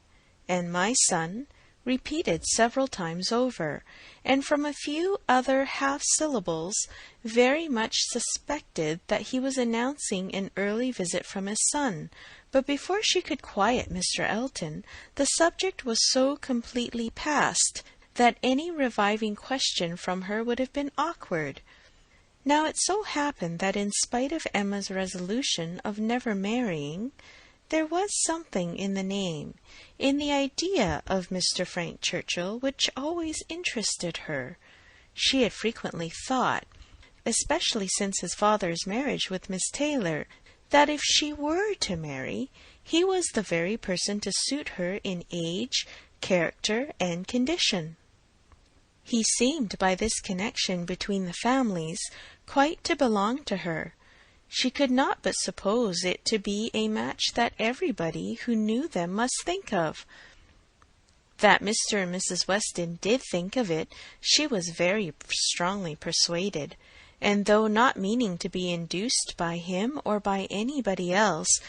and "my son," repeated several times over, and from a few other half-syllables very much suspected that he was announcing an early visit from his son. But before she could quiet Mr. Elton, the subject was so completely past that any reviving question from her would have been awkward. Now it so happened that in spite of Emma's resolution of never marrying, there was something in the name, in the idea of Mr. Frank Churchill, which always interested her. She had frequently thought, especially since his father's marriage with Miss Taylor, that if she were to marry, he was the very person to suit her in age, character, and condition. He seemed by this connection between the families quite to belong to her. She could not but suppose it to be a match that everybody who knew them must think of. That Mr. and Mrs. Weston did think of it, she was very strongly persuaded, and though not meaning to be induced by him or by anybody else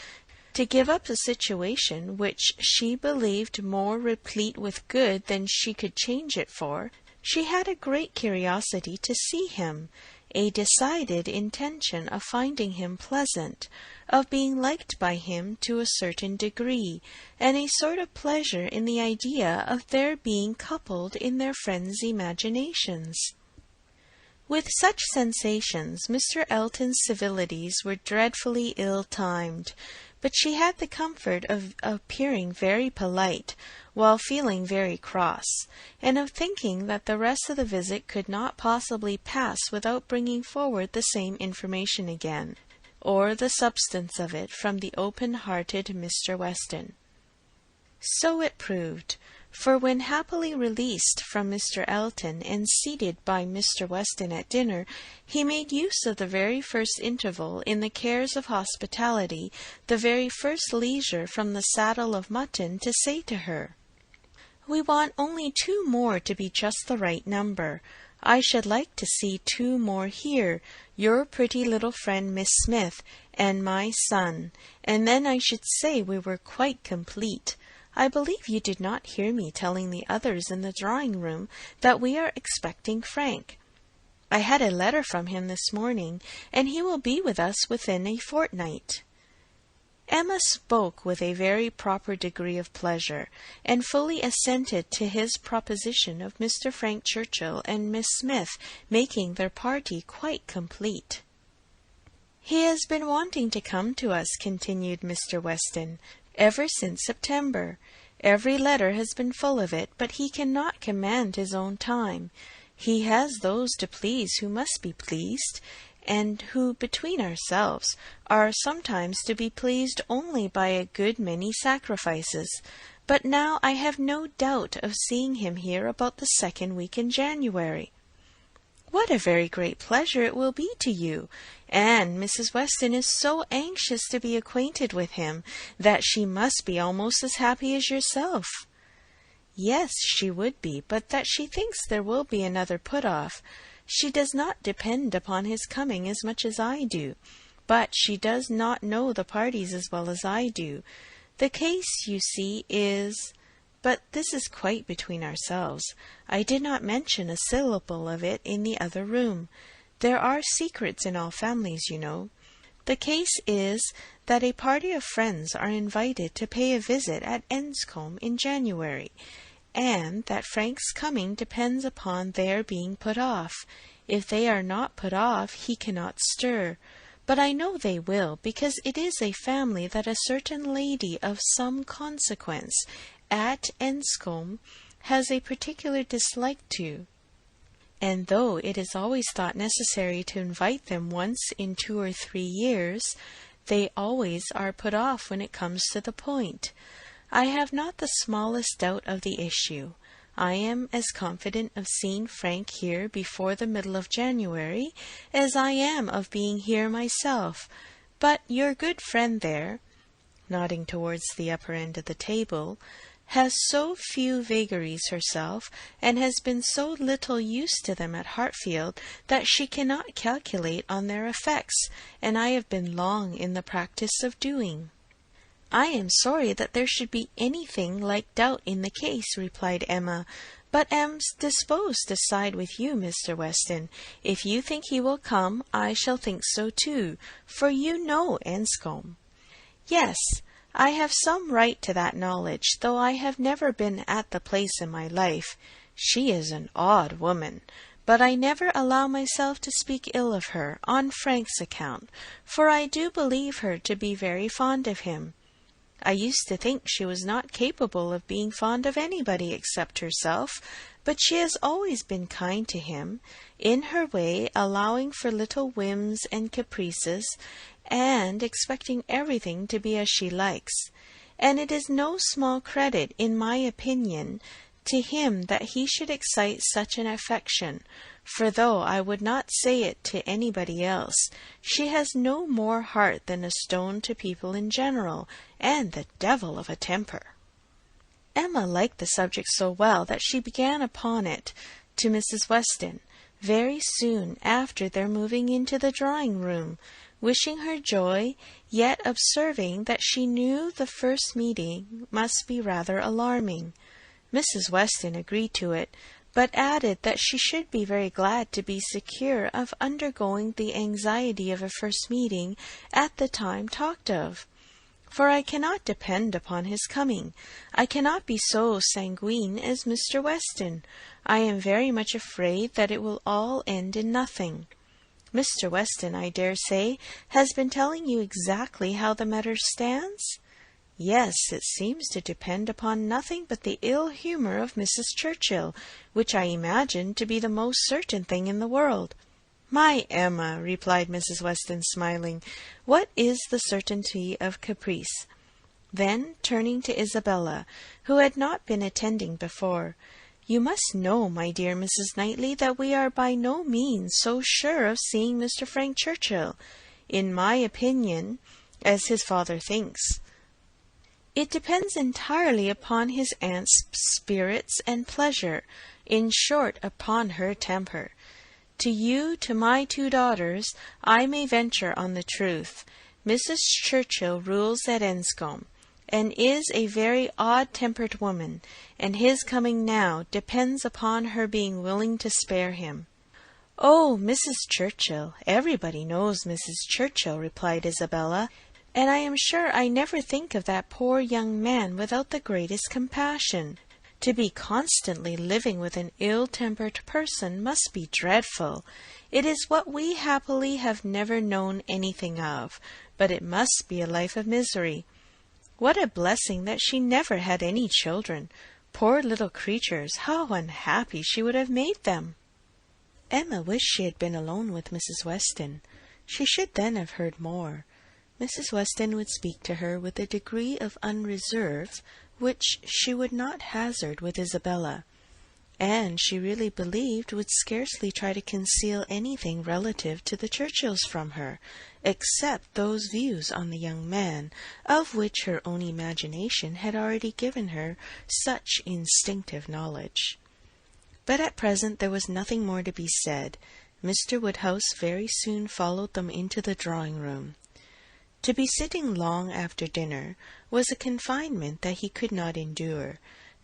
to give up a situation which she believed more replete with good than she could change it for, she had a great curiosity to see him, a decided intention of finding him pleasant, of being liked by him to a certain degree, and a sort of pleasure in the idea of their being coupled in their friends' imaginations. With such sensations, Mr. Elton's civilities were dreadfully ill-timed, but she had the comfort of appearing very polite while feeling very cross, and of thinking that the rest of the visit could not possibly pass without bringing forward the same information again, or the substance of it, from the open-hearted Mr. Weston. So it proved, for when happily released from Mr. Elton and seated by Mr. Weston at dinner, he made use of the very first interval in the cares of hospitality, the very first leisure from the saddle of mutton, to say to her, "We want only 2 more to be just the right number. I should like to see 2 more here, your pretty little friend Miss Smith, and my son, and then I should say we were quite complete. I believe you did not hear me telling the others in the drawing-room that we are expecting Frank. I had a letter from him this morning, and he will be with us within a fortnight." Emma spoke with a very proper degree of pleasure, and fully assented to his proposition of Mr. Frank Churchill and Miss Smith making their party quite complete. "He has been wanting to come to us," continued Mr. Weston, "ever since September. Every letter has been full of it, but he cannot command his own time. He has those to please who must be pleased, and who, between ourselves, are sometimes to be pleased only by a good many sacrifices. But now I have no doubt of seeing him here about the 2nd week in January." "What a very great pleasure it will be to you! And Mrs. Weston is so anxious to be acquainted with him that she must be almost as happy as yourself." "Yes, she would be, but that she thinks there will be another put-off. She does not depend upon his coming as much as I do, but she does not know the parties as well as I do. The case, you see, is— But this is quite between ourselves. I did not mention a syllable of it in the other room. There are secrets in all families, you know. The case is that a party of friends are invited to pay a visit at Enscombe in January, and that Frank's coming depends upon their being put off. If they are not put off, he cannot stir. But I know they will, because it is a family that a certain lady of some consequence at Enscombe has a particular dislike to, and though it is always thought necessary to invite them once in 2 or 3 years, they always are put off when it comes to the point. I have not the smallest doubt of the issue. I am as confident of seeing Frank here before the middle of January as I am of being here myself. But your good friend there," nodding towards the upper end of the table, "has so few vagaries herself, and has been so little used to them at Hartfield, that she cannot calculate on their effects, and I have been long in the practice of doing." "I am sorry that there should be anything like doubt in the case," replied Emma, "but am disposed to side with you, Mr. Weston. If you think he will come, I shall think so too, for you know Enscombe." "Yes, I have some right to that knowledge, though I have never been at the place in my life. She is an odd woman, but I never allow myself to speak ill of her, on Frank's account, for I do believe her to be very fond of him. I used to think she was not capable of being fond of anybody except herself, but she has always been kind to him, in her way, allowing for little whims and caprices, and expecting everything to be as she likes. And it is no small credit, in my opinion, to him that he should excite such an affection, for though I would not say it to anybody else, she has no more heart than a stone to people in general, and the devil of a temper." Emma liked the subject so well that she began upon it to Mrs. Weston very soon after their moving into the drawing-room, wishing her joy, yet observing that she knew the first meeting must be rather alarming. Mrs. Weston agreed to it, but added that she should be very glad to be secure of undergoing the anxiety of a first meeting at the time talked of. "For I cannot depend upon his coming. I cannot be so sanguine as Mr. Weston. I am very much afraid that it will all end in nothing. Mr. Weston, I dare say, has been telling you exactly how the matter stands? Yes, it seems to depend upon nothing but the ill humour of Mrs. Churchill, which I imagine to be the most certain thing in the world. My Emma, replied Mrs. Weston, smiling, what is the certainty of caprice? Then, turning to Isabella, who had not been attending before, you must know, my dear Mrs. Knightley, that we are by no means so sure of seeing Mr. Frank Churchill, in my opinion, as his father thinks. It depends entirely upon his aunt's spirits and pleasure, in short, upon her temper. To you, to my 2 daughters, I may venture on the truth. Mrs. Churchill rules at Enscombe, and is a very odd-tempered woman, and his coming now depends upon her being willing to spare him. Oh, Mrs. Churchill! Everybody knows Mrs. Churchill, replied Isabella, and I am sure I never think of that poor young man without the greatest compassion. To be constantly living with an ill-tempered person must be dreadful. It is what we happily have never known anything of, but it must be a life of misery. What a blessing that she never had any children! Poor little creatures, how unhappy she would have made them! Emma wished she had been alone with Mrs. Weston. She should then have heard more. Mrs. Weston would speak to her with a degree of unreserve which she would not hazard with Isabella, and she really believed would scarcely try to conceal anything relative to the Churchills from her, except those views on the young man, of which her own imagination had already given her such instinctive knowledge. But at present there was nothing more to be said. Mr. Woodhouse very soon followed them into the drawing-room. To be sitting long after dinner was a confinement that he could not endure.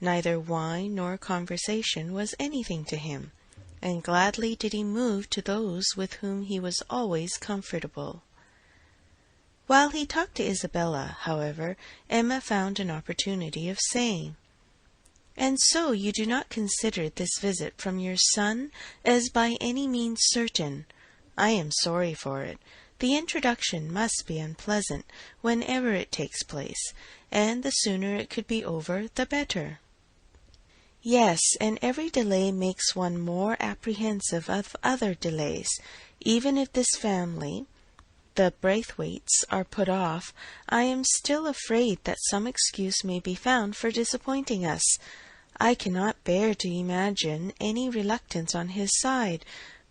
Neither wine nor conversation was anything to him, and gladly did he move to those with whom he was always comfortable. While he talked to Isabella, however, Emma found an opportunity of saying, "And so you do not consider this visit from your son as by any means certain. I am sorry for it. The introduction must be unpleasant whenever it takes place, and the sooner it could be over, the better." "Yes, and every delay makes one more apprehensive of other delays. Even if this family, the Braithwaites, are put off, I am still afraid that some excuse may be found for disappointing us. I cannot bear to imagine any reluctance on his side,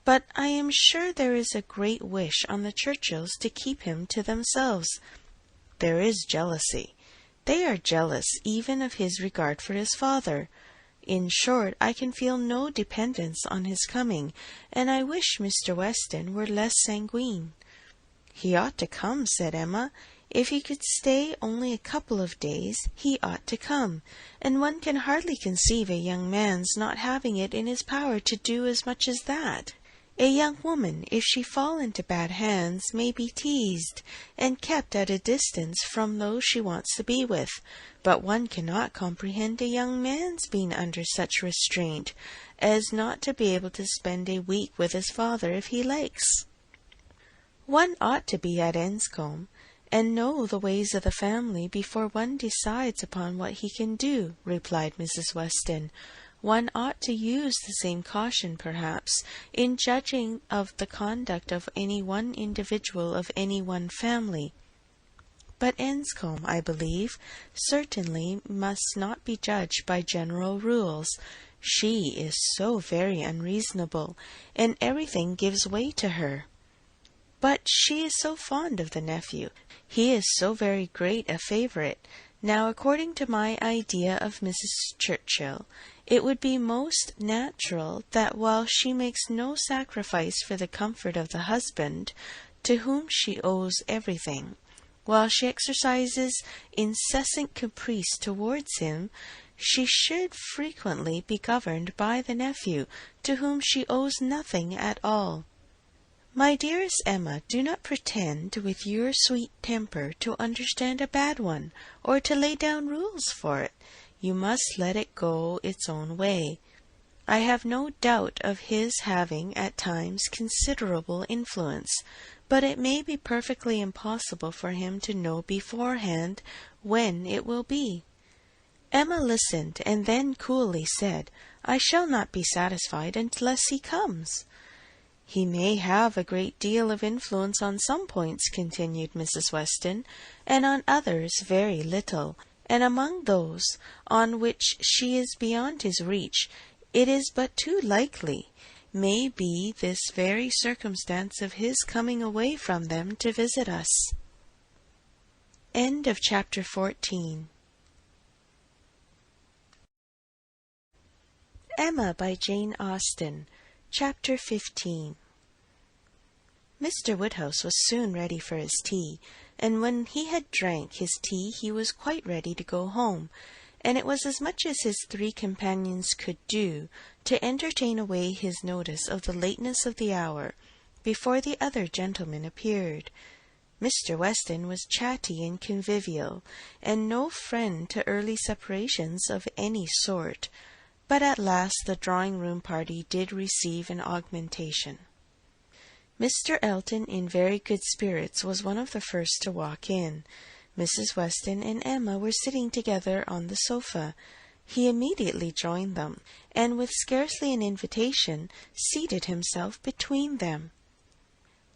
but I am sure there is a great wish on the Churchills to keep him to themselves. There is jealousy. They are jealous even of his regard for his father. In short, I can feel no dependence on his coming, and I wish Mr. Weston were less sanguine." "He ought to come," said Emma. "If he could stay only a couple of days, he ought to come, and one can hardly conceive a young man's not having it in his power to do as much as that. A young woman, if she fall into bad hands, may be teased, and kept at a distance from those she wants to be with, but one cannot comprehend a young man's being under such restraint as not to be able to spend a week with his father if he likes." "One ought to be at Enscombe, and know the ways of the family before one decides upon what he can do," replied Mrs. Weston. "One ought to use the same caution, perhaps, in judging of the conduct of any one individual of any one family. But Enscombe, I believe, certainly must not be judged by general rules. She is so very unreasonable, and everything gives way to her. But she is so fond of the nephew. He is so very great a favourite. Now, according to my idea of Mrs. Churchill, it would be most natural that while she makes no sacrifice for the comfort of the husband, to whom she owes everything, while she exercises incessant caprice towards him, she should frequently be governed by the nephew, to whom she owes nothing at all. My dearest Emma, do not pretend with your sweet temper to understand a bad one, or to lay down rules for it. You must let it go its own way. I have no doubt of his having at times considerable influence, but it may be perfectly impossible for him to know beforehand when it will be." Emma listened, and then coolly said, "I shall not be satisfied unless he comes." "He may have a great deal of influence on some points," continued Mrs. Weston, "and on others very little, and among those on which she is beyond his reach, it is but too likely may be this very circumstance of his coming away from them to visit us." End of chapter 14. Emma by Jane Austen. Chapter 15. Mr. Woodhouse was soon ready for his tea, and when he had drank his tea he was quite ready to go home, and it was as much as his 3 companions could do to entertain away his notice of the lateness of the hour before the other gentlemen appeared. Mr. Weston was chatty and convivial, and no friend to early separations of any sort, but at last the drawing-room party did receive an augmentation. Mr. Elton, in very good spirits, was one of the first to walk in. Mrs. Weston and Emma were sitting together on the sofa. He immediately joined them, and with scarcely an invitation, seated himself between them.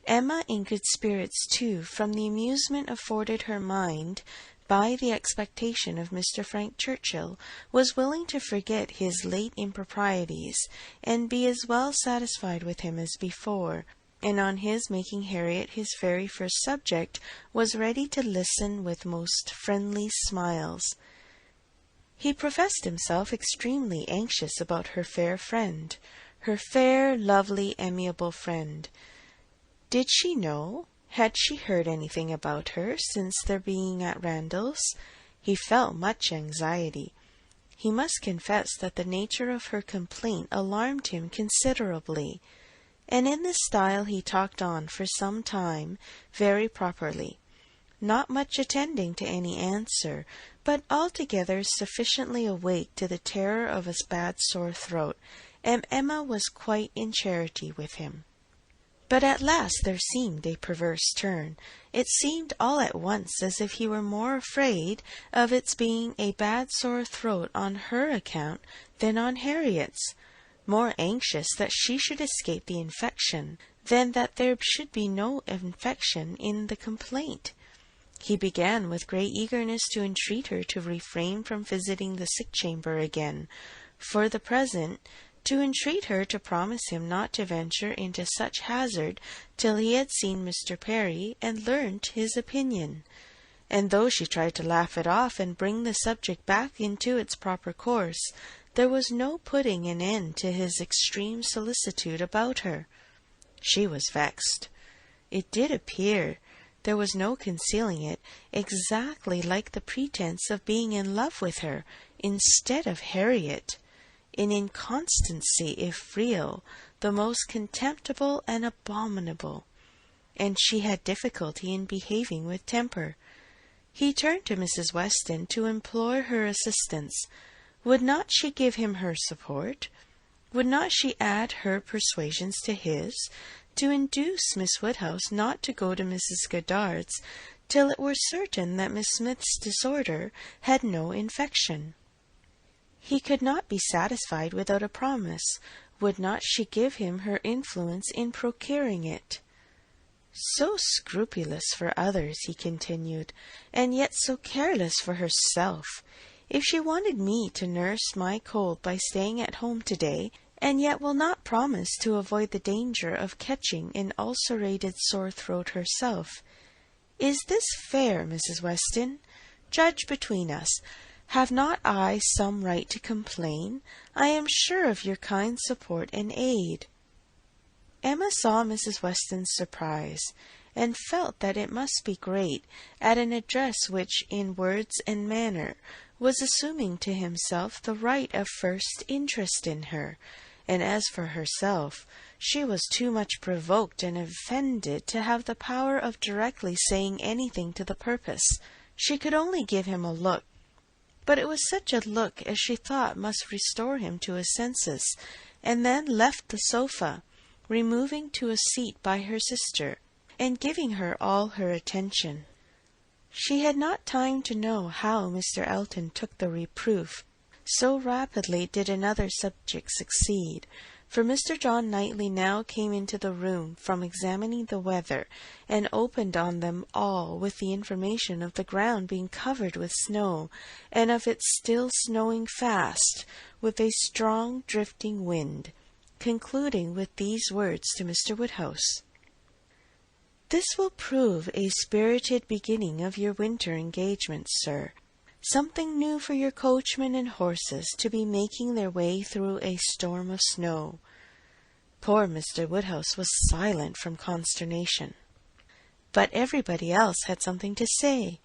Emma, in good spirits too, from the amusement afforded her mind by the expectation of Mr. Frank Churchill, was willing to forget his late improprieties, and be as well satisfied with him as before, and on his making Harriet his very first subject, was ready to listen with most friendly smiles. He professed himself extremely anxious about her fair friend, her fair, lovely, amiable friend. Did she know? Had she heard anything about her since their being at Randalls? He felt much anxiety. He must confess that the nature of her complaint alarmed him considerably, and in this style he talked on for some time very properly, not much attending to any answer, but altogether sufficiently awake to the terror of a bad sore throat, and Emma was quite in charity with him. But at last there seemed a perverse turn. It seemed all at once as if he were more afraid of its being a bad sore throat on her account than on Harriet's, more anxious that she should escape the infection than that there should be no infection in the complaint. He began with great eagerness to entreat her to refrain from visiting the sick chamber again, for the present, to entreat her to promise him not to venture into such hazard till he had seen Mr. Perry and learnt his opinion. And though she tried to laugh it off and bring the subject back into its proper course, there was no putting an end to his extreme solicitude about her. She was vexed. It did appear, there was no concealing it, exactly like the pretence of being in love with her, instead of Harriet. An inconstancy, if real, the most contemptible and abominable, and she had difficulty in behaving with temper. He turned to Mrs. Weston to implore her assistance. Would not she give him her support? Would not she add her persuasions to his, to induce Miss Woodhouse not to go to Mrs. Goddard's till it were certain that Miss Smith's disorder had no infection? He could not be satisfied without a promise. Would not she give him her influence in procuring it? So scrupulous for others, he continued, and yet so careless for herself. If she wanted me to nurse my cold by staying at home to-day, and yet will not promise to avoid the danger of catching an ulcerated sore throat herself, is this fair, Mrs. Weston? Judge between us. Have not I some right to complain? I am sure of your kind support and aid. Emma saw Mrs. Weston's surprise, and felt that it must be great at an address which, in words and manner, was assuming to himself the right of first interest in her, and as for herself, she was too much provoked and offended to have the power of directly saying anything to the purpose. She could only give him a look, but it was such a look as she thought must restore him to his senses, and then left the sofa, removing to a seat by her sister, and giving her all her attention. She had not time to know how Mr. Elton took the reproof, so rapidly did another subject succeed, for Mr. John Knightley now came into the room from examining the weather, and opened on them all with the information of the ground being covered with snow, and of its still snowing fast, with a strong drifting wind, concluding with these words to Mr. Woodhouse: "This will prove a spirited beginning of your winter engagements, sir. Something new for your coachman and horses to be making their way through a storm of snow." Poor Mr. Woodhouse was silent from consternation. But everybody else had something to say.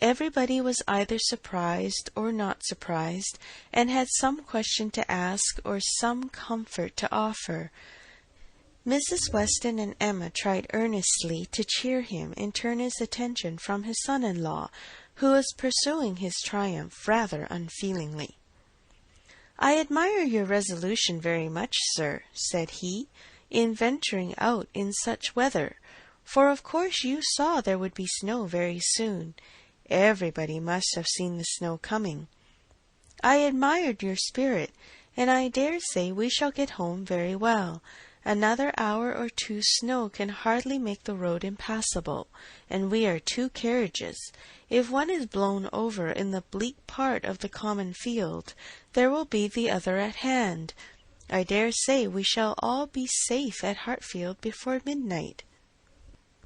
Everybody was either surprised or not surprised, and had some question to ask or some comfort to offer. Mrs. Weston and Emma tried earnestly to cheer him and turn his attention from his son-in-law, who was pursuing his triumph rather unfeelingly. "I admire your resolution very much, sir," said he, "in venturing out in such weather, for of course you saw there would be snow very soon. Everybody must have seen the snow coming. I admired your spirit, and I dare say we shall get home very well. Another hour or two's snow can hardly make the road impassable, and we are 2 carriages. If one is blown over in the bleak part of the common field, there will be the other at hand. I dare say we shall all be safe at Hartfield before midnight."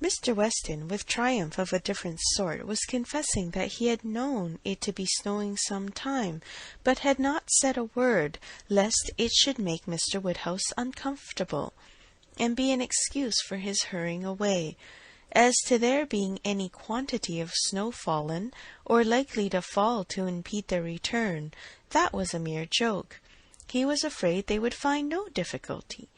Mr. Weston, with triumph of a different sort, was confessing that he had known it to be snowing some time, but had not said a word, lest it should make Mr. Woodhouse uncomfortable, and be an excuse for his hurrying away. As to there being any quantity of snow fallen, or likely to fall to impede their return, that was a mere joke. He was afraid they would find no difficulty.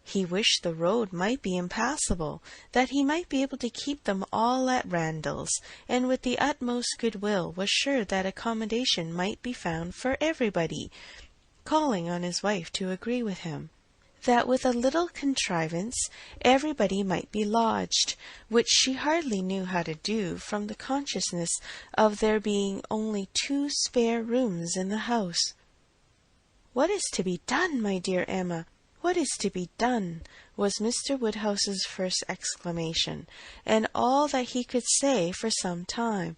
He wished the road might be impassable, that he might be able to keep them all at Randalls, and with the utmost goodwill was sure that accommodation might be found for everybody, calling on his wife to agree with him, that with a little contrivance everybody might be lodged, which she hardly knew how to do, from the consciousness of there being only 2 spare rooms in the house. "What is to be done, my dear Emma? What is to be done?" was Mr. Woodhouse's first exclamation, and all that he could say for some time.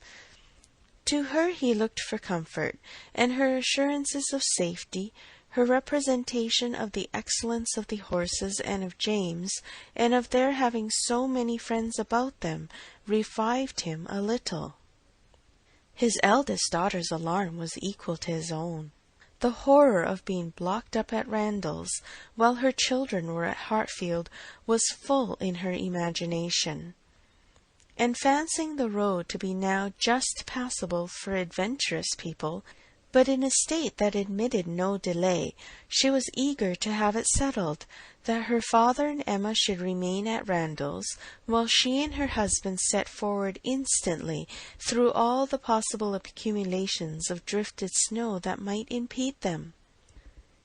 To her he looked for comfort, and her assurances of safety, her representation of the excellence of the horses and of James, and of their having so many friends about them, revived him a little. His eldest daughter's alarm was equal to his own. The horror of being blocked up at Randalls, while her children were at Hartfield, was full in her imagination. And fancying the road to be now just passable for adventurous people, but in a state that admitted no delay, she was eager to have it settled that her father and Emma should remain at Randalls, while she and her husband set forward instantly through all the possible accumulations of drifted snow that might impede them.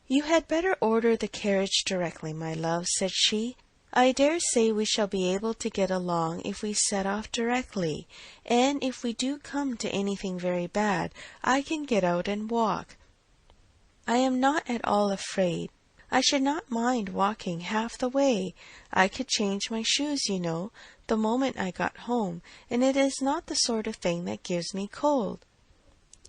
"You had better order the carriage directly, my love," said she. "I dare say we shall be able to get along if we set off directly, and if we do come to anything very bad, I can get out and walk. I am not at all afraid. I should not mind walking half the way. I could change my shoes, you know, the moment I got home, and it is not the sort of thing that gives me cold."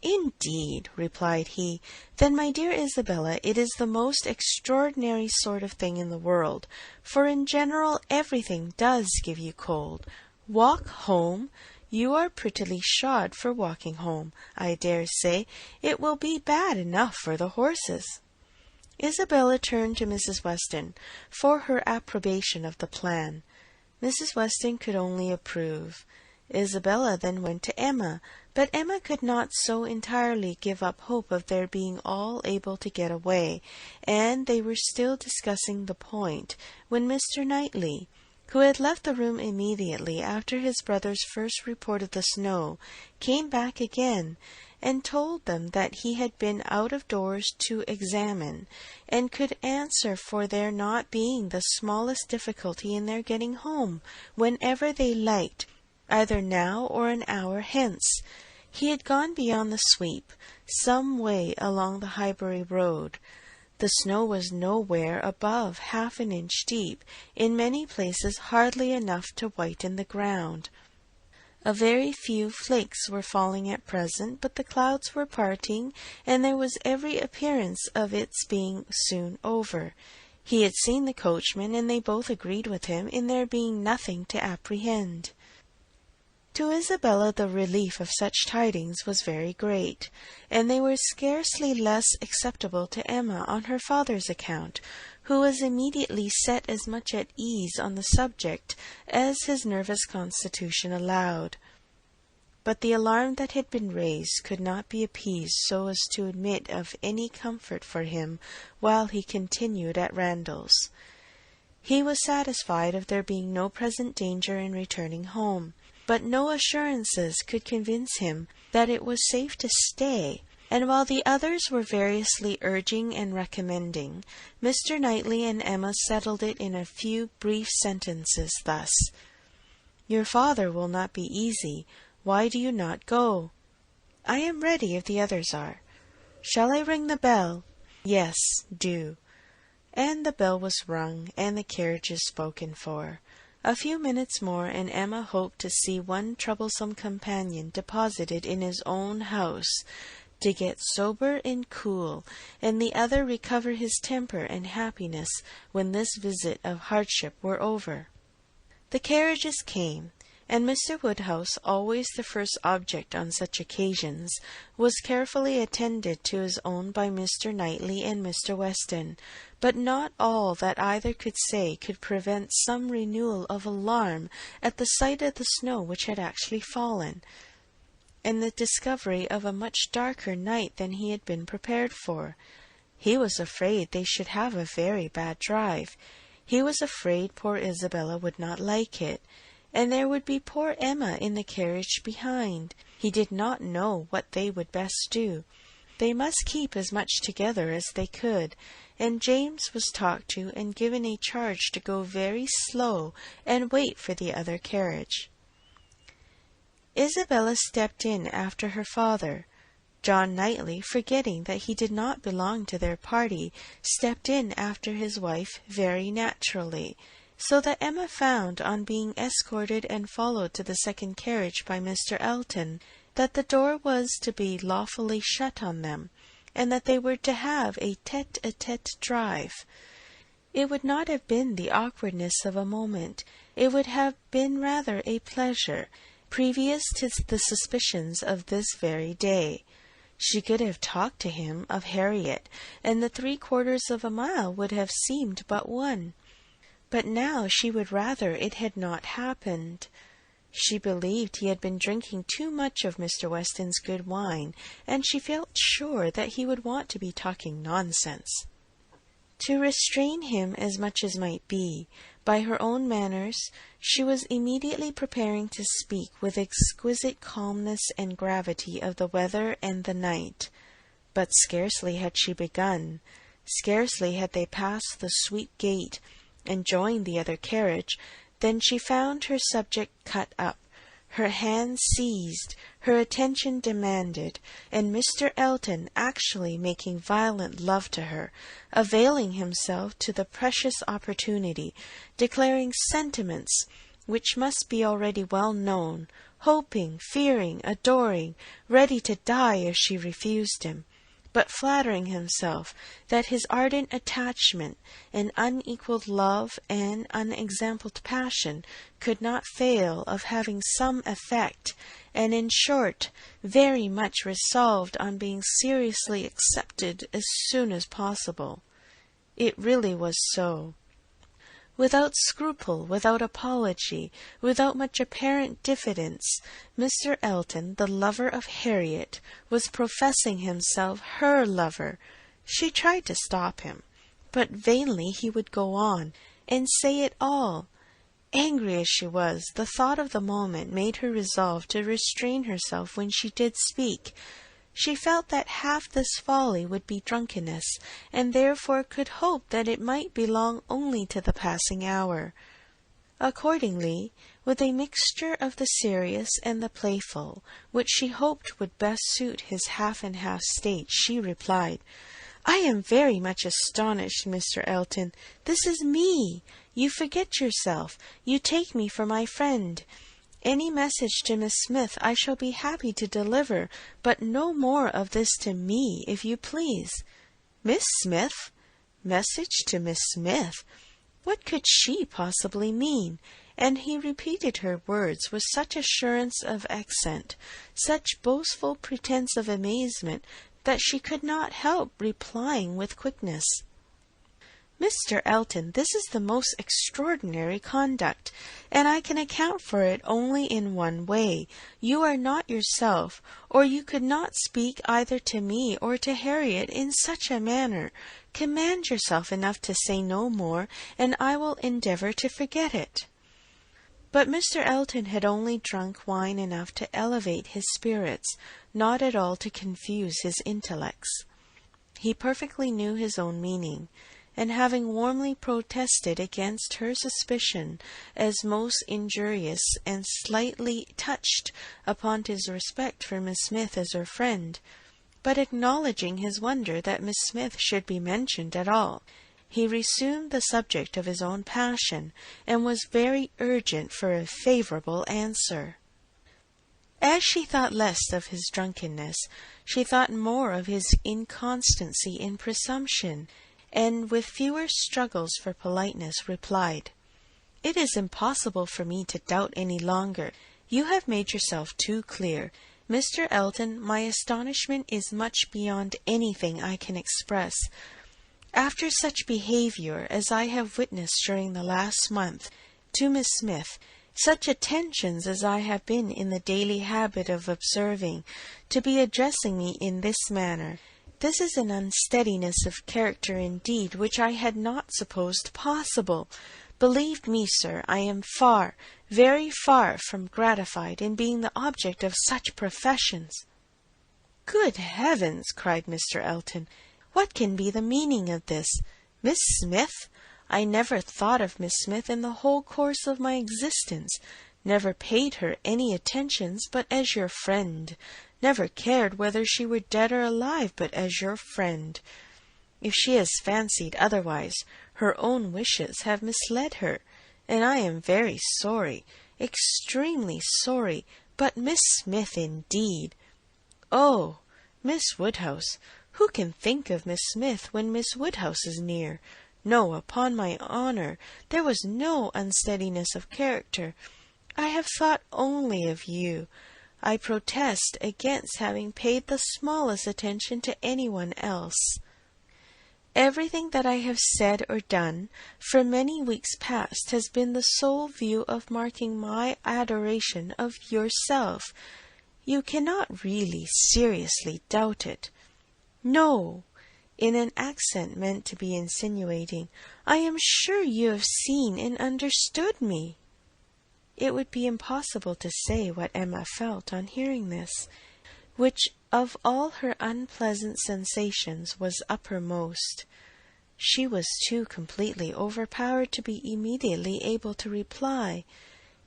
"Indeed," replied he, "then, my dear Isabella, it is the most extraordinary sort of thing in the world, for in general everything does give you cold. Walk home! You are prettily shod for walking home, I dare say. It will be bad enough for the horses." Isabella turned to Mrs. Weston for her approbation of the plan. Mrs. Weston could only approve. Isabella then went to Emma, but Emma could not so entirely give up hope of their being all able to get away, and they were still discussing the point when Mr. Knightley, who had left the room immediately after his brother's first report of the snow, came back again, and told them that he had been out of doors to examine, and could answer for there not being the smallest difficulty in their getting home whenever they liked, either now or an hour hence. He had gone beyond the sweep, some way along the Highbury road. The snow was nowhere above half an inch deep, in many places hardly enough to whiten the ground. A very few flakes were falling at present, but the clouds were parting, and there was every appearance of its being soon over. He had seen the coachman, and they both agreed with him in there being nothing to apprehend. To Isabella the relief of such tidings was very great, and they were scarcely less acceptable to Emma on her father's account, who was immediately set as much at ease on the subject as his nervous constitution allowed. But the alarm that had been raised could not be appeased so as to admit of any comfort for him while he continued at Randalls. He was satisfied of there being no present danger in returning home, but no assurances could convince him that it was safe to stay, and while the others were variously urging and recommending, Mr. Knightley and Emma settled it in a few brief sentences thus: "Your father will not be easy. Why do you not go?" "I am ready if the others are." "Shall I ring the bell?" "Yes, do." And the bell was rung, and the carriages spoken for. A few minutes more, and Emma hoped to see one troublesome companion deposited in his own house, to get sober and cool, and the other recover his temper and happiness when this visit of hardship were over. The carriages came, and Mr. Woodhouse, always the first object on such occasions, was carefully attended to his own by Mr. Knightley and Mr. Weston, but not all that either could say could prevent some renewal of alarm at the sight of the snow which had actually fallen, and the discovery of a much darker night than he had been prepared for. He was afraid they should have a very bad drive. He was afraid poor Isabella would not like it, and there would be poor Emma in the carriage behind. He did not know what they would best do. They must keep as much together as they could, and James was talked to and given a charge to go very slow and wait for the other carriage. Isabella stepped in after her father. John Knightley, forgetting that he did not belong to their party, stepped in after his wife very naturally, so that Emma found, on being escorted and followed to the second carriage by Mr. Elton, that the door was to be lawfully shut on them, and that they were to have a tete-a-tete drive. It would not have been the awkwardness of a moment, it would have been rather a pleasure, previous to the suspicions of this very day. She could have talked to him of Harriet, and the 3/4 of a mile would have seemed but one. But now she would rather it had not happened. She believed he had been drinking too much of Mr. Weston's good wine, and she felt sure that he would want to be talking nonsense. To restrain him as much as might be, by her own manners, she was immediately preparing to speak with exquisite calmness and gravity of the weather and the night. But scarcely had she begun, scarcely had they passed the sweep gate and joined the other carriage, than she found her subject cut up, her hand seized, her attention demanded, and Mr. Elton actually making violent love to her, availing himself to the precious opportunity, declaring sentiments which must be already well known, hoping, fearing, adoring, ready to die if she refused him, but flattering himself that his ardent attachment and unequalled love and unexampled passion could not fail of having some effect, and in short, very much resolved on being seriously accepted as soon as possible. It really was so. Without scruple, without apology, without much apparent diffidence, Mr. Elton, the lover of Harriet, was professing himself her lover. She tried to stop him, but vainly he would go on, and say it all. Angry as she was, the thought of the moment made her resolve to restrain herself when she did speak. She felt that half this folly would be drunkenness, and therefore could hope that it might belong only to the passing hour. Accordingly, with a mixture of the serious and the playful, which she hoped would best suit his half-and-half state, she replied, "I am very much astonished, Mr. Elton. This is me. You forget yourself. You take me for my friend. Any message to Miss Smith I shall be happy to deliver, but no more of this to me, if you please." Miss Smith? Message to Miss Smith? What could she possibly mean? And he repeated her words with such assurance of accent, such boastful pretence of amazement, that she could not help replying with quickness, "Mr. Elton, this is the most extraordinary conduct, and I can account for it only in one way. You are not yourself, or you could not speak either to me or to Harriet in such a manner. Command yourself enough to say no more, and I will endeavour to forget it." But Mr. Elton had only drunk wine enough to elevate his spirits, not at all to confuse his intellects. He perfectly knew his own meaning, and having warmly protested against her suspicion as most injurious, and slightly touched upon his respect for Miss Smith as her friend, but acknowledging his wonder that Miss Smith should be mentioned at all, he resumed the subject of his own passion, and was very urgent for a favourable answer. As she thought less of his drunkenness, she thought more of his inconstancy and presumption, and with fewer struggles for politeness replied, "It is impossible for me to doubt any longer. You have made yourself too clear. Mr. Elton, my astonishment is much beyond anything I can express. After such behaviour as I have witnessed during the last month to Miss Smith, such attentions as I have been in the daily habit of observing, to be addressing me in this manner, this is an unsteadiness of character indeed which I had not supposed possible. Believe me, sir, I am far, very far from gratified in being the object of such professions." "Good heavens!" cried Mr. Elton. "What can be the meaning of this? Miss Smith? I never thought of Miss Smith in the whole course of my existence, never paid her any attentions but as your friend, never cared whether she were dead or alive but as your friend. If she has fancied otherwise, her own wishes have misled her, and I am very sorry, extremely sorry, but Miss Smith indeed! Oh, Miss Woodhouse! Who can think of Miss Smith when Miss Woodhouse is near? No, upon my honour, there was no unsteadiness of character. I have thought only of you. I protest against having paid the smallest attention to anyone else. Everything that I have said or done for many weeks past has been the sole view of marking my adoration of yourself. You cannot really seriously doubt it. No," in an accent meant to be insinuating, "I am sure you have seen and understood me." It would be impossible to say what Emma felt on hearing this, which of all her unpleasant sensations was uppermost. She was too completely overpowered to be immediately able to reply,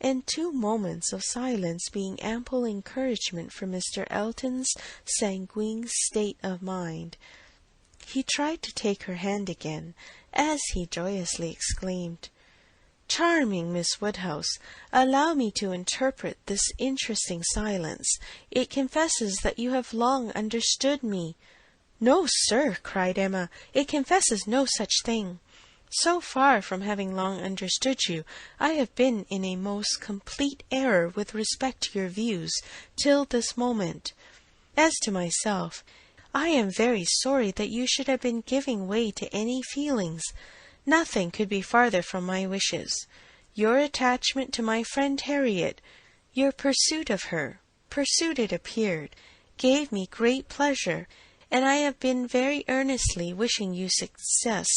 and 2 moments of silence being ample encouragement for Mr. Elton's sanguine state of mind, he tried to take her hand again, as he joyously exclaimed, "Charming Miss Woodhouse, allow me to interpret this interesting silence. It confesses that you have long understood me." "No, sir," cried Emma, "it confesses no such thing. So far from having long understood you, I have been in a most complete error with respect to your views till this moment. As to myself, I am very sorry that you should have been giving way to any feelings. Nothing could be farther from my wishes. Your attachment to my friend Harriet, your pursuit of her, pursuit it appeared, gave me great pleasure, and I have been very earnestly wishing you success.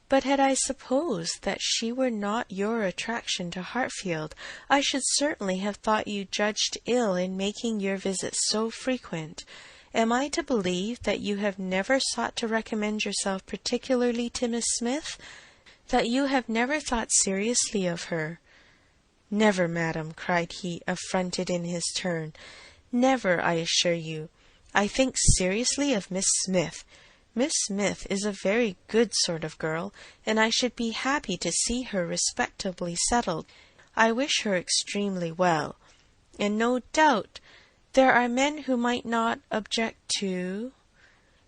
But had I supposed that she were not your attraction to Hartfield, I should certainly have thought you judged ill in making your visits so frequent, Am I to believe that you have never sought to recommend yourself particularly to Miss Smith? That you have never thought seriously of her?" "Never, madam," cried he, affronted in his turn. "Never, I assure you. I think seriously of Miss Smith. Miss Smith is a very good sort of girl, and I should be happy to see her respectably settled. I wish her extremely well. And no doubt there are men who might not object to...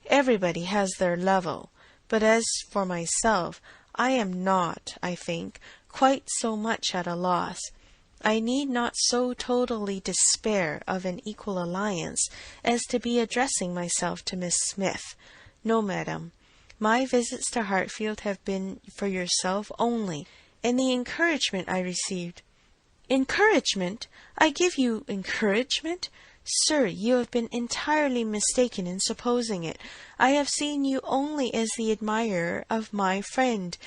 Everybody has their level. But as for myself, I am not, I think, quite so much at a loss. I need not so totally despair of an equal alliance as to be addressing myself to Miss Smith. No, madam, my visits to Hartfield have been for yourself only, and the encouragement I received—" "Encouragement! I give you encouragement? Sir, you have been entirely mistaken in supposing it. I have seen you only as the admirer of my friend.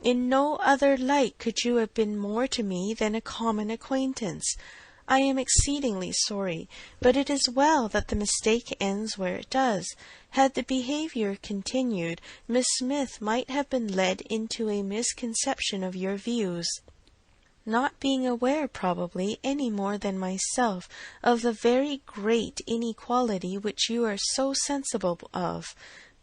In no other light could you have been more to me than a common acquaintance. I am exceedingly sorry, but it is well that the mistake ends where it does. Had the behaviour continued, Miss Smith might have been led into a misconception of your views, not being aware probably any more than myself of the very great inequality which you are so sensible of.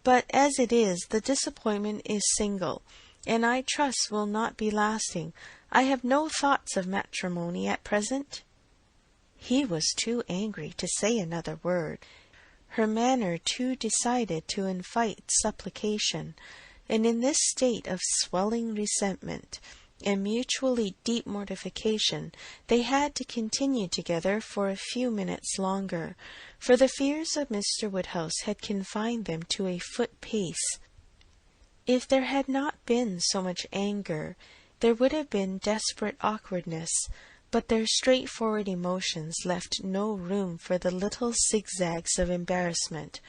But as it is, the disappointment is single, and I trust will not be lasting. I have no thoughts of matrimony at present." He was too angry to say another word, her manner too decided to invite supplication, and in this state of swelling resentment and mutually deep mortification, they had to continue together for a few minutes longer, for the fears of Mr. Woodhouse had confined them to a foot pace. If there had not been so much anger, there would have been desperate awkwardness, but their straightforward emotions left no room for the little zigzags of embarrassment.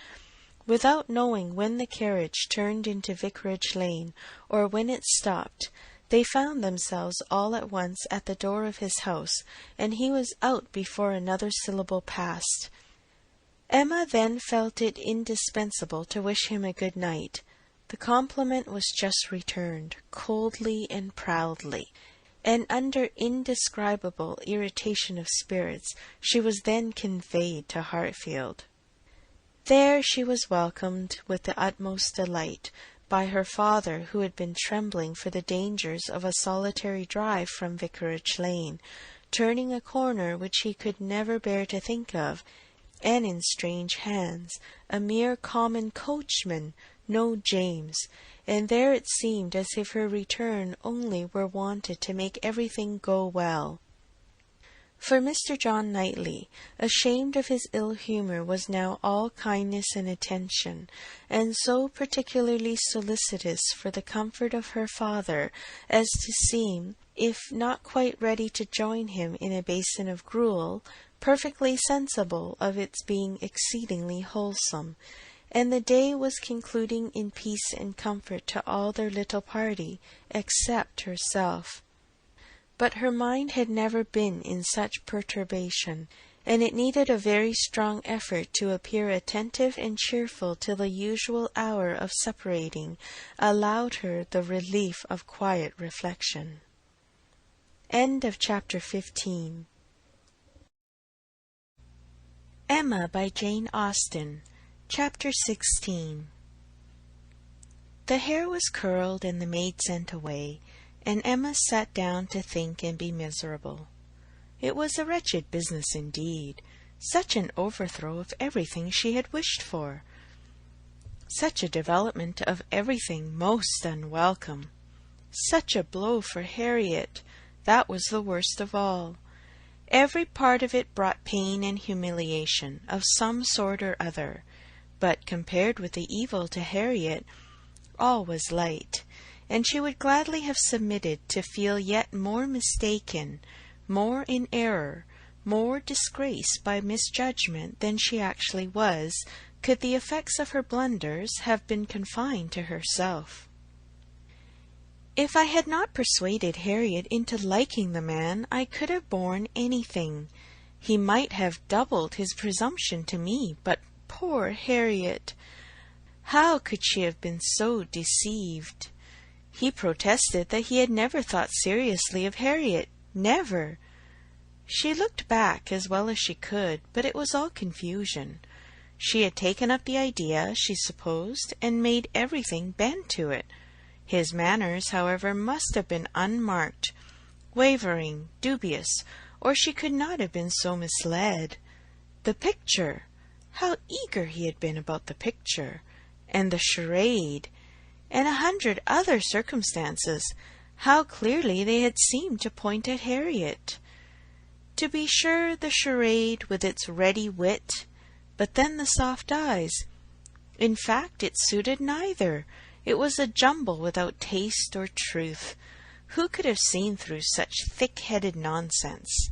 Without knowing when the carriage turned into Vicarage Lane, or when it stopped, they found themselves all at once at the door of his house, and he was out before another syllable passed. Emma then felt it indispensable to wish him a good night. The compliment was just returned, coldly and proudly, and under indescribable irritation of spirits she was then conveyed to Hartfield. There she was welcomed with the utmost delight by her father, who had been trembling for the dangers of a solitary drive from Vicarage Lane, turning a corner which he could never bear to think of, and in strange hands, a mere common coachman, no James, and there it seemed as if her return only were wanted to make everything go well. For Mr. John Knightley, ashamed of his ill humour, was now all kindness and attention, and so particularly solicitous for the comfort of her father as to seem, if not quite ready to join him in a basin of gruel, perfectly sensible of its being exceedingly wholesome, and the day was concluding in peace and comfort to all their little party, except herself. But her mind had never been in such perturbation, and it needed a very strong effort to appear attentive and cheerful till the usual hour of separating allowed her the relief of quiet reflection. End of chapter 15. Emma by Jane Austen. Chapter 16. The hair was curled and the maid sent away, and Emma sat down to think and be miserable. It was a wretched business indeed, such an overthrow of everything she had wished for, such a development of everything most unwelcome, such a blow for Harriet, that was the worst of all. Every part of it brought pain and humiliation of some sort or other, but compared with the evil to Harriet, all was light, and she would gladly have submitted to feel yet more mistaken, more in error, more disgraced by misjudgment than she actually was, could the effects of her blunders have been confined to herself. If I had not persuaded Harriet into liking the man, I could have borne anything. He might have doubled his presumption to me, but poor Harriet! How could she have been so deceived? He protested that he had never thought seriously of Harriet. Never. She looked back as well as she could, but it was all confusion. She had taken up the idea, she supposed, and made everything bend to it. His manners, however, must have been unmarked, wavering, dubious, or she could not have been so misled. The picture! How eager he had been about the picture! And the charade! And 100 other circumstances! How clearly they had seemed to point at Harriet! To be sure, the charade with its ready wit, but then the soft eyes. In fact, it suited neither. It was a jumble without taste or truth. Who could have seen through such thick-headed nonsense?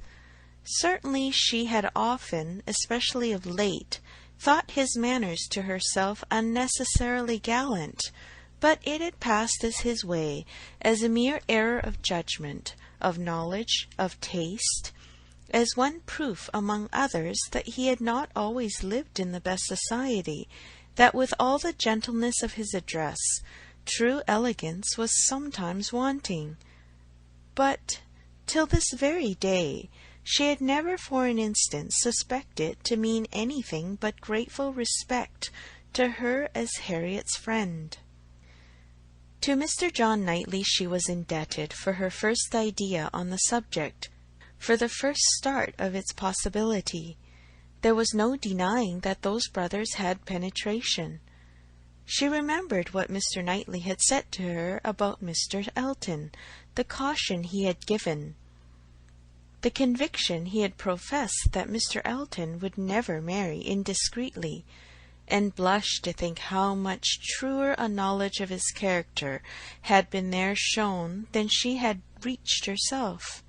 Certainly she had often, especially of late, thought his manners to herself unnecessarily gallant, but it had passed as his way, as a mere error of judgment, of knowledge, of taste, as one proof among others that he had not always lived in the best society, that with all the gentleness of his address, true elegance was sometimes wanting. But, till this very day, she had never for an instant suspected it to mean anything but grateful respect to her as Harriet's friend. To Mr. John Knightley she was indebted for her first idea on the subject, for the first start of its possibility. There was no denying that those brothers had penetration. She remembered what Mr. Knightley had said to her about Mr. Elton, the caution he had given, the conviction he had professed that Mr. Elton would never marry indiscreetly, and blushed to think how much truer a knowledge of his character had been there shown than she had reached herself.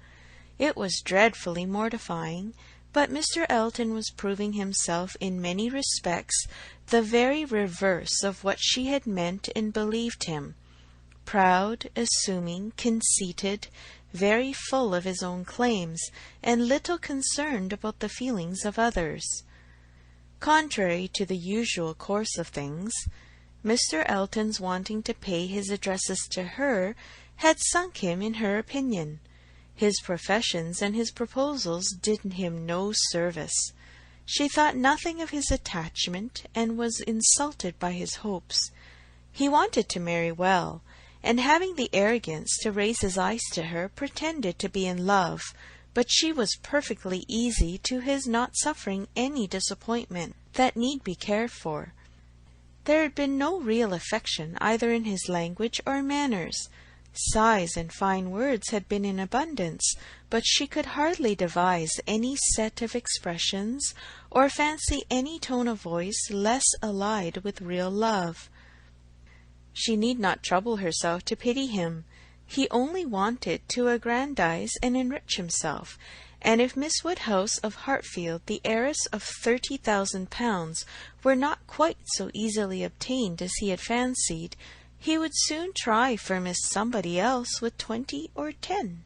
It was dreadfully mortifying, but Mr. Elton was proving himself in many respects the very reverse of what she had meant and believed him, proud, assuming, conceited, very full of his own claims, and little concerned about the feelings of others. Contrary to the usual course of things, Mr. Elton's wanting to pay his addresses to her had sunk him in her opinion. His professions and his proposals did him no service. She thought nothing of his attachment, and was insulted by his hopes. He wanted to marry well, and having the arrogance to raise his eyes to her, pretended to be in love, but she was perfectly easy to his not suffering any disappointment that need be cared for. There had been no real affection either in his language or manners. Sighs and fine words had been in abundance, but she could hardly devise any set of expressions, or fancy any tone of voice less allied with real love. She need not trouble herself to pity him. He only wanted to aggrandize and enrich himself, and if Miss Woodhouse of Hartfield, the heiress of 30,000 pounds, were not quite so easily obtained as he had fancied, he would soon try for Miss Somebody else with 20 or 10.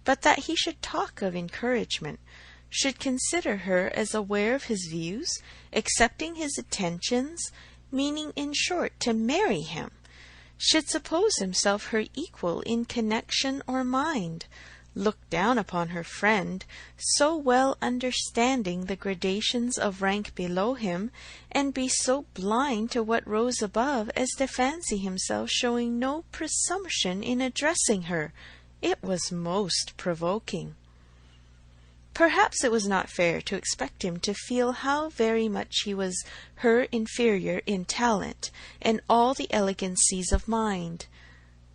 But that he should talk of encouragement, should consider her as aware of his views, accepting his attentions, meaning in short to marry him, should suppose himself her equal in connection or mind, look down upon her friend, so well understanding the gradations of rank below him, and be so blind to what rose above as to fancy himself showing no presumption in addressing her. It was most provoking. Perhaps it was not fair to expect him to feel how very much he was her inferior in talent and all the elegancies of mind.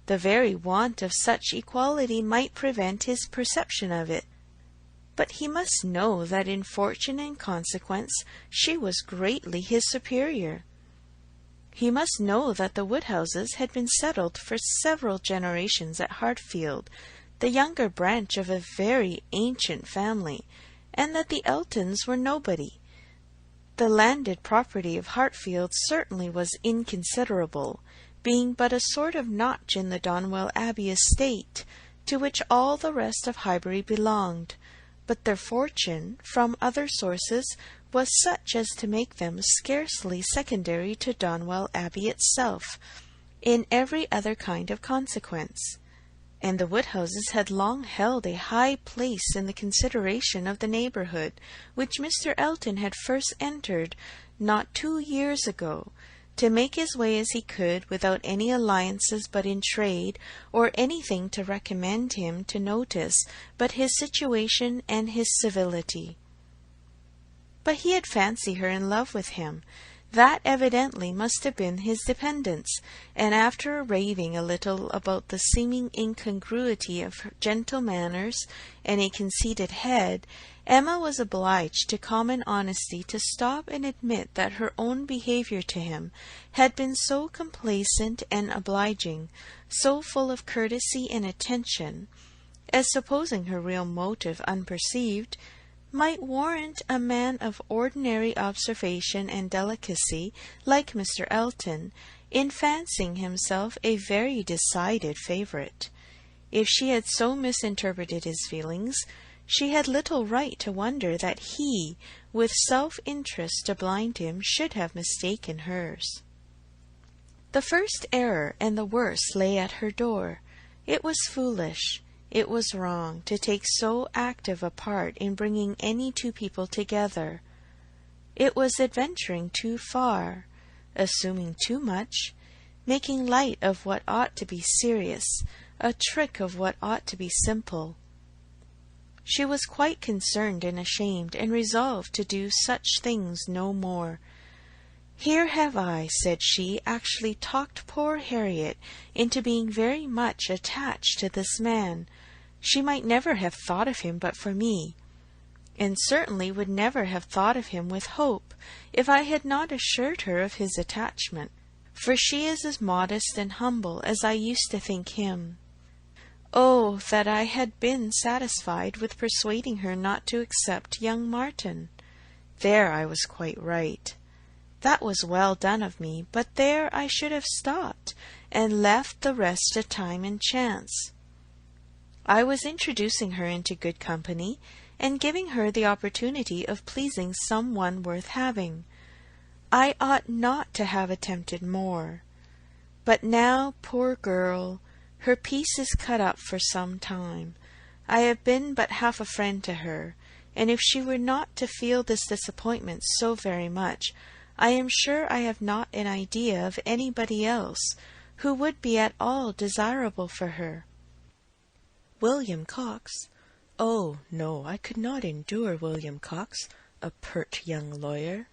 The very want of such equality might prevent his perception of it. But he must know that in fortune and consequence she was greatly his superior. He must know that the Woodhouses had been settled for several generations at Hartfield, the younger branch of a very ancient family, and that the Eltons were nobody. The landed property of Hartfield certainly was inconsiderable, being but a sort of notch in the Donwell Abbey estate, to which all the rest of Highbury belonged, but their fortune from other sources was such as to make them scarcely secondary to Donwell Abbey itself, in every other kind of consequence, and the Woodhouses had long held a high place in the consideration of the neighbourhood, which Mr. Elton had first entered not 2 years ago, to make his way as he could, without any alliances but in trade, or anything to recommend him to notice but his situation and his civility. But he had fancied her in love with him. That evidently must have been his dependence, and after raving a little about the seeming incongruity of her gentle manners and a conceited head, Emma was obliged to common honesty to stop and admit that her own behaviour to him had been so complacent and obliging, so full of courtesy and attention, as, supposing her real motive unperceived, might warrant a man of ordinary observation and delicacy, like Mr. Elton, in fancying himself a very decided favourite. If she had so misinterpreted his feelings, she had little right to wonder that he, with self-interest to blind him, should have mistaken hers. The first error and the worst lay at her door. It was foolish. It was wrong to take so active a part in bringing any two people together. It was adventuring too far, assuming too much, making light of what ought to be serious, a trick of what ought to be simple. She was quite concerned and ashamed, and resolved to do such things no more. Here have I, said she, actually talked poor Harriet into being very much attached to this man. She might never have thought of him but for me, and certainly would never have thought of him with hope, if I had not assured her of his attachment, for she is as modest and humble as I used to think him. Oh, that I had been satisfied with persuading her not to accept young Martin! There I was quite right. That was well done of me, but there I should have stopped, and left the rest to time and chance. I was introducing her into good company, and giving her the opportunity of pleasing some one worth having. I ought not to have attempted more. But now, poor girl, her peace is cut up for some time. I have been but half a friend to her, and if she were not to feel this disappointment so very much, I am sure I have not an idea of anybody else who would be at all desirable for her. William Cox? Oh, no, I could not endure William Cox, a pert young lawyer.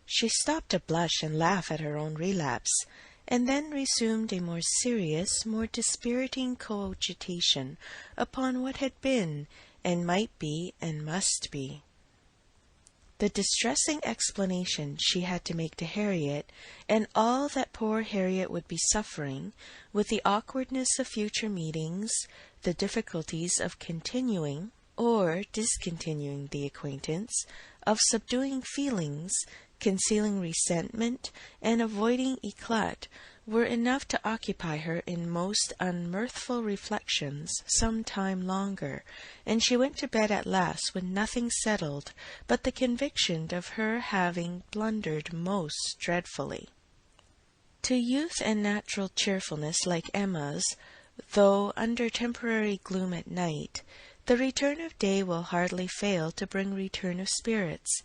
She stopped to blush and laugh at her own relapse, and then resumed a more serious, more dispiriting cogitation upon what had been, and might be, and must be. The distressing explanation she had to make to Harriet, and all that poor Harriet would be suffering, with the awkwardness of future meetings, the difficulties of continuing or discontinuing the acquaintance, of subduing feelings, concealing resentment, and avoiding éclat, were enough to occupy her in most unmirthful reflections some time longer, and she went to bed at last with nothing settled but the conviction of her having blundered most dreadfully. To youth and natural cheerfulness like Emma's, though under temporary gloom at night, the return of day will hardly fail to bring return of spirits.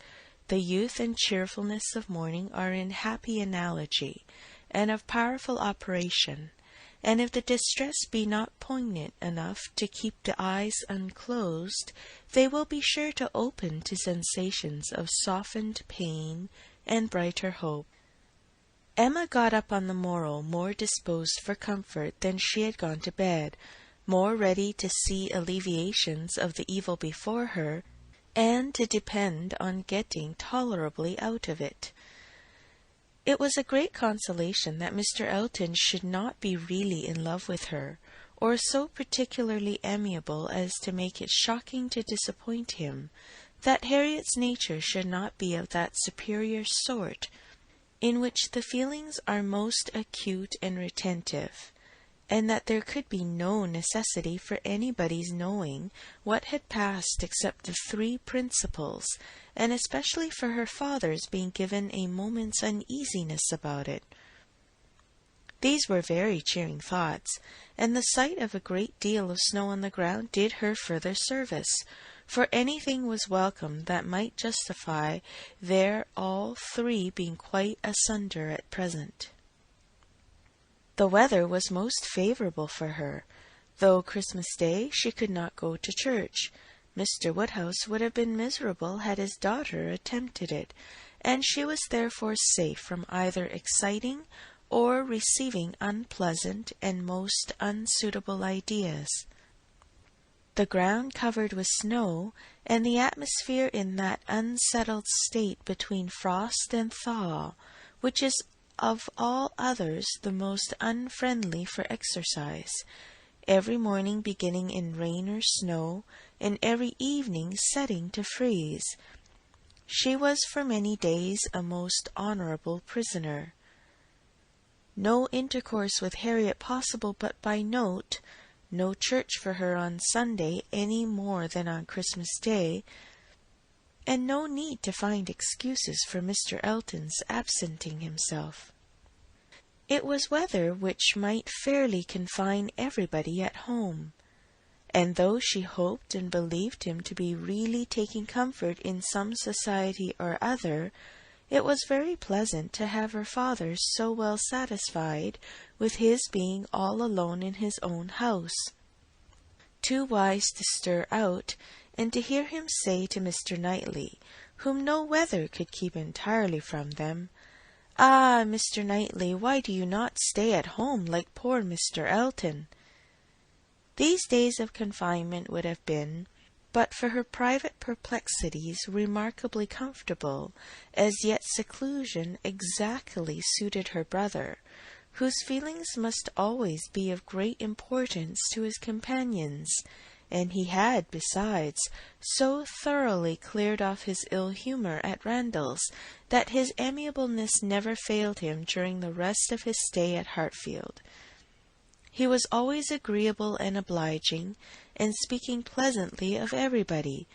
The youth and cheerfulness of morning are in happy analogy, and of powerful operation, and if the distress be not poignant enough to keep the eyes unclosed, they will be sure to open to sensations of softened pain and brighter hope. Emma got up on the morrow more disposed for comfort than she had gone to bed, more ready to see alleviations of the evil before her, and to depend on getting tolerably out of it. It was a great consolation that Mr. Elton should not be really in love with her, or so particularly amiable as to make it shocking to disappoint him, that Harriet's nature should not be of that superior sort in which the feelings are most acute and retentive, and that there could be no necessity for anybody's knowing what had passed except the three principals, and especially for her father's being given a moment's uneasiness about it. These were very cheering thoughts, and the sight of a great deal of snow on the ground did her further service, for anything was welcome that might justify their all three being quite asunder at present. The weather was most favourable for her. Though Christmas Day she could not go to church. Mr. Woodhouse would have been miserable had his daughter attempted it, and she was therefore safe from either exciting or receiving unpleasant and most unsuitable ideas. The ground covered with snow, and the atmosphere in that unsettled state between frost and thaw, which is of all others the most unfriendly for exercise, every morning beginning in rain or snow, and every evening setting to freeze. She was for many days a most honourable prisoner. No intercourse with Harriet possible but by note, no church for her on Sunday any more than on Christmas Day, and no need to find excuses for Mr. Elton's absenting himself. It was weather which might fairly confine everybody at home, and though she hoped and believed him to be really taking comfort in some society or other, it was very pleasant to have her father so well satisfied with his being all alone in his own house, too wise to stir out, and to hear him say to Mr. Knightley, whom no weather could keep entirely from them, "Ah, Mr. Knightley, why do you not stay at home like poor Mr. Elton?" These days of confinement would have been, but for her private perplexities, remarkably comfortable, as yet seclusion exactly suited her brother, whose feelings must always be of great importance to his companions, and he had, besides, so thoroughly cleared off his ill humour at Randalls that his amiableness never failed him during the rest of his stay at Hartfield. He was always agreeable and obliging, and speaking pleasantly of everybody,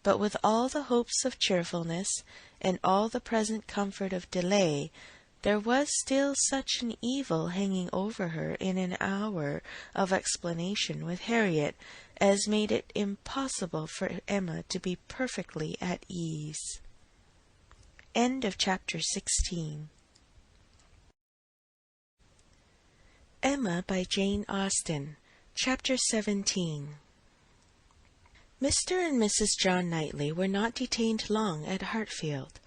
but with all the hopes of cheerfulness, and all the present comfort of delay, there was still such an evil hanging over her in an hour of explanation with Harriet as made it impossible for Emma to be perfectly at ease. End of chapter 16. Emma by Jane Austen. Chapter 17. Mr. and Mrs. John Knightley were not detained long at Hartfield.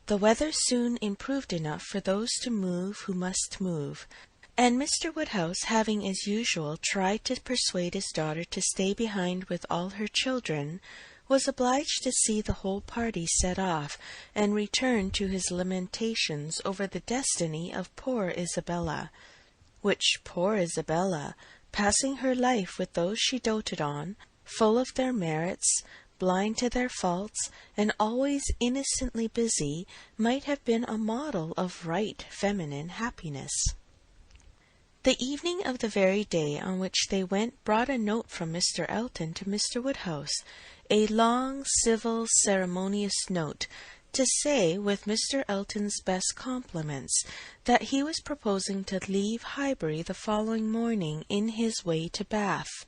The weather soon improved enough for those to move who must move, and Mr. Woodhouse, having as usual tried to persuade his daughter to stay behind with all her children, was obliged to see the whole party set off, and return to his lamentations over the destiny of poor Isabella, which poor Isabella, passing her life with those she doted on, full of their merits, blind to their faults, and always innocently busy, might have been a model of right feminine happiness. The evening of the very day on which they went brought a note from Mr. Elton to Mr. Woodhouse, a long, civil, ceremonious note, to say, with Mr. Elton's best compliments, that he was proposing to leave Highbury the following morning in his way to Bath,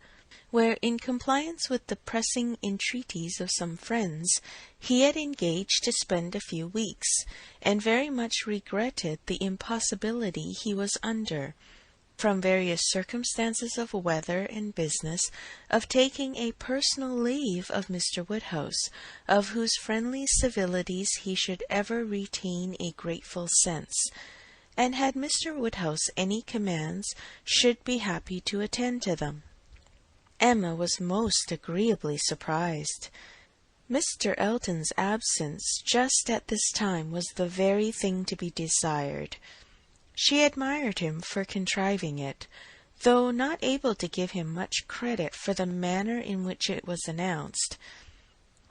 where, in compliance with the pressing entreaties of some friends, he had engaged to spend a few weeks, and very much regretted the impossibility he was under, from various circumstances of weather and business, of taking a personal leave of Mr. Woodhouse, of whose friendly civilities he should ever retain a grateful sense, and had Mr. Woodhouse any commands, should be happy to attend to them. Emma was most agreeably surprised. Mr. Elton's absence just at this time was the very thing to be desired. She admired him for contriving it, though not able to give him much credit for the manner in which it was announced.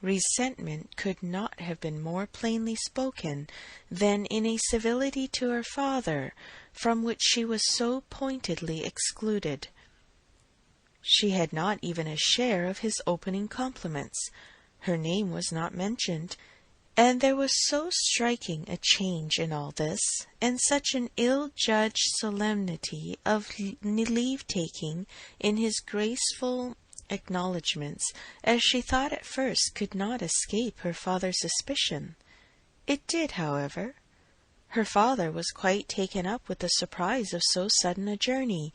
Resentment could not have been more plainly spoken than in a civility to her father, from which she was so pointedly excluded. She had not even a share of his opening compliments. Her name was not mentioned, and there was so striking a change in all this, and such an ill-judged solemnity of leave-taking in his graceful acknowledgments, as she thought at first could not escape her father's suspicion. It did, however. Her father was quite taken up with the surprise of so sudden a journey,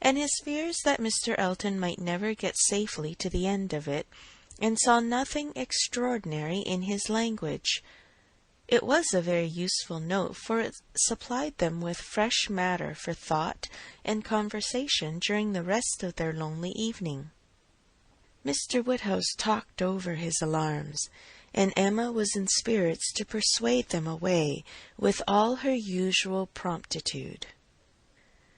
and his fears that Mr. Elton might never get safely to the end of it, and saw nothing extraordinary in his language. It was a very useful note, for it supplied them with fresh matter for thought and conversation during the rest of their lonely evening. Mr. Woodhouse talked over his alarms, and Emma was in spirits to persuade them away with all her usual promptitude.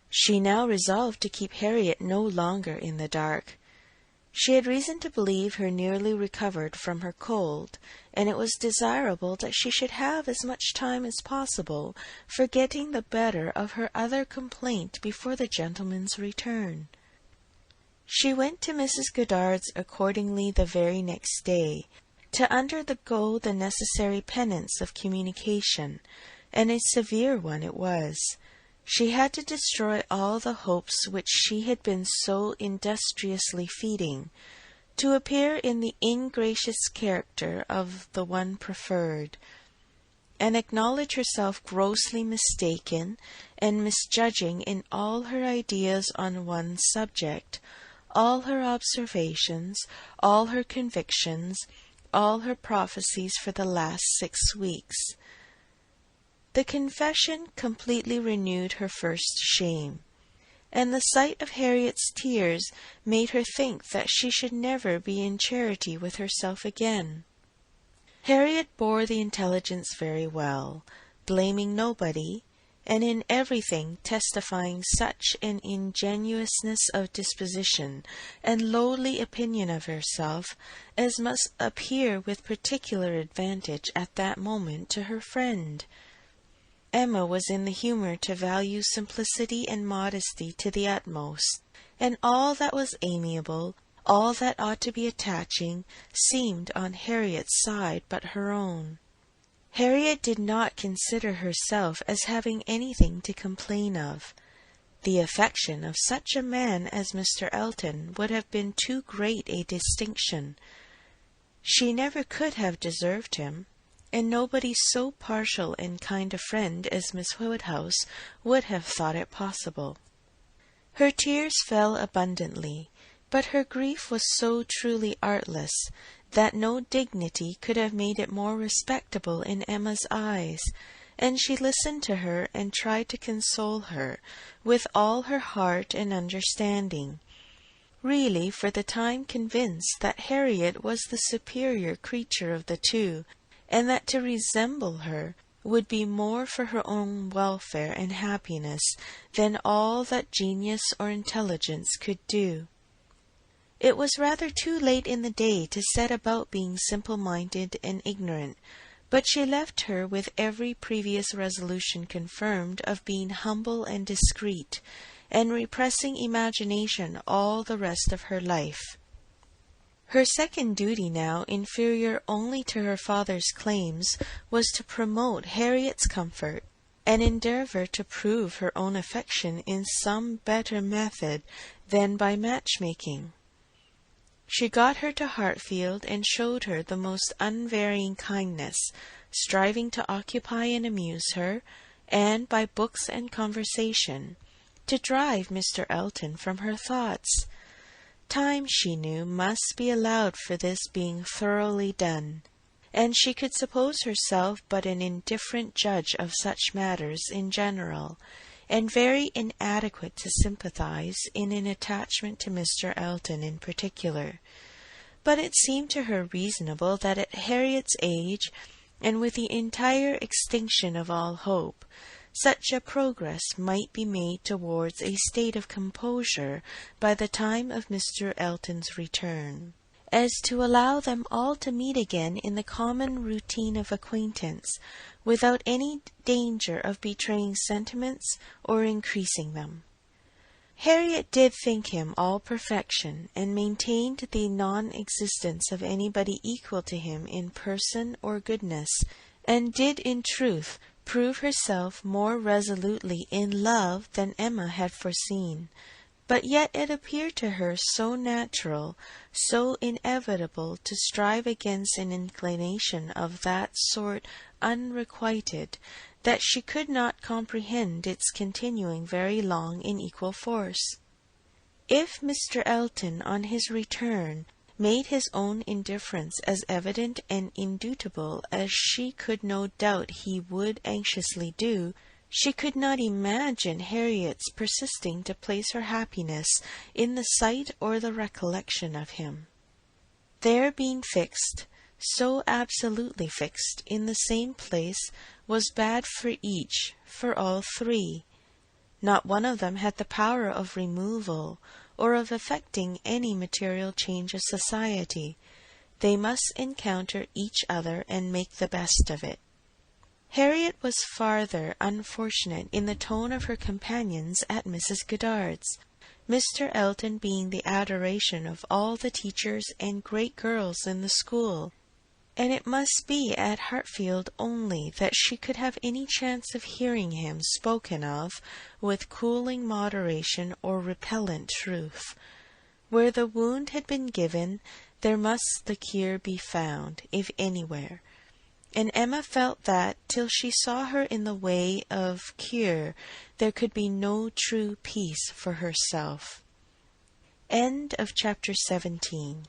She now resolved to keep Harriet no longer in the dark. She had reason to believe her nearly recovered from her cold, and it was desirable that she should have as much time as possible for getting the better of her other complaint before the gentleman's return. She went to Mrs. Goddard's accordingly the very next day, to undergo the necessary penance of communication, and a severe one it was. She had to destroy all the hopes which she had been so industriously feeding, to appear in the ingracious character of the one preferred, and acknowledge herself grossly mistaken and misjudging in all her ideas on one subject, all her observations, all her convictions, all her prophecies for the last 6 weeks. The confession completely renewed her first shame, and the sight of Harriet's tears made her think that she should never be in charity with herself again. Harriet bore the intelligence very well, blaming nobody, and in everything testifying such an ingenuousness of disposition and lowly opinion of herself as must appear with particular advantage at that moment to her friend. Emma was in the humour to value simplicity and modesty to the utmost, and all that was amiable, all that ought to be attaching, seemed on Harriet's side but her own. Harriet did not consider herself as having anything to complain of. The affection of such a man as Mr. Elton would have been too great a distinction. She never could have deserved him, and nobody so partial and kind a friend as Miss Woodhouse would have thought it possible. Her tears fell abundantly, but her grief was so truly artless that no dignity could have made it more respectable in Emma's eyes, and she listened to her and tried to console her with all her heart and understanding, really for the time convinced that Harriet was the superior creature of the two, and that to resemble her would be more for her own welfare and happiness than all that genius or intelligence could do. It was rather too late in the day to set about being simple-minded and ignorant, but she left her with every previous resolution confirmed of being humble and discreet, and repressing imagination all the rest of her life. Her second duty now, inferior only to her father's claims, was to promote Harriet's comfort, and endeavour to prove her own affection in some better method than by matchmaking. She got her to Hartfield, and showed her the most unvarying kindness, striving to occupy and amuse her, and, by books and conversation, to drive Mr. Elton from her thoughts. Time, she knew, must be allowed for this being thoroughly done, and she could suppose herself but an indifferent judge of such matters in general, and very inadequate to sympathize in an attachment to Mr. Elton in particular. But it seemed to her reasonable that at Harriet's age, and with the entire extinction of all hope, such a progress might be made towards a state of composure by the time of Mr. Elton's return, as to allow them all to meet again in the common routine of acquaintance, without any danger of betraying sentiments or increasing them. Harriet did think him all perfection, and maintained the non-existence of anybody equal to him in person or goodness, and did in truth prove herself more resolutely in love than Emma had foreseen. But yet it appeared to her so natural, so inevitable to strive against an inclination of that sort unrequited, that she could not comprehend its continuing very long in equal force. If Mr. Elton, on his return, made his own indifference as evident and indubitable as she could no doubt he would anxiously do, she could not imagine Harriet's persisting to place her happiness in the sight or the recollection of him. Their being fixed, so absolutely fixed, in the same place, was bad for each, for all three. Not one of them had the power of removal, or of effecting any material change of society. They must encounter each other and make the best of it. Harriet was farther unfortunate in the tone of her companions at Mrs. Goddard's, Mr. Elton being the adoration of all the teachers and great girls in the school, and it must be at Hartfield only that she could have any chance of hearing him spoken of with cooling moderation or repellent truth. Where the wound had been given, there must the cure be found, if anywhere. And Emma felt that, till she saw her in the way of cure, there could be no true peace for herself. End of chapter 17.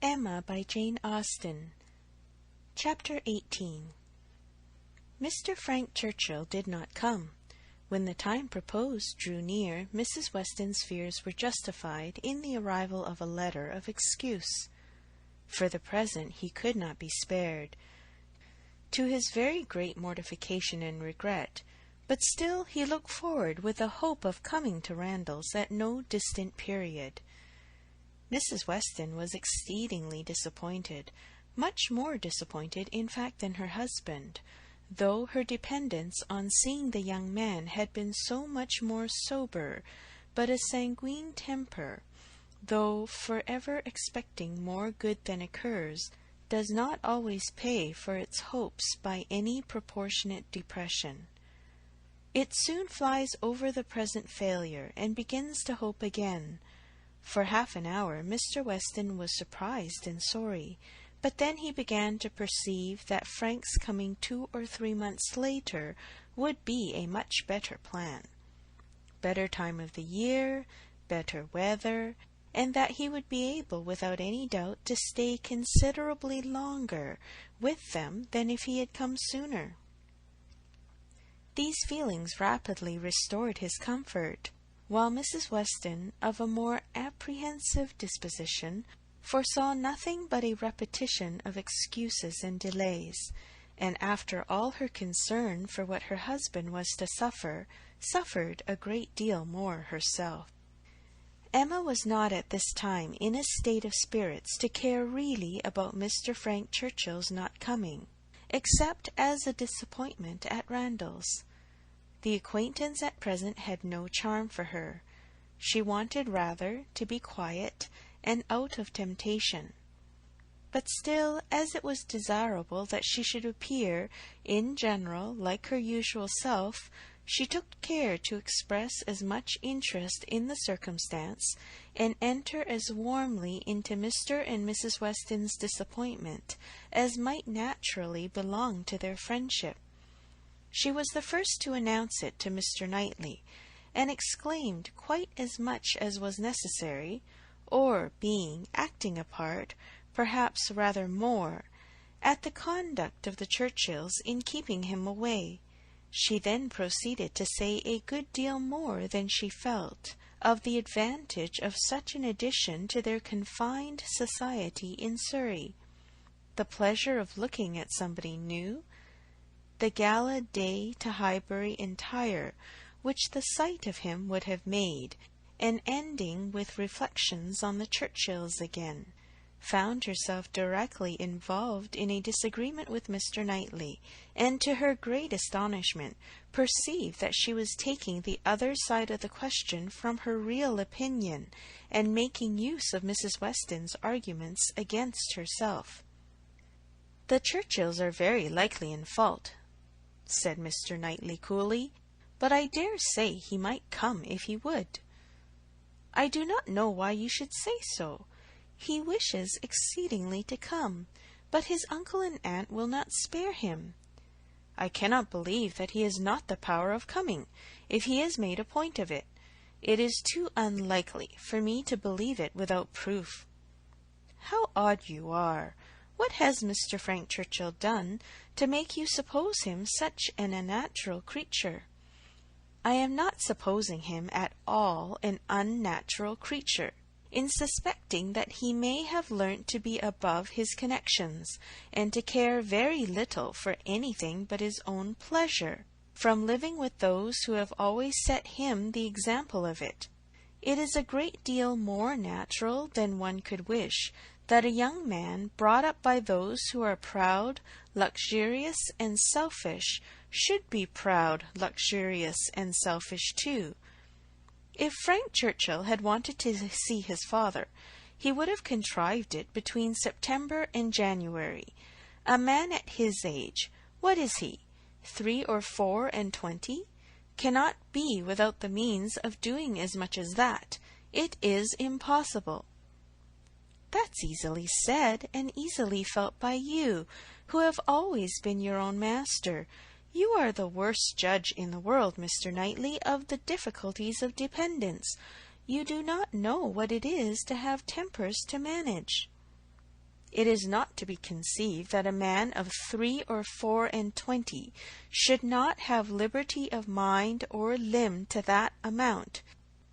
Emma by Jane Austen. Chapter 18. Mr. Frank Churchill did not come. When the time proposed drew near, Mrs. Weston's fears were justified in the arrival of a letter of excuse. For the present he could not be spared, to his very great mortification and regret, but still he looked forward with a hope of coming to Randalls at no distant period. Mrs. Weston was exceedingly disappointed, much more disappointed, in fact, than her husband, though her dependence on seeing the young man had been so much more sober, but a sanguine temper, though for ever expecting more good than occurs, does not always pay for its hopes by any proportionate depression. It soon flies over the present failure, and begins to hope again. For half an hour Mr. Weston was surprised and sorry, but then he began to perceive that Frank's coming 2 or 3 months later would be a much better plan. Better time of the year, better weather, and that he would be able without any doubt to stay considerably longer with them than if he had come sooner. These feelings rapidly restored his comfort, while Mrs. Weston, of a more apprehensive disposition, foresaw nothing but a repetition of excuses and delays, and after all her concern for what her husband was to suffer, suffered a great deal more herself. Emma was not at this time in a state of spirits to care really about Mr. Frank Churchill's not coming, except as a disappointment at Randalls. The acquaintance at present had no charm for her. She wanted rather to be quiet and out of temptation. But still, as it was desirable that she should appear, in general, like her usual self, she took care to express as much interest in the circumstance, and enter as warmly into Mr. and Mrs. Weston's disappointment as might naturally belong to their friendship. She was the first to announce it to Mr. Knightley, and exclaimed quite as much as was necessary, or being acting a part, perhaps rather more, at the conduct of the Churchills in keeping him away. She then proceeded to say a good deal more than she felt of the advantage of such an addition to their confined society in Surrey, the pleasure of looking at somebody new, the gala day to Highbury entire, which the sight of him would have made, and ending with reflections on the Churchills again, found herself directly involved in a disagreement with Mr. Knightley, and to her great astonishment perceived that she was taking the other side of the question from her real opinion, and making use of Mrs. Weston's arguments against herself. "The Churchills are very likely in fault," said Mr. Knightley coolly, "but I dare say he might come if he would." "I do not know why you should say so. He wishes exceedingly to come, but his uncle and aunt will not spare him." "I cannot believe that he has not the power of coming, if he has made a point of it. It is too unlikely for me to believe it without proof." "How odd you are! What has Mr. Frank Churchill done to make you suppose him such an unnatural creature?" "I am not supposing him at all an unnatural creature, in suspecting that he may have learnt to be above his connections, and to care very little for anything but his own pleasure, from living with those who have always set him the example of it. It is a great deal more natural than one could wish that a young man brought up by those who are proud, luxurious, and selfish should be proud, luxurious, and selfish too. If Frank Churchill had wanted to see his father, he would have contrived it between September and January. A man at his age, what is he, 3 or 24, cannot be without the means of doing as much as that. It is impossible." "That's easily said, and easily felt by you, who have always been your own master. You are the worst judge in the world, Mr. Knightley, of the difficulties of dependence. You do not know what it is to have tempers to manage." "It is not to be conceived that a man of 3 or 24 should not have liberty of mind or limb to that amount.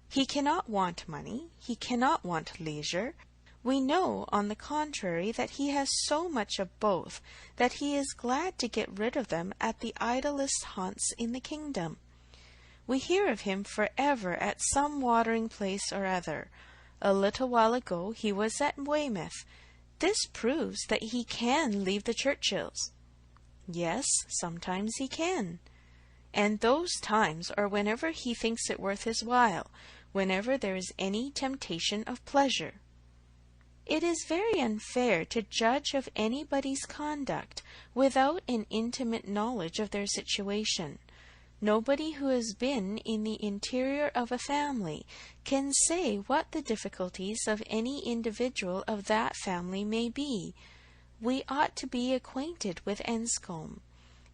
He cannot want money, he cannot want leisure. We know, on the contrary, that he has so much of both, that he is glad to get rid of them at the idlest haunts in the kingdom. We hear of him forever at some watering place or other. A little while ago he was at Weymouth. This proves that he can leave the Churchills." "Yes, sometimes he can." "And those times are whenever he thinks it worth his while, whenever there is any temptation of pleasure." "It is very unfair to judge of anybody's conduct without an intimate knowledge of their situation. Nobody who has been in the interior of a family can say what the difficulties of any individual of that family may be. We ought to be acquainted with Enscombe,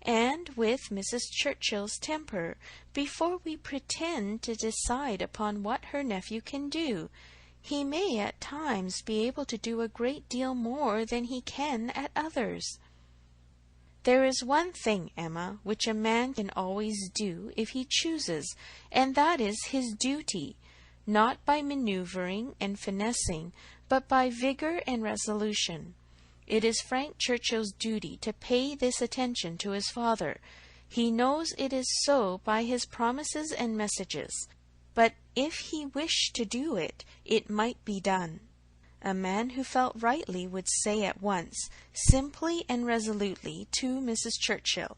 and with Mrs. Churchill's temper, before we pretend to decide upon what her nephew can do. He may at times be able to do a great deal more than he can at others." "There is one thing, Emma, which a man can always do if he chooses, and that is his duty, not by manoeuvring and finessing, but by vigour and resolution. It is Frank Churchill's duty to pay this attention to his father. He knows it is so by his promises and messages. But if he wished to do it, it might be done. A man who felt rightly would say at once, simply and resolutely, to Mrs. Churchill,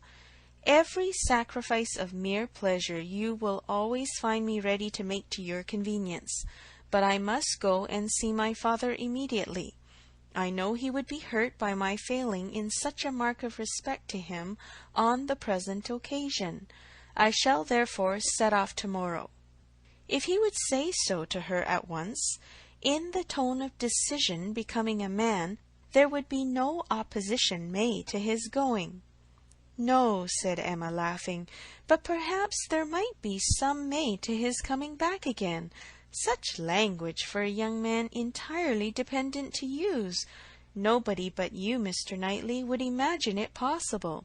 'Every sacrifice of mere pleasure you will always find me ready to make to your convenience, but I must go and see my father immediately. I know he would be hurt by my failing in such a mark of respect to him on the present occasion. I shall therefore set off tomorrow.' If he would say so to her at once, in the tone of decision becoming a man, there would be no opposition made to his going." "No," said Emma, laughing, "but perhaps there might be some made to his coming back again. Such language for a young man entirely dependent to use! Nobody but you, Mr. Knightley, would imagine it possible.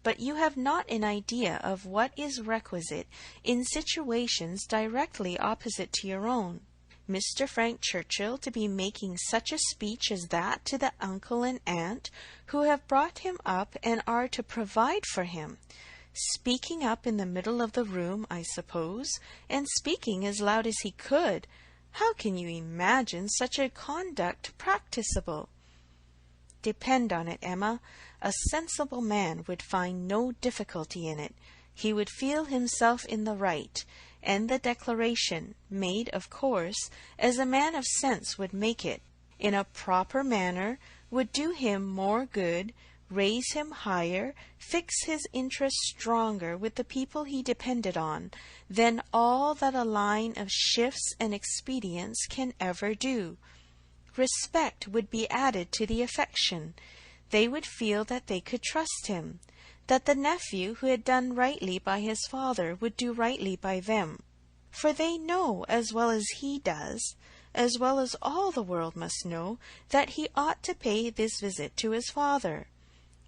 But you have not an idea of what is requisite in situations directly opposite to your own. Mr. Frank Churchill to be making such a speech as that to the uncle and aunt who have brought him up and are to provide for him, speaking up in the middle of the room, I suppose, and speaking as loud as he could. How can you imagine such a conduct practicable? Depend on it, Emma, a sensible man would find no difficulty in it. He would feel himself in the right, and the declaration, made, of course, as a man of sense would make it, in a proper manner, would do him more good, raise him higher, fix his interest stronger with the people he depended on, than all that a line of shifts and expedients can ever do. Respect would be added to the affection. They would feel that they could trust him, that the nephew who had done rightly by his father would do rightly by them. For they know as well as he does, as well as all the world must know, that he ought to pay this visit to his father,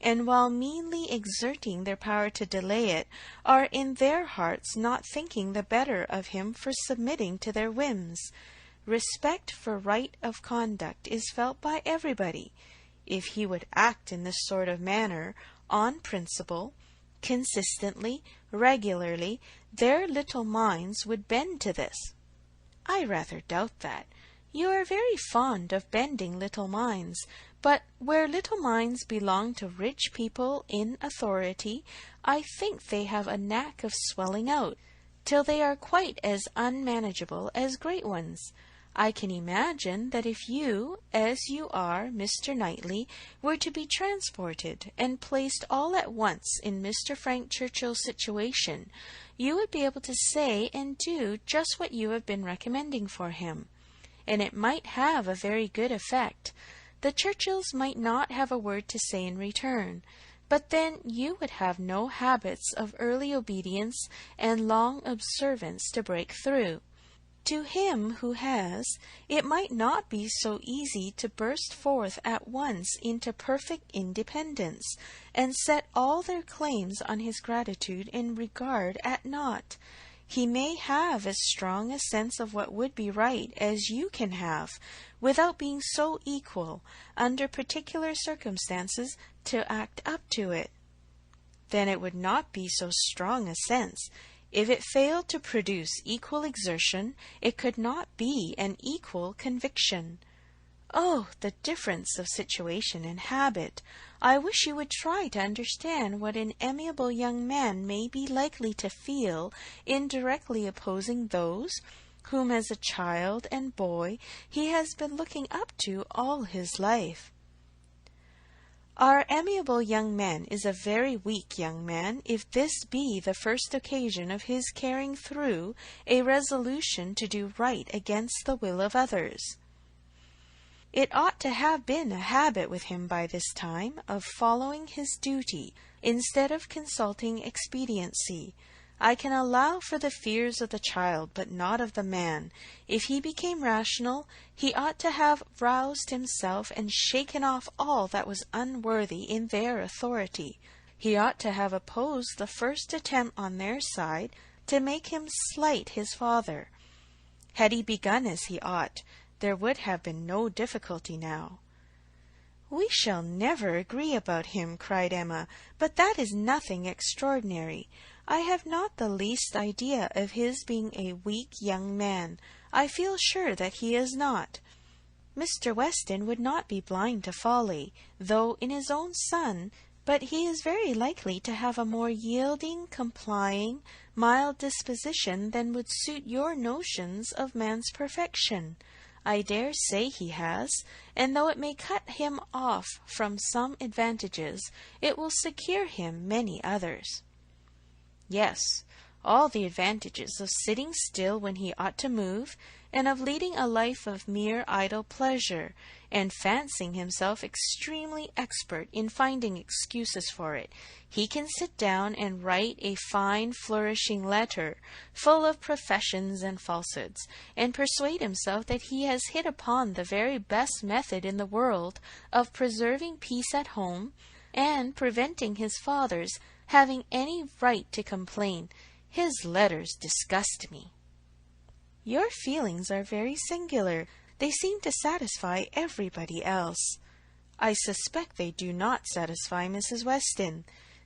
and while meanly exerting their power to delay it, are in their hearts not thinking the better of him for submitting to their whims. Respect for right of conduct is felt by everybody. If he would act in this sort of manner, on principle, consistently, regularly, their little minds would bend to this. I rather doubt that. You are very fond of bending little minds, but where little minds belong to rich people in authority, I think they have a knack of swelling out, till they are quite as unmanageable as great ones. I can imagine that if you, as you are, Mr. Knightley, were to be transported and placed all at once in Mr. Frank Churchill's situation, you would be able to say and do just what you have been recommending for him, and it might have a very good effect. The Churchills might not have a word to say in return, but then you would have no habits of early obedience and long observance to break through. To him who has, it might not be so easy to burst forth at once into perfect independence, and set all their claims on his gratitude and regard at naught. He may have as strong a sense of what would be right as you can have, without being so equal, under particular circumstances, to act up to it. Then it would not be so strong a sense. If it failed to produce equal exertion, it could not be an equal conviction. Oh, the difference of situation and habit! I wish you would try to understand what an amiable young man may be likely to feel in directly opposing those whom as a child and boy he has been looking up to all his life. Our amiable young man is a very weak young man, if this be the first occasion of his carrying through a resolution to do right against the will of others. It ought to have been a habit with him by this time of following his duty, instead of consulting expediency. I can allow for the fears of the child, but not of the man. If he became rational, he ought to have roused himself and shaken off all that was unworthy in their authority. He ought to have opposed the first attempt on their side to make him slight his father. Had he begun as he ought, there would have been no difficulty now. "We shall never agree about him," cried Emma, "but that is nothing extraordinary. I have not the least idea of his being a weak young man. I feel sure that he is not. Mr. Weston would not be blind to folly, though in his own son, but he is very likely to have a more yielding, complying, mild disposition than would suit your notions of man's perfection. I dare say he has, and though it may cut him off from some advantages, it will secure him many others." Yes, all the advantages of sitting still when he ought to move, and of leading a life of mere idle pleasure, and fancying himself extremely expert in finding excuses for it. He can sit down and write a fine flourishing letter, full of professions and falsehoods, and persuade himself that he has hit upon the very best method in the world of preserving peace at home, and preventing his father's having any right to complain. His letters disgust me. Your feelings are very singular. They seem to satisfy everybody else. I suspect they do not satisfy Mrs. Weston.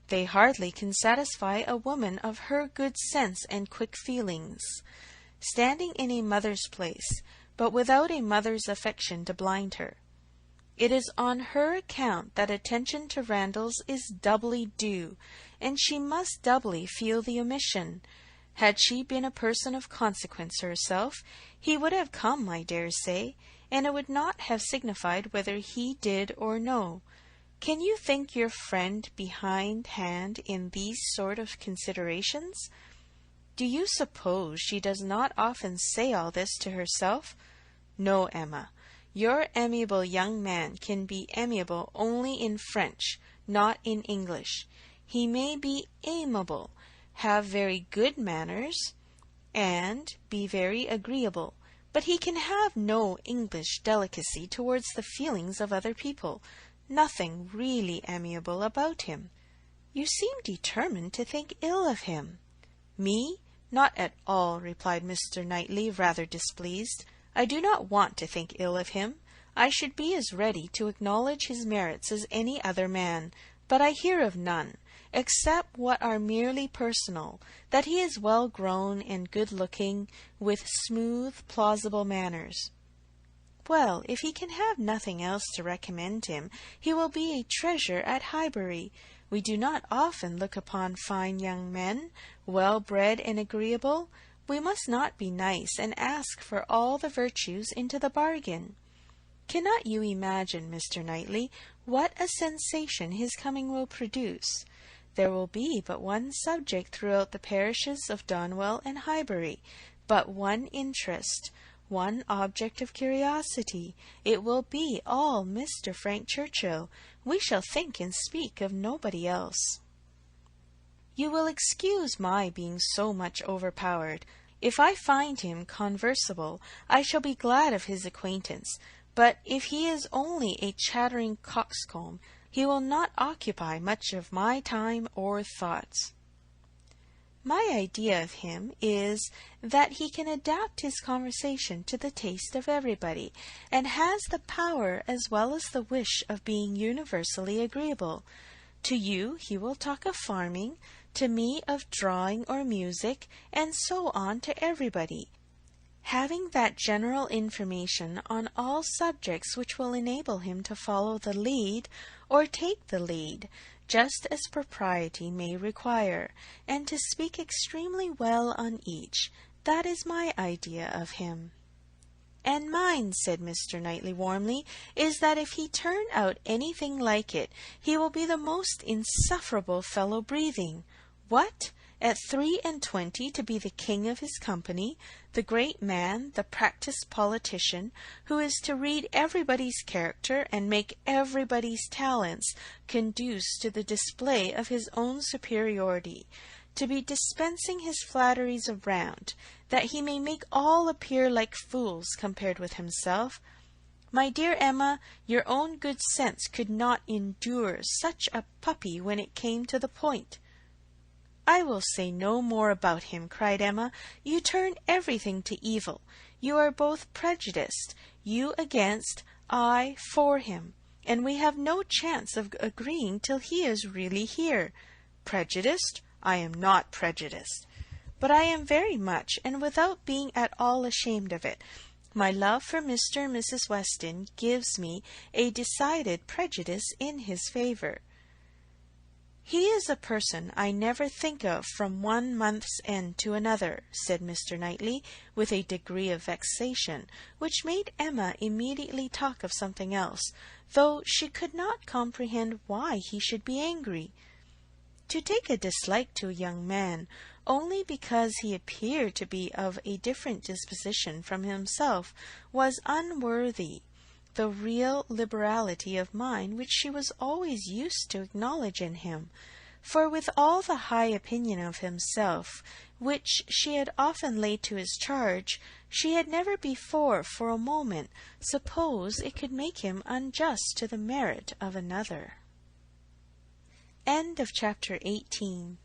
They hardly can satisfy a woman of her good sense and quick feelings. Standing in a mother's place, but without a mother's affection to blind her. It is on her account that attention to Randalls is doubly due, and she must doubly feel the omission. Had she been a person of consequence herself, he would have come, I dare say, and it would not have signified whether he did or no. Can you think your friend behindhand in these sort of considerations? Do you suppose she does not often say all this to herself? No, Emma. Your amiable young man can be amiable only in French, not in English. He may be amiable, have very good manners, and be very agreeable, but he can have no English delicacy towards the feelings of other people, nothing really amiable about him. You seem determined to think ill of him. Me? Not at all, replied Mr. Knightley, rather displeased. I do not want to think ill of him. I should be as ready to acknowledge his merits as any other man, but I hear of none, except what are merely personal, that he is well grown and good-looking, with smooth, plausible manners. Well, if he can have nothing else to recommend him, he will be a treasure at Highbury. We do not often look upon fine young men, well-bred and agreeable. We must not be nice and ask for all the virtues into the bargain. Cannot you imagine, Mr. Knightley, what a sensation his coming will produce? There will be but one subject throughout the parishes of Donwell and Highbury, but one interest, one object of curiosity. It will be all Mr. Frank Churchill. We shall think and speak of nobody else. You will excuse my being so much overpowered. If I find him conversable, I shall be glad of his acquaintance, but if he is only a chattering coxcomb, he will not occupy much of my time or thoughts. My idea of him is that he can adapt his conversation to the taste of everybody, and has the power as well as the wish of being universally agreeable. To you he will talk of farming, to me of drawing or music, and so on to everybody, having that general information on all subjects which will enable him to follow the lead or take the lead, just as propriety may require, and to speak extremely well on each. That is my idea of him. And mine, said Mr. Knightley warmly, is that if he turn out anything like it, he will be the most insufferable fellow breathing. What? At 23 to be the king of his company, the great man, the practised politician, who is to read everybody's character and make everybody's talents conduce to the display of his own superiority, to be dispensing his flatteries around, that he may make all appear like fools compared with himself. My dear Emma, your own good sense could not endure such a puppy when it came to the point. I will say no more about him, cried Emma. You turn everything to evil. You are both prejudiced, you against, I for him, and we have no chance of agreeing till he is really here. Prejudiced? I am not prejudiced. But I am very much, and without being at all ashamed of it. My love for Mr. and Mrs. Weston gives me a decided prejudice in his favour. He is a person I never think of from one month's end to another, said Mr. Knightley, with a degree of vexation, which made Emma immediately talk of something else, though she could not comprehend why he should be angry. To take a dislike to a young man, only because he appeared to be of a different disposition from himself, was unworthy the real liberality of mind which she was always used to acknowledge in him, for with all the high opinion of himself which she had often laid to his charge, she had never before for a moment supposed it could make him unjust to the merit of another. End of chapter 18.